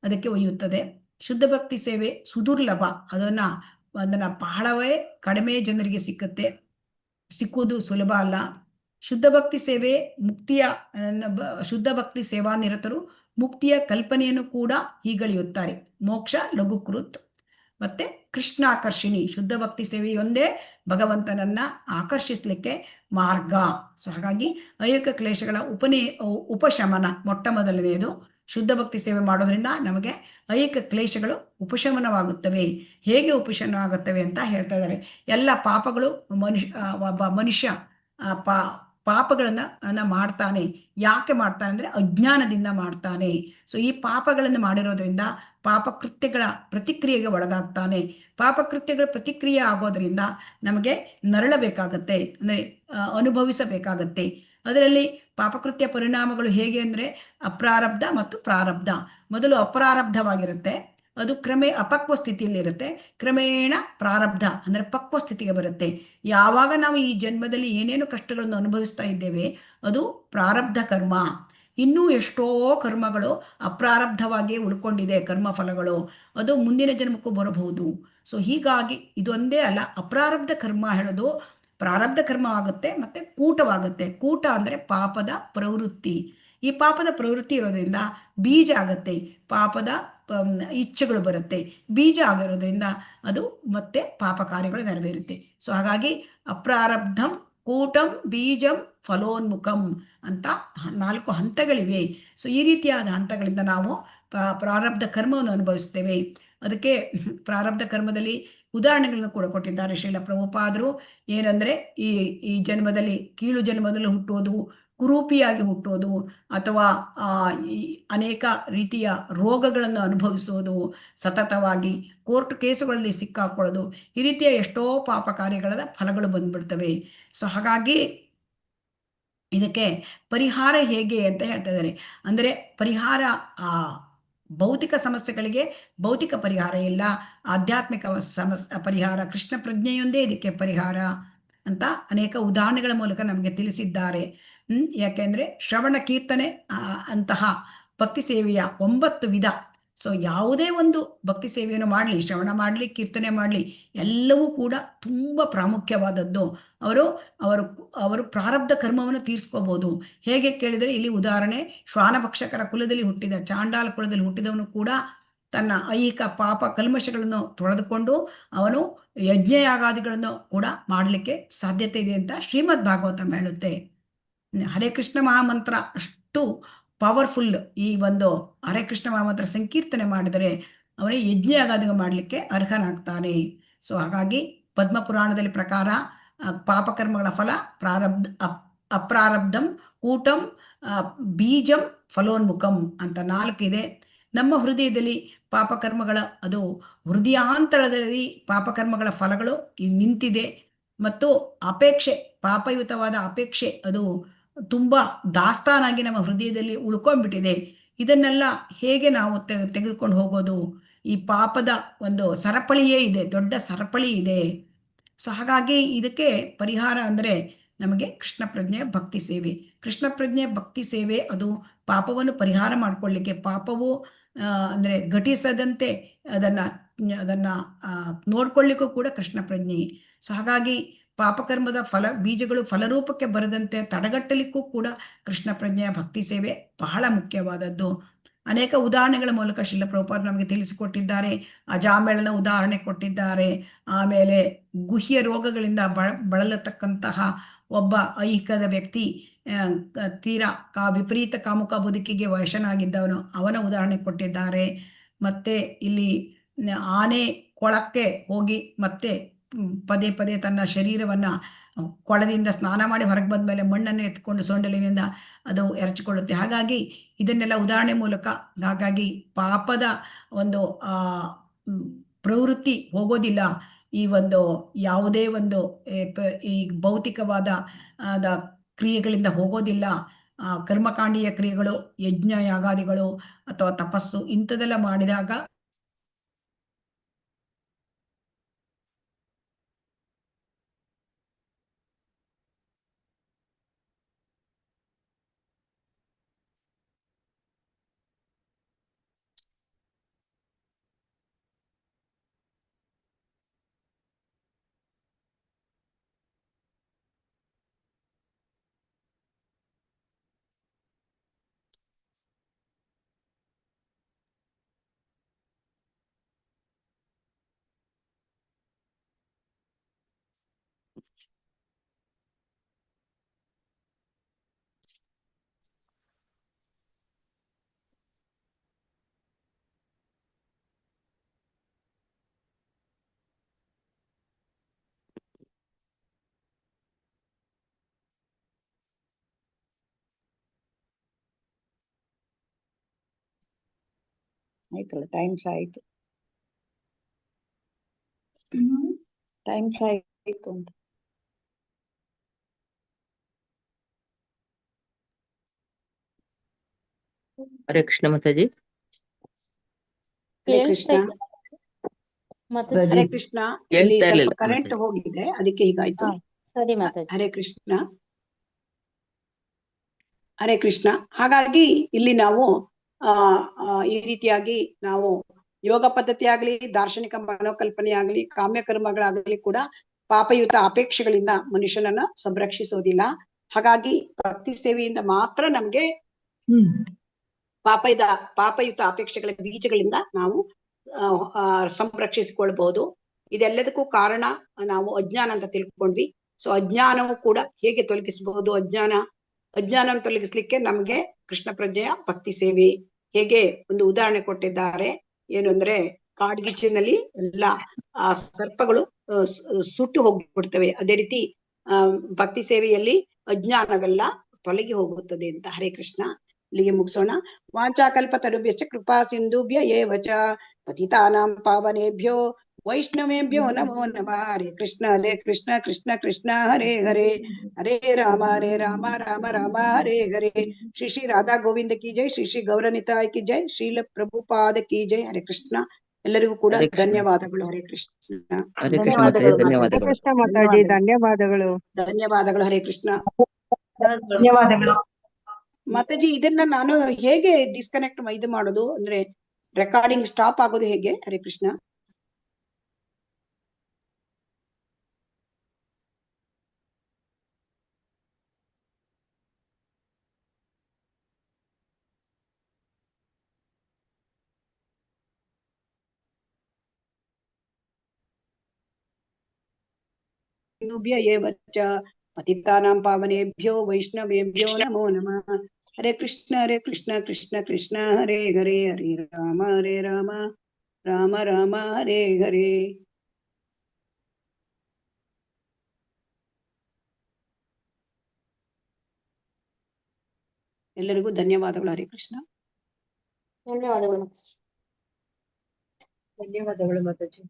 ಅದಕ್ಕೆ ಒಯ್ಯುತ್ತದೆ. ಶುದ್ಧ ಭಕ್ತಿ ಸೇವೆ ಸುದುರ್ಲಭ, ಅದನ್ನ ಬಹಳವೇ ಕಡಿಮೆ ಜನರಿಗೆ ಸಿಕ್ಕುವುದು ಸುಲಭ ಅಲ್ಲ. ಶುದ್ಧ ಭಕ್ತಿ ಸೇವೆ ಶುದ್ಧ ಭಕ್ತಿ ಸೇವಾ ನಿರತರು ಮುಕ್ತಿಯ ಕಲ್ಪನೆಯನ್ನು ಕೂಡ ಹೀಗಳೆಯುತ್ತಾರೆ. ಮೋಕ್ಷ ಲಘುಕೃತ್ ಮತ್ತೆ ಕೃಷ್ಣಾಕರ್ಷಿಣಿ. ಶುದ್ಧ ಭಕ್ತಿ ಸೇವೆಯೊಂದೇ ಭಗವಂತನನ್ನ ಆಕರ್ಷಿಸ್ಲಿಕ್ಕೆ ಮಾರ್ಗ. ಸೊ ಹಾಗಾಗಿ ಐಹಿಕ ಕ್ಲೇಶಗಳ ಉಪಶಮನ ಮೊಟ್ಟ ಮೊದಲನೆಯದು. ಶುದ್ಧ ಭಕ್ತಿ ಸೇವೆ ಮಾಡೋದ್ರಿಂದ ನಮಗೆ ಐಹಿಕ ಕ್ಲೇಶಗಳು ಉಪಶಮನವಾಗುತ್ತವೆ. ಹೇಗೆ ಉಪಶಮನವಾಗುತ್ತವೆ ಅಂತ ಹೇಳ್ತಾ ಇದ್ದಾರೆ. ಎಲ್ಲ ಪಾಪಗಳು ಒಬ್ಬ ಮನುಷ್ಯ ಪಾಪಗಳನ್ನ ಮಾಡ್ತಾನೆ. ಯಾಕೆ ಮಾಡ್ತಾನೆ ಅಂದ್ರೆ ಅಜ್ಞಾನದಿಂದ ಮಾಡ್ತಾನೆ. ಸೊ ಈ ಪಾಪಗಳನ್ನು ಮಾಡಿರೋದ್ರಿಂದ ಪಾಪಕೃತ್ಯಗಳ ಪ್ರತಿಕ್ರಿಯೆಗೆ ಒಳಗಾಗ್ತಾನೆ. ಪಾಪಕೃತ್ಯಗಳ ಪ್ರತಿಕ್ರಿಯೆ ಆಗೋದ್ರಿಂದ ನಮಗೆ ನರಳಬೇಕಾಗತ್ತೆ, ಅಂದ್ರೆ ಅನುಭವಿಸಬೇಕಾಗತ್ತೆ. ಅದರಲ್ಲಿ ಪಾಪಕೃತ್ಯ ಪರಿಣಾಮಗಳು ಹೇಗೆ ಅಂದ್ರೆ ಅಪ್ರಾರಬ್ಧ ಮತ್ತು ಪ್ರಾರಬ್ಧ. ಮೊದಲು ಅಪ್ರಾರಬ್ಧವಾಗಿರುತ್ತೆ, ಅದು ಅಪಕ್ವ ಸ್ಥಿತಿಯಲ್ಲಿರುತ್ತೆ. ಕ್ರಮೇಣ ಪ್ರಾರಬ್ಧ ಅಂದ್ರೆ ಪಕ್ವ ಸ್ಥಿತಿಗೆ ಬರುತ್ತೆ. ಯಾವಾಗ ನಾವು ಈ ಜನ್ಮದಲ್ಲಿ ಏನೇನು ಕಷ್ಟಗಳನ್ನು ಅನುಭವಿಸ್ತಾ ಇದ್ದೇವೆ ಅದು ಪ್ರಾರಬ್ಧ ಕರ್ಮ. ಇನ್ನೂ ಎಷ್ಟೋ ಕರ್ಮಗಳು ಅಪ್ರಾರಬ್ಧವಾಗಿಯೇ ಉಳ್ಕೊಂಡಿದೆ, ಕರ್ಮಫಲಗಳು. ಅದು ಮುಂದಿನ ಜನ್ಮಕ್ಕೂ ಬರಬಹುದು. ಸೊ ಹೀಗಾಗಿ ಇದೊಂದೇ ಅಲ್ಲ, ಅಪ್ರಾರಬ್ಧ ಕರ್ಮ ಹೇಳೋದು ಪ್ರಾರಬ್ಧ ಕರ್ಮ ಆಗುತ್ತೆ ಮತ್ತೆ ಕೂಟವಾಗುತ್ತೆ. ಕೂಟ ಅಂದ್ರೆ ಪಾಪದ ಪ್ರವೃತ್ತಿ. ಈ ಪಾಪದ ಪ್ರವೃತ್ತಿ ಇರೋದ್ರಿಂದ ಬೀಜ ಆಗತ್ತೆ, ಪಾಪದ ಇಚ್ಛೆಗಳು ಬರುತ್ತೆ. ಬೀಜ ಆಗಿರೋದ್ರಿಂದ ಅದು ಮತ್ತೆ ಪಾಪ ಕಾರ್ಯಗಳು ನೆರವೇರುತ್ತೆ. ಸೊ ಹಾಗಾಗಿ ಅಪ್ರಾರಬ್ಧಂ ಕೂಟಂ ಬೀಜಂ ಫಲೋನ್ಮುಖಂ ಅಂತ 4 ಹಂತಗಳಿವೆ. ಸೊ ಈ ರೀತಿಯಾದ ಹಂತಗಳಿಂದ ನಾವು ಪ್ರಾರಬ್ಧ ಕರ್ಮವನ್ನು ಅನುಭವಿಸ್ತೇವೆ. ಅದಕ್ಕೆ ಪ್ರಾರಬ್ಧ ಕರ್ಮದಲ್ಲಿ ಉದಾಹರಣೆಗಳನ್ನು ಕೂಡ ಕೊಟ್ಟಿದ್ದಾರೆ ಶ್ರೀಲ ಪ್ರಭುಪಾದರು. ಏನಂದ್ರೆ ಈ ಜನ್ಮದಲ್ಲಿ ಕೀಳು ಜನ್ಮದಲ್ಲಿ ಹುಟ್ಟೋದು, ಕುರೂಪಿಯಾಗಿ ಹುಟ್ಟೋದು, ಅಥವಾ ಅನೇಕ ರೀತಿಯ ರೋಗಗಳನ್ನು ಅನುಭವಿಸೋದು, ಸತತವಾಗಿ ಕೋರ್ಟ್ ಕೇಸುಗಳಲ್ಲಿ ಸಿಕ್ಕಾಕೊಳ್ಳೋದು, ಈ ರೀತಿಯ ಎಷ್ಟೋ ಪಾಪ ಕಾರ್ಯಗಳ ಫಲಗಳು ಬಂದ್ಬಿಡ್ತವೆ. ಸೊ ಹಾಗಾಗಿ ಇದಕ್ಕೆ ಪರಿಹಾರ ಹೇಗೆ ಅಂತ ಹೇಳ್ತಾ ಇದ್ದಾರೆ. ಅಂದರೆ ಪರಿಹಾರ ಭೌತಿಕ ಸಮಸ್ಯೆಗಳಿಗೆ ಭೌತಿಕ ಪರಿಹಾರ ಇಲ್ಲ, ಆಧ್ಯಾತ್ಮಿಕ ಪರಿಹಾರ ಕೃಷ್ಣ ಪ್ರಜ್ಞೆಯೊಂದೇ ಇದಕ್ಕೆ ಪರಿಹಾರ ಅಂತ ಅನೇಕ ಉದಾಹರಣೆಗಳ ಮೂಲಕ ನಮಗೆ ತಿಳಿಸಿದ್ದಾರೆ. ಯಾಕೆಂದ್ರೆ ಶ್ರವಣ ಕೀರ್ತನೆ ಅಂತಹ ಭಕ್ತಿ ಸೇವೆಯ 9 ವಿಧ. ಸೊ ಯಾವುದೇ ಒಂದು ಭಕ್ತಿ ಸೇವೆಯನ್ನು ಮಾಡಲಿ, ಶ್ರವಣ ಮಾಡಲಿ, ಕೀರ್ತನೆ ಮಾಡಲಿ, ಎಲ್ಲವೂ ಕೂಡ ತುಂಬ ಪ್ರಾಮುಖ್ಯವಾದದ್ದು. ಅವರು ಪ್ರಾರಬ್ಧ ಕರ್ಮವನ್ನು ತೀರಿಸ್ಕೋಬಹುದು. ಹೇಗೆ ಕೇಳಿದರೆ ಇಲ್ಲಿ ಉದಾಹರಣೆ, ಶ್ವಾನಭಕ್ಷಕರ ಕುಲದಲ್ಲಿ ಹುಟ್ಟಿದ ಚಾಂಡಾಲ ಕುಲದಲ್ಲಿ ಹುಟ್ಟಿದವನು ಕೂಡ ತನ್ನ ಐಹಿಕ ಪಾಪ ಕಲ್ಮಶಗಳನ್ನು ತೊಳೆದುಕೊಂಡು ಅವನು ಯಜ್ಞಯಾಗಾದಿಗಳನ್ನು ಕೂಡ ಮಾಡಲಿಕ್ಕೆ ಸಾಧ್ಯತೆ ಇದೆ ಅಂತ ಶ್ರೀಮದ್ ಭಾಗವತ ಹೇಳುತ್ತೆ. ಹರೇ ಕೃಷ್ಣ ಮಹಾಮಂತ್ರ ಅಷ್ಟು ಪವರ್ಫುಲ್. ಈ ಒಂದು ಹರೇ ಕೃಷ್ಣ ಮಹಾಮಂತ್ರ ಸಂಕೀರ್ತನೆ ಮಾಡಿದರೆ ಅವನಿಗೆ ಯಜ್ಞಯಾಗಾದಿಗಳು ಮಾಡಲಿಕ್ಕೆ ಅರ್ಹನಾಗ್ತಾನೆ. ಸೊ ಹಾಗಾಗಿ ಪದ್ಮ ಪುರಾಣದಲ್ಲಿ ಪ್ರಕಾರ ಪಾಪಕರ್ಮಗಳ ಫಲ ಅಪ್ರಾರಬ್ಧಂ ಕೂಟಂ ಬೀಜಂ ಫಲೋನ್ಮುಖಂ ಅಂತ 4 ಇದೆ. ನಮ್ಮ ಹೃದಯದಲ್ಲಿ ಪಾಪಕರ್ಮಗಳ ಅದು ಹೃದಯಾಂತರದಲ್ಲಿ ಪಾಪಕರ್ಮಗಳ ಫಲಗಳು ನಿಂತಿದೆ. ಮತ್ತು ಅಪೇಕ್ಷೆ, ಪಾಪಯುತವಾದ ಅಪೇಕ್ಷೆ ಅದು ತುಂಬಾ ದಾಸ್ತಾನಾಗಿ ನಮ್ಮ ಹೃದಯದಲ್ಲಿ ಉಳ್ಕೊಂಡ್ಬಿಟ್ಟಿದೆ. ಇದನ್ನೆಲ್ಲ ಹೇಗೆ ನಾವು ತೆಗೆದುಕೊಂಡು ಹೋಗೋದು? ಈ ಪಾಪದ ಒಂದು ಸರಪಳಿಯೇ ಇದೆ, ದೊಡ್ಡ ಸರಪಳಿ ಇದೆ. ಸೊ ಹಾಗಾಗಿ ಇದಕ್ಕೆ ಪರಿಹಾರ ಅಂದರೆ ನಮಗೆ ಕೃಷ್ಣ ಪ್ರಜ್ಞೆ ಭಕ್ತಿ ಸೇವೆ. ಕೃಷ್ಣ ಪ್ರಜ್ಞೆ ಭಕ್ತಿ ಸೇವೆ ಅದು ಪಾಪವನ್ನು ಪರಿಹಾರ ಮಾಡಿಕೊಳ್ಳಿಕ್ಕೆ, ಪಾಪವು ಅಂದರೆ ಘಟಿಸದಂತೆ ಅದನ್ನ ನೋಡ್ಕೊಳ್ಳಿಕ್ಕೂ ಕೂಡ ಕೃಷ್ಣ ಪ್ರಜ್ಞೆ. ಸೊ ಹಾಗಾಗಿ ಪಾಪಕರ್ಮದ ಬೀಜಗಳು ಫಲರೂಪಕ್ಕೆ ಬರದಂತೆ ತಡೆಗಟ್ಟಲಿಕ್ಕೂ ಕೂಡ ಕೃಷ್ಣ ಪ್ರಜ್ಞೆಯ ಭಕ್ತಿ ಸೇವೆ ಬಹಳ ಮುಖ್ಯವಾದದ್ದು. ಅನೇಕ ಉದಾಹರಣೆಗಳ ಮೂಲಕ ಶ್ರೀಲ ಪ್ರಭುಪಾದ ನಮಗೆ ತಿಳಿಸಿಕೊಟ್ಟಿದ್ದಾರೆ. ಅಜಾಮೇಳನ ಉದಾಹರಣೆ ಕೊಟ್ಟಿದ್ದಾರೆ. ಆಮೇಲೆ ಗುಹ್ಯ ರೋಗಗಳಿಂದ ಬಳಲತಕ್ಕಂತಹ ಒಬ್ಬ ಐಹಿಕದ ವ್ಯಕ್ತಿ, ತೀರಾ ವಿಪರೀತ ಕಾಮುಕ ಬದುಕಿಗೆ ವಶನಾಗಿದ್ದವನು, ಅವನ ಉದಾಹರಣೆ ಕೊಟ್ಟಿದ್ದಾರೆ. ಮತ್ತೆ ಇಲ್ಲಿ ಆನೆ ಕೊಳಕ್ಕೆ ಹೋಗಿ ಮತ್ತೆ ಪದೇ ಪದೇ ತನ್ನ ಶರೀರವನ್ನ ಕೊಳದಿಂದ ಸ್ನಾನ ಮಾಡಿ ಹೊರಗೆ ಬಂದ ಮೇಲೆ ಮಣ್ಣನ್ನು ಎತ್ಕೊಂಡು ಸೊಂಡಲಿನಿಂದ ಅದು ಎರಚಿಕೊಳ್ಳುತ್ತೆ. ಹಾಗಾಗಿ ಇದನ್ನೆಲ್ಲ ಉದಾಹರಣೆ ಮೂಲಕ, ಹಾಗಾಗಿ ಪಾಪದ ಒಂದು ಪ್ರವೃತ್ತಿ ಹೋಗೋದಿಲ್ಲ. ಈ ಒಂದು ಯಾವುದೇ ಒಂದು ಈ ಭೌತಿಕವಾದ ಕ್ರಿಯೆಗಳಿಂದ ಹೋಗೋದಿಲ್ಲ. ಕರ್ಮಕಾಂಡೀಯ ಕ್ರಿಯೆಗಳು, ಯಜ್ಞ ಯಾಗಾದಿಗಳು ಅಥವಾ ತಪಸ್ಸು ಇಂಥದೆಲ್ಲ ಮಾಡಿದಾಗ ಆಯ್ತಲ್ಲ, ಟೈಮ್ಸ್ ಆಯ್ತು. ಟೈಮ್ಸ್ ಆಯ್ತು ಅಂತ. ಹರೇ ಕೃಷ್ಣ ಮಾತಾಜಿ. ಹರೇ ಕೃಷ್ಣ. ಹರೇ ಕೃಷ್ಣ. ಇಲ್ಲಿ ಕೇಳಿಸ್ತಾ ಸ್ವಲ್ಪ ಇರ್ಲಿಲ್ಲ ಕರೆಂಟ್ ಮಾತಾಜಿ. ಹೋಗಿದೆ, ಅದಕ್ಕೆ ಹೀಗಾಯ್ತು. ಸರಿ ಮಾತಾಜಿ. ಹರೇ ಕೃಷ್ಣ. ಹರೇ ಕೃಷ್ಣ. ಹಾಗಾಗಿ ಇಲ್ಲಿ ನಾವು ಈ ರೀತಿಯಾಗಿ ನಾವು ಯೋಗ ಪದ್ಧತಿ ಆಗ್ಲಿ, ದಾರ್ಶನಿಕ ಮನೋಕಲ್ಪನೆ ಆಗ್ಲಿ, ಕಾಮ್ಯ ಕರ್ಮಗಳಾಗಲಿ ಕೂಡ ಪಾಪಯುತ ಅಪೇಕ್ಷೆಗಳಿಂದ ಮನುಷ್ಯನನ್ನ ಸಂರಕ್ಷಿಸೋದಿಲ್ಲ. ಹಾಗಾಗಿ ಭಕ್ತಿ ಸೇವೆಯಿಂದ ಮಾತ್ರ ನಮ್ಗೆ ಪಾಪಯುತ ಅಪೇಕ್ಷೆಗಳ ಬೀಜಗಳಿಂದ ನಾವು ಸಂರಕ್ಷಿಸಿಕೊಳ್ಬಹುದು. ಇದೆಲ್ಲದಕ್ಕೂ ಕಾರಣ ನಾವು ಅಜ್ಞಾನ ಅಂತ ತಿಳ್ಕೊಂಡ್ವಿ. ಸೊ ಅಜ್ಞಾನವು ಕೂಡ ಹೇಗೆ ತೊಲಗಿಸಬಹುದು? ಅಜ್ಞಾನ ತೊಲಗಿಸ್ಲಿಕ್ಕೆ ನಮ್ಗೆ ಕೃಷ್ಣ ಪ್ರಜ್ಞೆಯ ಭಕ್ತಿ ಸೇವೆ ಹೇಗೆ ಒಂದು ಉದಾಹರಣೆ ಕೊಟ್ಟಿದ್ದಾರೆ. ಏನು ಅಂದ್ರೆ, ಕಾಡ್ಗಿಚ್ಚಿನಲ್ಲಿ ಎಲ್ಲ ಸರ್ಪಗಳು ಸುಟ್ಟು ಹೋಗ್ಬಿಡ್ತವೆ. ಅದೇ ರೀತಿ ಭಕ್ತಿ ಸೇವೆಯಲ್ಲಿ ಅಜ್ಞಾನವೆಲ್ಲ ತೊಲಗಿ ಹೋಗುತ್ತದೆ ಅಂತ. ಹರೇ ಕೃಷ್ಣ. ಇಲ್ಲಿಗೆ ಮುಗಿಸೋಣ. ವಾಂಚಾಕಲ್ಪತರುಭ್ಯಶ್ಚ ಕೃಪಾ ಸಿಂಧುಭ್ಯ ಏವ ಚ ಪತಿತಾನಾಂ ಪಾವನೇಭ್ಯೋ ವೈಷ್ಣವೇಭ್ಯೋ ನಮೋ ನಮಃ. ಹರೇ ಕೃಷ್ಣ ಕೃಷ್ಣ ಕೃಷ್ಣ ಹರೇ ಹರೇ, ಹರೇ ರಾಮ ರಾಮ ರಾಮ ಹರೇ ಹರೇ. ಶ್ರೀ ಶ್ರೀ ರಾಧಾ ಗೋವಿಂದ ಕಿ ಜೈ, ಶ್ರೀ ಶ್ರೀ ಗೌರನಿತಾಯ್ ಕಿ ಜೈ, ಶ್ರೀಲ ಪ್ರಭುಪಾದ ಕಿ ಜೈ. ಹರೇ ಕೃಷ್ಣ. ಎಲ್ಲರಿಗೂ ಕೂಡ ಧನ್ಯವಾದಗಳು. ಹರೇ ಕೃಷ್ಣ. ಧನ್ಯವಾದಗಳು. ಹರೇ ಕೃಷ್ಣ ಮಾತಾಜಿ, ಧನ್ಯವಾದಗಳು. ಧನ್ಯವಾದಗಳು. ಹರೇ ಕೃಷ್ಣ. ಧನ್ಯವಾದಗಳು ಮಾತಾಜಿ. ಇದನ್ನ ನಾನು ಹೇಗೆ ಡಿಸ್ಕನೆಕ್ಟ್ ಇದು ಮಾಡೋದು, ಅಂದ್ರೆ ರೆಕಾರ್ಡಿಂಗ್ ಸ್ಟಾಪ್ ಆಗೋದು ಹೇಗೆ? ಹರೇ ಕೃಷ್ಣ. ಏವ ಚ ಪತಿತಾನಾಂ ಪಾವನೇಭ್ಯೋ ವೈಷ್ಣವೇಭ್ಯೋ ನಮೋ ನಮಃ. ಹರೇ ಕೃಷ್ಣ ಕೃಷ್ಣ ಹರೇ ಹರೇ, ಹರೇ ರಾಮ ರಾಮ ರಾಮ ಹರೇ ಹರೇ. ಎಲ್ಲರಿಗೂ ಧನ್ಯವಾದಗಳು. ಹರೇ ಕೃಷ್ಣ. ಧನ್ಯವಾದಗಳು. ಧನ್ಯವಾದಗಳು ಮಾತಾಜಿ.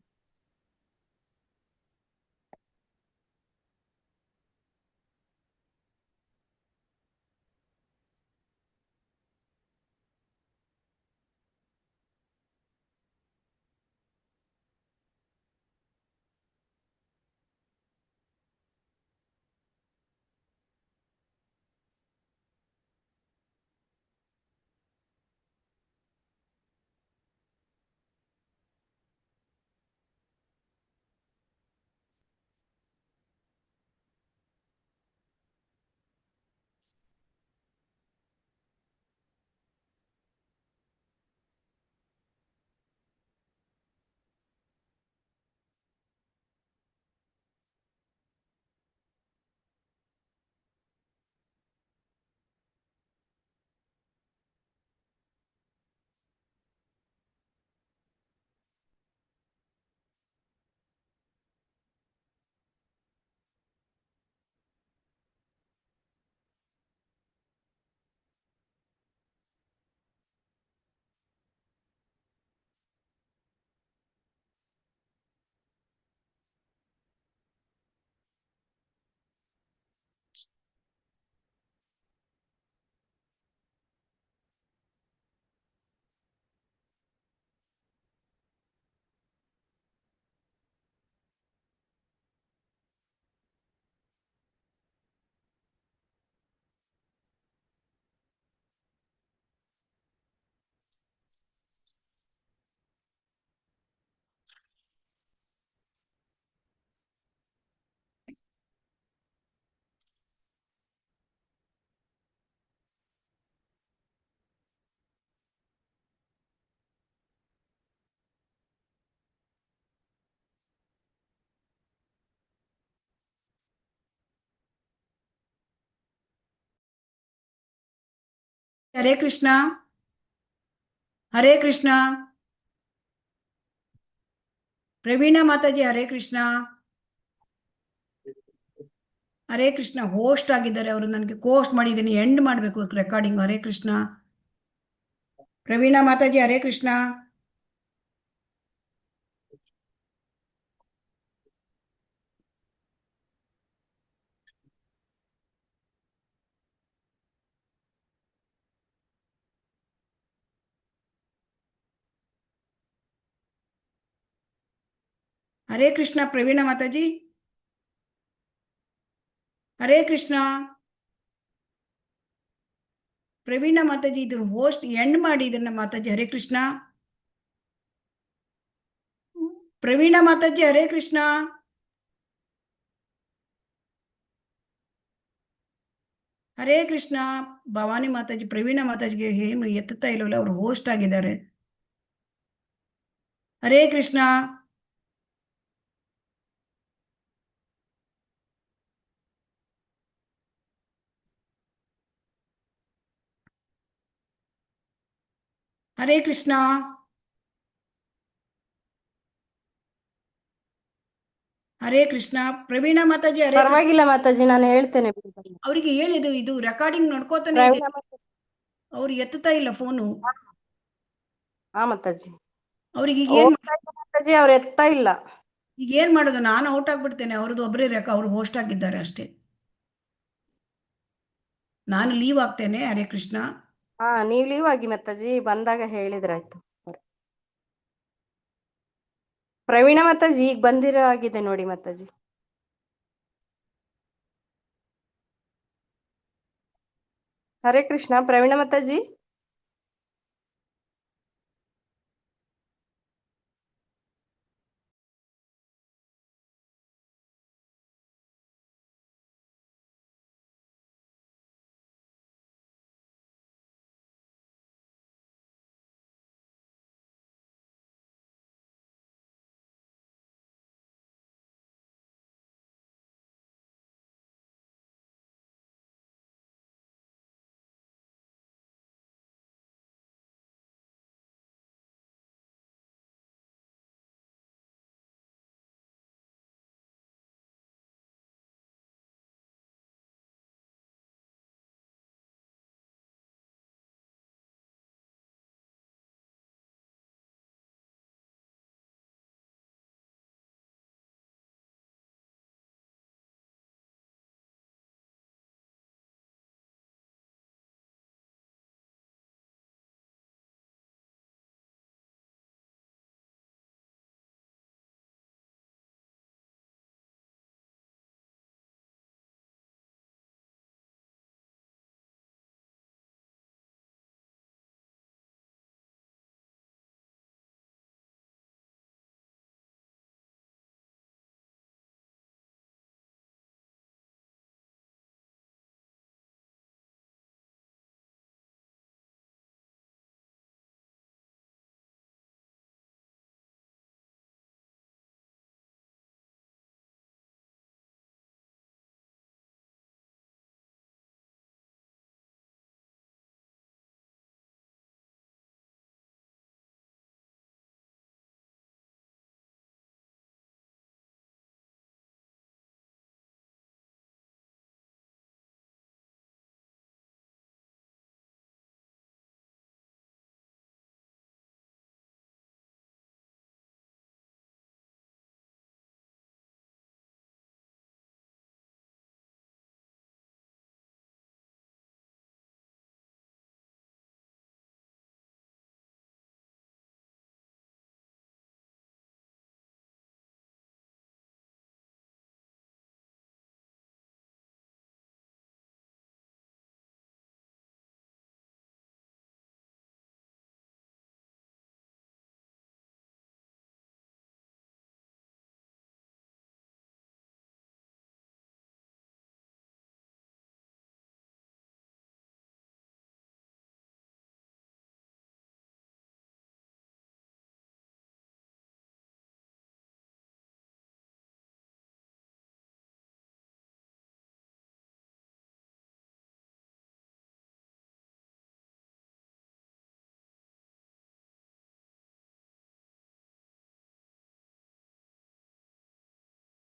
ಹರೇ ಕೃಷ್ಣ. ಹರೇ ಕೃಷ್ಣ. ಪ್ರವೀಣ ಮಾತಾಜಿ ಹರೇ ಕೃಷ್ಣ. ಹರೇ ಕೃಷ್ಣ. ಹೋಸ್ಟ್ ಆಗಿದ್ದಾರೆ ಅವರು, ನನಗೆ ಕೋಸ್ಟ್ ಮಾಡಿದ್ದೀನಿ, ಎಂಡ್ ಮಾಡಬೇಕು ರೆಕಾರ್ಡಿಂಗ್. ಹರೇ ಕೃಷ್ಣ. ಪ್ರವೀಣ ಮಾತಾಜಿ ಹರೇ ಕೃಷ್ಣ. ಹರೇ ಕೃಷ್ಣ ಪ್ರವೀಣ ಮಾತಾಜಿ. ಹರೇ ಕೃಷ್ಣ ಪ್ರವೀಣ ಮಾತಾಜಿ, ಇದ್ರ ಹೋಸ್ಟ್ ಎಂಡ್ ಮಾಡಿ ಇದನ್ನ ಮಾತಾಜಿ. ಹರೇ ಕೃಷ್ಣ ಪ್ರವೀಣ ಮಾತಾಜಿ. ಹರೇ ಕೃಷ್ಣ. ಹರೇ ಕೃಷ್ಣ ಭವಾನಿ ಮಾತಾಜಿ. ಪ್ರವೀಣ ಮಾತಾಜಿಗೆ ಏನು ಎತ್ತುತ್ತಾ ಇಲ್ಲವಲ್ಲ, ಅವ್ರು ಹೋಸ್ಟ್ ಆಗಿದ್ದಾರೆ. ಹರೇ ಕೃಷ್ಣ. ಹರೇ ಕೃಷ್ಣ. ಹರೇ ಕೃಷ್ಣ ಪ್ರವೀಣ ಮಾತಾಜಿ. ಹರೇ ಪರವಾಗಿಲ್ಲ ಮಾತಾಜಿ, ನಾನು ಹೇಳ್ತೇನೆ. ಅವರಿಗೆ ಹೇಳಿದು, ಇದು ರೆಕಾರ್ಡಿಂಗ್ ನೋಡ್ಕೋತಾನೆ ಇದೆ, ಪ್ರವೀಣ ಮಾತಾಜಿ. ಅವ್ರು ಎತ್ತುತ್ತಾ ಇಲ್ಲ ಫೋನು. ಹಾ ಮಾತಾಜಿ, ಅವ್ರಿಗೆ ಈಗ ಏನ್ ಮಾತಾಜಿ ಅವ್ರು ಎತ್ತಾ ಇಲ್ಲ. ಈಗ ಏನ್ ಮಾಡೋದು? ನಾನು ಔಟ್ ಆಗ್ಬಿಡ್ತೇನೆ. ಅವ್ರದ್ದು ಒಬ್ಬರೇ ಅವ್ರು ಹೋಸ್ಟ್ ಆಗಿದ್ದಾರೆ ಅಷ್ಟೇ. ನಾನು ಲೀವ್ ಆಗ್ತೇನೆ. ಹರೇ ಕೃಷ್ಣ. ಹಾ, ನೀವ್ ಲೀವ್ ಆಗಿ ಮಾತಾಜಿ, ಬಂದಾಗ ಹೇಳಿದ್ರಾಯ್ತು. ಪ್ರವೀಣ ಮಾತಾಜಿ ಈಗ ಬಂದಿರೋ ಆಗಿದೆ ನೋಡಿ ಮಾತಾಜಿ. ಹರೇ ಕೃಷ್ಣ ಪ್ರವೀಣ ಮಾತಾಜಿ.